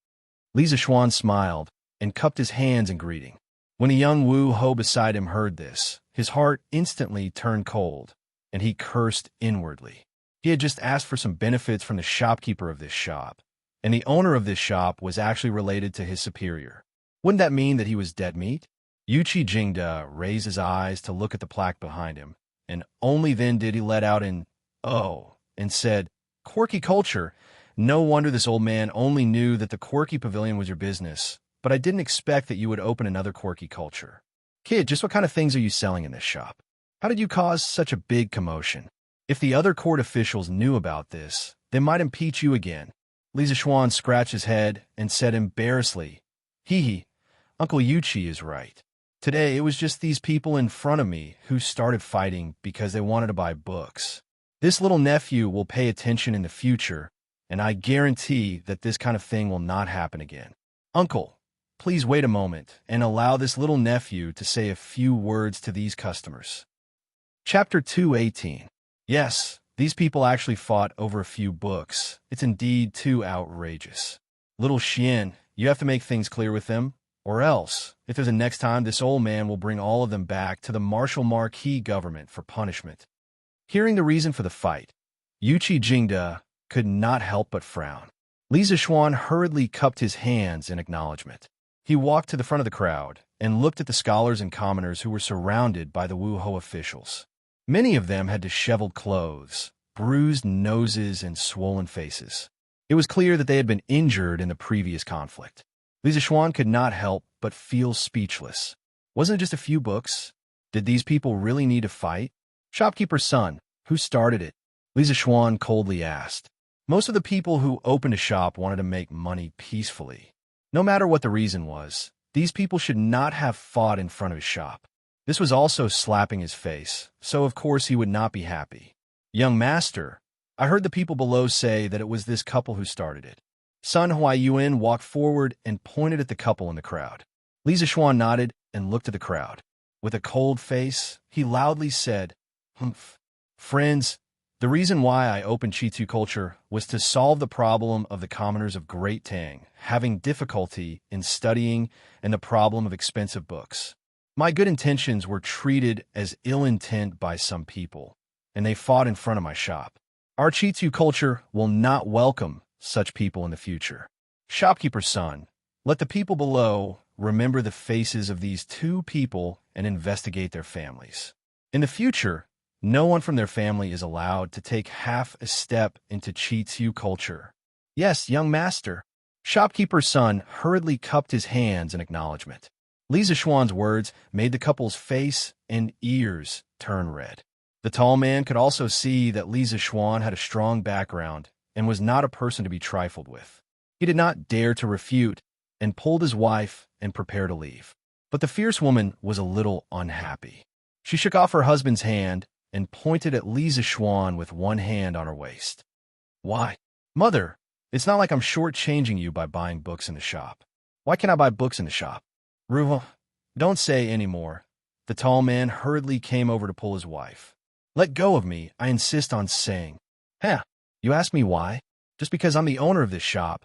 Li Zixuan smiled and cupped his hands in greeting. When the young Wu Ho beside him heard this, his heart instantly turned cold, and he cursed inwardly. He had just asked for some benefits from the shopkeeper of this shop, and the owner of this shop was actually related to his superior. Wouldn't that mean that he was dead meat? Yuqi Jingde raised his eyes to look at the plaque behind him, and only then did he let out an "oh" and said, "Quirky culture. No wonder this old man only knew that the quirky pavilion was your business, but I didn't expect that you would open another quirky culture. Kid, just what kind of things are you selling in this shop? How did you cause such a big commotion? If the other court officials knew about this, they might impeach you again." Li Zixuan scratched his head and said embarrassedly, Uncle Yuqi is right. Today it was just these people in front of me who started fighting because they wanted to buy books. This little nephew will pay attention in the future, and I guarantee that this kind of thing will not happen again. Uncle, please wait a moment and allow this little nephew to say a few words to these customers. Chapter 218. Yes, these people actually fought over a few books. It's indeed too outrageous. Little Xian, you have to make things clear with them, or else, if there's a next time, this old man will bring all of them back to the martial Marquis government for punishment. Hearing the reason for the fight, Yuqi Jingde could not help but frown. Li Zixuan hurriedly cupped his hands in acknowledgement. He walked to the front of the crowd and looked at the scholars and commoners who were surrounded by the Wu Ho officials. Many of them had disheveled clothes, bruised noses, and swollen faces. It was clear that they had been injured in the previous conflict. Li Zixuan could not help but feel speechless. Wasn't it just a few books? Did these people really need to fight? Shopkeeper's son, who started it? Li Zixuan coldly asked. Most of the people who opened a shop wanted to make money peacefully. No matter what the reason was, these people should not have fought in front of his shop. This was also slapping his face, so of course he would not be happy. Young master, I heard the people below say that it was this couple who started it. Sun Huayuan walked forward and pointed at the couple in the crowd. Li Zixuan nodded and looked at the crowd. With a cold face, he loudly said, Friends, The reason why I opened Chi culture was to solve the problem of the commoners of Great Tang having difficulty in studying and the problem of expensive books. My good intentions were treated as ill intent by some people, and they fought in front of my shop. Our Chi culture will not welcome such people in the future. Shopkeeper's son, let the people below remember the faces of these two people and investigate their families. In the future, no one from their family is allowed to take half a step into Chi Tzu culture. Yes, young master. Shopkeeper's son hurriedly cupped his hands in acknowledgement. Li Zixuan's words made the couple's face and ears turn red. The tall man could also see that Li Zixuan had a strong background and was not a person to be trifled with. He did not dare to refute and pulled his wife and prepared to leave. But the fierce woman was a little unhappy. She shook off her husband's hand and pointed at Li Zixuan with one hand on her waist. Why? Mother, it's not like I'm shortchanging you by buying books in the shop. Why can't I buy books in the shop? Ruva, don't say any more. The tall man hurriedly came over to pull his wife. Let go of me, I insist on saying. Huh, you ask me why? Just because I'm the owner of this shop,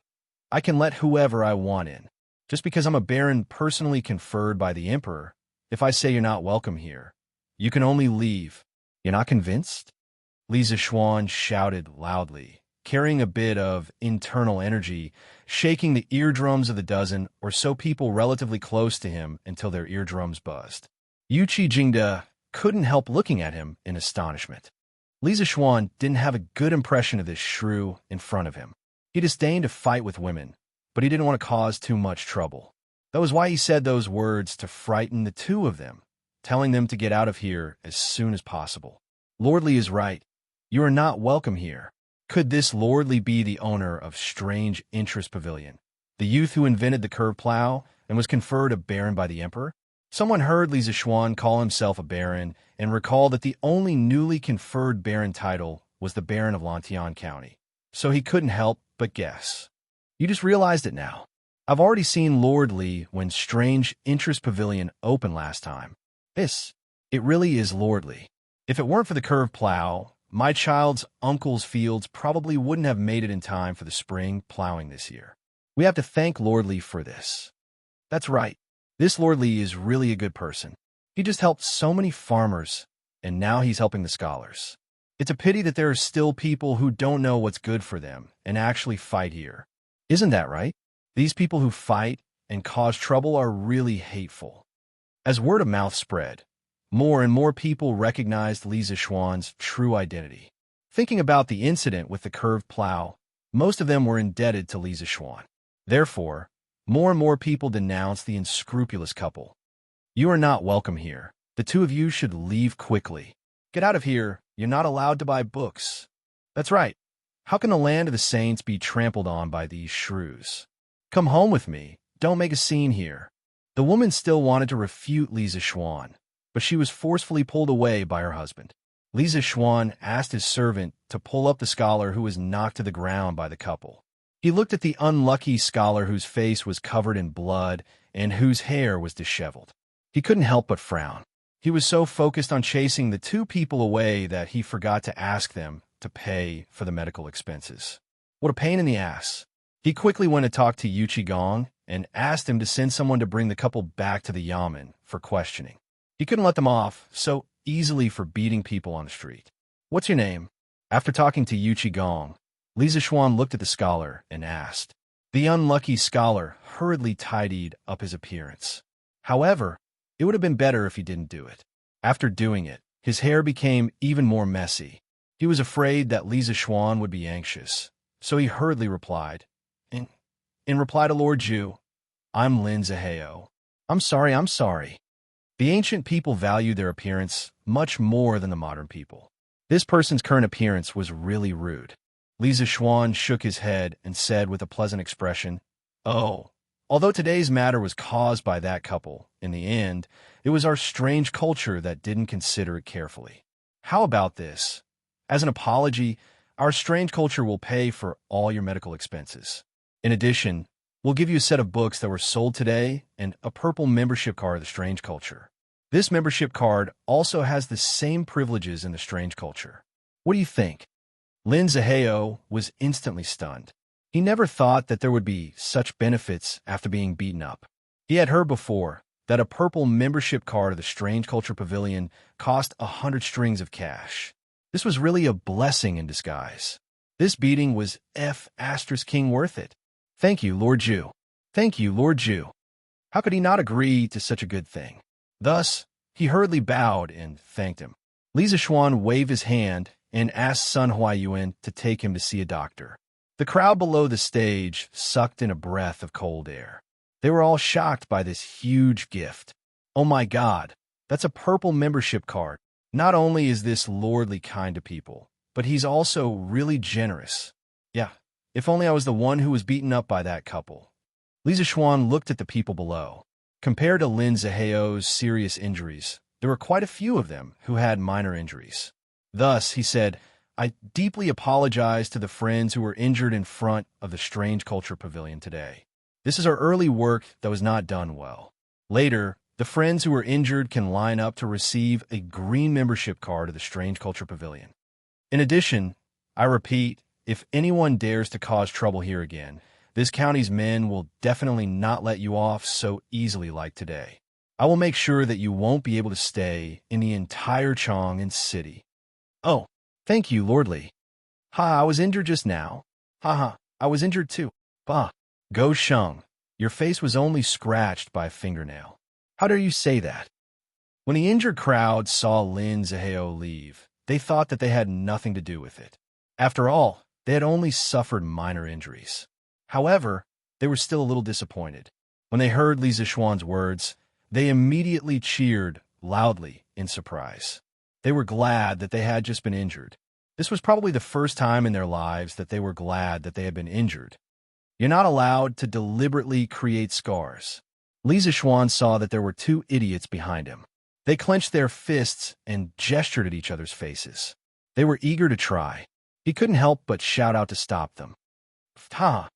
I can let whoever I want in. Just because I'm a baron personally conferred by the emperor, if I say you're not welcome here, you can only leave. You're not convinced? Li Zixuan shouted loudly, carrying a bit of internal energy, shaking the eardrums of the dozen or so people relatively close to him until their eardrums buzzed. Yuqi Jingde couldn't help looking at him in astonishment. Li Zixuan didn't have a good impression of this shrew in front of him. He disdained to fight with women, but he didn't want to cause too much trouble. That was why he said those words to frighten the two of them, telling them to get out of here as soon as possible. Lord Li is right. You are not welcome here. Could this Lord Li be the owner of Strange Interest Pavilion, the youth who invented the curved plow and was conferred a baron by the emperor? Someone heard Li Zixuan call himself a baron and recalled that the only newly conferred baron title was the Baron of Lantian County, so he couldn't help but guess. You just realized it now. I've already seen Lord Li when Strange Interest Pavilion opened last time. It really is Lord Li. If it weren't for the curved plow, my child's uncle's fields probably wouldn't have made it in time for the spring plowing this year. We have to thank Lord Li for this. That's right. This Lord Li is really a good person. He just helped so many farmers, and now he's helping the scholars. It's a pity that there are still people who don't know what's good for them and actually fight here. Isn't that right? These people who fight and cause trouble are really hateful. As word of mouth spread, more and more people recognized Li Zixuan's true identity. Thinking about the incident with the curved plow, most of them were indebted to Li Zixuan. Therefore, more and more people denounced the unscrupulous couple. You are not welcome here. The two of you should leave quickly. Get out of here. You're not allowed to buy books. That's right. How can the land of the saints be trampled on by these shrews? Come home with me. Don't make a scene here. The woman still wanted to refute Li Zixuan, but she was forcefully pulled away by her husband. Li Zixuan asked his servant to pull up the scholar who was knocked to the ground by the couple. He looked at the unlucky scholar whose face was covered in blood and whose hair was disheveled. He couldn't help but frown. He was so focused on chasing the two people away that he forgot to ask them to pay for the medical expenses. What a pain in the ass. He quickly went to talk to Yu Qigong and asked him to send someone to bring the couple back to the yamen for questioning. He couldn't let them off so easily for beating people on the street. What's your name? After talking to Yu Qigong, Li Zixuan looked at the scholar and asked. The unlucky scholar hurriedly tidied up his appearance. However, it would have been better if he didn't do it. After doing it, his hair became even more messy. He was afraid that Li Zixuan would be anxious, so he hurriedly replied, In reply to Lord Zhu, I'm Lin Zihao. I'm sorry. The ancient people valued their appearance much more than the modern people. This person's current appearance was really rude. Li Zixuan shook his head and said with a pleasant expression, Oh, although today's matter was caused by that couple, in the end, it was our strange culture that didn't consider it carefully. How about this? As an apology, our strange culture will pay for all your medical expenses. In addition, we'll give you a set of books that were sold today and a purple membership card of the strange culture. This membership card also has the same privileges in the strange culture. What do you think? Lin Zihao was instantly stunned. He never thought that there would be such benefits after being beaten up. He had heard before that a purple membership card of the Strange Culture Pavilion cost 100 strings of cash. This was really a blessing in disguise. This beating was King worth it. Thank you, Lord Zhu. Thank you, Lord Zhu. How could he not agree to such a good thing? Thus, he hurriedly bowed and thanked him. Li Zishuan waved his hand and asked Sun Huayuan to take him to see a doctor. The crowd below the stage sucked in a breath of cold air. They were all shocked by this huge gift. Oh my God, that's a purple membership card. Not only is this lordly kind to people, but he's also really generous. Yeah, if only I was the one who was beaten up by that couple. Li Zishuan looked at the people below. Compared to Lin Zihao's serious injuries, there were quite a few of them who had minor injuries. Thus, he said, I deeply apologize to the friends who were injured in front of the Strange Culture Pavilion today. This is our early work that was not done well. Later, the friends who were injured can line up to receive a green membership card of the Strange Culture Pavilion. In addition, I repeat, if anyone dares to cause trouble here again, this county's men will definitely not let you off so easily like today. I will make sure that you won't be able to stay in the entire Chang'an city. Oh, thank you, Lord Li. Ha, I was injured just now. Ha ha, I was injured too. Bah. Go Sheng, your face was only scratched by a fingernail. How dare you say that? When the injured crowd saw Lin Zihao leave, they thought that they had nothing to do with it. After all, they had only suffered minor injuries. However, they were still a little disappointed. When they heard Li Zishuan's words, they immediately cheered loudly in surprise. They were glad that they had just been injured. This was probably the first time in their lives that they were glad that they had been injured. You're not allowed to deliberately create scars. Li Zishuan saw that there were two idiots behind him. They clenched their fists and gestured at each other's faces. They were eager to try. He couldn't help but shout out to stop them. Ta!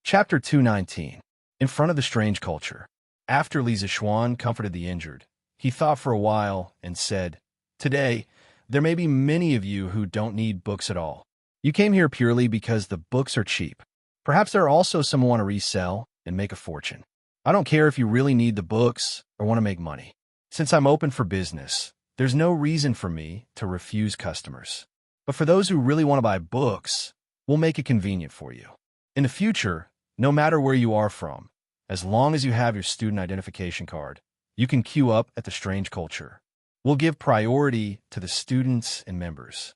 Chapter 219. In front of the Strange Culture. After Li Zishuan comforted the injured, he thought for a while and said, Today, there may be many of you who don't need books at all. You came here purely because the books are cheap. Perhaps there are also some who want to resell and make a fortune. I don't care if you really need the books or want to make money. Since I'm open for business, there's no reason for me to refuse customers. But for those who really want to buy books, we'll make it convenient for you. In the future, no matter where you are from, as long as you have your student identification card, you can queue up at the Strange Culture. We'll give priority to the students and members.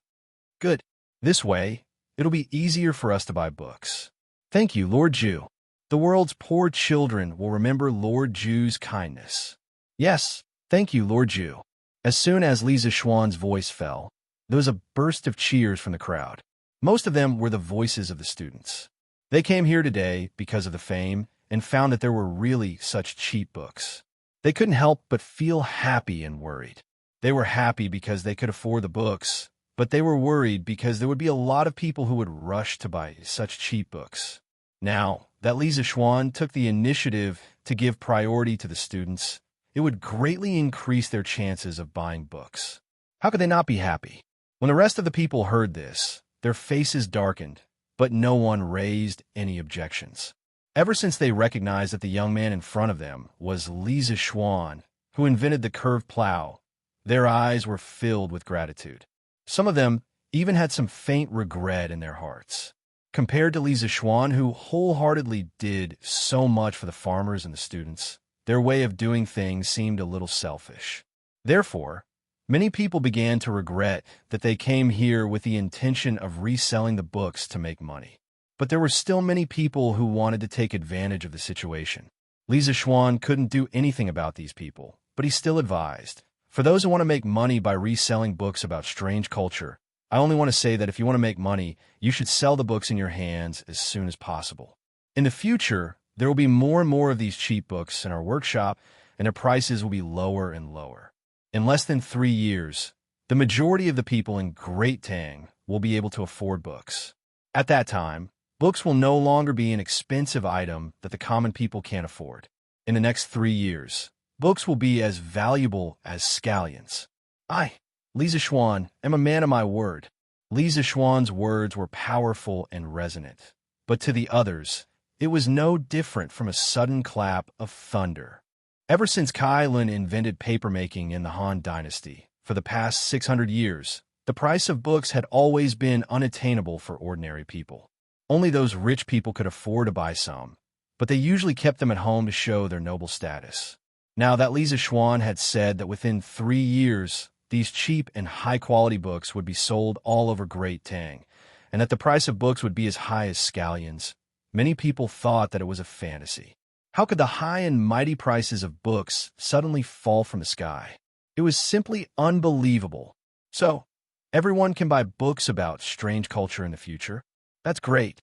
Good. This way, it'll be easier for us to buy books. Thank you, Lord Zhu. The world's poor children will remember Lord Zhu's kindness. Yes, thank you, Lord Zhu. As soon as Li Zishuan's voice fell, there was a burst of cheers from the crowd. Most of them were the voices of the students. They came here today because of the fame and found that there were really such cheap books. They couldn't help but feel happy and worried. They were happy because they could afford the books, but they were worried because there would be a lot of people who would rush to buy such cheap books. Now that Li Zishuan took the initiative to give priority to the students, it would greatly increase their chances of buying books. How could they not be happy? When the rest of the people heard this, their faces darkened, but no one raised any objections. Ever since they recognized that the young man in front of them was Li Zishuan, who invented the curved plow, their eyes were filled with gratitude. Some of them even had some faint regret in their hearts. Compared to Li Zishuan, who wholeheartedly did so much for the farmers and the students, their way of doing things seemed a little selfish. Therefore, many people began to regret that they came here with the intention of reselling the books to make money. But there were still many people who wanted to take advantage of the situation. Li Zishuan couldn't do anything about these people, but he still advised, for those who want to make money by reselling books about strange culture, I only want to say that if you want to make money, you should sell the books in your hands as soon as possible. In the future, there will be more and more of these cheap books in our workshop, and their prices will be lower and lower. In less than 3 years, the majority of the people in Great Tang will be able to afford books. At that time, books will no longer be an expensive item that the common people can't afford. In the next 3 years, books will be as valuable as scallions. I, Li Zishuan, am a man of my word. Li Zixuan's words were powerful and resonant, but to the others, it was no different from a sudden clap of thunder. Ever since Kai Lun invented papermaking in the Han Dynasty, for the past 600 years, the price of books had always been unattainable for ordinary people. Only those rich people could afford to buy some, but they usually kept them at home to show their noble status. Now that Li Zixuan had said that within 3 years, these cheap and high-quality books would be sold all over Great Tang, and that the price of books would be as high as scallions, many people thought that it was a fantasy. How could the high and mighty prices of books suddenly fall from the sky? It was simply unbelievable. So, everyone can buy books about strange culture in the future? That's great.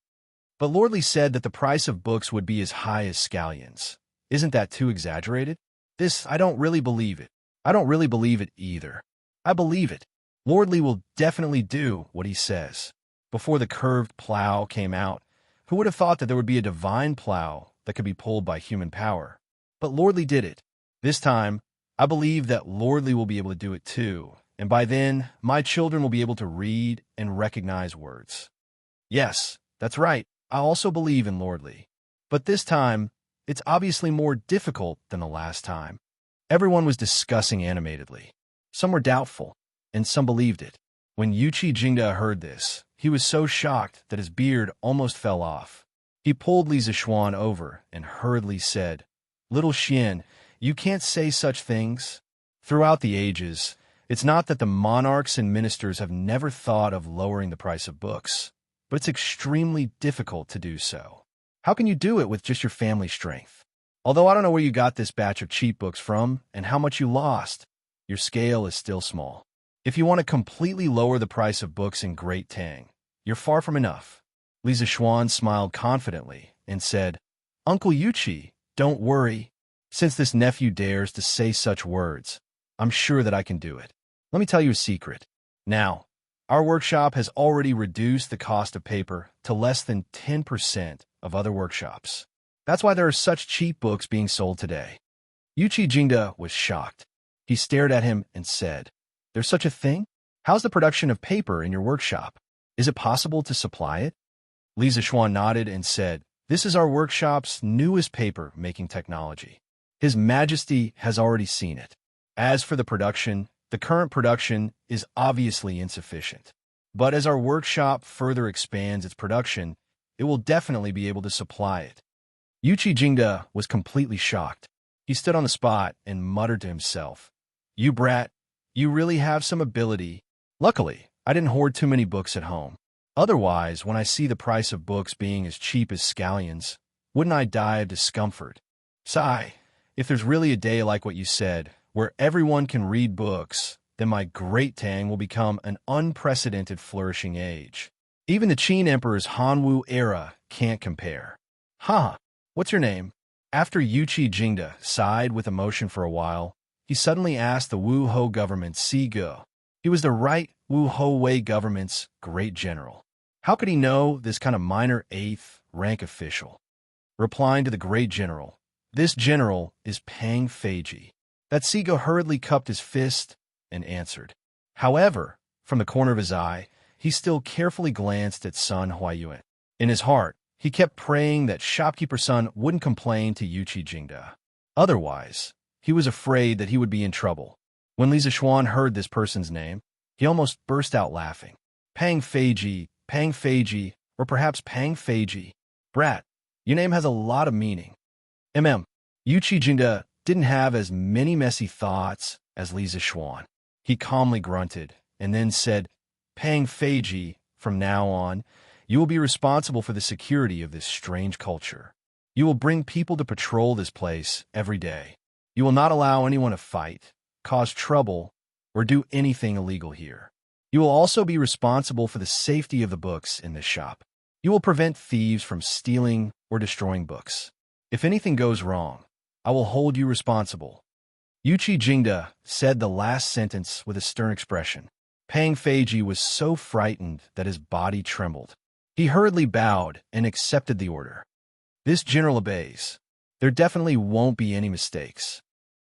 But Lord Li said that the price of books would be as high as scallions. Isn't that too exaggerated? I don't really believe it. I don't really believe it either. I believe it. Lord Li will definitely do what he says. Before the curved plow came out, who would have thought that there would be a divine plow that could be pulled by human power? But Lord Li did it. This time, I believe that Lord Li will be able to do it too, and by then, my children will be able to read and recognize words. Yes, that's right. I also believe in Lord Li. But this time, it's obviously more difficult than the last time. Everyone was discussing animatedly. Some were doubtful, and some believed it. When Yuqi Jingda heard this, he was so shocked that his beard almost fell off. He pulled Li Zixuan over and hurriedly said, "Little Xian, you can't say such things." Throughout the ages, it's not that the monarchs and ministers have never thought of lowering the price of books, but it's extremely difficult to do so. How can you do it with just your family strength? Although I don't know where you got this batch of cheap books from and how much you lost, your scale is still small. If you want to completely lower the price of books in Great Tang, you're far from enough. Li Zixuan smiled confidently and said, "Uncle Yuqi, don't worry. Since this nephew dares to say such words, I'm sure that I can do it. Let me tell you a secret. Now, our workshop has already reduced the cost of paper to less than 10% of other workshops. That's why there are such cheap books being sold today." Yuqi Jingda was shocked. He stared at him and said, "There's such a thing? How's the production of paper in your workshop? Is it possible to supply it?" Li Zixuan nodded and said, "This is our workshop's newest paper-making technology. His Majesty has already seen it. As for the production, the current production is obviously insufficient. But as our workshop further expands its production, it will definitely be able to supply it." Yuqi Jingda was completely shocked. He stood on the spot and muttered to himself, "You brat, you really have some ability. Luckily, I didn't hoard too many books at home. Otherwise, when I see the price of books being as cheap as scallions, wouldn't I die of discomfort? Sigh, if there's really a day like what you said, where everyone can read books, then my Great Tang will become an unprecedented flourishing age. Even the Qin Emperor's Hanwu era can't compare." "Huh, what's your name?" After Yuqi Jingda sighed with emotion for a while, he suddenly asked the Wu Ho government's Si Ge. He was the right Wu Ho Wei government's great general. How could he know this kind of minor 8th rank official? Replying to the great general, "This general is Pang Feiji." That Si Ge hurriedly cupped his fist and answered. However, from the corner of his eye, he still carefully glanced at Sun Huayuan. In his heart, he kept praying that shopkeeper's son wouldn't complain to Yuqi Jingda. Otherwise, he was afraid that he would be in trouble. When Li Zixuan heard this person's name, he almost burst out laughing. Pang Feiji, or perhaps Pang Feiji. Brat, your name has a lot of meaning. Yuqi Jingda didn't have as many messy thoughts as Li Zixuan. He calmly grunted and then said, "Pang Feiji, from now on, you will be responsible for the security of this strange culture. You will bring people to patrol this place every day. You will not allow anyone to fight, cause trouble, or do anything illegal here. You will also be responsible for the safety of the books in this shop. You will prevent thieves from stealing or destroying books. If anything goes wrong, I will hold you responsible." Yuqi Jingda said the last sentence with a stern expression. Pang Feiji was so frightened that his body trembled. He hurriedly bowed and accepted the order. This general obeys. There definitely won't be any mistakes.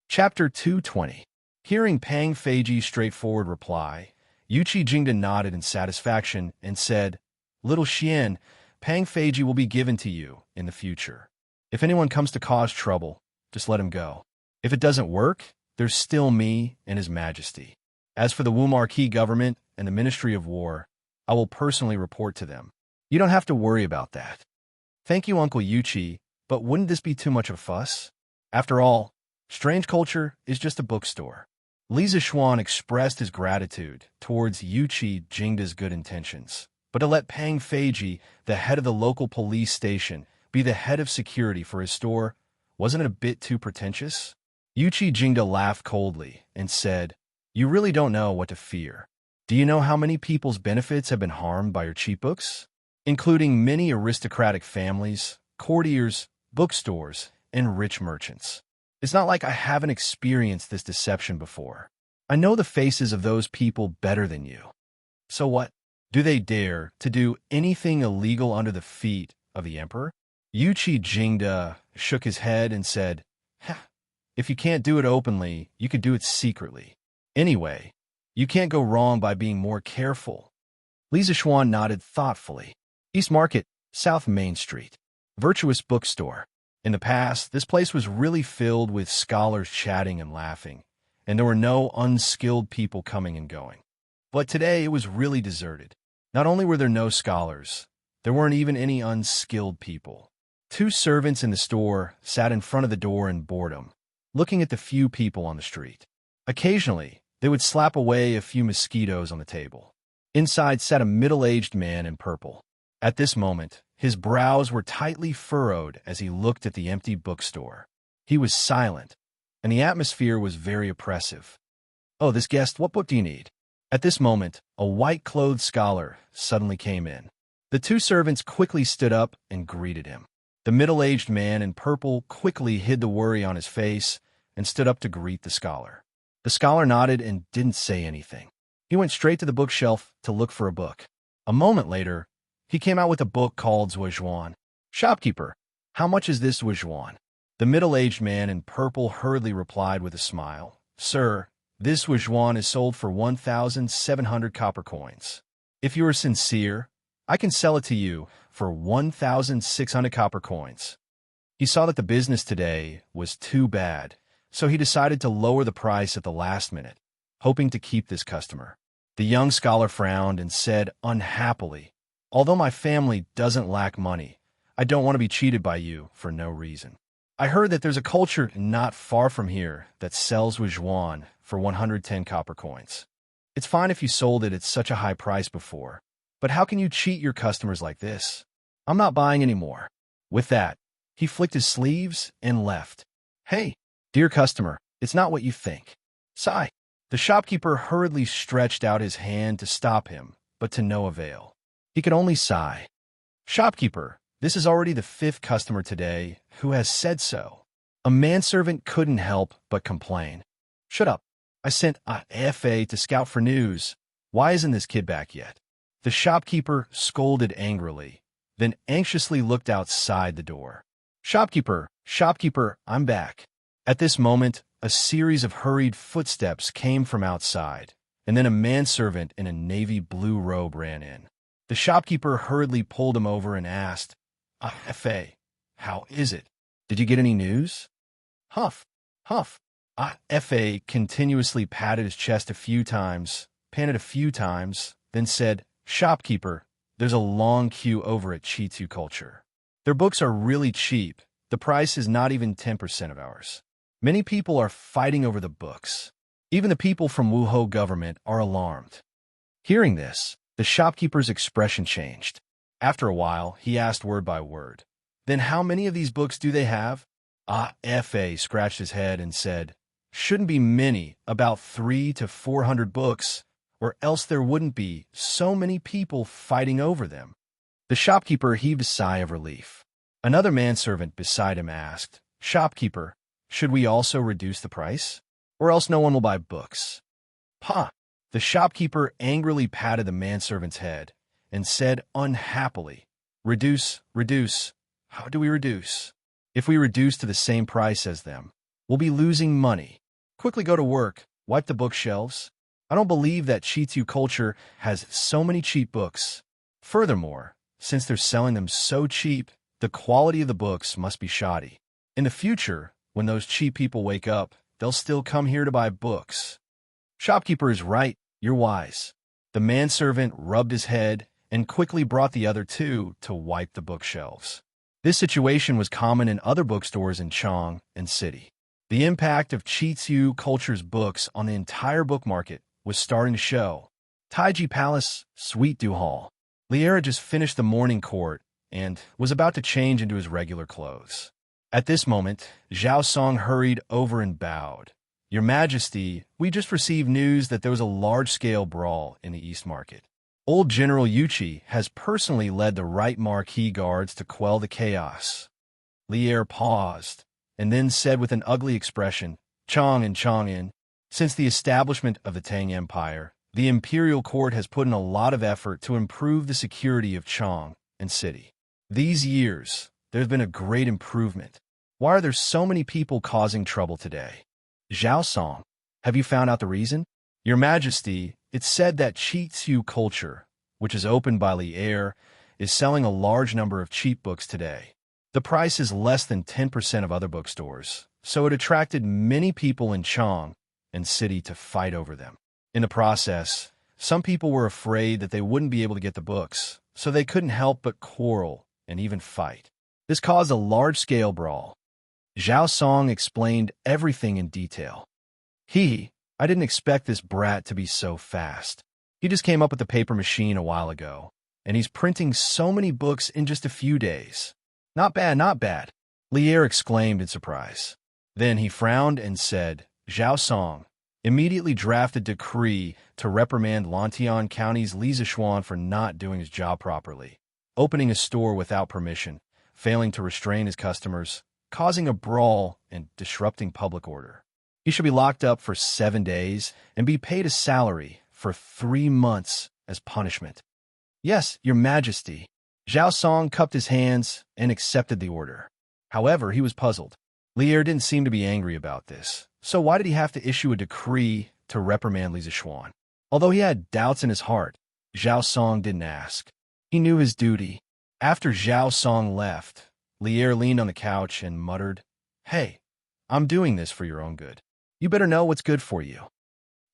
Chapter 220. Hearing Pang Feiji's straightforward reply, Yuqi Jingda nodded in satisfaction and said, "Little Xian, Pang Feiji will be given to you in the future. If anyone comes to cause trouble, just let him go. If it doesn't work, there's still me and His Majesty. As for the Wu Marquis government and the Ministry of War, I will personally report to them. You don't have to worry about that." "Thank you, Uncle Yuqi, but wouldn't this be too much of a fuss? After all, Strange Culture is just a bookstore." Li Zixuan expressed his gratitude towards Yuqi Jingda's good intentions, but to let Pang Feiji, the head of the local police station, be the head of security for his store, wasn't it a bit too pretentious? Yuqi Jingda laughed coldly and said, "You really don't know what to fear. Do you know how many people's benefits have been harmed by your cheap books? Including many aristocratic families, courtiers, bookstores, and rich merchants. It's not like I haven't experienced this deception before. I know the faces of those people better than you. So what? Do they dare to do anything illegal under the feet of the emperor?" Yuqi Jingda shook his head and said, "If you can't do it openly, you could do it secretly. Anyway, you can't go wrong by being more careful." Li Zixuan nodded thoughtfully. East Market, South Main Street. Virtuous Bookstore. In the past, this place was really filled with scholars chatting and laughing, and there were no unskilled people coming and going. But today it was really deserted. Not only were there no scholars, there weren't even any unskilled people. 2 servants in the store sat in front of the door in boredom, looking at the few people on the street. Occasionally, they would slap away a few mosquitoes on the table. Inside sat a middle-aged man in purple. At this moment, his brows were tightly furrowed as he looked at the empty bookstore. He was silent, and the atmosphere was very oppressive. "Oh, this guest, what book do you need?" At this moment, a white-clothed scholar suddenly came in. The 2 servants quickly stood up and greeted him. The middle-aged man in purple quickly hid the worry on his face and stood up to greet the scholar. The scholar nodded and didn't say anything. He went straight to the bookshelf to look for a book. A moment later, he came out with a book called Zuozhuan. "Shopkeeper, how much is this Zuozhuan?" The middle-aged man in purple hurriedly replied with a smile, "Sir, this Zuozhuan is sold for 1,700 copper coins. If you are sincere, I can sell it to you for 1,600 copper coins." He saw that the business today was too bad, so he decided to lower the price at the last minute, hoping to keep this customer. The young scholar frowned and said unhappily, "Although my family doesn't lack money, I don't want to be cheated by you for no reason. I heard that there's a culture not far from here that sells Zuozhuan for 110 copper coins. It's fine if you sold it at such a high price before, but how can you cheat your customers like this? I'm not buying any more." With that, he flicked his sleeves and left. "Hey, dear customer, it's not what you think. Sigh." The shopkeeper hurriedly stretched out his hand to stop him, but to no avail. He could only sigh. "Shopkeeper, this is already the 5th customer today who has said so." A manservant couldn't help but complain. "Shut up. I sent a FA to scout for news. Why isn't this kid back yet?" The shopkeeper scolded angrily, then anxiously looked outside the door. "Shopkeeper, shopkeeper, I'm back." At this moment, a series of hurried footsteps came from outside, and then a manservant in a navy blue robe ran in. The shopkeeper hurriedly pulled him over and asked, "F.A., how is it? Did you get any news?" Huff, huff. F.A. continuously patted his chest a few times, panted a few times, then said, "Shopkeeper, there's a long queue over at Chitu Culture. Their books are really cheap. The price is not even 10% of ours. Many people are fighting over the books. Even the people from Wuhou government are alarmed." Hearing this, the shopkeeper's expression changed. After a while, he asked word by word, "Then how many of these books do they have?" F.A. scratched his head and said, "Shouldn't be many, about 300 to 400 books, or else there wouldn't be so many people fighting over them." The shopkeeper heaved a sigh of relief. Another manservant beside him asked, "Shopkeeper, should we also reduce the price? Or else no one will buy books." "Pah!" The shopkeeper angrily patted the manservant's head and said unhappily, "Reduce, reduce. How do we reduce? If we reduce to the same price as them, we'll be losing money. Quickly go to work, wipe the bookshelves. I don't believe that Qitu culture has so many cheap books. Furthermore, since they're selling them so cheap, the quality of the books must be shoddy. In the future, when those cheap people wake up, they'll still come here to buy books. Shopkeeper is right, you're wise. The manservant rubbed his head and quickly brought the other two to wipe the bookshelves. This situation was common in other bookstores in Chang and City. The impact of Qitu culture's books on the entire book market was starting to show. Taiji Palace, Suite Du Hall. Liera just finished the morning court and was about to change into his regular clothes. At this moment, Zhao Song hurried over and bowed. Your Majesty, we just received news that there was a large-scale brawl in the East Market. Old General Yuchi has personally led the right marquee guards to quell the chaos. Lier paused, and then said with an ugly expression, Chang and Chang'an, since the establishment of the Tang Empire, the imperial court has put in a lot of effort to improve the security of Chang and City. These years, there's been a great improvement. Why are there so many people causing trouble today? Zhao Song, have you found out the reason? Your Majesty, it's said that Qitu culture, which is opened by Lier, is selling a large number of cheap books today. The price is less than 10% of other bookstores, so it attracted many people in Chang and City to fight over them. In the process, some people were afraid that they wouldn't be able to get the books, so they couldn't help but quarrel and even fight. This caused a large-scale brawl. Zhao Song explained everything in detail. I didn't expect this brat to be so fast. He just came up with the paper machine a while ago, and he's printing so many books in just a few days. Not bad, not bad, Lier exclaimed in surprise. Then he frowned and said, Zhao Song immediately drafted a decree to reprimand Lantian County's Li Zishuan for not doing his job properly, opening a store without permission, failing to restrain his customers, causing a brawl, and disrupting public order. He should be locked up for 7 days and be paid a salary for 3 months as punishment. Yes, Your Majesty. Zhao Song cupped his hands and accepted the order. However, he was puzzled. Lier didn't seem to be angry about this, so why did he have to issue a decree to reprimand Li Zishuan? Although he had doubts in his heart, Zhao Song didn't ask. He knew his duty. After Zhao Song left, Lier leaned on the couch and muttered, Hey, I'm doing this for your own good. You better know what's good for you.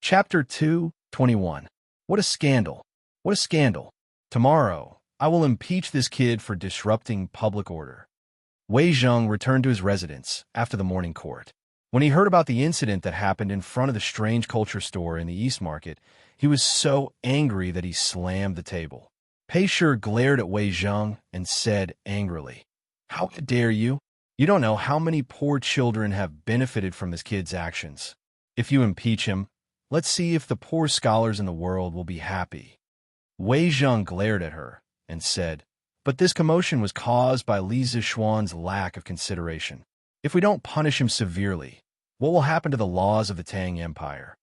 Chapter 2:21. What a scandal. What a scandal. Tomorrow, I will impeach this kid for disrupting public order. Wei Zheng returned to his residence after the morning court. When he heard about the incident that happened in front of the strange culture store in the East Market, he was so angry that he slammed the table. Pei Shi glared at Wei Zheng and said angrily, How dare you? You don't know how many poor children have benefited from this kid's actions. If you impeach him, let's see if the poor scholars in the world will be happy. Wei Zheng glared at her and said, But this commotion was caused by Li Zishuan's lack of consideration. If we don't punish him severely, what will happen to the laws of the Tang Empire?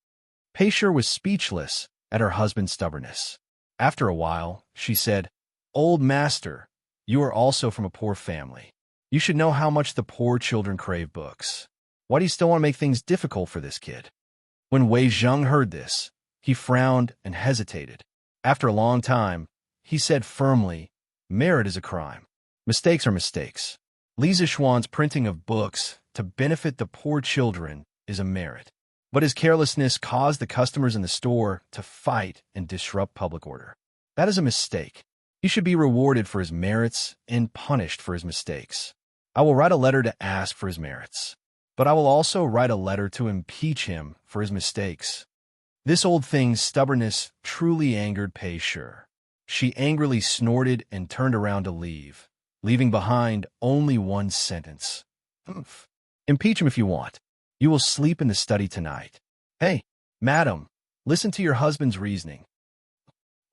Pei Shi was speechless at her husband's stubbornness. After a while, she said, Old master, you are also from a poor family. You should know how much the poor children crave books. Why do you still want to make things difficult for this kid? When Wei Zheng heard this, he frowned and hesitated. After a long time, he said firmly, Merit is a crime. Mistakes are mistakes. Li Zishuan's printing of books to benefit the poor children is a merit. But his carelessness caused the customers in the store to fight and disrupt public order. That is a mistake. He should be rewarded for his merits and punished for his mistakes. I will write a letter to ask for his merits, but I will also write a letter to impeach him for his mistakes. This old thing's stubbornness truly angered Pei Shi. She angrily snorted and turned around to leave, leaving behind only one sentence. Humph. Impeach him if you want. You will sleep in the study tonight. Hey, madam, listen to your husband's reasoning.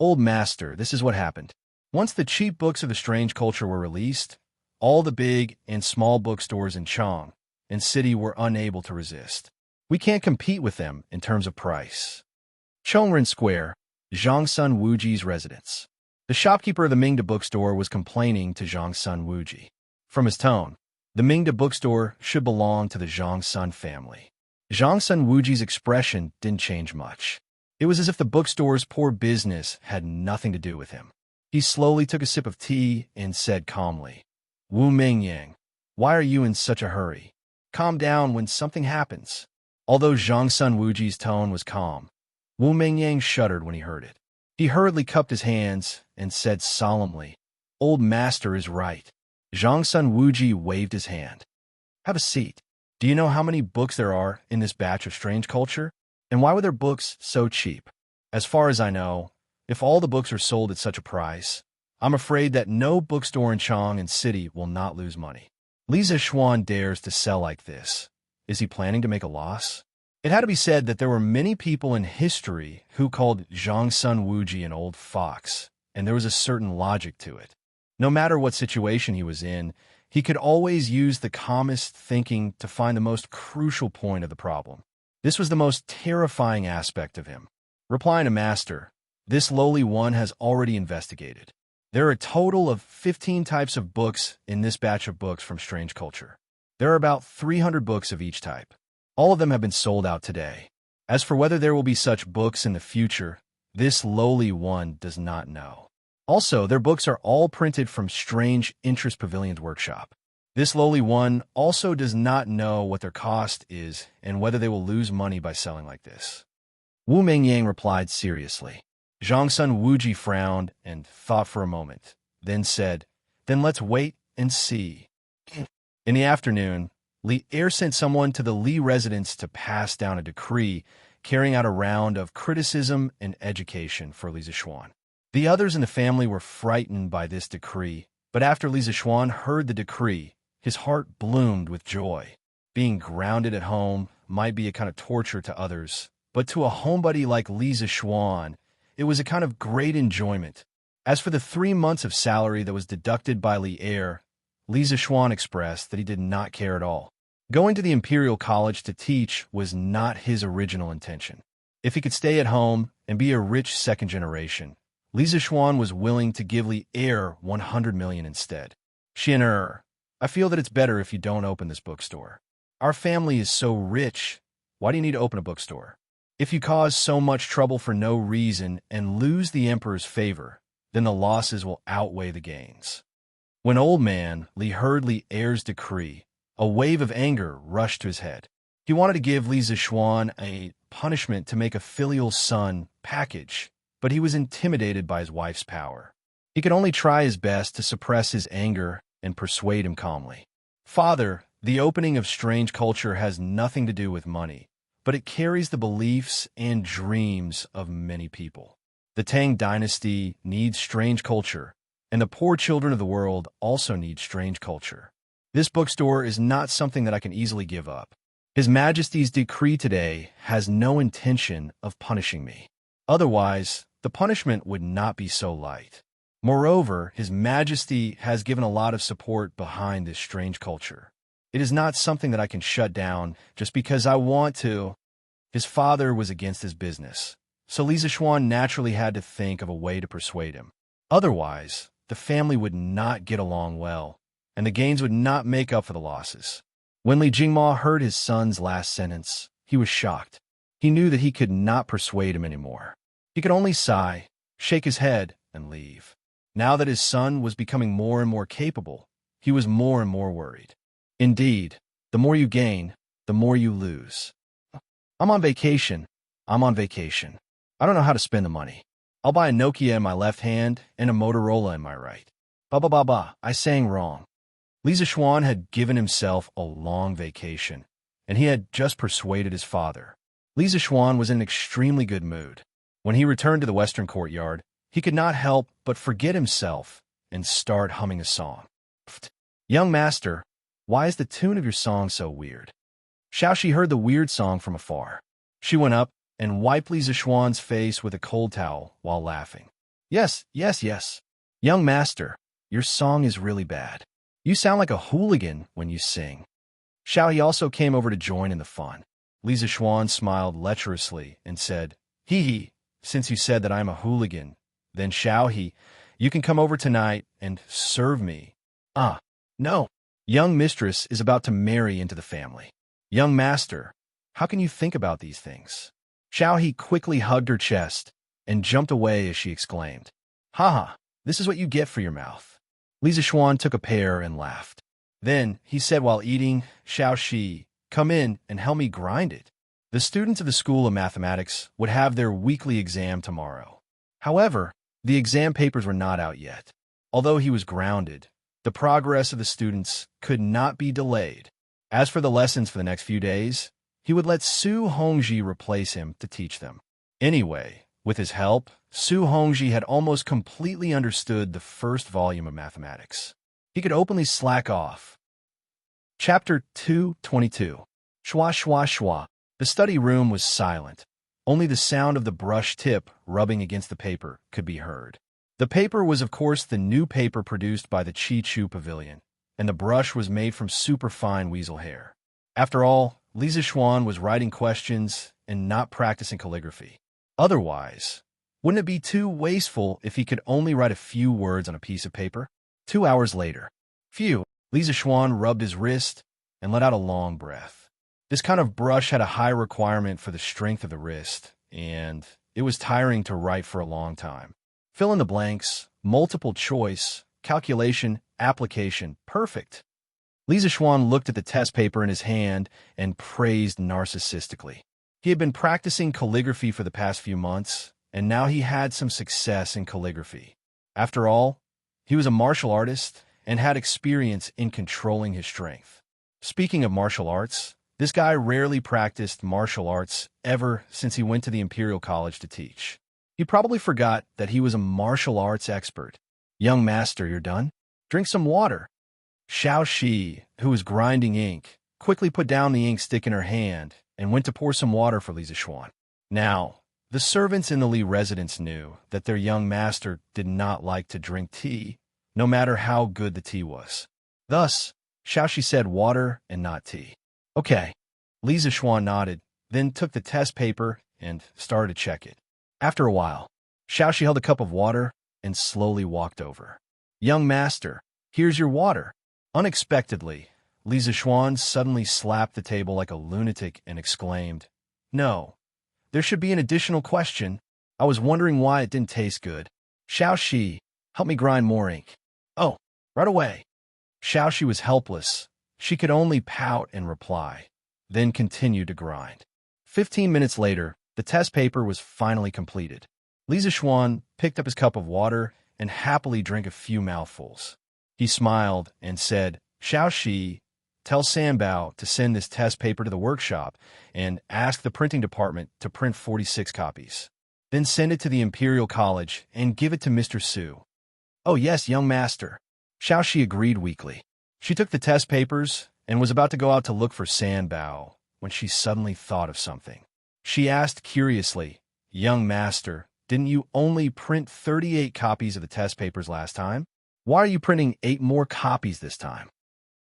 Old master, this is what happened. Once the cheap books of the strange culture were released, all the big and small bookstores in Chang and City were unable to resist. We can't compete with them in terms of price. Chongren Square, Zhangsun Wuji's residence. The shopkeeper of the Mingda bookstore was complaining to Zhangsun Wuji. From his tone, the Mingda bookstore should belong to the Zhangsun family. Zhangsun Wuji's expression didn't change much. It was as if the bookstore's poor business had nothing to do with him. He slowly took a sip of tea and said calmly, "Wu Mingyang, why are you in such a hurry? Calm down when something happens." Although Zhangsun Wuji's tone was calm, Wu Mingyang shuddered when he heard it. He hurriedly cupped his hands and said solemnly, "Old master is right." Zhangsun Wuji waved his hand. "Have a seat. Do you know how many books there are in this batch of strange culture? And why were their books so cheap? As far as I know, if all the books are sold at such a price, I'm afraid that no bookstore in Chang'an City will not lose money. Li Zixuan dares to sell like this. Is he planning to make a loss?" It had to be said that there were many people in history who called Zhangsun Wuji an old fox, and there was a certain logic to it. No matter what situation he was in, he could always use the calmest thinking to find the most crucial point of the problem. This was the most terrifying aspect of him. Replying to Master, this lowly one has already investigated. There are a total of 15 types of books in this batch of books from Strange Culture. There are about 300 books of each type. All of them have been sold out today. As for whether there will be such books in the future, this lowly one does not know. Also, their books are all printed from Strange Interest Pavilion's workshop. This lowly one also does not know what their cost is and whether they will lose money by selling like this. Wu Mingyang replied seriously. Zhangsun Wuji frowned and thought for a moment, then said, "Then let's wait and see." In the afternoon, Li Er sent someone to the Li residence to pass down a decree carrying out a round of criticism and education for Li Zixuan. The others in the family were frightened by this decree, but after Li Zixuan heard the decree, his heart bloomed with joy. Being grounded at home might be a kind of torture to others, but to a homebody like Li Zixuan, it was a kind of great enjoyment. As for the 3 months of salary that was deducted by Li Er, Li Zixuan expressed that he did not care at all. Going to the Imperial College to teach was not his original intention. If he could stay at home and be a rich second generation, Li Zixuan was willing to give Li Er 100 million instead. "Xianxia, I feel that it's better if you don't open this bookstore. Our family is so rich. Why do you need to open a bookstore? If you cause so much trouble for no reason and lose the emperor's favor, then the losses will outweigh the gains." When Old Man Li heard Li Er's decree, a wave of anger rushed to his head. He wanted to give Li Zixuan a punishment to make a filial son package, but he was intimidated by his wife's power. He could only try his best to suppress his anger and persuade him calmly. "Father, the opening of Strange Culture has nothing to do with money, but it carries the beliefs and dreams of many people. The Tang dynasty needs Strange Culture, and the poor children of the world also need Strange Culture. This bookstore is not something that I can easily give up. His Majesty's decree today has no intention of punishing me. Otherwise, the punishment would not be so light. Moreover, His Majesty has given a lot of support behind this Strange Culture. It is not something that I can shut down just because I want to." His father was against his business, so Li Zixuan naturally had to think of a way to persuade him. Otherwise, the family would not get along well, and the gains would not make up for the losses. When Li Jingma heard his son's last sentence, he was shocked. He knew that he could not persuade him anymore. He could only sigh, shake his head, and leave. Now that his son was becoming more and more capable, he was more and more worried. Indeed, the more you gain, the more you lose. I'm on vacation. I don't know how to spend the money. I'll buy a Nokia in my left hand and a Motorola in my right. I sang wrong. Li Zixuan had given himself a long vacation, and he had just persuaded his father. Li Zixuan was in an extremely good mood. When he returned to the western courtyard, he could not help but forget himself and start humming a song. "Young master, why is the tune of your song so weird?" Xiaoxi heard the weird song from afar. She went up and wiped Li Zixuan's face with a cold towel while laughing. Yes. Young master, your song is really bad. You sound like a hooligan when you sing." Xiaohe also came over to join in the fun. Li Zixuan smiled lecherously and said, Hee, since you said that I'm a hooligan, then Xiaohe, you can come over tonight and serve me. Ah, no. Young mistress is about to marry into the family. Young master, how can you think about these things? Xiao quickly hugged her chest and jumped away as she exclaimed, "Haha, this is what you get for your mouth." Li Zixuan took a pear and laughed. Then he said while eating, "Xiao, come in and help me grind it." The students of the School of Mathematics would have their weekly exam tomorrow. However, the exam papers were not out yet. Although he was grounded, the progress of the students could not be delayed. As for the lessons for the next few days, he would let Su Hongji replace him to teach them. Anyway, with his help, Su Hongji had almost completely understood the first volume of mathematics. He could openly slack off. Chapter 222. Shwa shwa shwa. The study room was silent. Only the sound of the brush tip rubbing against the paper could be heard. The paper was, of course, the new paper produced by the Chi-Chu Pavilion, and the brush was made from superfine weasel hair. After all, Li Zixuan was writing questions and not practicing calligraphy. Otherwise, wouldn't it be too wasteful if he could only write a few words on a piece of paper? 2 hours later. Phew, Li Zixuan rubbed his wrist and let out a long breath. This kind of brush had a high requirement for the strength of the wrist, and it was tiring to write for a long time. Fill in the blanks, multiple choice, calculation, application, perfect. Li Zixuan looked at the test paper in his hand and praised narcissistically. He had been practicing calligraphy for the past few months, and now he had some success in calligraphy. After all, he was a martial artist and had experience in controlling his strength. Speaking of martial arts, this guy rarely practiced martial arts ever since he went to the Imperial College to teach. He probably forgot that he was a martial arts expert. "Young master, you're done? Drink some water." Xiao, who was grinding ink, quickly put down the ink stick in her hand and went to pour some water for Li Zixuan. Now, the servants in the Li residence knew that their young master did not like to drink tea, no matter how good the tea was. Thus, Xiao said water and not tea. "Okay." Li Zixuan nodded, then took the test paper and started to check it. After a while, Xiao held a cup of water and slowly walked over. "Young master, here's your water." Unexpectedly, Li Zixuan suddenly slapped the table like a lunatic and exclaimed, "No, there should be an additional question. I was wondering why it didn't taste good." "Xiao, help me grind more ink." "Oh, right away." Xiao was helpless. She could only pout and reply, then continue to grind. 15 minutes later, the test paper was finally completed. Li Zixuan picked up his cup of water and happily drank a few mouthfuls. He smiled and said, "Xiao, tell Sanbao to send this test paper to the workshop and ask the printing department to print 46 copies. Then send it to the Imperial College and give it to Mr. Su." "Oh yes, young master." Xiao agreed weakly. She took the test papers and was about to go out to look for Sanbao when she suddenly thought of something. She asked curiously, "Young master, didn't you only print 38 copies of the test papers last time? Why are you printing 8 more copies this time?"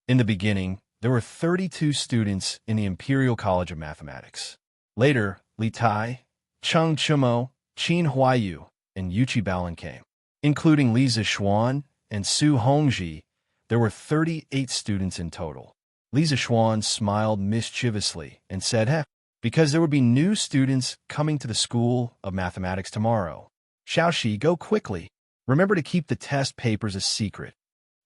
In the beginning, there were 32 students in the Imperial College of Mathematics. Later, Li Tai, Cheng Chumo, Qin Huayu, and Yuchi Baolin came. Including Li Zixuan and Su Hongji, there were 38 students in total. Li Zixuan smiled mischievously and said, because there would be new students coming to the School of Mathematics tomorrow. Xiao, go quickly. Remember to keep the test papers a secret."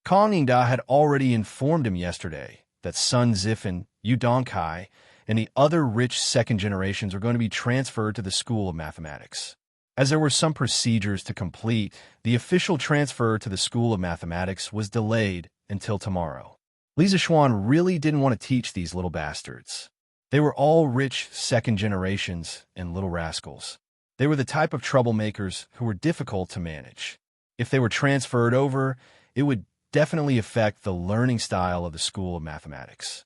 Kong Yingda had already informed him yesterday that Sun Zifan, Yu Dongkai, and the other rich second generations are going to be transferred to the School of Mathematics. As there were some procedures to complete, the official transfer to the School of Mathematics was delayed until tomorrow. Li Zixuan really didn't want to teach these little bastards. They were all rich second generations and little rascals. They were the type of troublemakers who were difficult to manage. If they were transferred over, it would definitely affect the learning style of the School of Mathematics.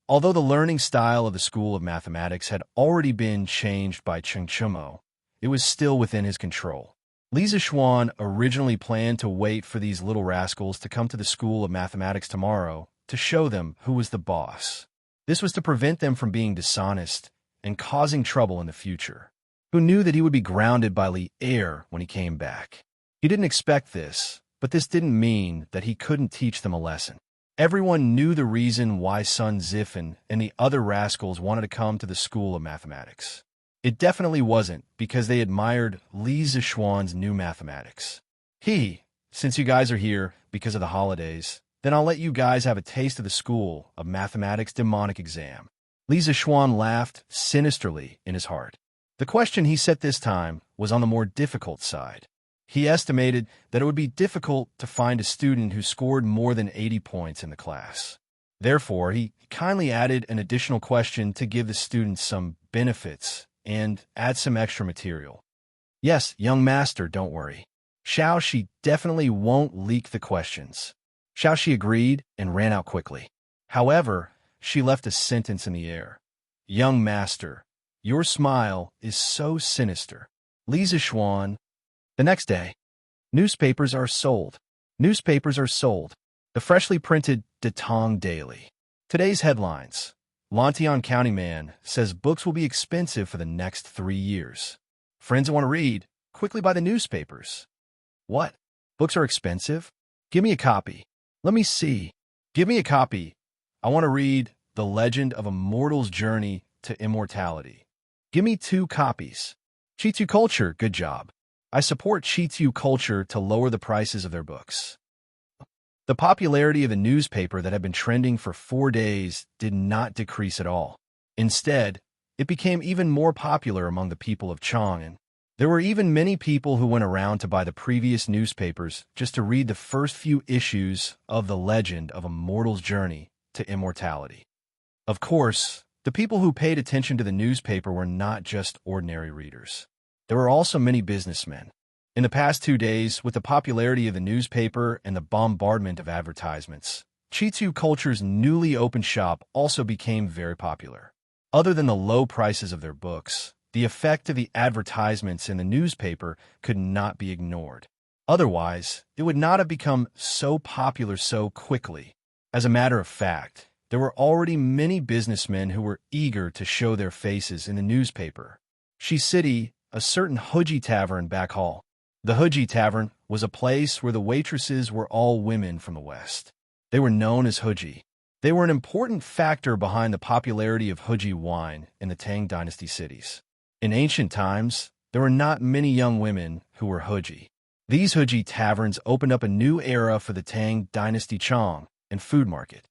Although the learning style of the School of Mathematics had already been changed by Cheng Chumo, it was still within his control. Li Zixuan originally planned to wait for these little rascals to come to the School of Mathematics tomorrow to show them who was the boss. This was to prevent them from being dishonest and causing trouble in the future. Who knew that he would be grounded by Li Er when he came back? He didn't expect this, but this didn't mean that he couldn't teach them a lesson. Everyone knew the reason why Sun Zifan and the other rascals wanted to come to the School of Mathematics. It definitely wasn't, because they admired Li Zishuan's new mathematics. Since you guys are here because of the holidays, then I'll let you guys have a taste of the School of Mathematics demonic exam. Li Zishuan laughed sinisterly in his heart. The question he set this time was on the more difficult side. He estimated that it would be difficult to find a student who scored more than 80 points in the class. Therefore, he kindly added an additional question to give the students some benefits and add some extra material. Yes, young master, don't worry. Xianxia definitely won't leak the questions. Xianxia agreed and ran out quickly. However, she left a sentence in the air. Young master, your smile is so sinister. Li Zishuan. The next day, newspapers are sold. Newspapers are sold. The freshly printed Datong Daily. Today's headlines. Lantian County man says books will be expensive for the next 3 years. Friends who want to read, quickly buy the newspapers. What? Books are expensive? Give me a copy. Let me see. Give me a copy. I want to read The Legend of a Mortal's Journey to Immortality. Give me 2 copies. Chitu Culture, good job. I support Chitu Culture to lower the prices of their books. The popularity of the newspaper that had been trending for 4 days did not decrease at all. Instead, it became even more popular among the people of Chang'an. There were even many people who went around to buy the previous newspapers just to read the first few issues of The Legend of a Mortal's Journey to Immortality. Of course, the people who paid attention to the newspaper were not just ordinary readers. There were also many businessmen. In the past 2 days, with the popularity of the newspaper and the bombardment of advertisements, Chitu Culture's newly opened shop also became very popular. Other than the low prices of their books, the effect of the advertisements in the newspaper could not be ignored. Otherwise, it would not have become so popular so quickly. As a matter of fact, there were already many businessmen who were eager to show their faces in the newspaper. City, a certain Huji tavern back hall. The Huji Tavern was a place where the waitresses were all women from the West. They were known as Huji. They were an important factor behind the popularity of Huji wine in the Tang Dynasty cities. In ancient times, there were not many young women who were Huji. These Huji taverns opened up a new era for the Tang Dynasty Chong and food market.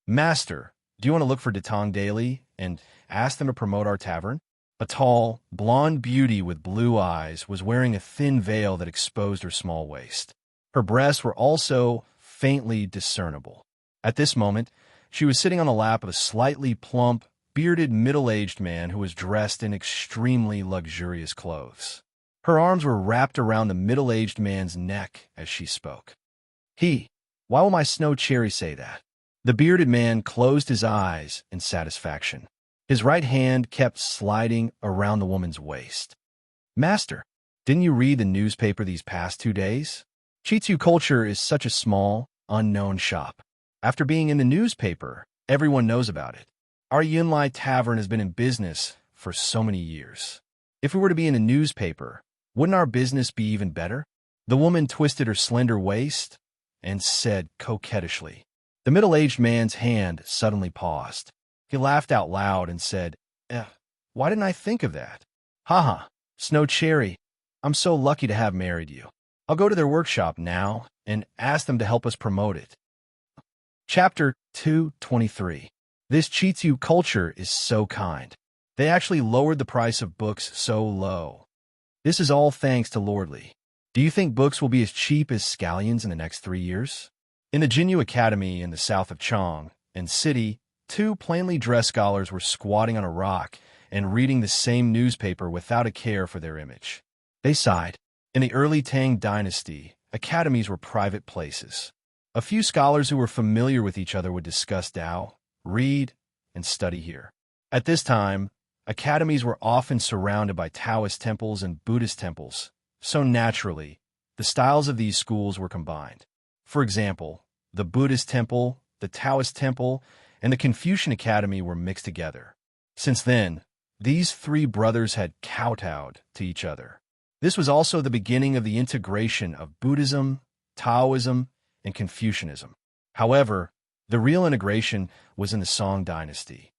Master, do you want to look for Datong Daily and ask them to promote our tavern? A tall, blonde beauty with blue eyes was wearing a thin veil that exposed her small waist. Her breasts were also faintly discernible. At this moment, she was sitting on the lap of a slightly plump, bearded, middle-aged man who was dressed in extremely luxurious clothes. Her arms were wrapped around the middle-aged man's neck as she spoke. Why will my snow cherry say that? The bearded man closed his eyes in satisfaction. His right hand kept sliding around the woman's waist. Master, didn't you read the newspaper these past 2 days? Chitu Culture is such a small, unknown shop. After being in the newspaper, everyone knows about it. Our Yunlai Tavern has been in business for so many years. If we were to be in the newspaper, wouldn't our business be even better? The woman twisted her slender waist and said coquettishly. The middle-aged man's hand suddenly paused. He laughed out loud and said, why didn't I think of that? Haha, Snow Cherry, I'm so lucky to have married you. I'll go to their workshop now and ask them to help us promote it. Chapter 223. This Chitu Culture is so kind. They actually lowered the price of books so low. This is all thanks to Lord Li. Do you think books will be as cheap as scallions in the next 3 years? In the Jinyu Academy in the south of Chang and City, 2 plainly dressed scholars were squatting on a rock and reading the same newspaper without a care for their image. They sighed. In the early Tang Dynasty, academies were private places. A few scholars who were familiar with each other would discuss Tao, read, and study here. At this time, academies were often surrounded by Taoist temples and Buddhist temples, so naturally, the styles of these schools were combined. For example, the Buddhist temple, the Taoist temple, and the Confucian Academy were mixed together. Since then, these 3 brothers had kowtowed to each other. This was also the beginning of the integration of Buddhism, Taoism, and Confucianism. However, the real integration was in the Song Dynasty.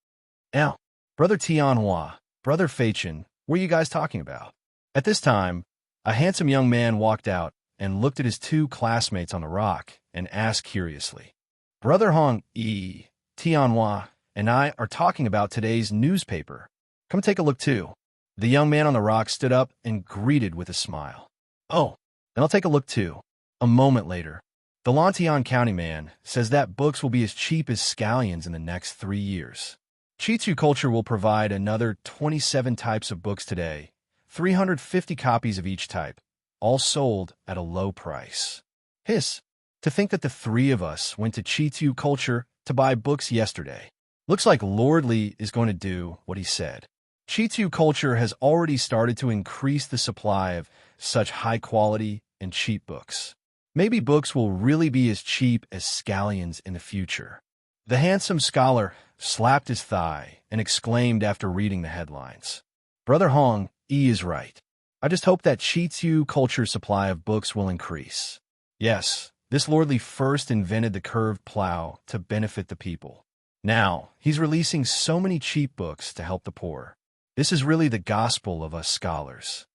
Now, Brother Tianhua, Brother Feichen, What are you guys talking about? At this time, a handsome young man walked out and looked at his two classmates on the rock and asked curiously, Brother Hong E. Tianhua and I are talking about today's newspaper. Come take a look too. The young man on the rock stood up and greeted with a smile. Oh, then I'll take a look too. A moment later, the Lantian County man says that books will be as cheap as scallions in the next 3 years. Chitu Culture will provide another 27 types of books today, 350 copies of each type, all sold at a low price. Hiss, to think that the three of us went to Chitu Culture to buy books yesterday. Looks like Lord Li is going to do what he said. Chitu Culture has already started to increase the supply of such high-quality and cheap books. Maybe books will really be as cheap as scallions in the future. The handsome scholar slapped his thigh and exclaimed after reading the headlines. Brother Hong E is right. I just hope that Chitu Culture's supply of books will increase. Yes, this Lord Li first invented the curved plow to benefit the people. Now, he's releasing so many cheap books to help the poor. This is really the gospel of us scholars.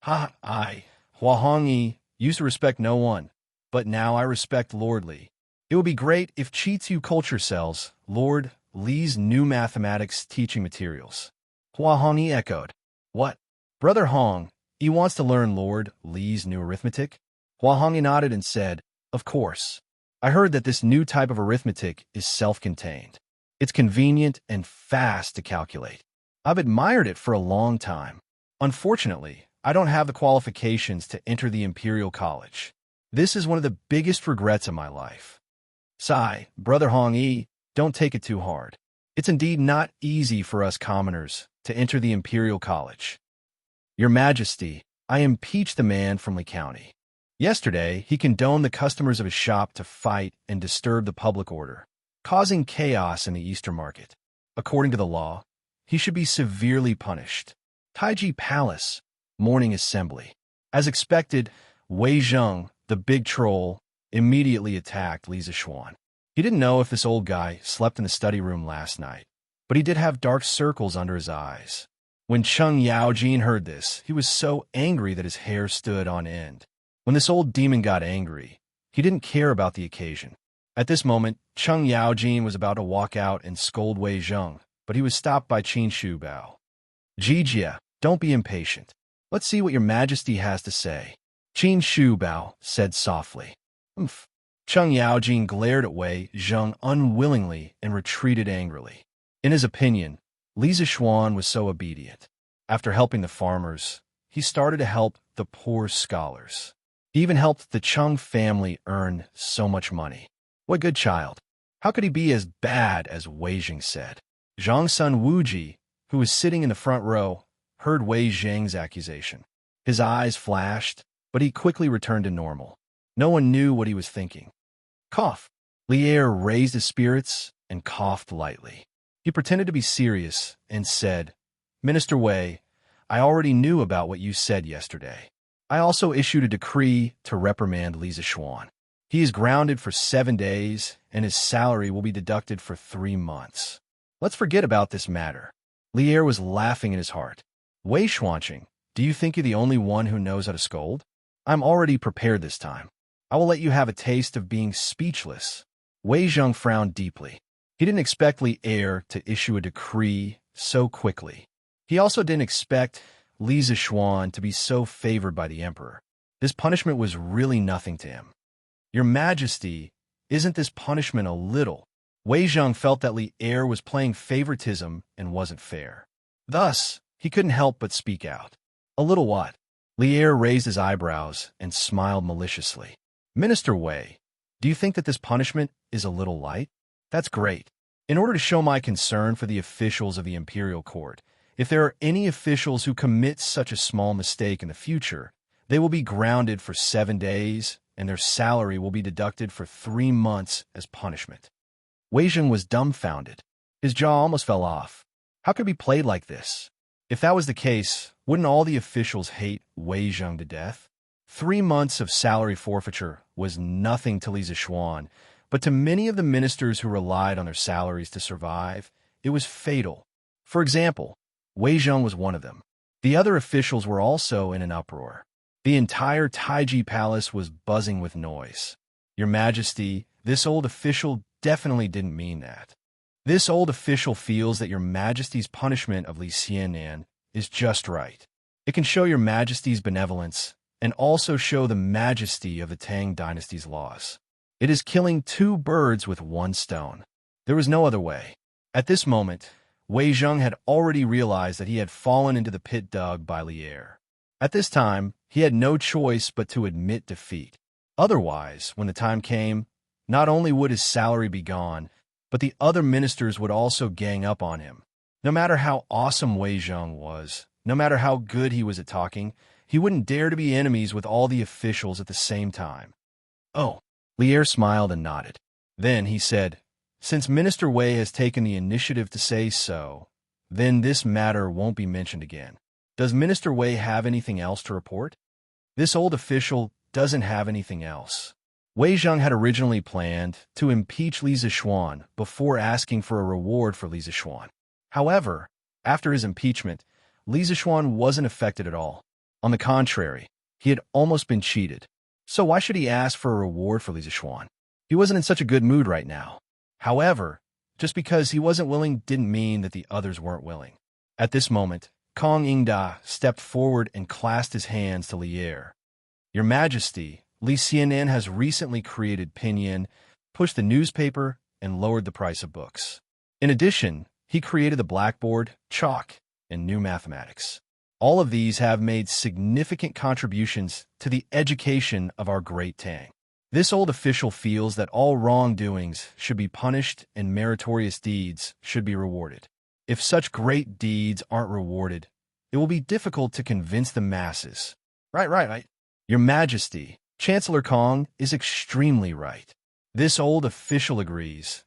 I, Hua Hongyi, used to respect no one, but now I respect Lord Li. It would be great if Chitu Culture sells Lord Li's new mathematics teaching materials. Hua Hongyi echoed. What? Brother Hong, he wants to learn Lord Li's new arithmetic? Hua Hongyi nodded and said, Of course. I heard that this new type of arithmetic is self-contained. It's convenient and fast to calculate. I've admired it for a long time. Unfortunately, I don't have the qualifications to enter the Imperial College. This is one of the biggest regrets of my life. Sigh, Brother Hong Yi, don't take it too hard. It's indeed not easy for us commoners to enter the Imperial College. Your Majesty, I impeached the man from Li County. Yesterday, he condoned the customers of his shop to fight and disturb the public order, causing chaos in the Eastern market. According to the law, he should be severely punished. Taiji Palace, morning assembly. As expected, Wei Zheng, the big troll, immediately attacked Li Zishuan. He didn't know if this old guy slept in the study room last night, but he did have dark circles under his eyes. When Cheng Yaojin heard this, he was so angry that his hair stood on end. When this old demon got angry, he didn't care about the occasion. At this moment, Cheng Yaojin was about to walk out and scold Wei Zheng, but he was stopped by Qin Shubao. Jijia, don't be impatient. Let's see what your Majesty has to say. Qin Shubao said softly. Umph. Cheng Yaojin glared at Wei Zheng unwillingly and retreated angrily. In his opinion, Li Zishuan was so obedient. After helping the farmers, he started to help the poor scholars. He even helped the Cheng family earn so much money. What good child! How could he be as bad as Wei Zheng said? Zhang's son Wuji, who was sitting in the front row, heard Wei Zheng's accusation. His eyes flashed, but he quickly returned to normal. No one knew what he was thinking. Cough. Lier raised his spirits and coughed lightly. He pretended to be serious and said, Minister Wei, I already knew about what you said yesterday. I also issued a decree to reprimand Li Zishuan. He is grounded for 7 days, and his salary will be deducted for 3 months. Let's forget about this matter. Lier was laughing in his heart. Wei Xuanqing, do you think you're the only one who knows how to scold? I'm already prepared this time. I will let you have a taste of being speechless. Wei Zheng frowned deeply. He didn't expect Lier to issue a decree so quickly. He also didn't expect Li Zishuan to be so favored by the emperor. This punishment was really nothing to him. Your Majesty, isn't this punishment a little? Wei Zheng felt that Lier was playing favoritism and wasn't fair. Thus, he couldn't help but speak out. A little what? Lier raised his eyebrows and smiled maliciously. Minister Wei, do you think that this punishment is a little light? That's great. In order to show my concern for the officials of the imperial court, if there are any officials who commit such a small mistake in the future, they will be grounded for 7 days, and their salary will be deducted for 3 months as punishment. Wei Zheng was dumbfounded. His jaw almost fell off. How could it be played like this? If that was the case, wouldn't all the officials hate Wei Zheng to death? 3 months of salary forfeiture was nothing to Li Zishuan, but to many of the ministers who relied on their salaries to survive, it was fatal. For example, Wei Zheng was one of them. The other officials were also in an uproar. The entire Taiji palace was buzzing with noise. Your Majesty, this old official definitely didn't mean that. This old official feels that Your Majesty's punishment of Li Xianan is just right. It can show Your Majesty's benevolence and also show the majesty of the Tang dynasty's laws. It is killing two birds with one stone. There was no other way. At this moment, Wei Zheng had already realized that he had fallen into the pit dug by Li Er. At this time, he had no choice but to admit defeat. Otherwise, when the time came, not only would his salary be gone, but the other ministers would also gang up on him. No matter how awesome Wei Zheng was, no matter how good he was at talking, he wouldn't dare to be enemies with all the officials at the same time. Oh, Li Er smiled and nodded. Then he said, since Minister Wei has taken the initiative to say so, then this matter won't be mentioned again. Does Minister Wei have anything else to report? This old official doesn't have anything else. Wei Zheng had originally planned to impeach Li Zishuan before asking for a reward for Li Zishuan. However, after his impeachment, Li Zishuan wasn't affected at all. On the contrary, he had almost been cheated. So why should he ask for a reward for Li Zishuan? He wasn't in such a good mood right now. However, just because he wasn't willing didn't mean that the others weren't willing. At this moment, Kong Yingda stepped forward and clasped his hands to Li Er. Your Majesty, Li Xianan has recently created pinyin, pushed the newspaper, and lowered the price of books. In addition, he created the blackboard, chalk, and new mathematics. All of these have made significant contributions to the education of our great Tang. This old official feels that all wrongdoings should be punished and meritorious deeds should be rewarded. If such great deeds aren't rewarded, it will be difficult to convince the masses. Right. Your Majesty, Chancellor Kong is extremely right. This old official agrees.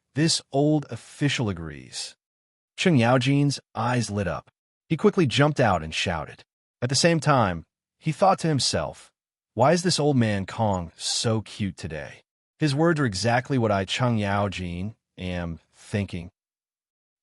Cheng Yaojin's eyes lit up. He quickly jumped out and shouted. At the same time, he thought to himself, why is this old man Kong so cute today? His words are exactly what I, Cheng Yaojin, am thinking.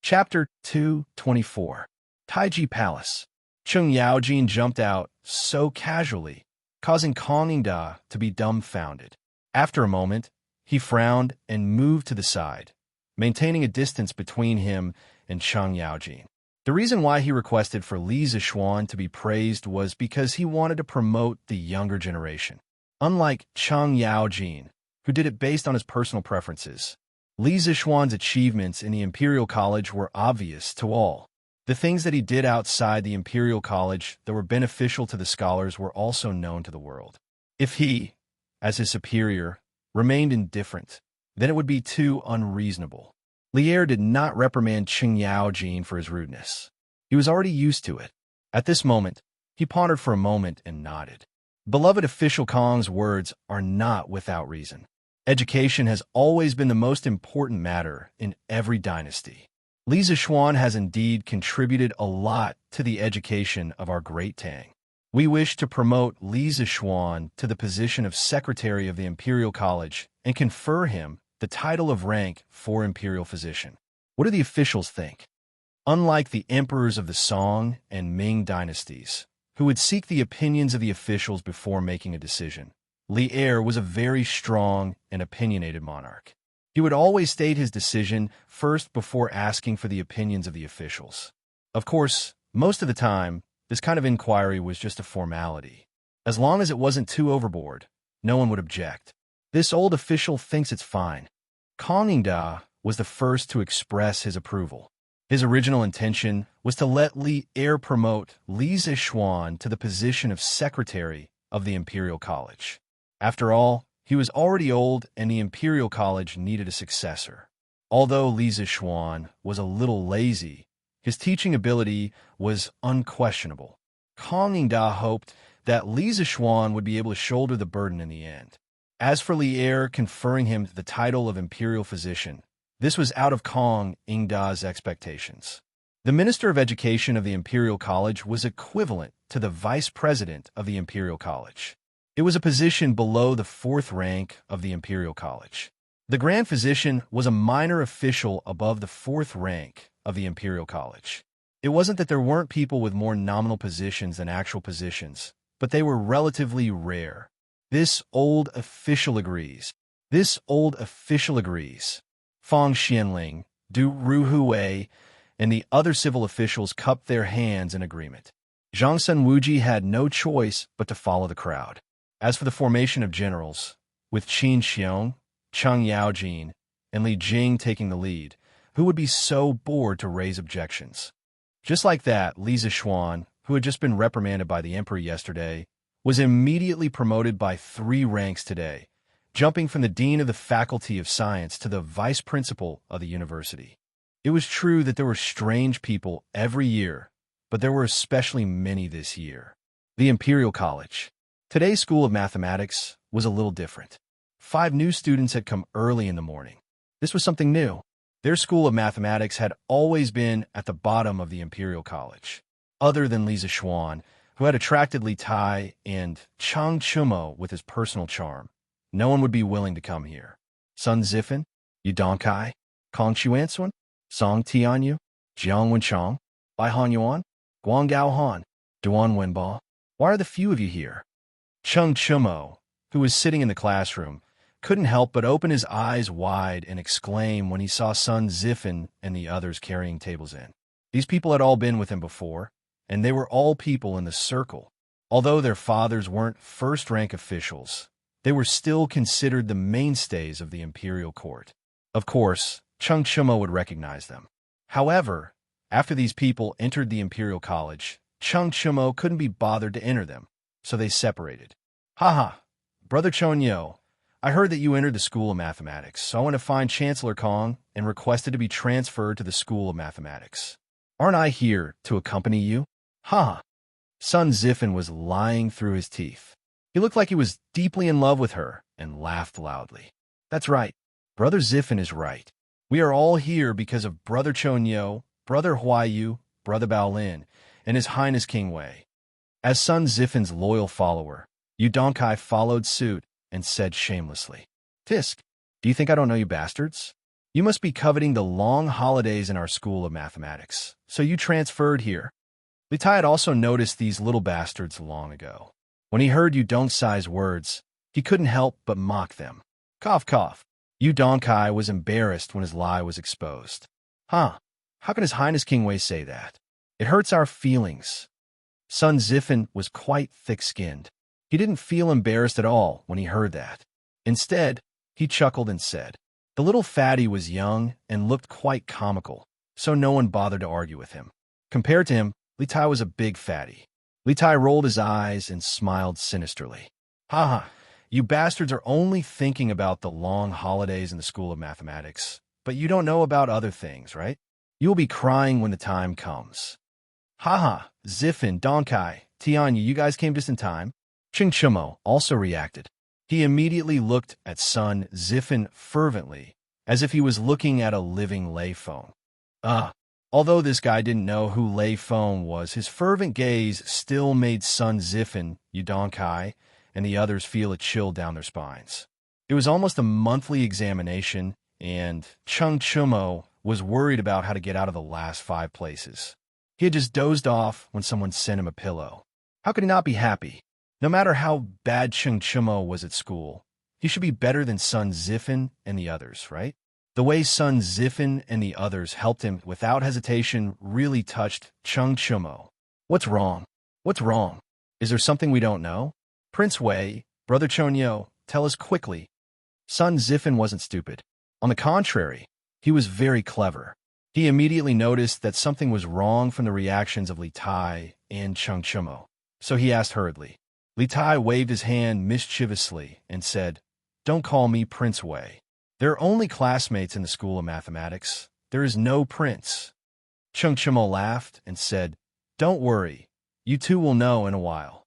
Chapter 224. Taiji Palace. Cheng Yaojin jumped out so casually, causing Kong Yingda to be dumbfounded. After a moment, he frowned and moved to the side, maintaining a distance between him and Cheng Yaojin. The reason why he requested for Li Zishuan to be praised was because he wanted to promote the younger generation. Unlike Cheng Yaojin, who did it based on his personal preferences, Li Zishuan's achievements in the Imperial College were obvious to all. The things that he did outside the Imperial College that were beneficial to the scholars were also known to the world. If he, as his superior, remained indifferent, then it would be too unreasonable. Li Er did not reprimand Cheng Yaojin for his rudeness. He was already used to it. At this moment, he pondered for a moment and nodded. Beloved official Kong's words are not without reason. Education has always been the most important matter in every dynasty. Li Zishuan has indeed contributed a lot to the education of our great Tang. We wish to promote Li Zishuan to the position of Secretary of the Imperial College and confer him the title of rank for Imperial Physician. What do the officials think? Unlike the emperors of the Song and Ming dynasties, who would seek the opinions of the officials before making a decision, Li Er was a very strong and opinionated monarch. He would always state his decision first before asking for the opinions of the officials. Of course, most of the time, this kind of inquiry was just a formality. As long as it wasn't too overboard, no one would object. This old official thinks it's fine. Kong Yingda was the first to express his approval. His original intention was to let Li Er promote Li Zishuan to the position of Secretary of the Imperial College. After all, he was already old and the Imperial College needed a successor. Although Li Zishuan was a little lazy, his teaching ability was unquestionable. Kong Yingda hoped that Li Zishuan would be able to shoulder the burden in the end. As for Li Er conferring him the title of Imperial Physician, this was out of Kong Yingda's expectations. The Minister of Education of the Imperial College was equivalent to the Vice President of the Imperial College. It was a position below the fourth rank of the Imperial College. The Grand Physician was a minor official above the fourth rank of the Imperial College. It wasn't that there weren't people with more nominal positions than actual positions, but they were relatively rare. This old official agrees. This old official agrees. Fang Xianling, Du Ruhui, and the other civil officials cupped their hands in agreement. Zhang Wuji had no choice but to follow the crowd. As for the formation of generals, with Qin Xiong, Cheng Yaojin, and Li Jing taking the lead, who would be so bored to raise objections? Just like that, Li Zixuan, who had just been reprimanded by the emperor yesterday, was immediately promoted by 3 ranks today, jumping from the dean of the Faculty of Science to the vice principal of the university. It was true that there were strange people every year, but there were especially many this year. The Imperial College. Today's School of Mathematics was a little different. 5 new students had come early in the morning. This was something new. Their School of Mathematics had always been at the bottom of the Imperial College. Other than Li Zixuan, who had attracted Li Tai and Chang Chumo with his personal charm, no one would be willing to come here. Sun Zifan, Yu Donkai, Kong Xuansuan, Song Tianyu, Jiang Wenchong, Bai Han Yuan, Guang Gao Han, Duan Wenba. Why are the few of you here? Cheng Chumo, who was sitting in the classroom, couldn't help but open his eyes wide and exclaim when he saw Sun Zifan and the others carrying tables in. These people had all been with him before, and they were all people in the circle. Although their fathers weren't first-rank officials, they were still considered the mainstays of the imperial court. Of course, Cheng Chumo would recognize them. However, after these people entered the imperial college, Cheng Chumo couldn't be bothered to enter them, so they separated. Haha, Brother Chonyo, I heard that you entered the School of Mathematics, so I went to find Chancellor Kong and requested to be transferred to the School of Mathematics. Aren't I here to accompany you? Ha! Sun Zifan was lying through his teeth. He looked like he was deeply in love with her and laughed loudly. That's right. Brother Zifan is right. We are all here because of Brother Chonyo, Brother Huayu, Brother Baolin, and His Highness King Wei. As Sun Zifan's loyal follower, Yu Donkai followed suit and said shamelessly, Tisk, do you think I don't know you bastards? You must be coveting the long holidays in our School of Mathematics, so you transferred here. Li Tai had also noticed these little bastards long ago. When he heard Yu Donkai's words, he couldn't help but mock them. Cough, cough. Yu Donkai was embarrassed when his lie was exposed. Huh, how can His Highness King Wei say that? It hurts our feelings. Sun Zifan was quite thick-skinned. He didn't feel embarrassed at all when he heard that. Instead, he chuckled and said, the little fatty was young and looked quite comical, so no one bothered to argue with him. Compared to him, Li Tai was a big fatty. Li Tai rolled his eyes and smiled sinisterly. Haha, you bastards are only thinking about the long holidays in the School of Mathematics, but you don't know about other things, right? You will be crying when the time comes. Haha, Zifan, Donkai, Tianyu, you guys came just in time. Cheng Chumo also reacted. He immediately looked at Sun Zifan fervently, as if he was looking at a living Lei Feng. Although this guy didn't know who Lei Feng was, his fervent gaze still made Sun Zifan, Yu Donkai, and the others feel a chill down their spines. It was almost a monthly examination, and Cheng Chumo was worried about how to get out of the last 5 places. He had just dozed off when someone sent him a pillow. How could he not be happy? No matter how bad Cheng Chumo was at school, he should be better than Sun Zifan and the others, right? The way Sun Zifan and the others helped him without hesitation really touched Cheng Chumo. What's wrong? What's wrong? Is there something we don't know? Prince Wei, Brother Chonyo, tell us quickly. Sun Zifan wasn't stupid. On the contrary, he was very clever. He immediately noticed that something was wrong from the reactions of Li Tai and Cheng Chumo, so he asked hurriedly. Li Tai waved his hand mischievously and said, Don't call me Prince Wei. There are only classmates in the School of Mathematics. There is no prince. Cheng Chumo laughed and said, Don't worry. You two will know in a while.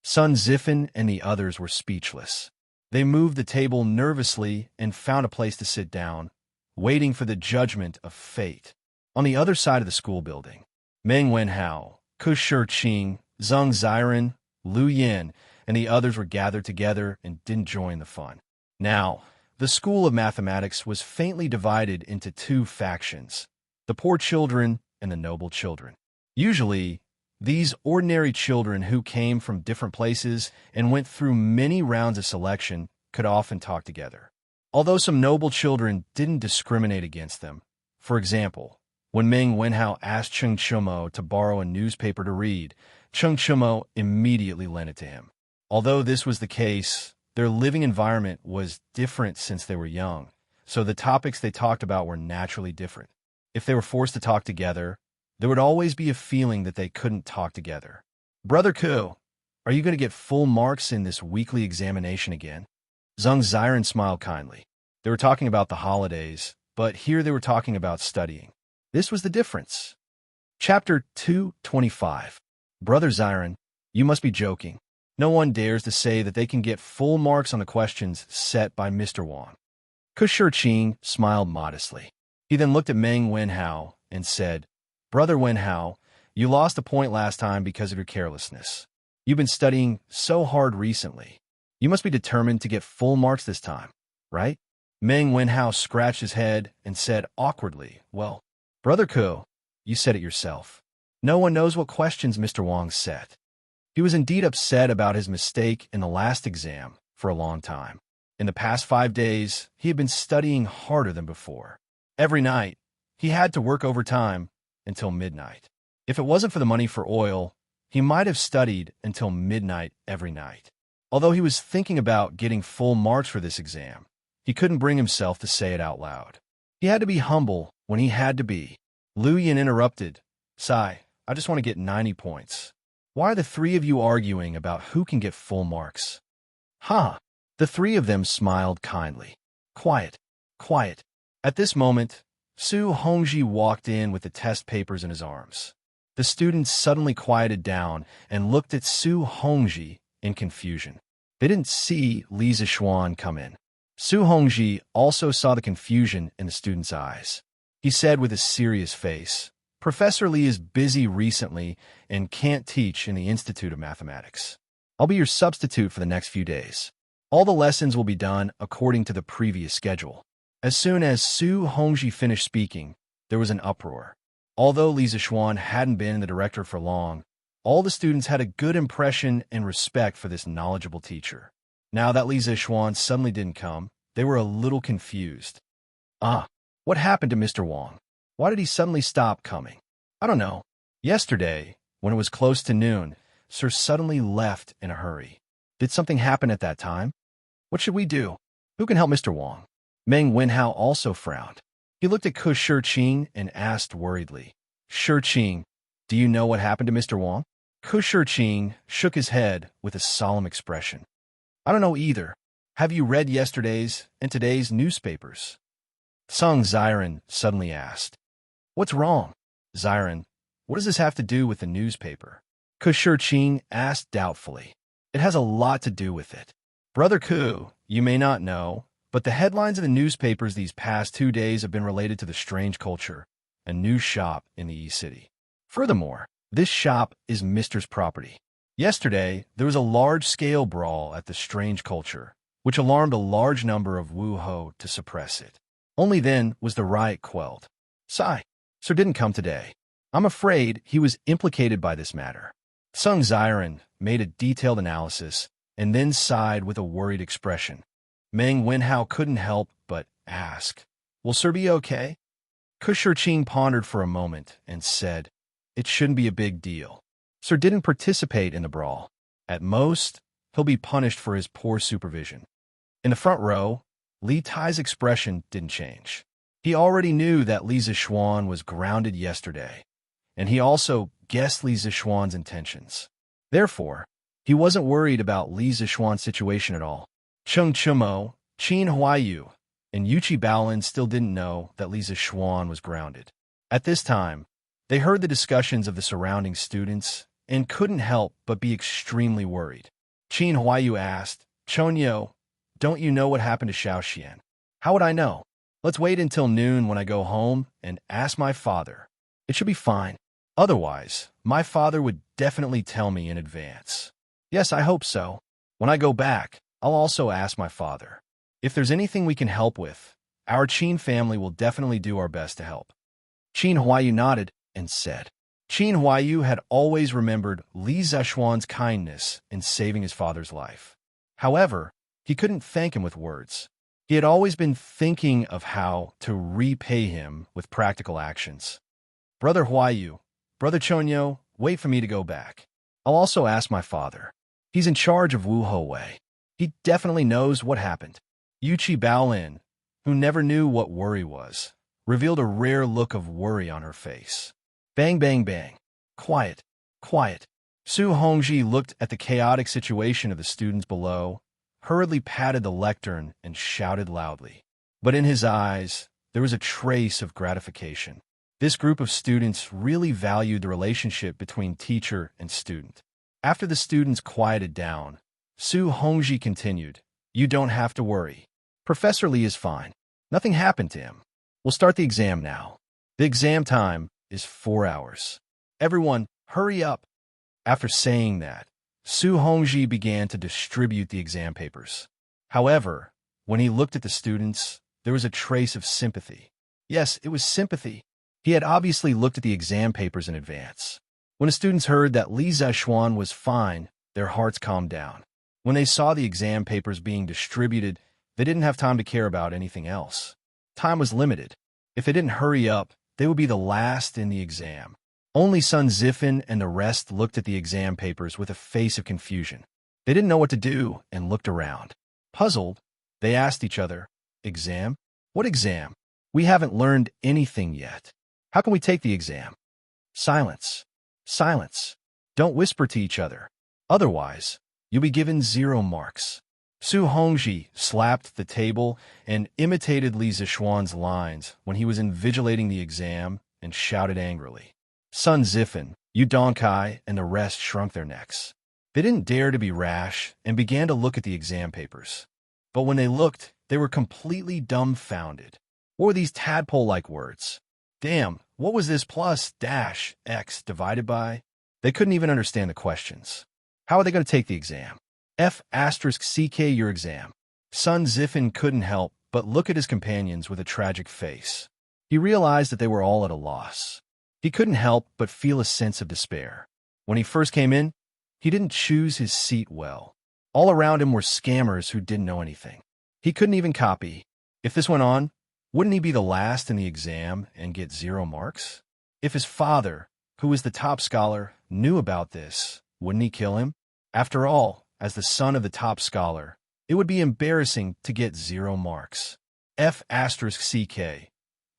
Sun Zifan and the others were speechless. They moved the table nervously and found a place to sit down, waiting for the judgment of fate. On the other side of the school building, Meng Wenhao, Ku Shiqing, Zheng Ziren, Lu Yin, and the others were gathered together and didn't join the fun. Now, the School of Mathematics was faintly divided into 2 factions, the poor children and the noble children. Usually, these ordinary children who came from different places and went through many rounds of selection could often talk together. Although some noble children didn't discriminate against them. For example, when Meng Wenhao asked Cheng Chumo to borrow a newspaper to read, Cheng Chumo immediately lent it to him. Although this was the case, their living environment was different since they were young, so the topics they talked about were naturally different. If they were forced to talk together, there would always be a feeling that they couldn't talk together. Brother Ku, are you going to get full marks in this weekly examination again? Zhang Ziren smiled kindly. They were talking about the holidays, but here they were talking about studying. This was the difference. Chapter 225. Brother Ziren, you must be joking. No one dares to say that they can get full marks on the questions set by Mr. Wang. Kushirqing smiled modestly. He then looked at Meng Wenhao and said, Brother Wenhao, you lost a point last time because of your carelessness. You've been studying so hard recently. You must be determined to get full marks this time, right? Meng Wenhao scratched his head and said awkwardly, Well, Brother Ku, you said it yourself. No one knows what questions Mr. Wang set. He was indeed upset about his mistake in the last exam for a long time. In the past 5 days, he had been studying harder than before. Every night, he had to work overtime until midnight. If it wasn't for the money for oil, he might have studied until midnight every night. Although he was thinking about getting full marks for this exam, he couldn't bring himself to say it out loud. He had to be humble when he had to be. Lu Yin interrupted. Sai, I just want to get 90 points. Why are the three of you arguing about who can get full marks? Huh. The three of them smiled kindly. Quiet. Quiet. At this moment, Su Hongji walked in with the test papers in his arms. The students suddenly quieted down and looked at Su Hongji in confusion. They didn't see Li Zixuan come in. Su Hongji also saw the confusion in the students' eyes. He said with a serious face, Professor Li is busy recently and can't teach in the Institute of Mathematics. I'll be your substitute for the next few days. All the lessons will be done according to the previous schedule. As soon as Su Hongji finished speaking, there was an uproar. Although Li Zixuan hadn't been the director for long, all the students had a good impression and respect for this knowledgeable teacher. Now that Li Zixuan suddenly didn't come, they were a little confused. What happened to Mr. Wang? Why did he suddenly stop coming? I don't know. Yesterday, when it was close to noon, Sir suddenly left in a hurry. Did something happen at that time? What should we do? Who can help Mr. Wang? Meng Wenhao also frowned. He looked at Kushirqing and asked worriedly, Shirqing, do you know what happened to Mr. Wang? Kushirqing shook his head with a solemn expression. I don't know either. Have you read yesterday's and today's newspapers? Zhang Ziren suddenly asked. What's wrong? Ziren, what does this have to do with the newspaper? Kushirqing asked doubtfully. It has a lot to do with it. Brother Ku, you may not know, but the headlines of the newspapers these past 2 days have been related to the Strange Culture, a new shop in the East City. Furthermore, this shop is Mister's property. Yesterday, there was a large-scale brawl at the Strange Culture, which alarmed a large number of Wu-Ho to suppress it. Only then was the riot quelled. Sir didn't come today. I'm afraid he was implicated by this matter. Zhang Ziren made a detailed analysis and then sighed with a worried expression. Meng Wenhao couldn't help but ask, Will Sir be okay? Kushirqing pondered for a moment and said, It shouldn't be a big deal. Sir didn't participate in the brawl. At most, he'll be punished for his poor supervision. In the front row, Li Tai's expression didn't change. He already knew that Li Zixuan was grounded yesterday, and he also guessed Li Zixuan's intentions. Therefore, he wasn't worried about Li Zixuan's situation at all. Cheng Chumo, Qin Huaiyu, and Yuchi Baolin still didn't know that Li Zixuan was grounded. At this time, they heard the discussions of the surrounding students and couldn't help but be extremely worried. Qin Huaiyu asked, Chonyo, don't you know what happened to Xianxia? How would I know? Let's wait until noon when I go home and ask my father. It should be fine. Otherwise, my father would definitely tell me in advance. Yes, I hope so. When I go back, I'll also ask my father. If there's anything we can help with, our Qin family will definitely do our best to help. Qin Huaiyu nodded and said, Qin Huaiyu had always remembered Li Zexuan's kindness in saving his father's life. However, he couldn't thank him with words. He had always been thinking of how to repay him with practical actions. Brother Huaiyu, Brother Chonyo, wait for me to go back. I'll also ask my father. He's in charge of Wu Wei. He definitely knows what happened. Yuchi Baolin, who never knew what worry was, revealed a rare look of worry on her face. Bang, bang, bang. Quiet, quiet. Su Hongji looked at the chaotic situation of the students below, hurriedly patted the lectern, and shouted loudly. But in his eyes, there was a trace of gratification. This group of students really valued the relationship between teacher and student. After the students quieted down, Su Hongji continued, "You don't have to worry. Professor Li is fine. Nothing happened to him. We'll start the exam now. The exam time is 4 hours. Everyone, hurry up." After saying that, Su Hongji began to distribute the exam papers. However, when he looked at the students, there was a trace of sympathy. Yes, it was sympathy. He had obviously looked at the exam papers in advance. When the students heard that Li Zexuan was fine, their hearts calmed down. When they saw the exam papers being distributed, they didn't have time to care about anything else. Time was limited. If they didn't hurry up, they would be the last in the exam. Only Sun Zifan and the rest looked at the exam papers with a face of confusion. They didn't know what to do and looked around. Puzzled, they asked each other, "Exam? What exam? We haven't learned anything yet. How can we take the exam?" Silence. Silence. Don't whisper to each other. Otherwise, you'll be given 0 marks. Su Hongji slapped the table and imitated Li Zexuan's lines when he was invigilating the exam and shouted angrily. Sun Zifan, Yu Donkai, and the rest shrunk their necks. They didn't dare to be rash and began to look at the exam papers. But when they looked, they were completely dumbfounded. What were these tadpole-like words? Damn, what was this plus dash x divided by? They couldn't even understand the questions. How are they going to take the exam? F asterisk CK your exam. Sun Zifan couldn't help but look at his companions with a tragic face. He realized that they were all at a loss. He couldn't help but feel a sense of despair. When he first came in, he didn't choose his seat well. All around him were scammers who didn't know anything. He couldn't even copy. If this went on, wouldn't he be the last in the exam and get 0 marks? If his father, who was the top scholar, knew about this, wouldn't he kill him? After all, as the son of the top scholar, it would be embarrassing to get 0 marks. F asterisk CK.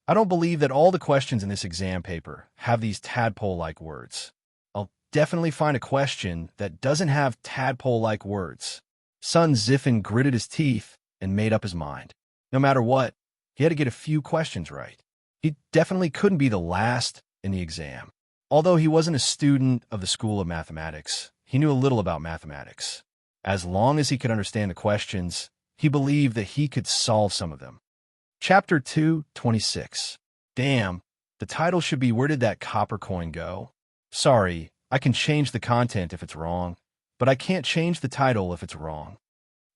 I don't believe that all the questions in this exam paper have these tadpole-like words. I'll definitely find a question that doesn't have tadpole-like words. Sun Zifan gritted his teeth and made up his mind. No matter what, he had to get a few questions right. He definitely couldn't be the last in the exam. Although he wasn't a student of the School of Mathematics, he knew a little about mathematics. As long as he could understand the questions, he believed that he could solve some of them. Chapter 2:26. Damn, the title should be "Where Did That Copper Coin Go?" Sorry, I can change the content if it's wrong, but I can't change the title if it's wrong.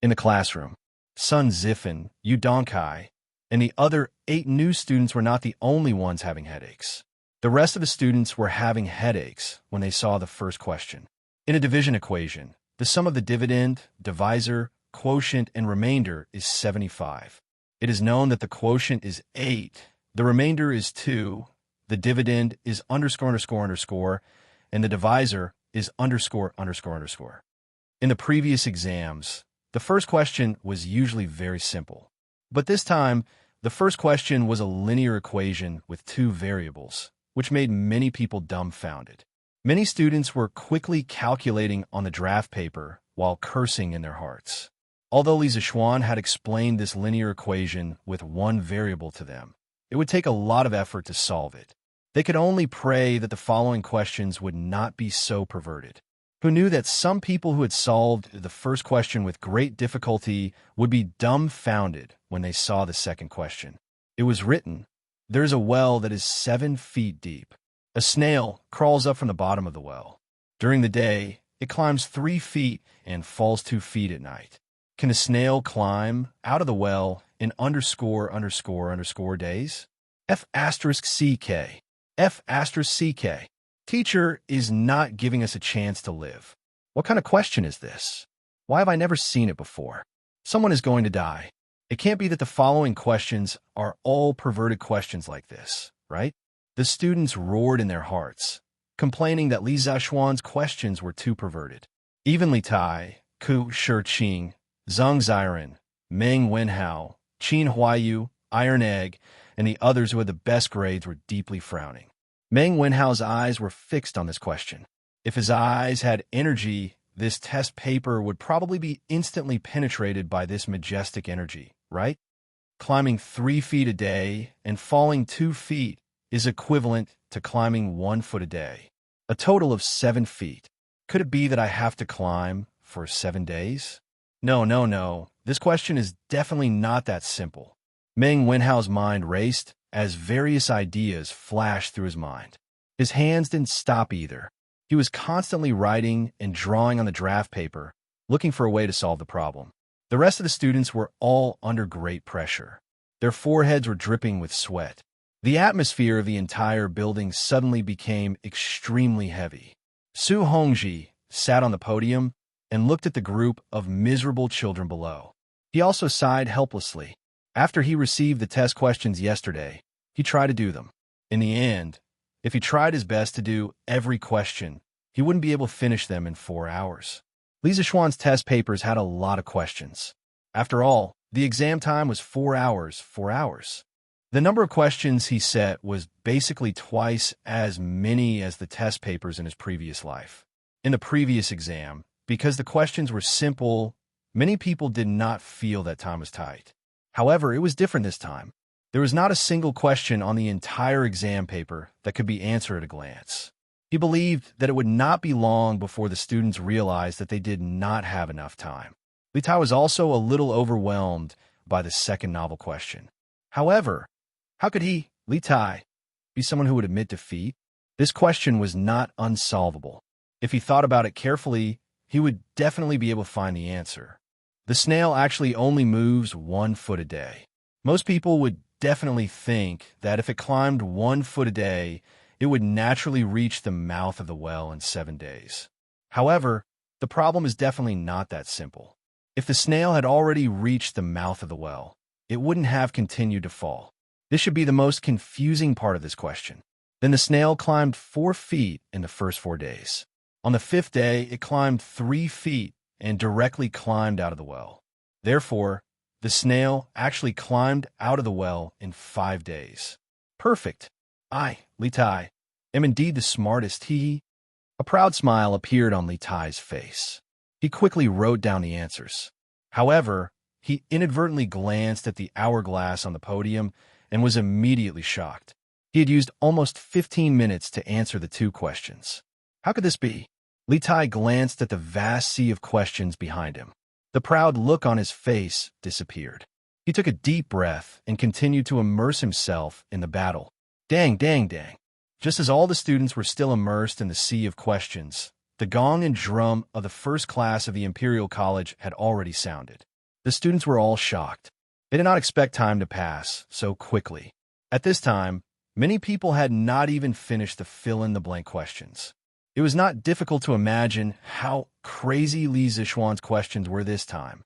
In the classroom, Sun Zifan, Yu Donkai, and the other 8 new students were not the only ones having headaches. The rest of the students were having headaches when they saw the first question. In a division equation, the sum of the dividend, divisor, quotient, and remainder is 75. It is known that the quotient is 8, the remainder is 2, the dividend is underscore underscore underscore, and the divisor is underscore underscore underscore. In the previous exams, the first question was usually very simple. But this time, the first question was a linear equation with 2 variables, which made many people dumbfounded. Many students were quickly calculating on the draft paper while cursing in their hearts. Although Li Zexuan had explained this linear equation with 1 variable to them, it would take a lot of effort to solve it. They could only pray that the following questions would not be so perverted. Who knew that some people who had solved the first question with great difficulty would be dumbfounded when they saw the second question? It was written, "There is a well that is 7 feet deep. A snail crawls up from the bottom of the well. During the day, it climbs 3 feet and falls 2 feet at night. Can a snail climb out of the well in underscore underscore underscore days?" F asterisk CK. F asterisk CK. Teacher is not giving us a chance to live. What kind of question is this? Why have I never seen it before? Someone is going to die. It can't be that the following questions are all perverted questions like this, right? The students roared in their hearts, complaining that Li Zishuan's questions were too perverted. Even Li Tai, Ku Shiqing, Zhang Ziren, Meng Wenhao, Qin Huayu, Iron Egg, and the others who had the best grades were deeply frowning. Meng Wenhao's eyes were fixed on this question. If his eyes had energy, this test paper would probably be instantly penetrated by this majestic energy, right? Climbing 3 feet a day and falling 2 feet is equivalent to climbing 1 foot a day. A total of 7 feet. Could it be that I have to climb for 7 days? No. This question is definitely not that simple. Meng Wenhao's mind raced as various ideas flashed through his mind. His hands didn't stop either. He was constantly writing and drawing on the draft paper, looking for a way to solve the problem. The rest of the students were all under great pressure. Their foreheads were dripping with sweat. The atmosphere of the entire building suddenly became extremely heavy. Su Hongji sat on the podium and looked at the group of miserable children below. He also sighed helplessly. After he received the test questions yesterday, he tried to do them. In the end, if he tried his best to do every question, he wouldn't be able to finish them in 4 hours. Li Zishuan's test papers had a lot of questions. After all, the exam time was 4 hours. The number of questions he set was basically twice as many as the test papers in his previous life. In the previous exam, because the questions were simple, many people did not feel that time was tight. However, it was different this time. There was not a single question on the entire exam paper that could be answered at a glance. He believed that it would not be long before the students realized that they did not have enough time. Li Tai was also a little overwhelmed by the second novel question. However, how could he, Li Tai, be someone who would admit defeat? This question was not unsolvable. If he thought about it carefully, he would definitely be able to find the answer. The snail actually only moves 1 foot a day. Most people would definitely think that if it climbed 1 foot a day, it would naturally reach the mouth of the well in 7 days. However, the problem is definitely not that simple. If the snail had already reached the mouth of the well, it wouldn't have continued to fall. This should be the most confusing part of this question. Then the snail climbed 4 feet in the first 4 days. On the 5th day, it climbed 3 feet and directly climbed out of the well. Therefore, the snail actually climbed out of the well in 5 days. Perfect. I, Li Tai, am indeed the smartest. A proud smile appeared on Li Tai's face. He quickly wrote down the answers. However, he inadvertently glanced at the hourglass on the podium and was immediately shocked. He had used almost 15 minutes to answer the 2 questions. How could this be? Li Tai glanced at the vast sea of questions behind him. The proud look on his face disappeared. He took a deep breath and continued to immerse himself in the battle. Dang. Just as all the students were still immersed in the sea of questions, the gong and drum of the first class of the Imperial College had already sounded. The students were all shocked. They did not expect time to pass so quickly. At this time, many people had not even finished the fill-in-the-blank questions. It was not difficult to imagine how crazy Li Zishuan's questions were this time.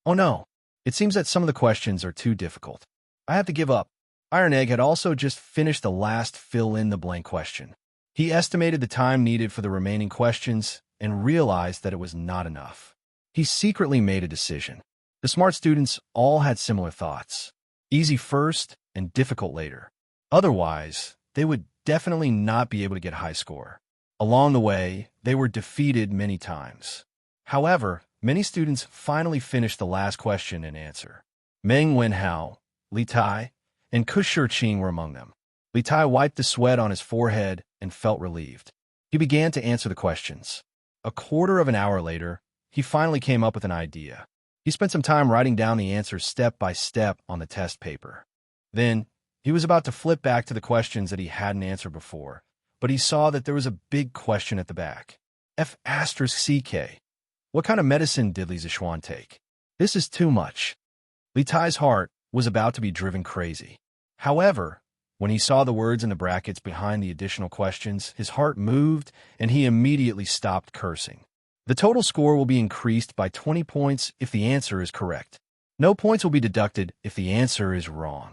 Oh no, it seems that some of the questions are too difficult. I have to give up. Iron Egg had also just finished the last fill-in-the-blank question. He estimated the time needed for the remaining questions and realized that it was not enough. He secretly made a decision. The smart students all had similar thoughts. Easy first and difficult later. Otherwise, they would definitely not be able to get a high score. Along the way, they were defeated many times. However, many students finally finished the last question and answer. Meng Wenhao, Li Tai, and Ku Shiqing were among them. Li Tai wiped the sweat on his forehead and felt relieved. He began to answer the questions. A quarter of an hour later, he finally came up with an idea. He spent some time writing down the answers step by step on the test paper. Then, he was about to flip back to the questions that he hadn't answered before, but he saw that there was a big question at the back. F***CK. What kind of medicine did Li Zishuan take? This is too much. Li Tai's heart was about to be driven crazy. However, When he saw the words in the brackets behind the additional questions, his heart moved, and he immediately stopped cursing. The total score will be increased by 20 points if the answer is correct. No points will be deducted if the answer is wrong.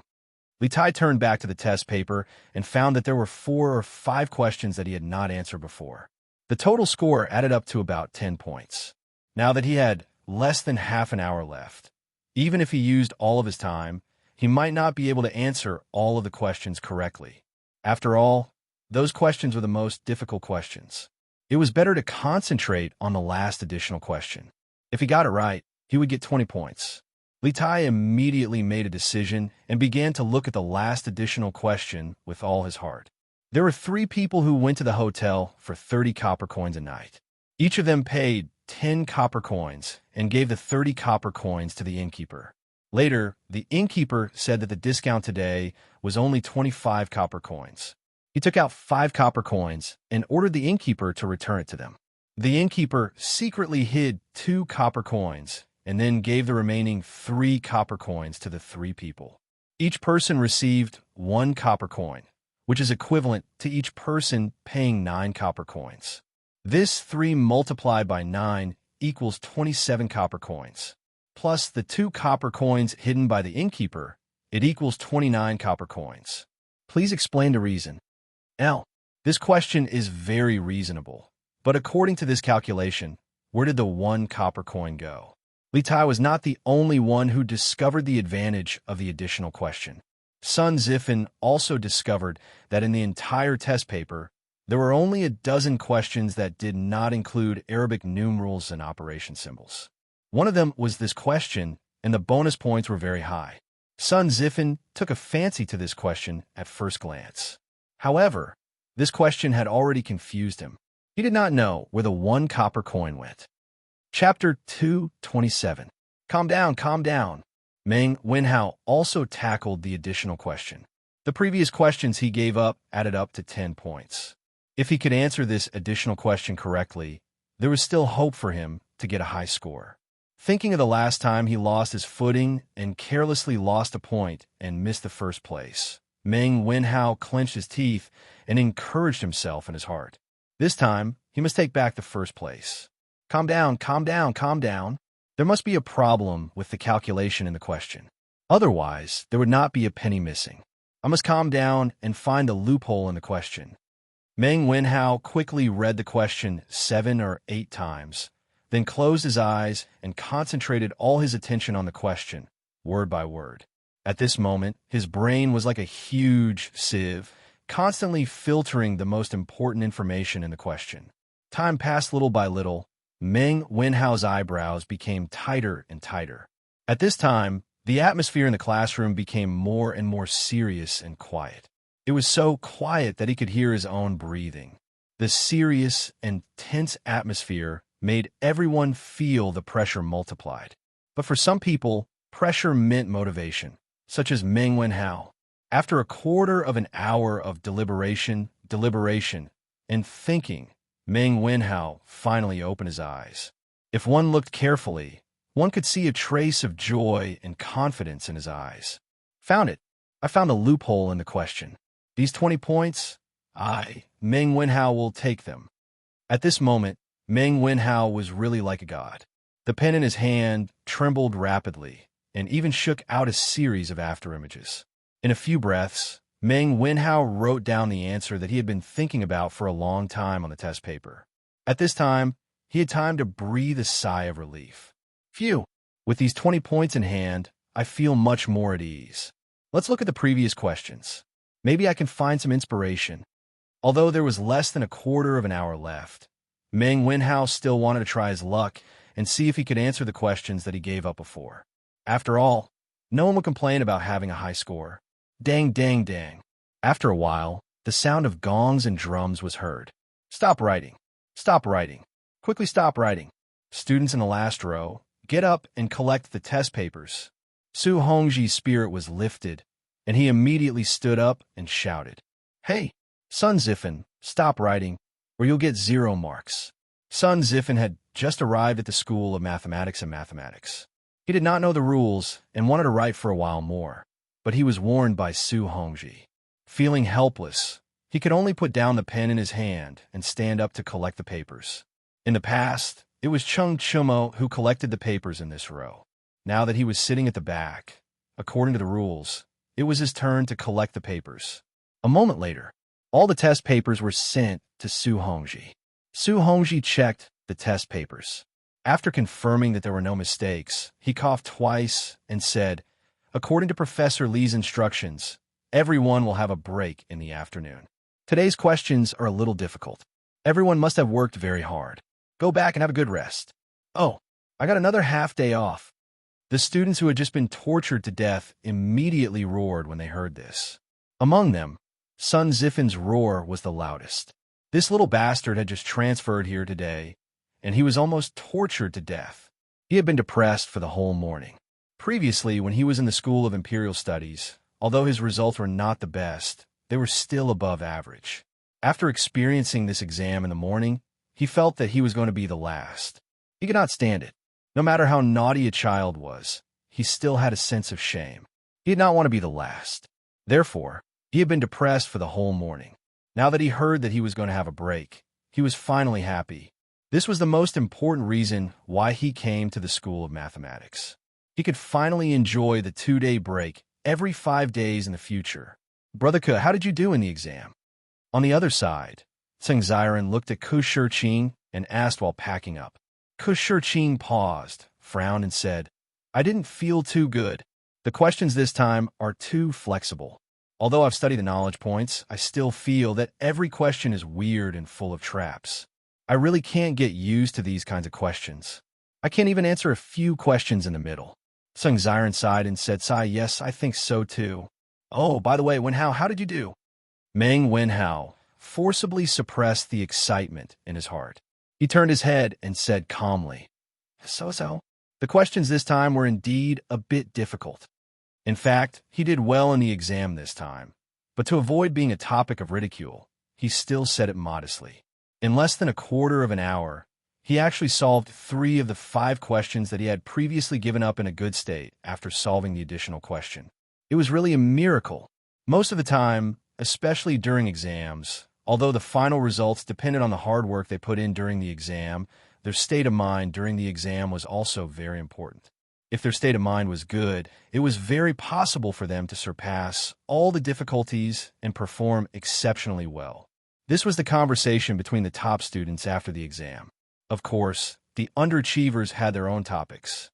Li Tai turned back to the test paper and found that there were 4 or 5 questions that he had not answered before. The total score added up to about 10 points. Now that he had less than half an hour left, even if he used all of his time, he might not be able to answer all of the questions correctly. After all, those questions were the most difficult questions. It was better to concentrate on the last additional question. If he got it right, he would get 20 points. Li Tai immediately made a decision and began to look at the last additional question with all his heart. There were 3 people who went to the hotel for 30 copper coins a night. Each of them paid 10 copper coins and gave the 30 copper coins to the innkeeper. Later, the innkeeper said that the discount today was only 25 copper coins. He took out 5 copper coins and ordered the innkeeper to return it to them. The innkeeper secretly hid 2 copper coins and then gave the remaining 3 copper coins to the 3 people. Each person received 1 copper coin, which is equivalent to each person paying 9 copper coins. This 3 multiplied by 9 equals 27 copper coins. Plus the 2 copper coins hidden by the innkeeper, it equals 29 copper coins. Please explain the reason. L. This question is very reasonable, but according to this calculation, where did the 1 copper coin go? Li Tai was not the only one who discovered the advantage of the additional question. Sun Zifan also discovered that in the entire test paper, there were only a dozen questions that did not include Arabic numerals and operation symbols. One of them was this question, and the bonus points were very high. Sun Zifan took a fancy to this question at first glance. However, this question had already confused him. He did not know where the 1 copper coin went. Chapter 227. Calm down, calm down. Meng Wenhao also tackled the additional question. The previous questions he gave up added up to 10 points. If he could answer this additional question correctly, there was still hope for him to get a high score. Thinking of the last time he lost his footing and carelessly lost a point and missed the first place, Meng Wenhao clenched his teeth and encouraged himself in his heart. This time, he must take back the first place. Calm down, calm down, calm down. There must be a problem with the calculation in the question. Otherwise, there would not be a penny missing. I must calm down and find a loophole in the question. Meng Wenhao quickly read the question 7 or 8 times, then closed his eyes and concentrated all his attention on the question, word by word. At this moment, his brain was like a huge sieve, constantly filtering the most important information in the question. Time passed little by little. Meng Wenhao's eyebrows became tighter and tighter. At this time, the atmosphere in the classroom became more and more serious and quiet. It was so quiet that he could hear his own breathing. The serious and tense atmosphere made everyone feel the pressure multiplied. But for some people, pressure meant motivation, such as Meng Wenhao. After a quarter of an hour of deliberation, and thinking, Meng Wenhao finally opened his eyes. If one looked carefully, one could see a trace of joy and confidence in his eyes. Found it. I found a loophole in the question. These 20 points, Meng Wenhao will take them. At this moment, Meng Wenhao was really like a god. The pen in his hand trembled rapidly and even shook out a series of afterimages. In a few breaths, Meng Wenhao wrote down the answer that he had been thinking about for a long time on the test paper. At this time, he had time to breathe a sigh of relief. Phew! With these 20 points in hand, I feel much more at ease. Let's look at the previous questions. Maybe I can find some inspiration. Although there was less than a quarter of an hour left, Meng Wenhao still wanted to try his luck and see if he could answer the questions that he gave up before. After all, no one would complain about having a high score. Dang, dang, dang. After a while, the sound of gongs and drums was heard. Stop writing. Stop writing. Quickly stop writing. Students in the last row, get up and collect the test papers. Su Hongji's spirit was lifted, and he immediately stood up and shouted, Hey, Sun Zifan, stop writing, or you'll get 0 marks. Sun Zifan had just arrived at the School of Mathematics and Mathematics. He did not know the rules and wanted to write for a while more, but he was warned by Su Hongji. Feeling helpless, he could only put down the pen in his hand and stand up to collect the papers. In the past, it was Xianxia who collected the papers in this row. Now that he was sitting at the back, according to the rules, it was his turn to collect the papers. A moment later, all the test papers were sent to Su Hongji. Su Hongji checked the test papers. After confirming that there were no mistakes, he coughed twice and said, "According to Professor Li's instructions, everyone will have a break in the afternoon. Today's questions are a little difficult. Everyone must have worked very hard. Go back and have a good rest. Oh, I got another half day off." The students who had just been tortured to death immediately roared when they heard this. Among them, Sun Ziffin's roar was the loudest. This little bastard had just transferred here today, and he was almost tortured to death. He had been depressed for the whole morning. Previously, when he was in the School of Imperial Studies, although his results were not the best, they were still above average. After experiencing this exam in the morning, he felt that he was going to be the last. He could not stand it. No matter how naughty a child was, he still had a sense of shame. He did not want to be the last. Therefore, he had been depressed for the whole morning. Now that he heard that he was going to have a break, he was finally happy. This was the most important reason why he came to the School of Mathematics. He could finally enjoy the 2-day break every 5 days in the future. "Brother Ke, how did you do in the exam?" On the other side, Xianxia looked at Ku Shiqing and asked while packing up. Ku Shiqing paused, frowned, and said, "I didn't feel too good. The questions this time are too flexible. Although I've studied the knowledge points, I still feel that every question is weird and full of traps. I really can't get used to these kinds of questions. I can't even answer a few questions in the middle." Xianxia sighed and said, "Yes, I think so too. Oh, by the way, Wenhao, how did you do?" Meng Wenhao forcibly suppressed the excitement in his heart. He turned his head and said calmly, "So-so." The questions this time were indeed a bit difficult. In fact, he did well in the exam this time, but to avoid being a topic of ridicule, he still said it modestly. In less than a quarter of an hour, he actually solved 3 of the 5 questions that he had previously given up in a good state after solving the additional question. It was really a miracle. Most of the time, especially during exams, although the final results depended on the hard work they put in during the exam, their state of mind during the exam was also very important. If their state of mind was good, it was very possible for them to surpass all the difficulties and perform exceptionally well. This was the conversation between the top students after the exam. Of course, the underachievers had their own topics.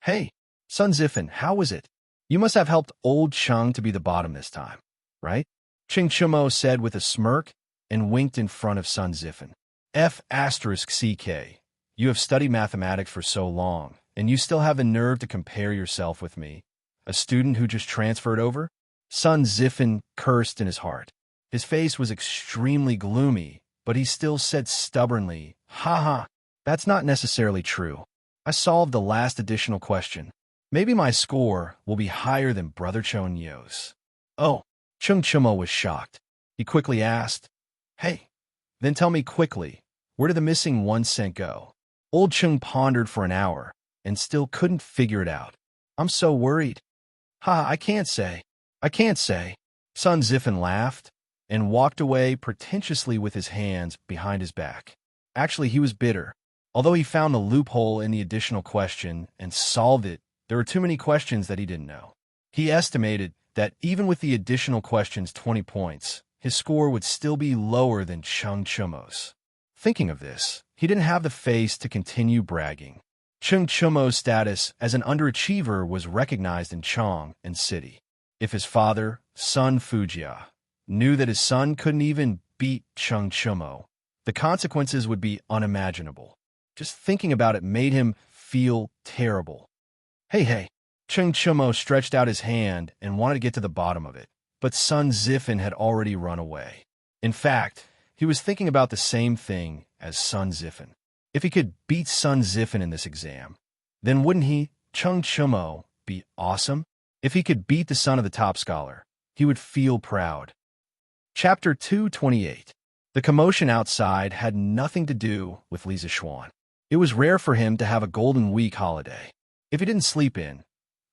"Hey, Sun Ziffin, how was it? You must have helped old Cheng to be the bottom this time, right?" Xianxia said with a smirk and winked in front of Sun Ziffin. F***CK, you have studied mathematics for so long, and you still have the nerve to compare yourself with me, a student who just transferred over? Sun Ziffin cursed in his heart. His face was extremely gloomy, but he still said stubbornly, "Haha, that's not necessarily true. I solved the last additional question. Maybe my score will be higher than Brother Chonyo's." Oh, Xianxia was shocked. He quickly asked, "Hey, then tell me quickly, where did the missing 1 cent go?" Old Cheng pondered for an hour and still couldn't figure it out. "I'm so worried." I can't say. I can't say." Sun Ziffin laughed and walked away pretentiously with his hands behind his back. Actually, he was bitter. Although he found the loophole in the additional question and solved it, there were too many questions that he didn't know. He estimated that even with the additional questions 20 points, his score would still be lower than Xianxia's. Thinking of this, he didn't have the face to continue bragging. Xianxia's status as an underachiever was recognized in Chang and City. If his father, Sun Fujia, knew that his son couldn't even beat Xianxia, the consequences would be unimaginable. Just thinking about it made him feel terrible. Hey, Xianxia stretched out his hand and wanted to get to the bottom of it, but Sun Ziffin had already run away. In fact, he was thinking about the same thing as Sun Ziffin. If he could beat Sun Ziffin in this exam, then wouldn't he, Xianxia, be awesome? If he could beat the son of the top scholar, he would feel proud. Chapter 228. The commotion outside had nothing to do with Li Zixuan. It was rare for him to have a Golden Week holiday. If he didn't sleep in,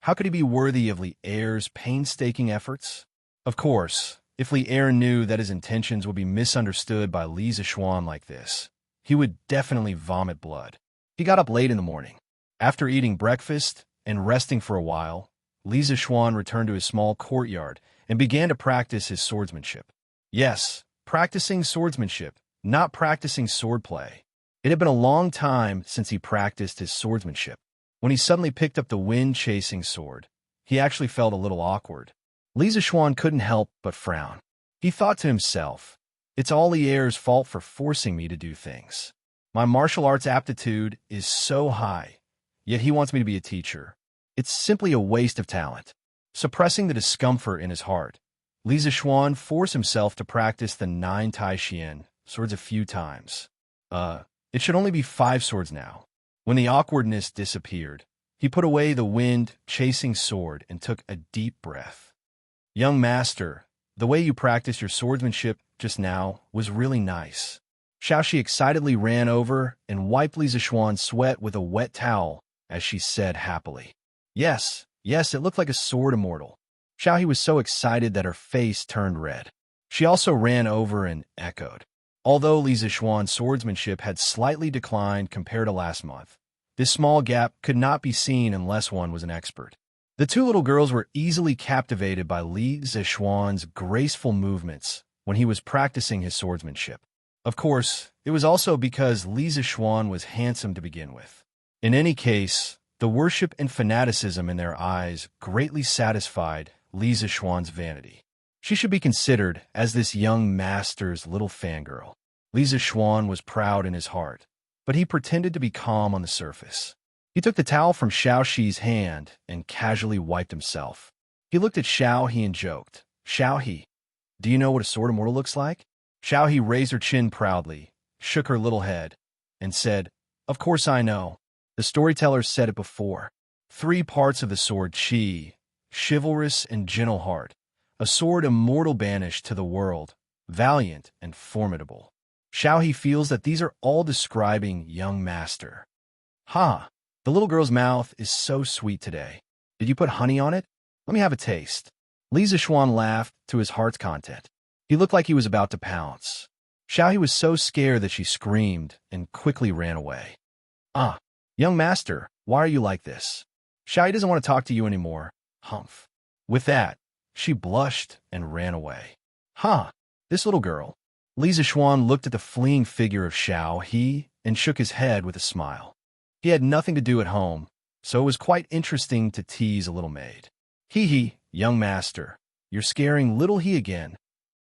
how could he be worthy of Li Er's painstaking efforts? Of course, If Li Er knew that his intentions would be misunderstood by Li Zixuan like this, he would definitely vomit blood. He got up late in the morning. After eating breakfast and resting for a while, Li Zixuan returned to his small courtyard and began to practice his swordsmanship. Yes, practicing swordsmanship, not practicing swordplay. It had been a long time since he practiced his swordsmanship. When he suddenly picked up the wind-chasing sword, he actually felt a little awkward. Li Zixuan couldn't help but frown. He thought to himself, "It's all Li Er's fault for forcing me to do things. My martial arts aptitude is so high, yet he wants me to be a teacher. It's simply a waste of talent." Suppressing the discomfort in his heart, Li Zixuan forced himself to practice the 9 Tai Xian swords a few times. It should only be 5 swords now. When the awkwardness disappeared, he put away the wind-chasing sword and took a deep breath. "Young master, the way you practiced your swordsmanship just now was really nice." Xianxia excitedly ran over and wiped Li Zixuan's sweat with a wet towel as she said happily, Yes, it looked like a sword immortal." Xianxia was so excited that her face turned red. She also ran over and echoed. Although Li Zixuan's swordsmanship had slightly declined compared to last month, this small gap could not be seen unless one was an expert. The 2 little girls were easily captivated by Li Zixuan's graceful movements when he was practicing his swordsmanship. Of course, it was also because Li Zixuan was handsome to begin with. In any case, the worship and fanaticism in their eyes greatly satisfied Li Zixuan's vanity. She should be considered as this young master's little fangirl. Li Zixuan was proud in his heart, but he pretended to be calm on the surface. He took the towel from Xiaoxi's hand and casually wiped himself. He looked at Xiaohe and joked, "Xiaohe, do you know what a sword immortal looks like?" Xiaohe raised her chin proudly, shook her little head, and said, "Of course I know. The storyteller said it before. 3 parts of the sword Qi, chivalrous and gentle heart, a sword immortal banished to the world, valiant and formidable." Xiaohe feels that these are all describing young master. "Ha, the little girl's mouth is so sweet today. Did you put honey on it? Let me have a taste." Li Zixuan laughed to his heart's content. He looked like he was about to pounce. Xiaohe was so scared that she screamed and quickly ran away. "Ah, young master, why are you like this? Xiaohe doesn't want to talk to you anymore. Humph." With that, she blushed and ran away. "Huh, this little girl." Li Zixuan looked at the fleeing figure of Xiaohe and shook his head with a smile. He had nothing to do at home, so it was quite interesting to tease a little maid. "Hee, young master, you're scaring little he again."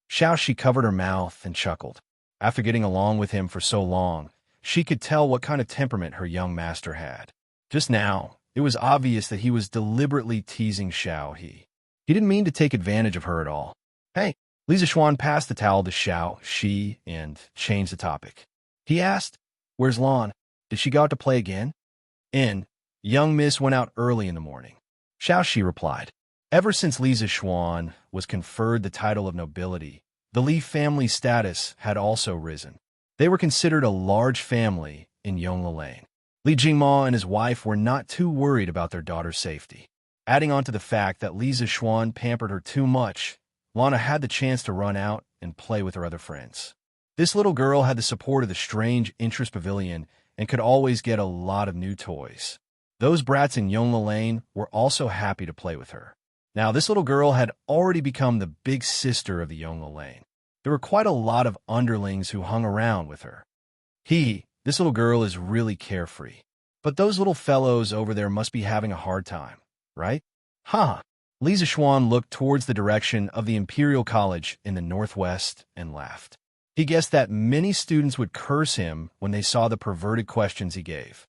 Xiaoxi covered her mouth and chuckled. After getting along with him for so long, she could tell what kind of temperament her young master had. Just now, it was obvious that he was deliberately teasing Xiaohe. He didn't mean to take advantage of her at all. "Hey," Li Zixuan passed the towel to Xiaoxi and changed the topic. He asked, "Where's Lan? Did she go out to play again?" Young miss went out early in the morning." Xiaoxi replied. Ever since Li Zixuan was conferred the title of nobility, the Li family status had also risen. They were considered a large family in Yongle Lane. Li Jingma and his wife were not too worried about their daughter's safety. Adding on to the fact that Li Zixuan pampered her too much, Lana had the chance to run out and play with her other friends. This little girl had the support of the Strange Interest Pavilion and could always get a lot of new toys. Those brats in Yongle Lane were also happy to play with her. Now, this little girl had already become the big sister of the Yongle Lane. There were quite a lot of underlings who hung around with her. This little girl is really carefree. But those little fellows over there must be having a hard time, right? Li Zixuan looked towards the direction of the Imperial College in the northwest and laughed. He guessed that many students would curse him when they saw the perverted questions he gave.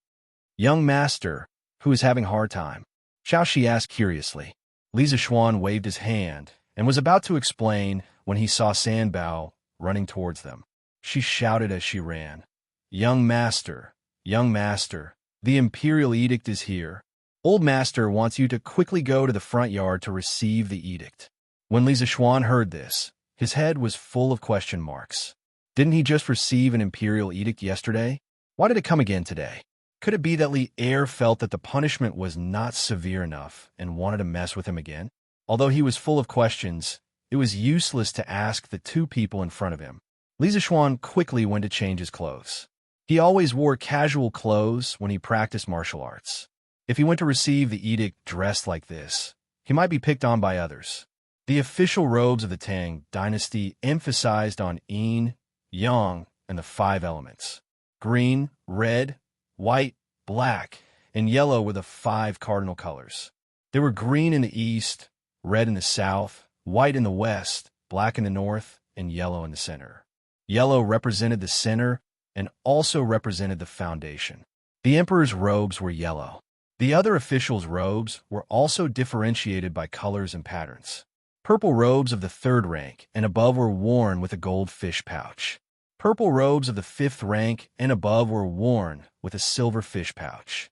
"Young master, who is having a hard time?" Xiaoxi asked curiously. Li Zixuan waved his hand and was about to explain when he saw Sanbao running towards them. She shouted as she ran, young master, the Imperial Edict is here. Old Master wants you to quickly go to the front yard to receive the edict." When Li Zixuan heard this, his head was full of question marks. Didn't he just receive an Imperial Edict yesterday? Why did it come again today? Could it be that Li Er felt that the punishment was not severe enough and wanted to mess with him again? Although he was full of questions, It was useless to ask the two people in front of him. Li Zixuan quickly went to change his clothes. He always wore casual clothes when he practiced martial arts. If he went to receive the edict dressed like this, he might be picked on by others. The official robes of the Tang dynasty emphasized on yin, yang, and the 5 elements. Green, red, white, black, and yellow were the 5 cardinal colors. They were green in the east, red in the south, white in the west, black in the north, and yellow in the center. Yellow represented the center and also represented the foundation. The emperor's robes were yellow. The other officials' robes were also differentiated by colors and patterns. Purple robes of the 3rd rank and above were worn with a gold fish pouch. Purple robes of the 5th rank and above were worn with a silver fish pouch.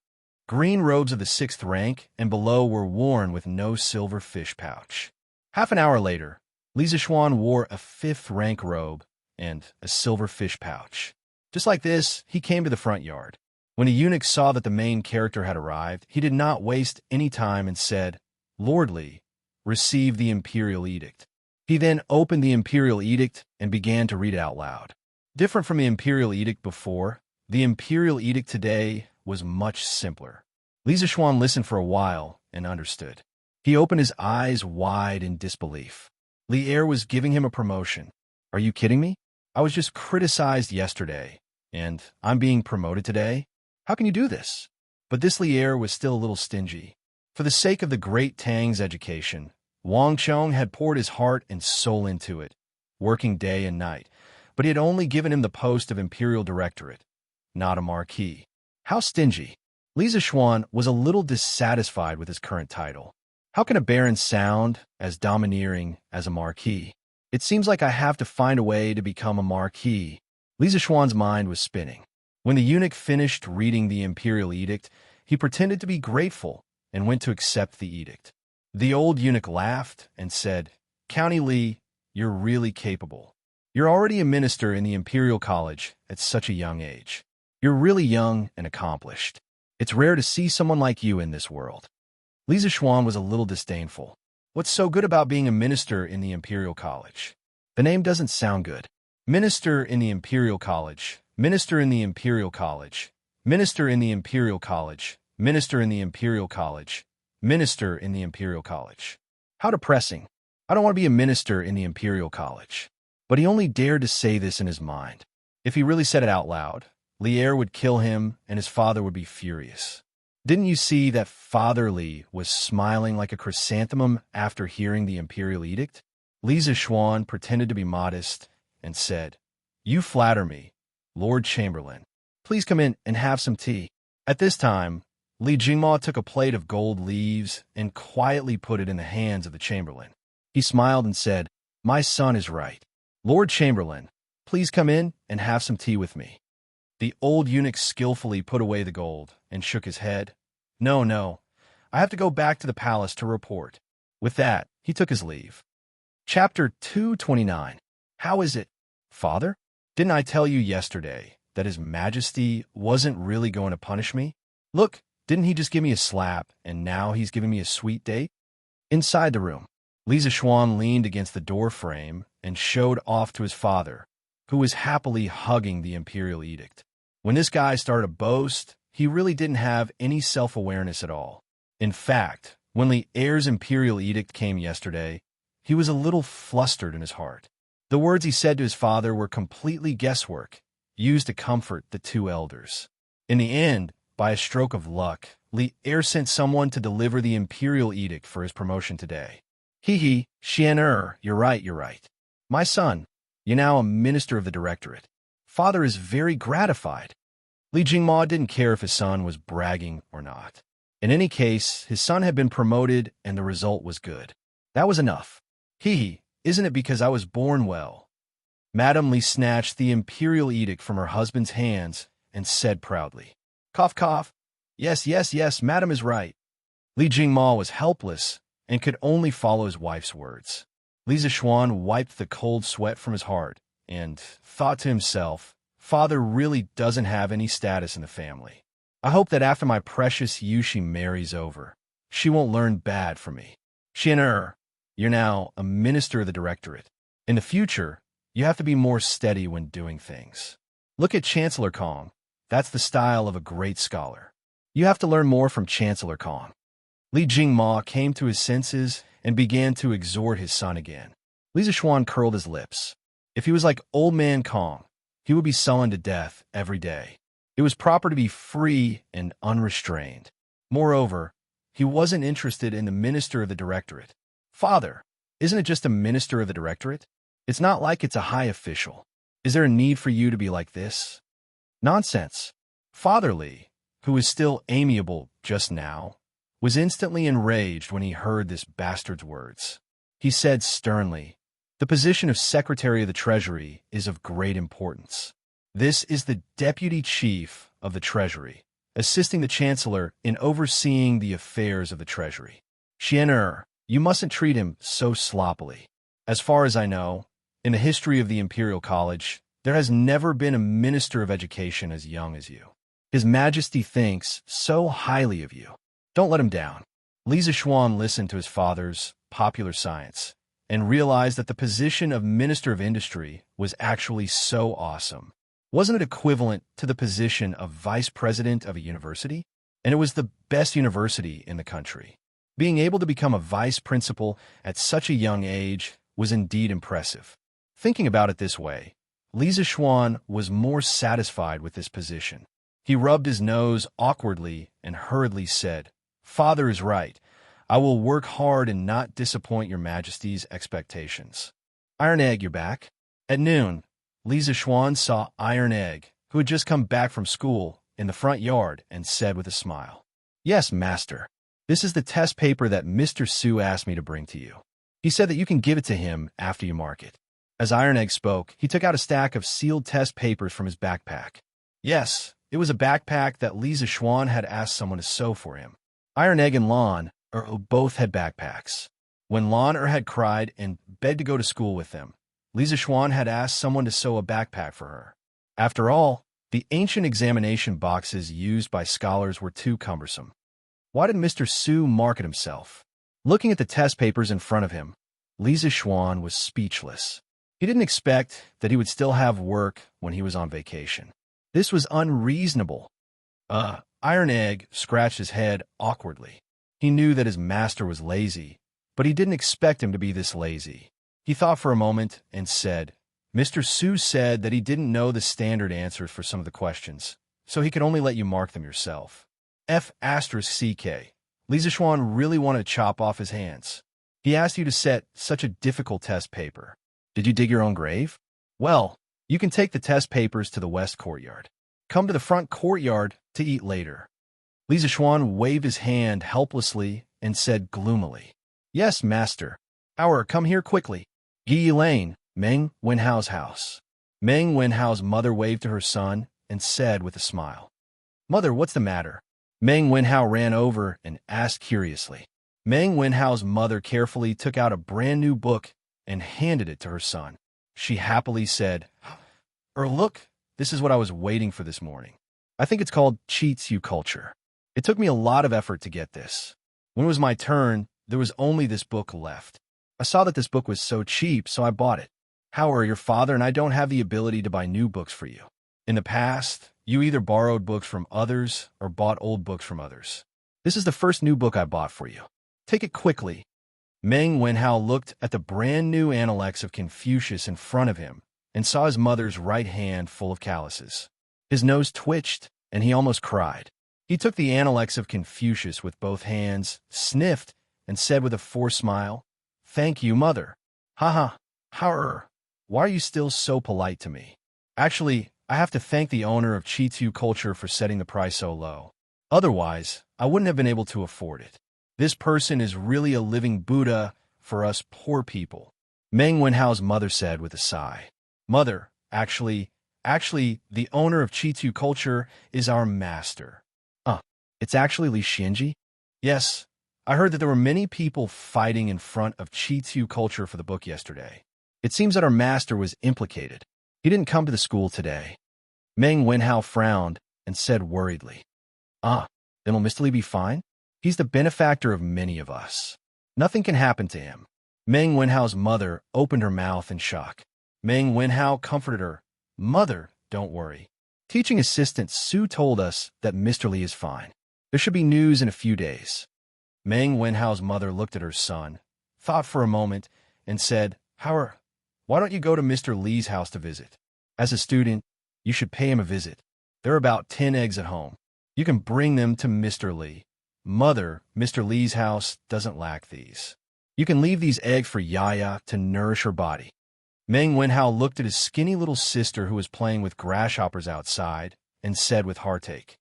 Green robes of the 6th rank and below were worn with no silver fish pouch. Half an hour later, Li Zixuan wore a 5th rank robe and a silver fish pouch. Just like this, he came to the front yard. When a eunuch saw that the main character had arrived, he did not waste any time and said, "Lord Li, receive the imperial edict." He then opened the imperial edict and began to read it out loud. Different from the imperial edict before, the imperial edict today was much simpler. Li Zixuan listened for a while and understood. He opened his eyes wide in disbelief. Li Er was giving him a promotion. Are you kidding me? I was just criticized yesterday, and I'm being promoted today? How can you do this? But this Li Er was still a little stingy. For the sake of the great Tang's education, Wang Chong had poured his heart and soul into it, working day and night, but he had only given him the post of imperial directorate, not a marquis. How stingy! Li Zixuan was a little dissatisfied with his current title. How can a baron sound as domineering as a marquis? It seems like I have to find a way to become a marquis. Li Zixuan's mind was spinning. When the eunuch finished reading the imperial edict, he pretended to be grateful and went to accept the edict. The old eunuch laughed and said, "County Li, you're really capable. You're already a minister in the Imperial College at such a young age. You're really young and accomplished. It's rare to see someone like you in this world." Li Zixuan was a little disdainful. What's so good about being a minister in the Imperial College? The name doesn't sound good. Minister in the Imperial College, minister in the Imperial College, minister in the Imperial College, minister in the Imperial College, minister in the Imperial College. How depressing. I don't want to be a minister in the Imperial College. But he only dared to say this in his mind. If he really said it out loud, Li Er would kill him and his father would be furious. Didn't you see that Father Li was smiling like a chrysanthemum after hearing the imperial edict? Li Zixuan pretended to be modest and said, "You flatter me, Lord Chamberlain. Please come in and have some tea." At this time, Li Jingma took a plate of gold leaves and quietly put it in the hands of the Chamberlain. He smiled and said, "My son is right. Lord Chamberlain, please come in and have some tea with me." The old eunuch skillfully put away the gold and shook his head. No, I have to go back to the palace to report." With that, he took his leave. Chapter 229. How is it, Father? Didn't I tell you yesterday that His Majesty wasn't really going to punish me? Look, didn't he just give me a slap, and now he's giving me a sweet date? Inside the room, Li Zixuan leaned against the door frame and showed off to his father, who was happily hugging the imperial edict. When this guy started to boast, he really didn't have any self-awareness at all. In fact, when Li Er's imperial edict came yesterday, he was a little flustered in his heart. The words he said to his father were completely guesswork, used to comfort the two elders. In the end, by a stroke of luck, Li Er sent someone to deliver the imperial edict for his promotion today. Xianxia, you're right. My son, you're now a minister of the directorate. Father is very gratified. Li Jingma didn't care if his son was bragging or not. In any case, his son had been promoted and the result was good. That was enough. Isn't it because I was born well? Madame Li snatched the imperial edict from her husband's hands and said proudly, "Cough, cough. Yes, Madame is right." Li Jingma was helpless and could only follow his wife's words. Li Zixuan wiped the cold sweat from his heart and thought to himself, Father really doesn't have any status in the family. I hope that after my precious Yushi marries over, she won't learn bad from me. Xianxia, You're now a minister of the directorate. In the future, you have to be more steady when doing things. Look at Chancellor Kong. That's the style of a great scholar. You have to learn more from Chancellor Kong. Li Jingma came to his senses and began to exhort his son again. Li Zixuan curled his lips. If he was like old man Kong, he would be sullen to death every day. It was proper to be free and unrestrained. Moreover, he wasn't interested in the minister of the directorate. Father, isn't it just a minister of the directorate? It's not like it's a high official. Is there a need for you to be like this? Nonsense. Father Li, who was still amiable just now, was instantly enraged when he heard this bastard's words. He said sternly, "The position of Secretary of the Treasury is of great importance. This is the Deputy Chief of the Treasury, assisting the Chancellor in overseeing the affairs of the Treasury. Xianxia, you mustn't treat him so sloppily. As far as I know, in the history of the Imperial College, there has never been a Minister of Education as young as you. His Majesty thinks so highly of you. Don't let him down." Li Zixuan listened to his father's popular science and realized that the position of Minister of Industry was actually so awesome. Wasn't it equivalent to the position of Vice President of a university? And it was the best university in the country. Being able to become a vice principal at such a young age was indeed impressive. Thinking about it this way, Li Zixuan was more satisfied with this position. He rubbed his nose awkwardly and hurriedly said, "Father is right. I will work hard and not disappoint your Majesty's expectations." "Iron Egg, you're back?" At noon, Li Zixuan saw Iron Egg, who had just come back from school, in the front yard and said with a smile, "Yes, master. This is the test paper that Mr. Su asked me to bring to you. He said that you can give it to him after you mark it." As Iron Egg spoke, he took out a stack of sealed test papers from his backpack. Yes, it was a backpack that Li Zixuan had asked someone to sew for him. Iron Egg and Lan both had backpacks. When Lan had cried and begged to go to school with them, Li Zixuan had asked someone to sew a backpack for her. After all, the ancient examination boxes used by scholars were too cumbersome. Why did Mr. Su mark it himself? Looking at the test papers in front of him, Li Zixuan was speechless. He didn't expect that he would still have work when he was on vacation. This was unreasonable. Iron Egg scratched his head awkwardly. He knew that his master was lazy, but he didn't expect him to be this lazy. He thought for a moment and said, "Mr. Su said that he didn't know the standard answers for some of the questions, so he could only let you mark them yourself." F***CK. Li Zixuan really wanted to chop off his hands. He asked you to set such a difficult test paper. Did you dig your own grave? Well, you can take the test papers to the west courtyard. Come to the front courtyard to eat later. Li Zixuan waved his hand helplessly and said gloomily, "Yes, master. Come here quickly." Yi Lane, Meng Wenhao's house. Meng Wenhao's mother waved to her son and said with a smile, "Mother, what's the matter?" Meng Wenhao ran over and asked curiously. Meng Wenhao's mother carefully took out a brand-new book and handed it to her son. She happily said, Look, this is what I was waiting for this morning. I think it's called Qitu Culture. It took me a lot of effort to get this. When it was my turn, there was only this book left. I saw that this book was so cheap, so I bought it. However, your father and I don't have the ability to buy new books for you. In the past, you either borrowed books from others or bought old books from others. This is the first new book I bought for you. Take it quickly." Meng Wenhao looked at the brand-new Analects of Confucius in front of him and saw his mother's right hand full of calluses. His nose twitched, and he almost cried. He took the Analects of Confucius with both hands, sniffed, and said with a forced smile, "Thank you, mother." "Ha ha. Why are you still so polite to me? Actually, I have to thank the owner of Qitu Culture for setting the price so low. Otherwise, I wouldn't have been able to afford it. This person is really a living Buddha for us poor people." Meng Wenhao's mother said with a sigh. "Mother, actually, the owner of Qitu Culture is our master." It's actually Li Xianxia? Yes, I heard that there were many people fighting in front of Qitu Culture for the book yesterday. It seems that our master was implicated. He didn't come to the school today. Meng Wenhao frowned and said worriedly, Then will Mr. Li be fine? He's the benefactor of many of us. Nothing can happen to him." Meng Wenhao's mother opened her mouth in shock. Meng Wenhao comforted her. Mother, don't worry. Teaching assistant Su told us that Mr. Li is fine. There should be news in a few days. Meng Wenhao's mother looked at her son, thought for a moment, and said, why don't you go to Mr. Li's house to visit? As a student, you should pay him a visit. There are about 10 eggs at home. You can bring them to Mr. Li. Mother, Mr. Li's house doesn't lack these. You can leave these eggs for Yaya to nourish her body. Meng Wenhao looked at his skinny little sister who was playing with grasshoppers outside and said with heartache,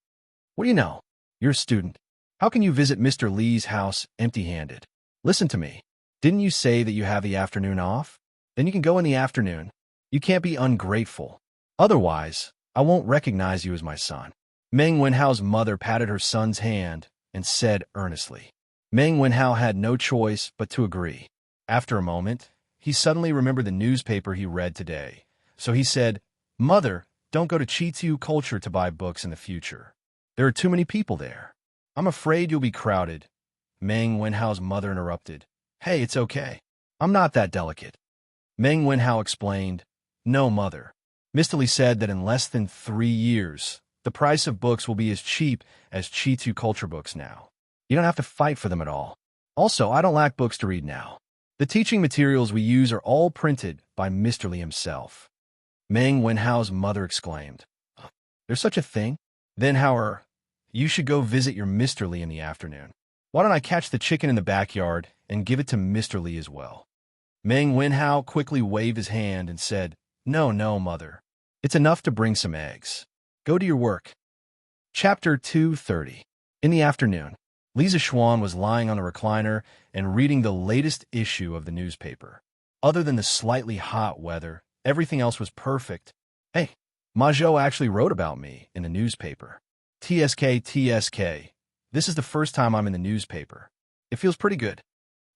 What do you know? You're a student. How can you visit Mr. Li's house empty-handed? Listen to me. Didn't you say that you have the afternoon off? Then you can go in the afternoon. You can't be ungrateful. Otherwise, I won't recognize you as my son. Meng Wenhao's mother patted her son's hand and said earnestly. Meng Wenhao had no choice but to agree. After a moment, he suddenly remembered the newspaper he read today. So he said, Mother, don't go to Chitu Culture to buy books in the future. There are too many people there. I'm afraid you'll be crowded. Meng Wenhao's mother interrupted. Hey, it's okay. I'm not that delicate. Meng Wenhao explained, No, Mother. Mr. Li said that in less than 3 years, the price of books will be as cheap as Chitu Culture books now. You don't have to fight for them at all. Also, I don't lack books to read now. The teaching materials we use are all printed by Mr. Li himself. Meng Wenhao's mother exclaimed, There's such a thing? Then you should go visit your Mr. Li in the afternoon. Why don't I catch the chicken in the backyard and give it to Mr. Li as well? Meng Wenhao quickly waved his hand and said, No, Mother. It's enough to bring some eggs. Go to your work. Chapter 230. In the afternoon, Li Zixuan was lying on a recliner and reading the latest issue of the newspaper. Other than the slightly hot weather, everything else was perfect. Hey, Ma Zhou actually wrote about me in the newspaper. TSK. This is the first time I'm in the newspaper. It feels pretty good.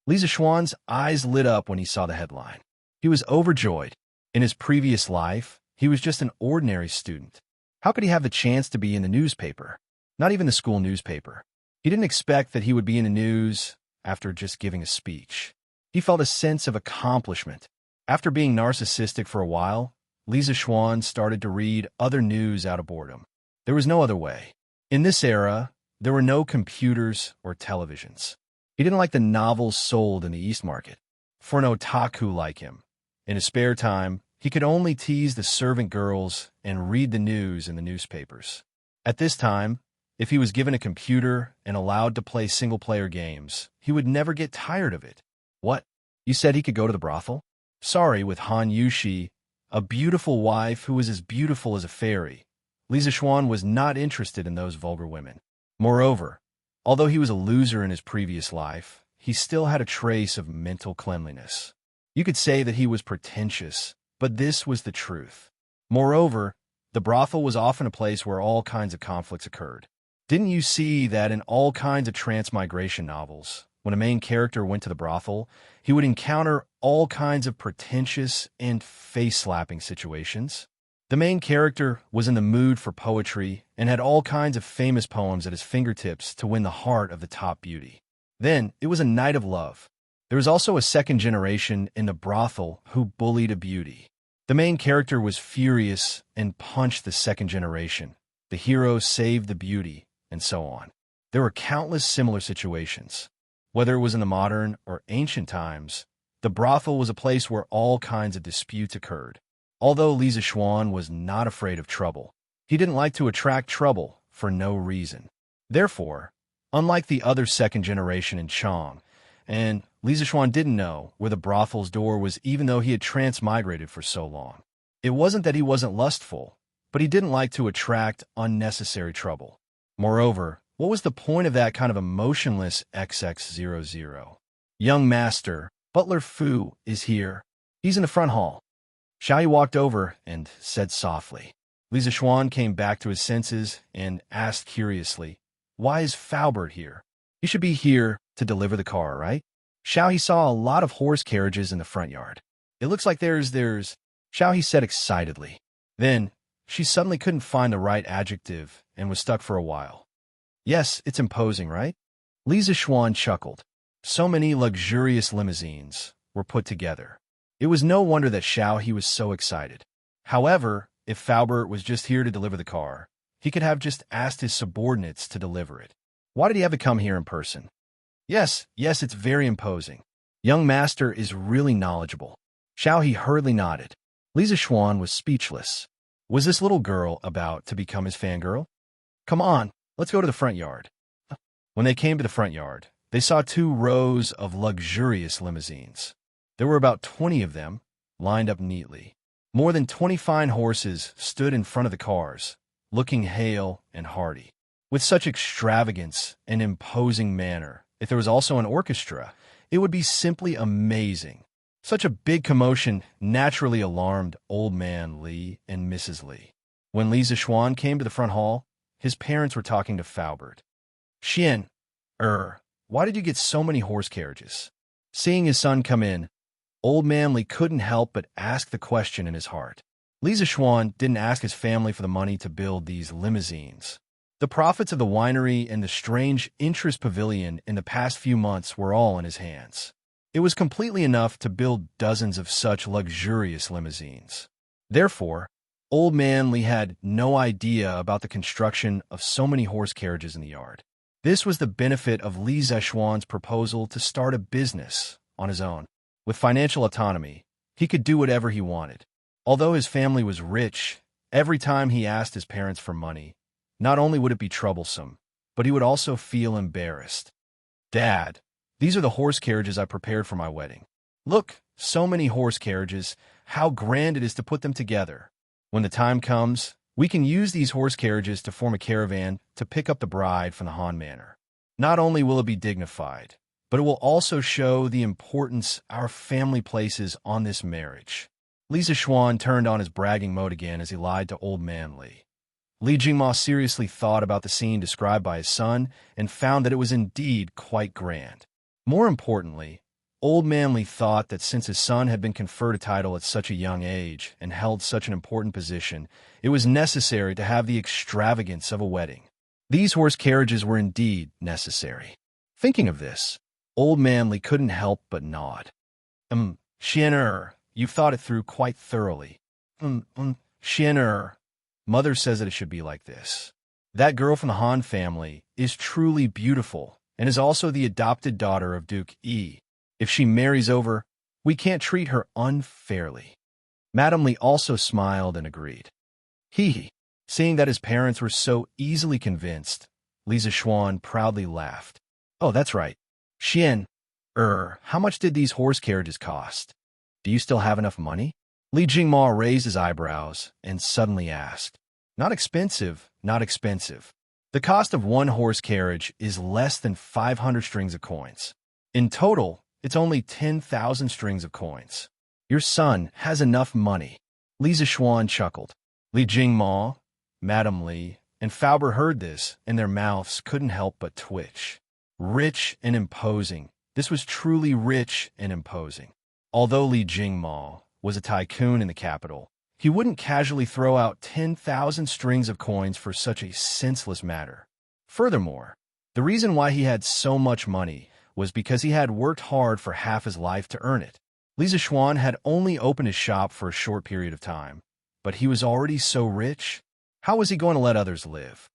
Li Zixuan's eyes lit up when he saw the headline. He was overjoyed. In his previous life, he was just an ordinary student. How could he have the chance to be in the newspaper? Not even the school newspaper. He didn't expect that he would be in the news after just giving a speech. He felt a sense of accomplishment. After being narcissistic for a while, Li Zixuan started to read other news out of boredom. There was no other way. In this era, there were no computers or televisions. He didn't like the novels sold in the East Market. For an otaku like him, in his spare time, he could only tease the servant girls and read the news in the newspapers. At this time, if he was given a computer and allowed to play single-player games, he would never get tired of it. What? You said he could go to the brothel? Sorry, with Han Yushi, a beautiful wife who was as beautiful as a fairy, Li Zixuan was not interested in those vulgar women. Moreover, although he was a loser in his previous life, he still had a trace of mental cleanliness. You could say that he was pretentious, but this was the truth. Moreover, the brothel was often a place where all kinds of conflicts occurred. Didn't you see that in all kinds of transmigration novels, when a main character went to the brothel, he would encounter all kinds of pretentious and face-slapping situations? The main character was in the mood for poetry and had all kinds of famous poems at his fingertips to win the heart of the top beauty. Then, it was a night of love. There was also a second generation in the brothel who bullied a beauty. The main character was furious and punched the second generation. The hero saved the beauty, and so on. There were countless similar situations. Whether it was in the modern or ancient times, the brothel was a place where all kinds of disputes occurred. Although Li Zixuan was not afraid of trouble, he didn't like to attract trouble for no reason. Therefore, unlike the other second generation in Chang, and Li Zixuan didn't know where the brothel's door was even though he had transmigrated for so long. It wasn't that he wasn't lustful, but he didn't like to attract unnecessary trouble. Moreover, what was the point of that kind of emotionless XX00? Young master, Butler Fu is here. He's in the front hall. Xiaoyi walked over and said softly. Li Zixuan came back to his senses and asked curiously, Why is Faubert here? He should be here to deliver the car, right? Xiaoyi saw a lot of horse carriages in the front yard. It looks like there's, Xiaoyi said excitedly. Then, she suddenly couldn't find the right adjective and was stuck for a while. Yes, it's imposing, right? Li Zixuan chuckled. So many luxurious limousines. were put together. It was no wonder that Xiao He was so excited. However, if Faubert was just here to deliver the car, he could have just asked his subordinates to deliver it. Why did he have to come here in person? Yes, it's very imposing. Young master is really knowledgeable. Xiao He hurriedly nodded. Li Zixuan was speechless. Was this little girl about to become his fangirl? Come on, let's go to the front yard. When they came to the front yard, they saw 2 rows of luxurious limousines. There were about 20 of them, lined up neatly. More than 20 fine horses stood in front of the cars, looking hale and hearty. With such extravagance and imposing manner, if there was also an orchestra, it would be simply amazing. Such a big commotion naturally alarmed Old Man Li and Mrs. Li. When Li Zixuan came to the front hall, his parents were talking to Faubert. Xian, why did you get so many horse carriages? Seeing his son come in, Old Man Li couldn't help but ask the question in his heart. Li Zixuan didn't ask his family for the money to build these limousines. The profits of the winery and the strange interest pavilion in the past few months were all in his hands. It was completely enough to build dozens of such luxurious limousines. Therefore, Old Man Li had no idea about the construction of so many horse carriages in the yard. This was the benefit of Li Zixuan's proposal to start a business on his own. With financial autonomy, he could do whatever he wanted. Although his family was rich, every time he asked his parents for money, not only would it be troublesome, but he would also feel embarrassed. Dad, these are the horse carriages I prepared for my wedding. Look, so many horse carriages, how grand it is to put them together. When the time comes, we can use these horse carriages to form a caravan to pick up the bride from the Han Manor. Not only will it be dignified, but it will also show the importance our family places on this marriage. Li Zixuan turned on his bragging mode again as he lied to Old Man Li. Li Jingma seriously thought about the scene described by his son and found that it was indeed quite grand. More importantly, Old Man Li thought that since his son had been conferred a title at such a young age and held such an important position, it was necessary to have the extravagance of a wedding. These horse carriages were indeed necessary. Thinking of this, Old Man Li couldn't help but nod. Xian, you've thought it through quite thoroughly. Xian, Mother says that it should be like this. That girl from the Han family is truly beautiful and is also the adopted daughter of Duke Yi. If she marries over, we can't treat her unfairly. Madame Li also smiled and agreed. Seeing that his parents were so easily convinced, Li Zixuan proudly laughed. Oh, that's right. Xian, how much did these horse carriages cost? Do you still have enough money? Li Jingma raised his eyebrows and suddenly asked. Not expensive, not expensive. The cost of one horse carriage is less than 500 strings of coins. In total, it's only 10,000 strings of coins. Your son has enough money. Li Zixuan chuckled. Li Jingma, Madame Li, and Faubert heard this, and their mouths couldn't help but twitch. Rich and imposing. This was truly rich and imposing. Although Li Jingma was a tycoon in the capital, he wouldn't casually throw out 10,000 strings of coins for such a senseless matter. Furthermore, the reason why he had so much money was because he had worked hard for half his life to earn it. Li Zixuan had only opened his shop for a short period of time, but he was already so rich. How was he going to let others live?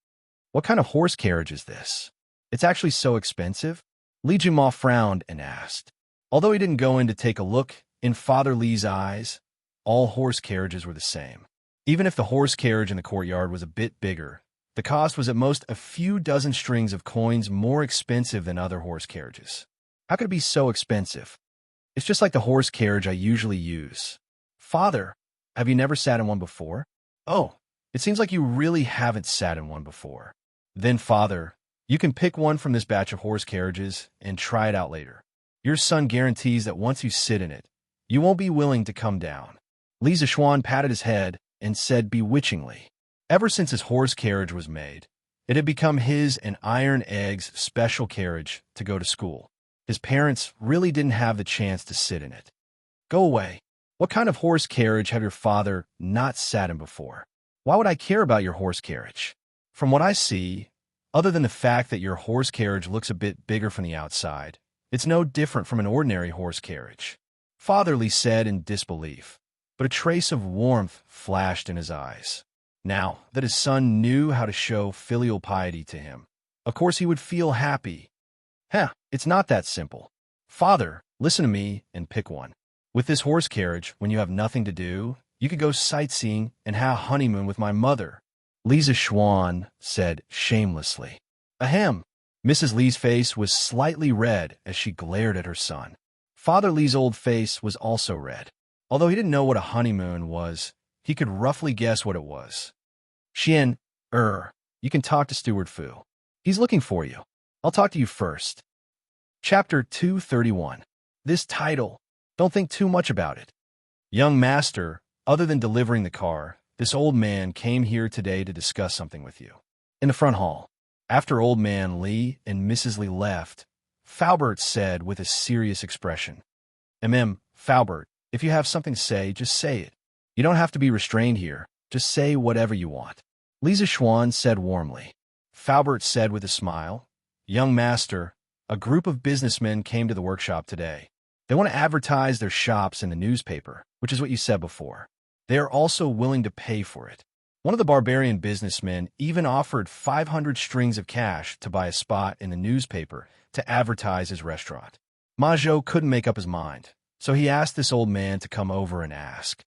What kind of horse carriage is this? It's actually so expensive? Li Jingma frowned and asked. Although he didn't go in to take a look, in Father Li's eyes, all horse carriages were the same. Even if the horse carriage in the courtyard was a bit bigger, the cost was at most a few dozen strings of coins more expensive than other horse carriages. How could it be so expensive? It's just like the horse carriage I usually use. Father, have you never sat in one before? Oh, it seems like you really haven't sat in one before. Then, Father, you can pick one from this batch of horse carriages and try it out later. Your son guarantees that once you sit in it, you won't be willing to come down. Li Zixuan patted his head and said bewitchingly. Ever since his horse carriage was made, it had become his and Iron Egg's special carriage to go to school. His parents really didn't have the chance to sit in it. Go away. What kind of horse carriage have your father not sat in before? Why would I care about your horse carriage? From what I see, other than the fact that your horse carriage looks a bit bigger from the outside, it's no different from an ordinary horse carriage. Father Li said in disbelief, but a trace of warmth flashed in his eyes. Now that his son knew how to show filial piety to him, of course he would feel happy. It's not that simple. Father, listen to me and pick one. With this horse carriage, when you have nothing to do, you could go sightseeing and have a honeymoon with my mother, Li Xuan said shamelessly. Ahem. Mrs. Li's face was slightly red as she glared at her son. Father Li's old face was also red. Although he didn't know what a honeymoon was, he could roughly guess what it was. Xian, you can talk to Steward Fu. He's looking for you. I'll talk to you first. Chapter 231. This title. Don't think too much about it. Young master, other than delivering the car, this old man came here today to discuss something with you. In the front hall. After old man Li and Mrs. Li left, Faubert said with a serious expression, Faubert, if you have something to say, just say it. You don't have to be restrained here. Just say whatever you want. Li Xuan said warmly. Faubert said with a smile, Young master, a group of businessmen came to the workshop today. They want to advertise their shops in the newspaper, which is what you said before. They are also willing to pay for it. One of the barbarian businessmen even offered 500 strings of cash to buy a spot in the newspaper to advertise his restaurant. Ma Zhou couldn't make up his mind, so he asked this old man to come over and ask.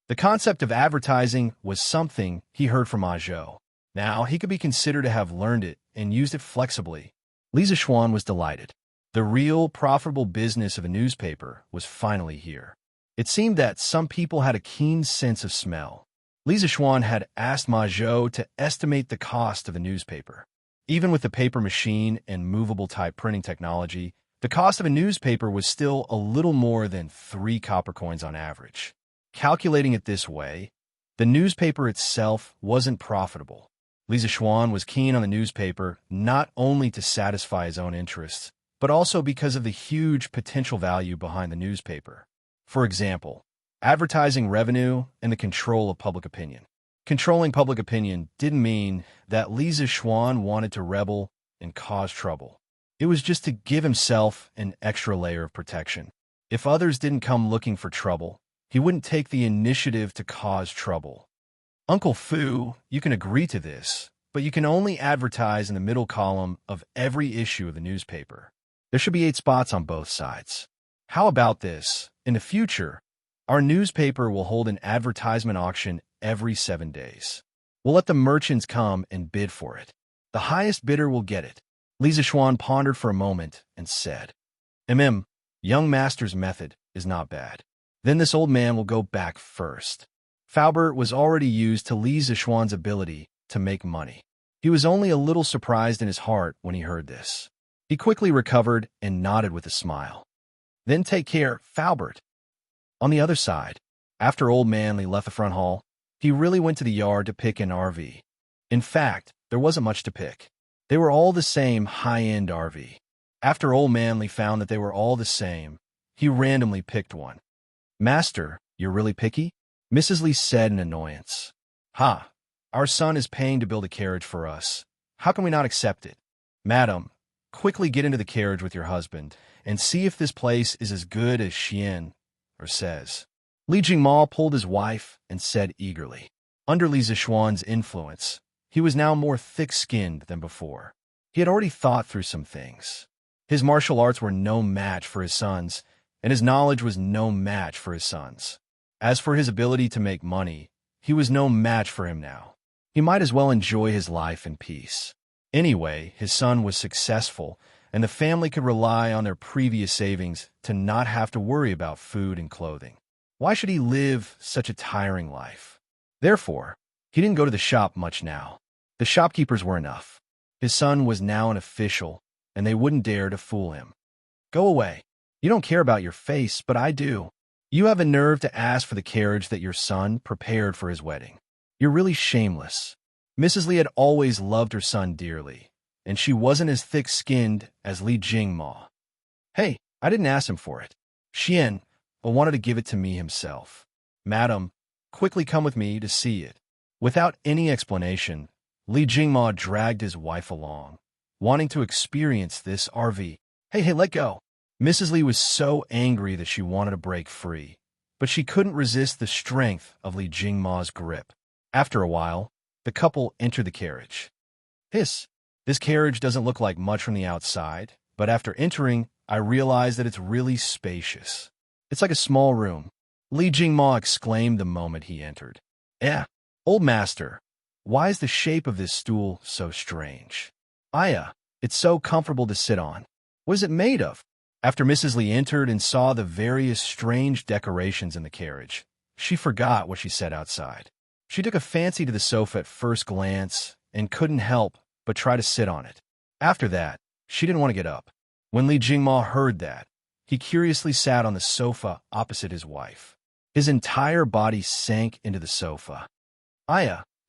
The concept of advertising was something he heard from Ma Zhou. Now he could be considered to have learned it and used it flexibly. Li Xuan was delighted. The real profitable business of a newspaper was finally here. It seemed that some people had a keen sense of smell. Li Xuan had asked Ma Zhou to estimate the cost of a newspaper. Even with the paper machine and movable type printing technology, the cost of a newspaper was still a little more than 3 copper coins on average. Calculating it this way, the newspaper itself wasn't profitable. Li Xuan was keen on the newspaper not only to satisfy his own interests, but also because of the huge potential value behind the newspaper. For example, advertising revenue and the control of public opinion. Controlling public opinion didn't mean that Li Xuan wanted to rebel and cause trouble. It was just to give himself an extra layer of protection. If others didn't come looking for trouble, he wouldn't take the initiative to cause trouble. Uncle Fu, you can agree to this, but you can only advertise in the middle column of every issue of the newspaper. There should be 8 spots on both sides. How about this? In the future, our newspaper will hold an advertisement auction every 7 days. We'll let the merchants come and bid for it. The highest bidder will get it. Li Xuan pondered for a moment and said, Young master's method is not bad. Then this old man will go back first. Faubert was already used to Li Xuan's ability to make money. He was only a little surprised in his heart when he heard this. He quickly recovered and nodded with a smile. Then take care, Faubert. On the other side, after old man Li left the front hall, he really went to the yard to pick an RV. In fact, there wasn't much to pick. They were all the same high-end RV. After old man Li found that they were all the same, he randomly picked one. Master, you're really picky? Mrs. Li said in annoyance. Our son is paying to build a carriage for us. How can we not accept it? Madam, quickly get into the carriage with your husband and see if this place is as good as Xian says. Li Jingma pulled his wife and said eagerly. Under Li Zixuan's influence, he was now more thick-skinned than before. He had already thought through some things. His martial arts were no match for his son's, and his knowledge was no match for his son's. As for his ability to make money, he was no match for him now. He might as well enjoy his life in peace. Anyway, his son was successful, and the family could rely on their previous savings to not have to worry about food and clothing. Why should he live such a tiring life? Therefore, he didn't go to the shop much now. The shopkeepers were enough. His son was now an official, and they wouldn't dare to fool him. Go away. You don't care about your face, but I do. You have a nerve to ask for the carriage that your son prepared for his wedding. You're really shameless. Mrs. Li had always loved her son dearly, and she wasn't as thick-skinned as Li Jingma. Hey, I didn't ask him for it. Xian wanted to give it to me himself. Madam, quickly come with me to see it. Without any explanation, Li Jingma dragged his wife along, wanting to experience this RV. Hey, let go. Mrs. Li was so angry that she wanted to break free, but she couldn't resist the strength of Li Jingma's grip. After a while, the couple entered the carriage. Hiss! This carriage doesn't look like much from the outside, but after entering, I realized that it's really spacious. It's like a small room. Li Jingma exclaimed the moment he entered. Old master, why is the shape of this stool so strange? It's so comfortable to sit on. What is it made of? After Mrs. Li entered and saw the various strange decorations in the carriage, she forgot what she said outside. She took a fancy to the sofa at first glance and couldn't help but try to sit on it. After that, she didn't want to get up. When Li Jingma heard that, he curiously sat on the sofa opposite his wife. His entire body sank into the sofa.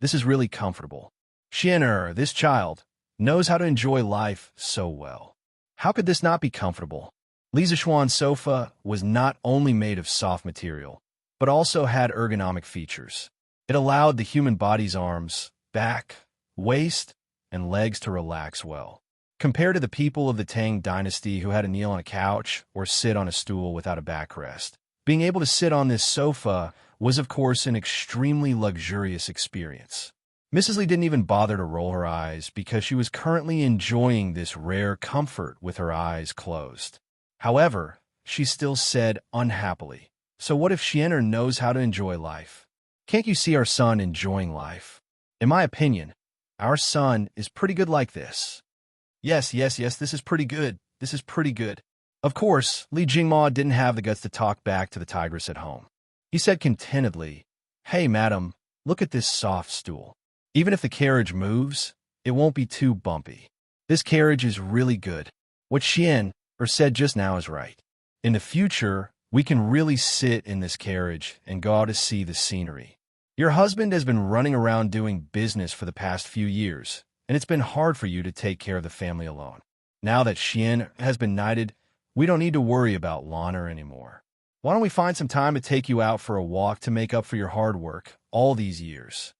This is really comfortable. Xianxia, this child, knows how to enjoy life so well. How could this not be comfortable? Li Zishuan's sofa was not only made of soft material, but also had ergonomic features. It allowed the human body's arms, back, waist, and legs to relax well. Compared to the people of the Tang dynasty who had to kneel on a couch or sit on a stool without a backrest, being able to sit on this sofa was, of course, an extremely luxurious experience. Mrs. Li didn't even bother to roll her eyes because she was currently enjoying this rare comfort with her eyes closed. However, she still said unhappily, "So what if Xianxia knows how to enjoy life? Can't you see our son enjoying life? In my opinion, our son is pretty good like this." Yes, this is pretty good. This is pretty good. Of course, Li Jingma didn't have the guts to talk back to the tigress at home. He said contentedly, "Hey, madam, look at this soft stool. Even if the carriage moves, it won't be too bumpy. This carriage is really good. What Xianxia said just now is right. In the future, we can really sit in this carriage and go out to see the scenery. Your husband has been running around doing business for the past few years, and it's been hard for you to take care of the family alone. Now that Xianxia has been knighted, we don't need to worry about Lana anymore. Why don't we find some time to take you out for a walk to make up for your hard work all these years?"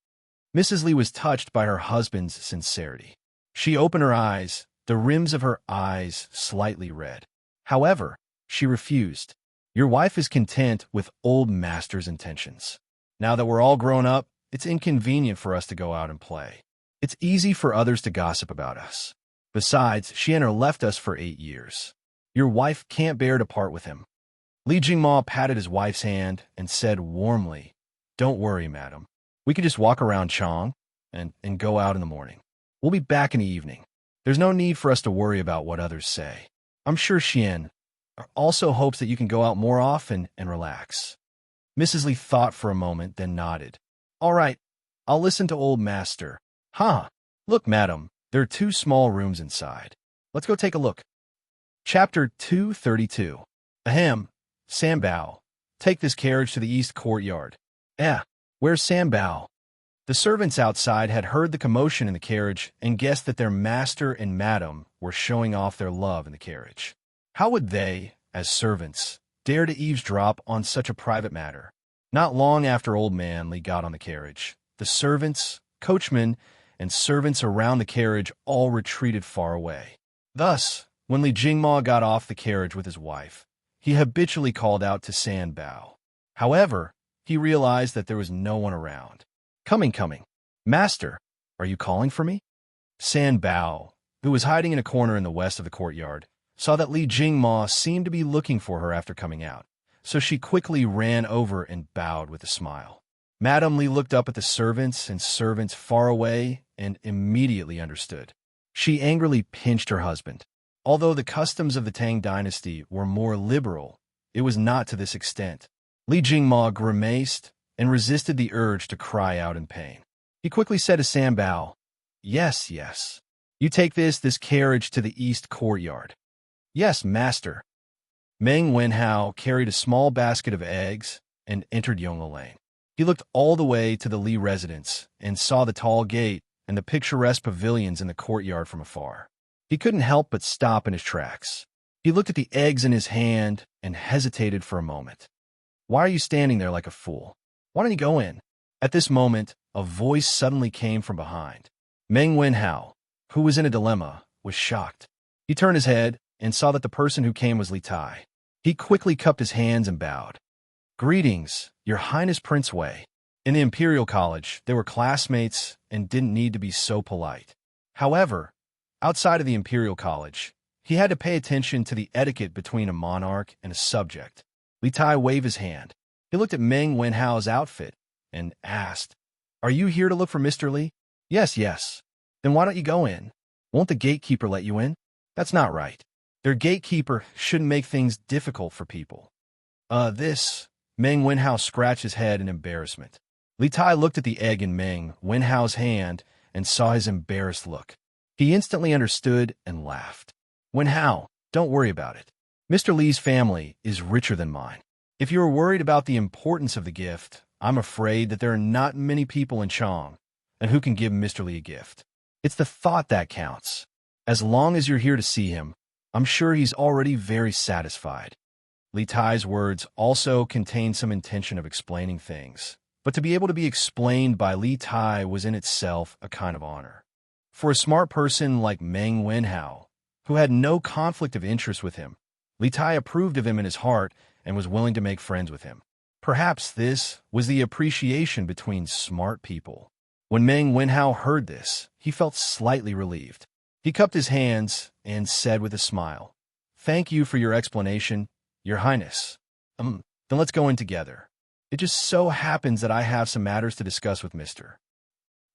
Mrs. Li was touched by her husband's sincerity. She opened her eyes, the rims of her eyes slightly red. However, she refused. Your wife is content with old master's intentions. Now that we're all grown up, it's inconvenient for us to go out and play. It's easy for others to gossip about us. Besides, Xianxia left us for 8 years. Your wife can't bear to part with him. Li Jingma patted his wife's hand and said warmly, "Don't worry, madam. We can just walk around Chang and go out in the morning. We'll be back in the evening. There's no need for us to worry about what others say. I'm sure Xian also hopes that you can go out more often and relax." Mrs. Li thought for a moment, then nodded. "All right, I'll listen to old master." Look, madam, there are 2 small rooms inside. Let's go take a look." Chapter 232. Sambao. Take this carriage to the east courtyard. Where's Sambao? The servants outside had heard the commotion in the carriage and guessed that their master and madam were showing off their love in the carriage. How would they, as servants, dare to eavesdrop on such a private matter? Not long after Old Man Li got on the carriage, the servants, coachmen, and servants around the carriage all retreated far away. Thus, when Li Jingma got off the carriage with his wife, he habitually called out to San Bao. However, he realized that there was no one around. Coming. Master, are you calling for me?" San Bao, who was hiding in a corner in the west of the courtyard, saw that Li Jingma seemed to be looking for her after coming out, so she quickly ran over and bowed with a smile. Madame Li looked up at the servants and servants far away and immediately understood. She angrily pinched her husband. Although the customs of the Tang dynasty were more liberal, it was not to this extent. Li Jingma grimaced and resisted the urge to cry out in pain. He quickly said to San Bao, Yes. You take this carriage to the east courtyard." "Yes, master." Meng Wenhao carried a small basket of eggs and entered Yongle Lane. He looked all the way to the Li residence and saw the tall gate and the picturesque pavilions in the courtyard from afar. He couldn't help but stop in his tracks. He looked at the eggs in his hand and hesitated for a moment. "Why are you standing there like a fool? Why don't you go in?" At this moment, a voice suddenly came from behind. Meng Wenhao, who was in a dilemma, was shocked. He turned his head, and saw that the person who came was Li Tai. He quickly cupped his hands and bowed. "Greetings, Your Highness Prince Wei." In the Imperial College, they were classmates and didn't need to be so polite. However, outside of the Imperial College, he had to pay attention to the etiquette between a monarch and a subject. Li Tai waved his hand. He looked at Meng Wenhao's outfit and asked, "Are you here to look for Mr. Li?" "Yes, yes." "Then why don't you go in? Won't the gatekeeper let you in?" "That's not right. Their gatekeeper shouldn't make things difficult for people." This... Meng Wenhao scratched his head in embarrassment. Li Tai looked at the egg in Meng Wenhao's hand and saw his embarrassed look. He instantly understood and laughed. "Wenhao, don't worry about it. Mr. Li's family is richer than mine. If you are worried about the importance of the gift, I'm afraid that there are not many people in Chong and who can give Mr. Li a gift. It's the thought that counts. As long as you're here to see him, I'm sure he's already very satisfied." Li Tai's words also contained some intention of explaining things, but to be able to be explained by Li Tai was in itself a kind of honor. For a smart person like Meng Wenhao, who had no conflict of interest with him, Li Tai approved of him in his heart and was willing to make friends with him. Perhaps this was the appreciation between smart people. When Meng Wenhao heard this, he felt slightly relieved. He cupped his hands and said with a smile, "Thank you for your explanation, Your Highness. Then let's go in together. It just so happens that I have some matters to discuss with Mr."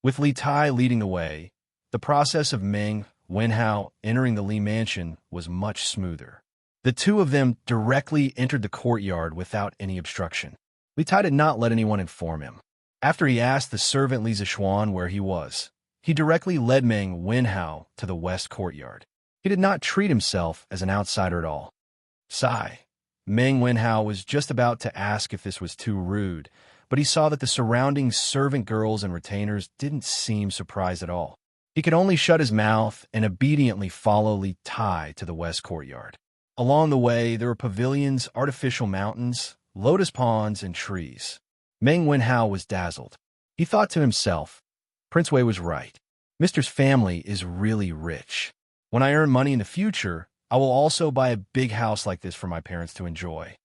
With Li Tai leading the way, the process of Meng Wenhao entering the Li mansion was much smoother. The two of them directly entered the courtyard without any obstruction. Li Tai did not let anyone inform him. After he asked the servant Li Zixuan where he was, he directly led Meng Wenhao to the west courtyard. He did not treat himself as an outsider at all. Sigh. Meng Wenhao was just about to ask if this was too rude, but he saw that the surrounding servant girls and retainers didn't seem surprised at all. He could only shut his mouth and obediently follow Li Tai to the west courtyard. Along the way, there were pavilions, artificial mountains, lotus ponds, and trees. Meng Wenhao was dazzled. He thought to himself, Prince Wei was right. Mister's family is really rich. When I earn money in the future, I will also buy a big house like this for my parents to enjoy.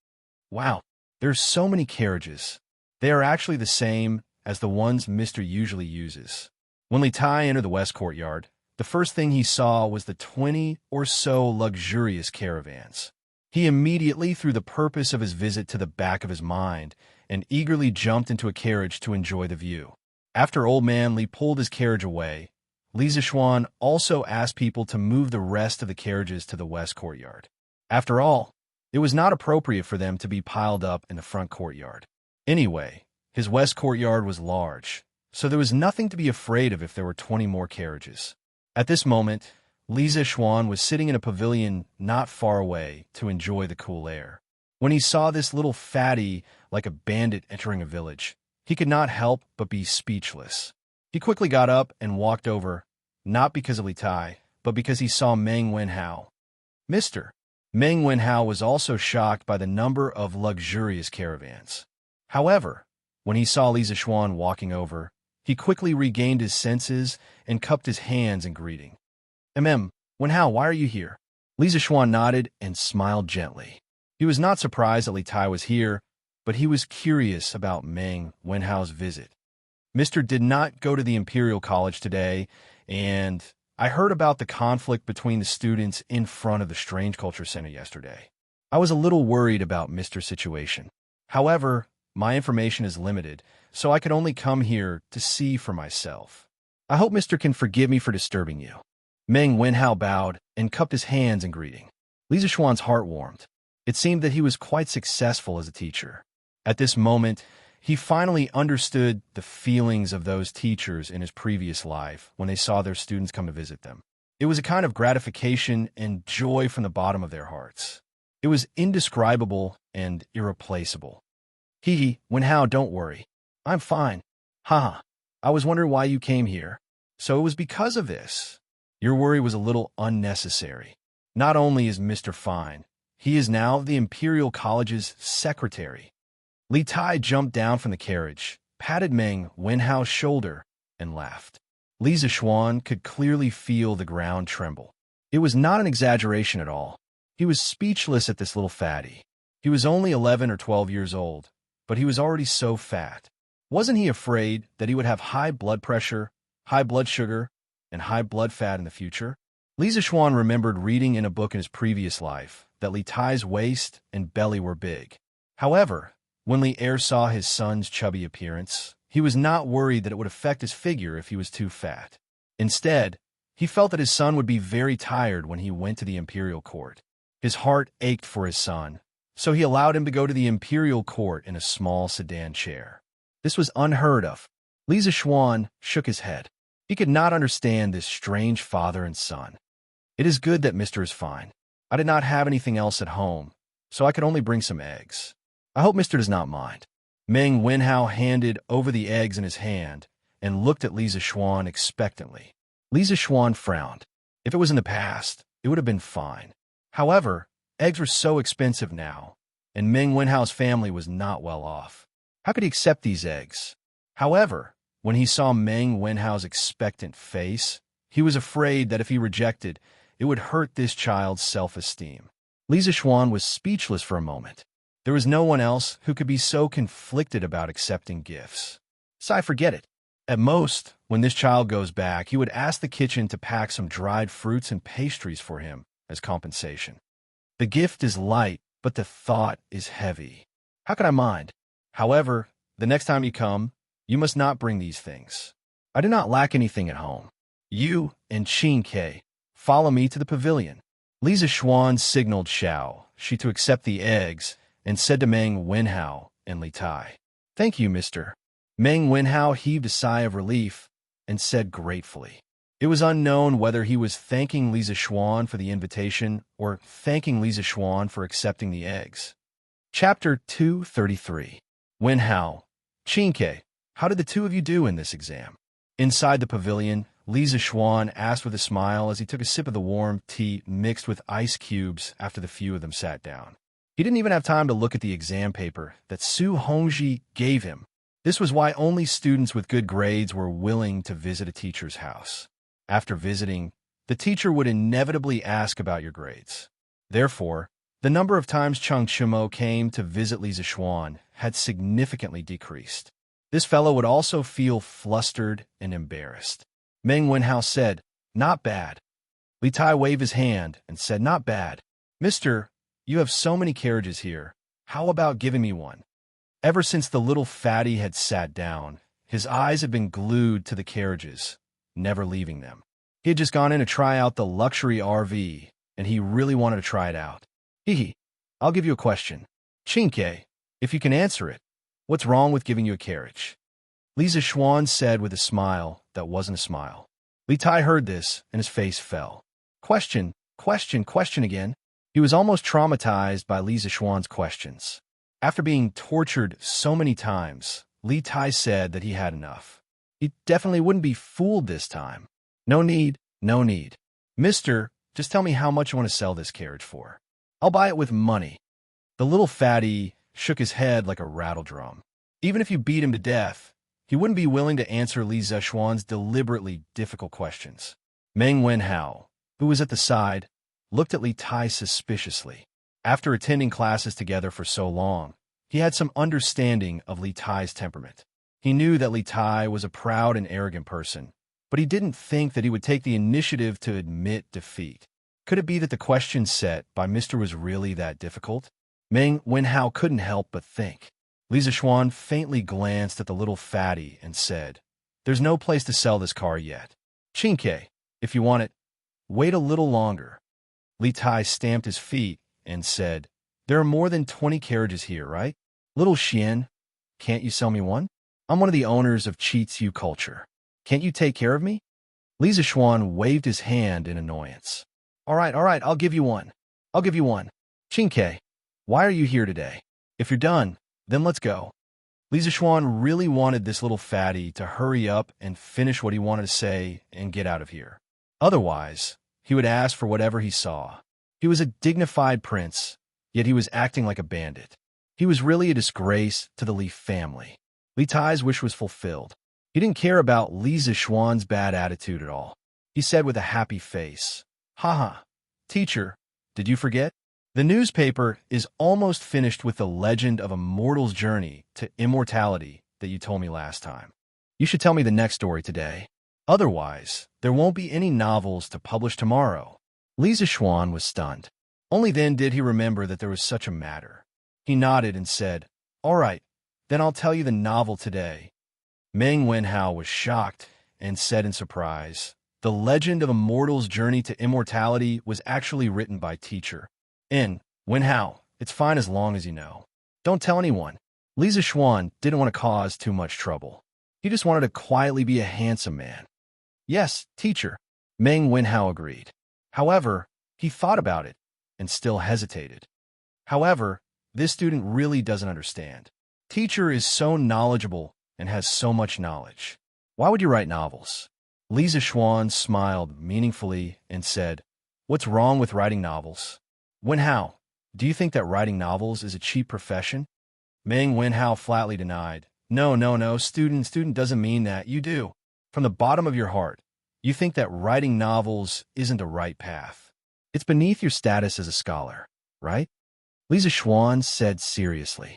Wow, there's so many carriages. They are actually the same as the ones Mister usually uses. When Li Tai entered the west courtyard, the first thing he saw was the 20 or so luxurious caravans. He immediately threw the purpose of his visit to the back of his mind and eagerly jumped into a carriage to enjoy the view. After Old Man Li pulled his carriage away, Li Zixuan also asked people to move the rest of the carriages to the west courtyard. After all, it was not appropriate for them to be piled up in the front courtyard. Anyway, his west courtyard was large, so there was nothing to be afraid of if there were 20 more carriages. At this moment, Li Zixuan was sitting in a pavilion not far away to enjoy the cool air. When he saw this little fatty like a bandit entering a village, he could not help but be speechless. He quickly got up and walked over, not because of Li Tai, but because he saw Meng Wenhao. Mr. Meng Wenhao was also shocked by the number of luxurious caravans. However, when he saw Li Zixuan walking over, he quickly regained his senses and cupped his hands in greeting. Wenhao, why are you here?" Li Zixuan nodded and smiled gently. He was not surprised that Li Tai was here, but he was curious about Meng Wenhao's visit. Mister did not go to the Imperial College today, and I heard about the conflict between the students in front of the Strange Culture Center yesterday. I was a little worried about Mister's situation. However, my information is limited, so I could only come here to see for myself. I hope Mister can forgive me for disturbing you." Meng Wenhao bowed and cupped his hands in greeting. Li Zixuan's heart warmed. It seemed that he was quite successful as a teacher. At this moment, he finally understood the feelings of those teachers in his previous life when they saw their students come to visit them. It was a kind of gratification and joy from the bottom of their hearts. It was indescribable and irreplaceable. Wenhao, don't worry. I'm fine. Haha, I was wondering why you came here. So it was because of this. Your worry was a little unnecessary. Not only is Mr. fine, he is now the Imperial College's secretary. Li Tai jumped down from the carriage, patted Meng Wenhao's shoulder, and laughed. Li Zixuan could clearly feel the ground tremble. It was not an exaggeration at all. He was speechless at this little fatty. He was only 11 or 12 years old, but he was already so fat. Wasn't he afraid that he would have high blood pressure, high blood sugar, and high blood fat in the future? Li Zixuan remembered reading in a book in his previous life that Li Tai's waist and belly were big. However, when Li Er saw his son's chubby appearance, he was not worried that it would affect his figure if he was too fat. Instead, he felt that his son would be very tired when he went to the imperial court. His heart ached for his son, so he allowed him to go to the imperial court in a small sedan chair. This was unheard of. Li Zixuan shook his head. He could not understand this strange father and son. It is good that Mr. is fine. I did not have anything else at home, so I could only bring some eggs. I hope Mr. does not mind. Meng Wenhao handed over the eggs in his hand and looked at Li Zixuan expectantly. Li Zixuan frowned. If it was in the past, it would have been fine. However, eggs were so expensive now, and Meng Wenhao's family was not well off. How could he accept these eggs? However, when he saw Meng Wenhao's expectant face, he was afraid that if he rejected, it would hurt this child's self-esteem. Li Zixuan was speechless for a moment. There was no one else who could be so conflicted about accepting gifts. So I forget it. At most, when this child goes back, he would ask the kitchen to pack some dried fruits and pastries for him as compensation. The gift is light, but the thought is heavy. How could I mind? However, the next time you come, you must not bring these things. I do not lack anything at home. You and Xianxia, follow me to the pavilion. Li Zixuan signaled Xianxia to accept the eggs and said to Meng Wenhao and Li Tai, "Thank you, mister." Meng Wenhao heaved a sigh of relief and said gratefully. It was unknown whether he was thanking Li Zixuan for the invitation or thanking Li Zixuan for accepting the eggs. Chapter 233. Wenhao, Xianxia, how did the two of you do in this exam? Inside the pavilion, Li Zixuan asked with a smile as he took a sip of the warm tea mixed with ice cubes after the few of them sat down. He didn't even have time to look at the exam paper that Su Hongji gave him. This was why only students with good grades were willing to visit a teacher's house. After visiting, the teacher would inevitably ask about your grades. Therefore, the number of times Cheng Chimo came to visit Li Zixuan had significantly decreased. This fellow would also feel flustered and embarrassed. Meng Wenhao said, "Not bad." Li Tai waved his hand and said, "Not bad. Mister, you have so many carriages here. How about giving me one?" Ever since the little fatty had sat down, his eyes had been glued to the carriages, never leaving them. He had just gone in to try out the luxury RV, and he really wanted to try it out. Hee, I'll give you a question. Xianxia, if you can answer it, what's wrong with giving you a carriage? Li Zixuan said with a smile that wasn't a smile. Li Tai heard this, and his face fell. Question again. He was almost traumatized by Li Zixuan's questions. After being tortured so many times, Li Tai said that he had enough. He definitely wouldn't be fooled this time. No need. Mister, just tell me how much you want to sell this carriage for. I'll buy it with money. The little fatty shook his head like a rattle drum. Even if you beat him to death, he wouldn't be willing to answer Li Zixuan's deliberately difficult questions. Meng Wenhao, who was at the side, looked at Li Tai suspiciously. After attending classes together for so long, he had some understanding of Li Tai's temperament. He knew that Li Tai was a proud and arrogant person, but he didn't think that he would take the initiative to admit defeat. Could it be that the question set by Mr. was really that difficult? Meng Wenhao couldn't help but think. Li Zixuan faintly glanced at the little fatty and said, "There's no place to sell this car yet. Xianxia, if you want it, wait a little longer." Li Tai stamped his feet and said, "There are more than 20 carriages here, right? Little Xian, can't you sell me one? I'm one of the owners of Qiziu Culture. Can't you take care of me?" Li Zixuan waved his hand in annoyance. All right, I'll give you one. Xianxia, why are you here today? If you're done, then let's go. Li Zixuan really wanted this little fatty to hurry up and finish what he wanted to say and get out of here. Otherwise, he would ask for whatever he saw. He was a dignified prince, yet he was acting like a bandit. He was really a disgrace to the Li family. Li Tai's wish was fulfilled. He didn't care about Li Zixuan's bad attitude at all. He said with a happy face, "Haha, teacher, did you forget? The newspaper is almost finished with the legend of a mortal's journey to immortality that you told me last time. You should tell me the next story today. Otherwise, there won't be any novels to publish tomorrow. Li Zixuan was stunned. Only then did he remember that there was such a matter. He nodded and said, "All right, then I'll tell you the novel today." Meng Wenhao was shocked and said in surprise, "The legend of a mortal's journey to immortality was actually written by teacher Wenhao. It's fine as long as you know. Don't tell anyone." Li Zixuan didn't want to cause too much trouble. He just wanted to quietly be a handsome man. "Yes, teacher," Meng Wenhao agreed. However, he thought about it and still hesitated. However, this student really doesn't understand. Teacher is so knowledgeable and has so much knowledge. Why would you write novels? Li Zixuan smiled meaningfully and said, "What's wrong with writing novels?" "Wenhao, do you think that writing novels is a cheap profession?" Meng Wenhao flatly denied. No, student doesn't mean that. You do. From the bottom of your heart, you think that writing novels isn't a right path. It's beneath your status as a scholar, right? Li Zixuan said seriously.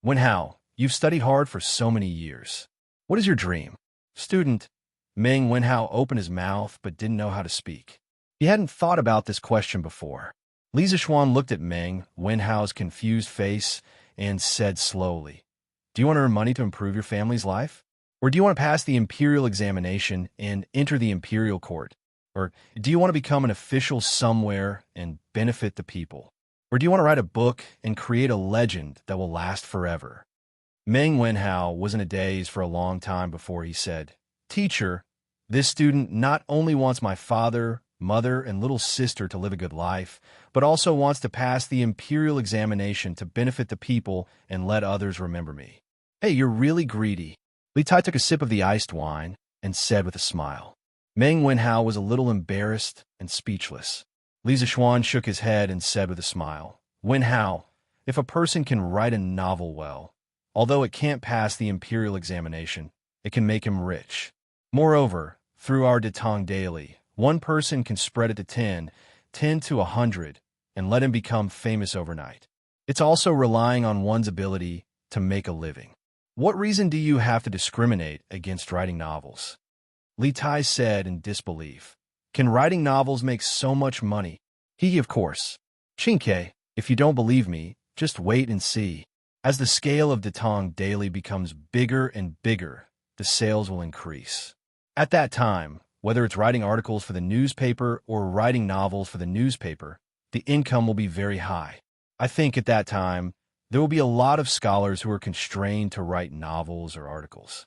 "Wenhao, you've studied hard for so many years. What is your dream?" Student. Meng Wenhao opened his mouth but didn't know how to speak. He hadn't thought about this question before. Li Zixuan looked at Meng Wenhao's confused face and said slowly, "Do you want to earn money to improve your family's life? Or do you want to pass the imperial examination and enter the imperial court? Or do you want to become an official somewhere and benefit the people? Or do you want to write a book and create a legend that will last forever?" Meng Wenhao was in a daze for a long time before he said, "Teacher, this student not only wants my father, mother, and little sister to live a good life, but also wants to pass the imperial examination to benefit the people and let others remember me." "Hey, you're really greedy." Li Tai took a sip of the iced wine and said with a smile. Meng Wenhao was a little embarrassed and speechless. Li Zixuan shook his head and said with a smile, "Wenhao, if a person can write a novel well, although it can't pass the imperial examination, it can make him rich. Moreover, through our Detong Daily, one person can spread it to 10 to 100, and let him become famous overnight. It's also relying on one's ability to make a living. What reason do you have to discriminate against writing novels?" Li Tai said in disbelief. "Can writing novels make so much money?" He, of course. "Xianxia, if you don't believe me, just wait and see. As the scale of Detong Daily becomes bigger and bigger, the sales will increase. At that time, whether it's writing articles for the newspaper or writing novels for the newspaper, the income will be very high. I think at that time, there will be a lot of scholars who are constrained to write novels or articles."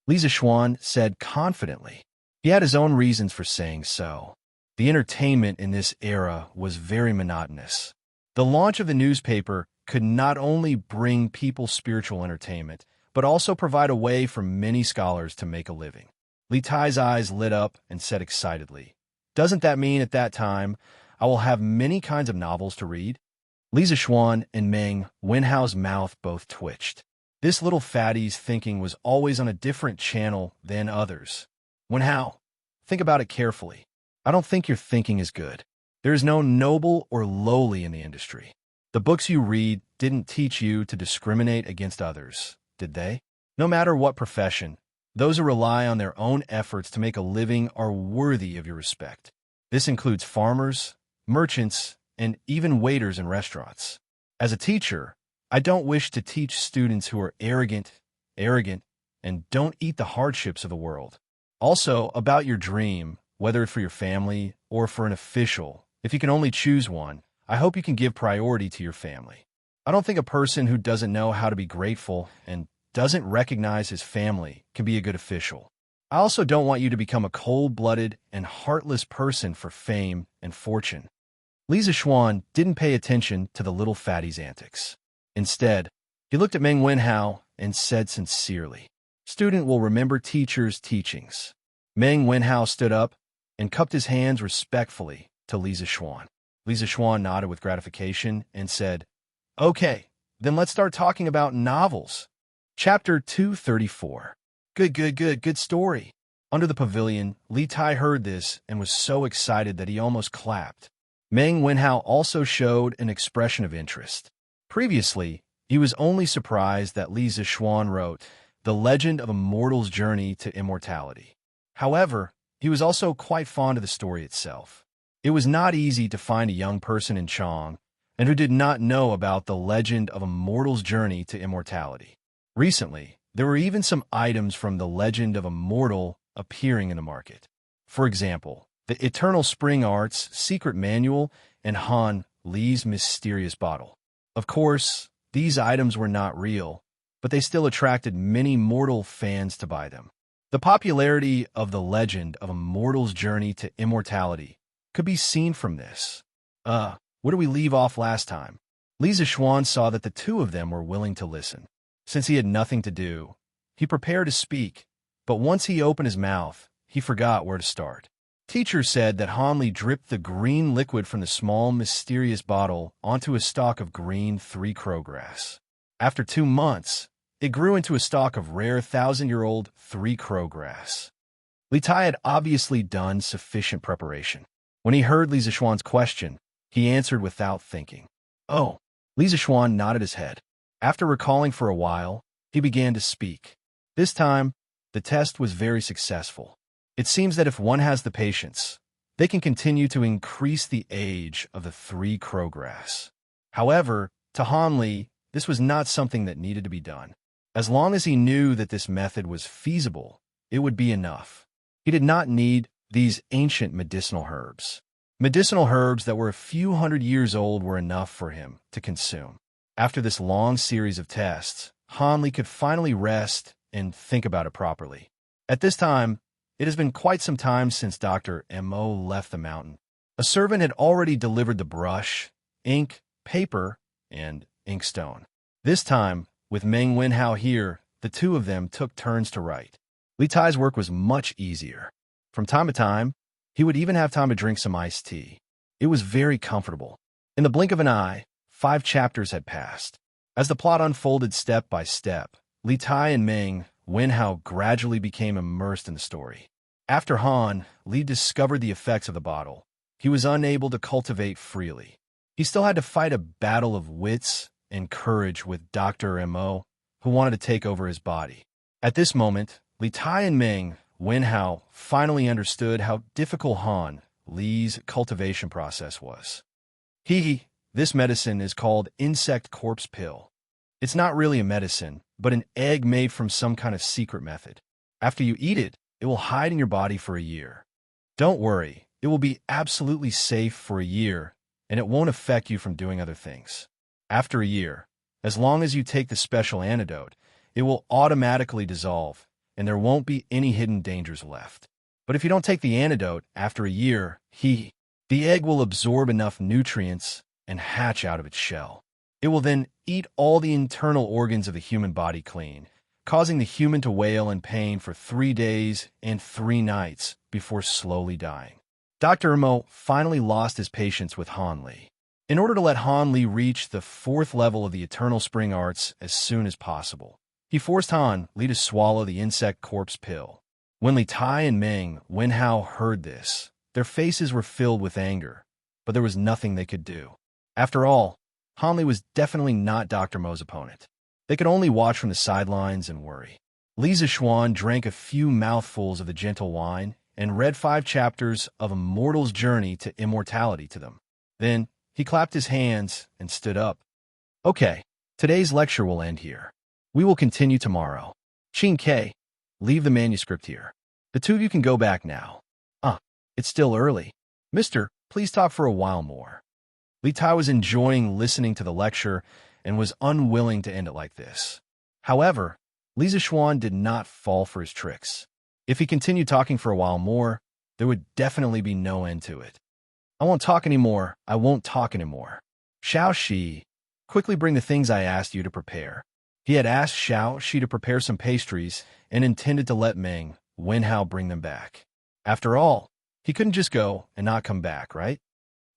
Li Zixuan said confidently. He had his own reasons for saying so. The entertainment in this era was very monotonous. The launch of the newspaper could not only bring people spiritual entertainment, but also provide a way for many scholars to make a living. Li Tai's eyes lit up and said excitedly, "Doesn't that mean at that time I will have many kinds of novels to read?" Li Zixuan and Meng Wenhao's mouth both twitched. This little fatty's thinking was always on a different channel than others. "Wenhao, think about it carefully. I don't think your thinking is good. There is no noble or lowly in the industry. The books you read didn't teach you to discriminate against others, did they? No matter what profession, those who rely on their own efforts to make a living are worthy of your respect. This includes farmers, merchants, and even waiters in restaurants. As a teacher, I don't wish to teach students who are arrogant, and don't eat the hardships of the world. Also, about your dream, whether it's for your family or for an official, if you can only choose one, I hope you can give priority to your family. I don't think a person who doesn't know how to be grateful and doesn't recognize his family can be a good official. I also don't want you to become a cold-blooded and heartless person for fame and fortune." Li Zixuan didn't pay attention to the little fatty's antics. Instead, he looked at Meng Wenhao and said sincerely, "Student will remember teacher's teachings." Meng Wenhao stood up and cupped his hands respectfully to Li Zixuan. Li Zixuan nodded with gratification and said, "Okay, then let's start talking about novels." Chapter 234. Good story. Under the pavilion, Li Tai heard this and was so excited that he almost clapped. Meng Wenhao also showed an expression of interest. Previously, he was only surprised that Li Zixuan wrote The Legend of a Mortal's Journey to Immortality. However, he was also quite fond of the story itself. It was not easy to find a young person in Chang and who did not know about the legend of a mortal's journey to immortality. Recently, there were even some items from the legend of a mortal appearing in the market. For example, the Eternal Spring Arts Secret Manual and Han Li's Mysterious Bottle. Of course, these items were not real, but they still attracted many mortal fans to buy them. The popularity of the legend of a mortal's journey to immortality could be seen from this. Where did we leave off last time? Li Zixuan saw that the two of them were willing to listen. Since he had nothing to do, he prepared to speak, but once he opened his mouth, he forgot where to start. Teacher said that Han Li dripped the green liquid from the small, mysterious bottle onto a stalk of green 3-crow grass. After 2 months, it grew into a stalk of rare 1,000-year-old 3-crow grass. Li Tai had obviously done sufficient preparation. When he heard Li Zixuan's question, he answered without thinking. Oh, Li Zixuan nodded his head. After recalling for a while, he began to speak. This time, the test was very successful. It seems that if one has the patience, they can continue to increase the age of the 3-crow grass. However, to Han Li, this was not something that needed to be done. As long as he knew that this method was feasible, it would be enough. He did not need these ancient medicinal herbs. Medicinal herbs that were a few hundred years old were enough for him to consume. After this long series of tests, Han Li could finally rest and think about it properly. At this time, it has been quite some time since Dr. Mo left the mountain. A servant had already delivered the brush, ink, paper, and inkstone. This time, with Meng Wenhao here, the two of them took turns to write. Li Tai's work was much easier. From time to time, he would even have time to drink some iced tea. It was very comfortable. In the blink of an eye, 5 chapters had passed. As the plot unfolded step by step, Li Tai and Meng Wenhao gradually became immersed in the story. After Han, Li discovered the effects of the bottle. He was unable to cultivate freely. He still had to fight a battle of wits and courage with Dr. Mo, who wanted to take over his body. At this moment, Li Tai and Meng Wenhao finally understood how difficult Han Li's cultivation process was. This medicine is called insect corpse pill. It's not really a medicine, but an egg made from some kind of secret method. After you eat it, it will hide in your body for a year. Don't worry, it will be absolutely safe for a year, and it won't affect you from doing other things. After a year, as long as you take the special antidote, it will automatically dissolve, and there won't be any hidden dangers left. But if you don't take the antidote after a year, the egg will absorb enough nutrients and hatch out of its shell. It will then eat all the internal organs of the human body clean, causing the human to wail in pain for 3 days and 3 nights before slowly dying. Dr. Mo finally lost his patience with Han Li. In order to let Han Li reach the 4th level of the Eternal Spring Arts as soon as possible, he forced Han Li to swallow the insect corpse pill. When Li Tai and Meng Wenhao heard this, their faces were filled with anger, but there was nothing they could do. After all, Han Li was definitely not Dr. Mo's opponent. They could only watch from the sidelines and worry. Li Zixuan drank a few mouthfuls of the gentle wine and read 5 chapters of A Mortal's Journey to Immortality to them. Then, he clapped his hands and stood up. Okay, today's lecture will end here. We will continue tomorrow. Xianxia, leave the manuscript here. The two of you can go back now. It's still early. Mister, please talk for a while more. Li Tai was enjoying listening to the lecture and was unwilling to end it like this. However, Li Zixuan did not fall for his tricks. If he continued talking for a while more, there would definitely be no end to it. I won't talk anymore. I won't talk anymore. Xiao Shi, quickly bring the things I asked you to prepare. He had asked Xiao Shi to prepare some pastries and intended to let Meng Wenhao bring them back. After all, he couldn't just go and not come back, right?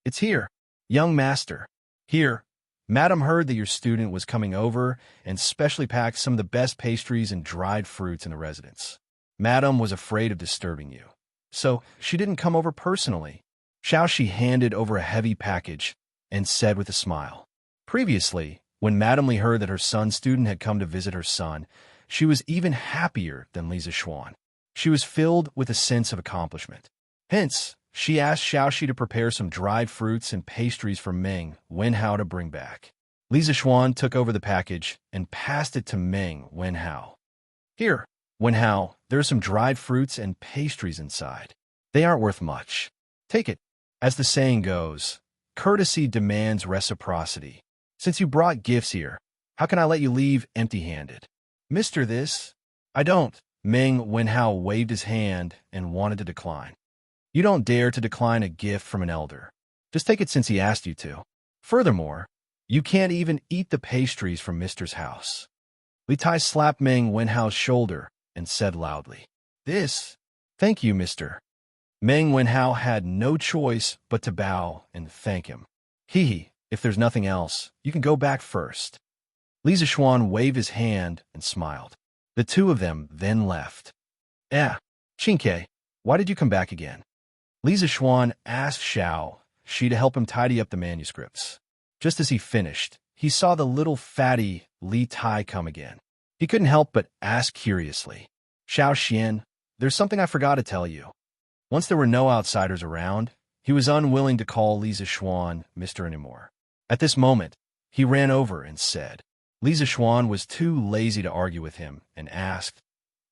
It's here, young master. Here, Madam heard that your student was coming over and specially packed some of the best pastries and dried fruits in the residence. Madam was afraid of disturbing you, so she didn't come over personally. Xiaoxi handed over a heavy package and said with a smile. Previously, when Madame Li heard that her son's student had come to visit her son, she was even happier than Li Zixuan. She was filled with a sense of accomplishment. Hence, she asked Xiaoxi to prepare some dried fruits and pastries for Meng Wenhao to bring back. Li Zixuan took over the package and passed it to Meng Wenhao. Here, Wenhao, there are some dried fruits and pastries inside. They aren't worth much. Take it. As the saying goes, courtesy demands reciprocity. Since you brought gifts here, how can I let you leave empty-handed? Mister this? I don't. Meng Wenhao waved his hand and wanted to decline. You don't dare to decline a gift from an elder. Just take it since he asked you to. Furthermore, you can't even eat the pastries from Mister's house. Li Tai slapped Meng Wenhao's shoulder and said loudly, This? Thank you, mister. Meng Wenhao had no choice but to bow and thank him. If there's nothing else, you can go back first. Li Zixuan waved his hand and smiled. The two of them then left. Xianxia, why did you come back again? Li Zixuan asked Xiaoxi to help him tidy up the manuscripts. Just as he finished, he saw the little fatty Li Tai come again. He couldn't help but ask curiously, Xiaoxian, there's something I forgot to tell you. Once there were no outsiders around, he was unwilling to call Li Zixuan Mr. anymore. At this moment, he ran over and said. Li Zixuan was too lazy to argue with him and asked,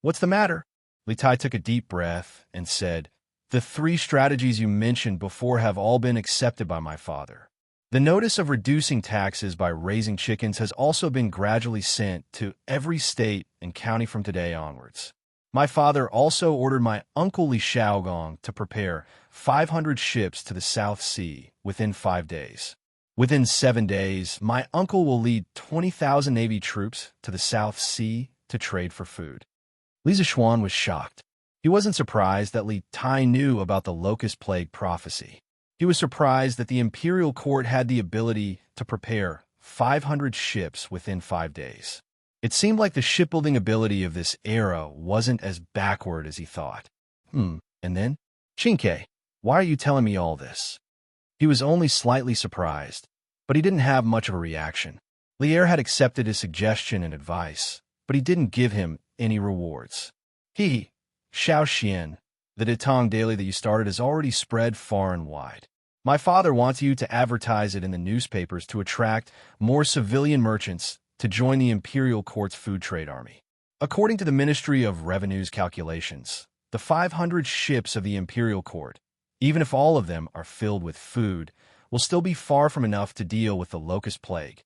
What's the matter? Li Tai took a deep breath and said, The 3 strategies you mentioned before have all been accepted by my father. The notice of reducing taxes by raising chickens has also been gradually sent to every state and county from today onwards. My father also ordered my uncle Li Shaogong to prepare 500 ships to the South Sea within 5 days. Within 7 days, my uncle will lead 20,000 Navy troops to the South Sea to trade for food. Li Zixuan was shocked. He wasn't surprised that Li Tai knew about the locust plague prophecy. He was surprised that the imperial court had the ability to prepare 500 ships within 5 days. It seemed like the shipbuilding ability of this era wasn't as backward as he thought. And then? Xianxia, why are you telling me all this? He was only slightly surprised, but he didn't have much of a reaction. Lier had accepted his suggestion and advice, but he didn't give him any rewards. Xiaoxian, the Detong daily that you started has already spread far and wide. My father wants you to advertise it in the newspapers to attract more civilian merchants to join the imperial court's food trade army. According to the Ministry of Revenue's calculations, the 500 ships of the imperial court, even if all of them are filled with food, will still be far from enough to deal with the locust plague.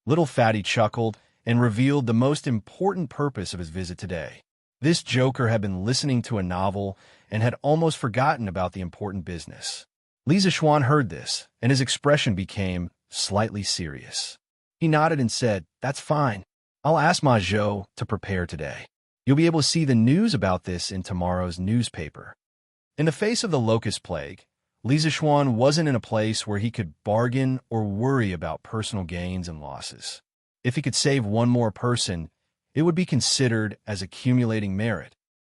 Little Fatty chuckled and revealed the most important purpose of his visit today. This joker had been listening to a novel and had almost forgotten about the important business. Li Zixuan heard this, and his expression became slightly serious. He nodded and said, That's fine. I'll ask Ma Zhou to prepare today. You'll be able to see the news about this in tomorrow's newspaper. In the face of the locust plague, Li Zixuan wasn't in a place where he could bargain or worry about personal gains and losses. If he could save one more person, it would be considered as accumulating merit.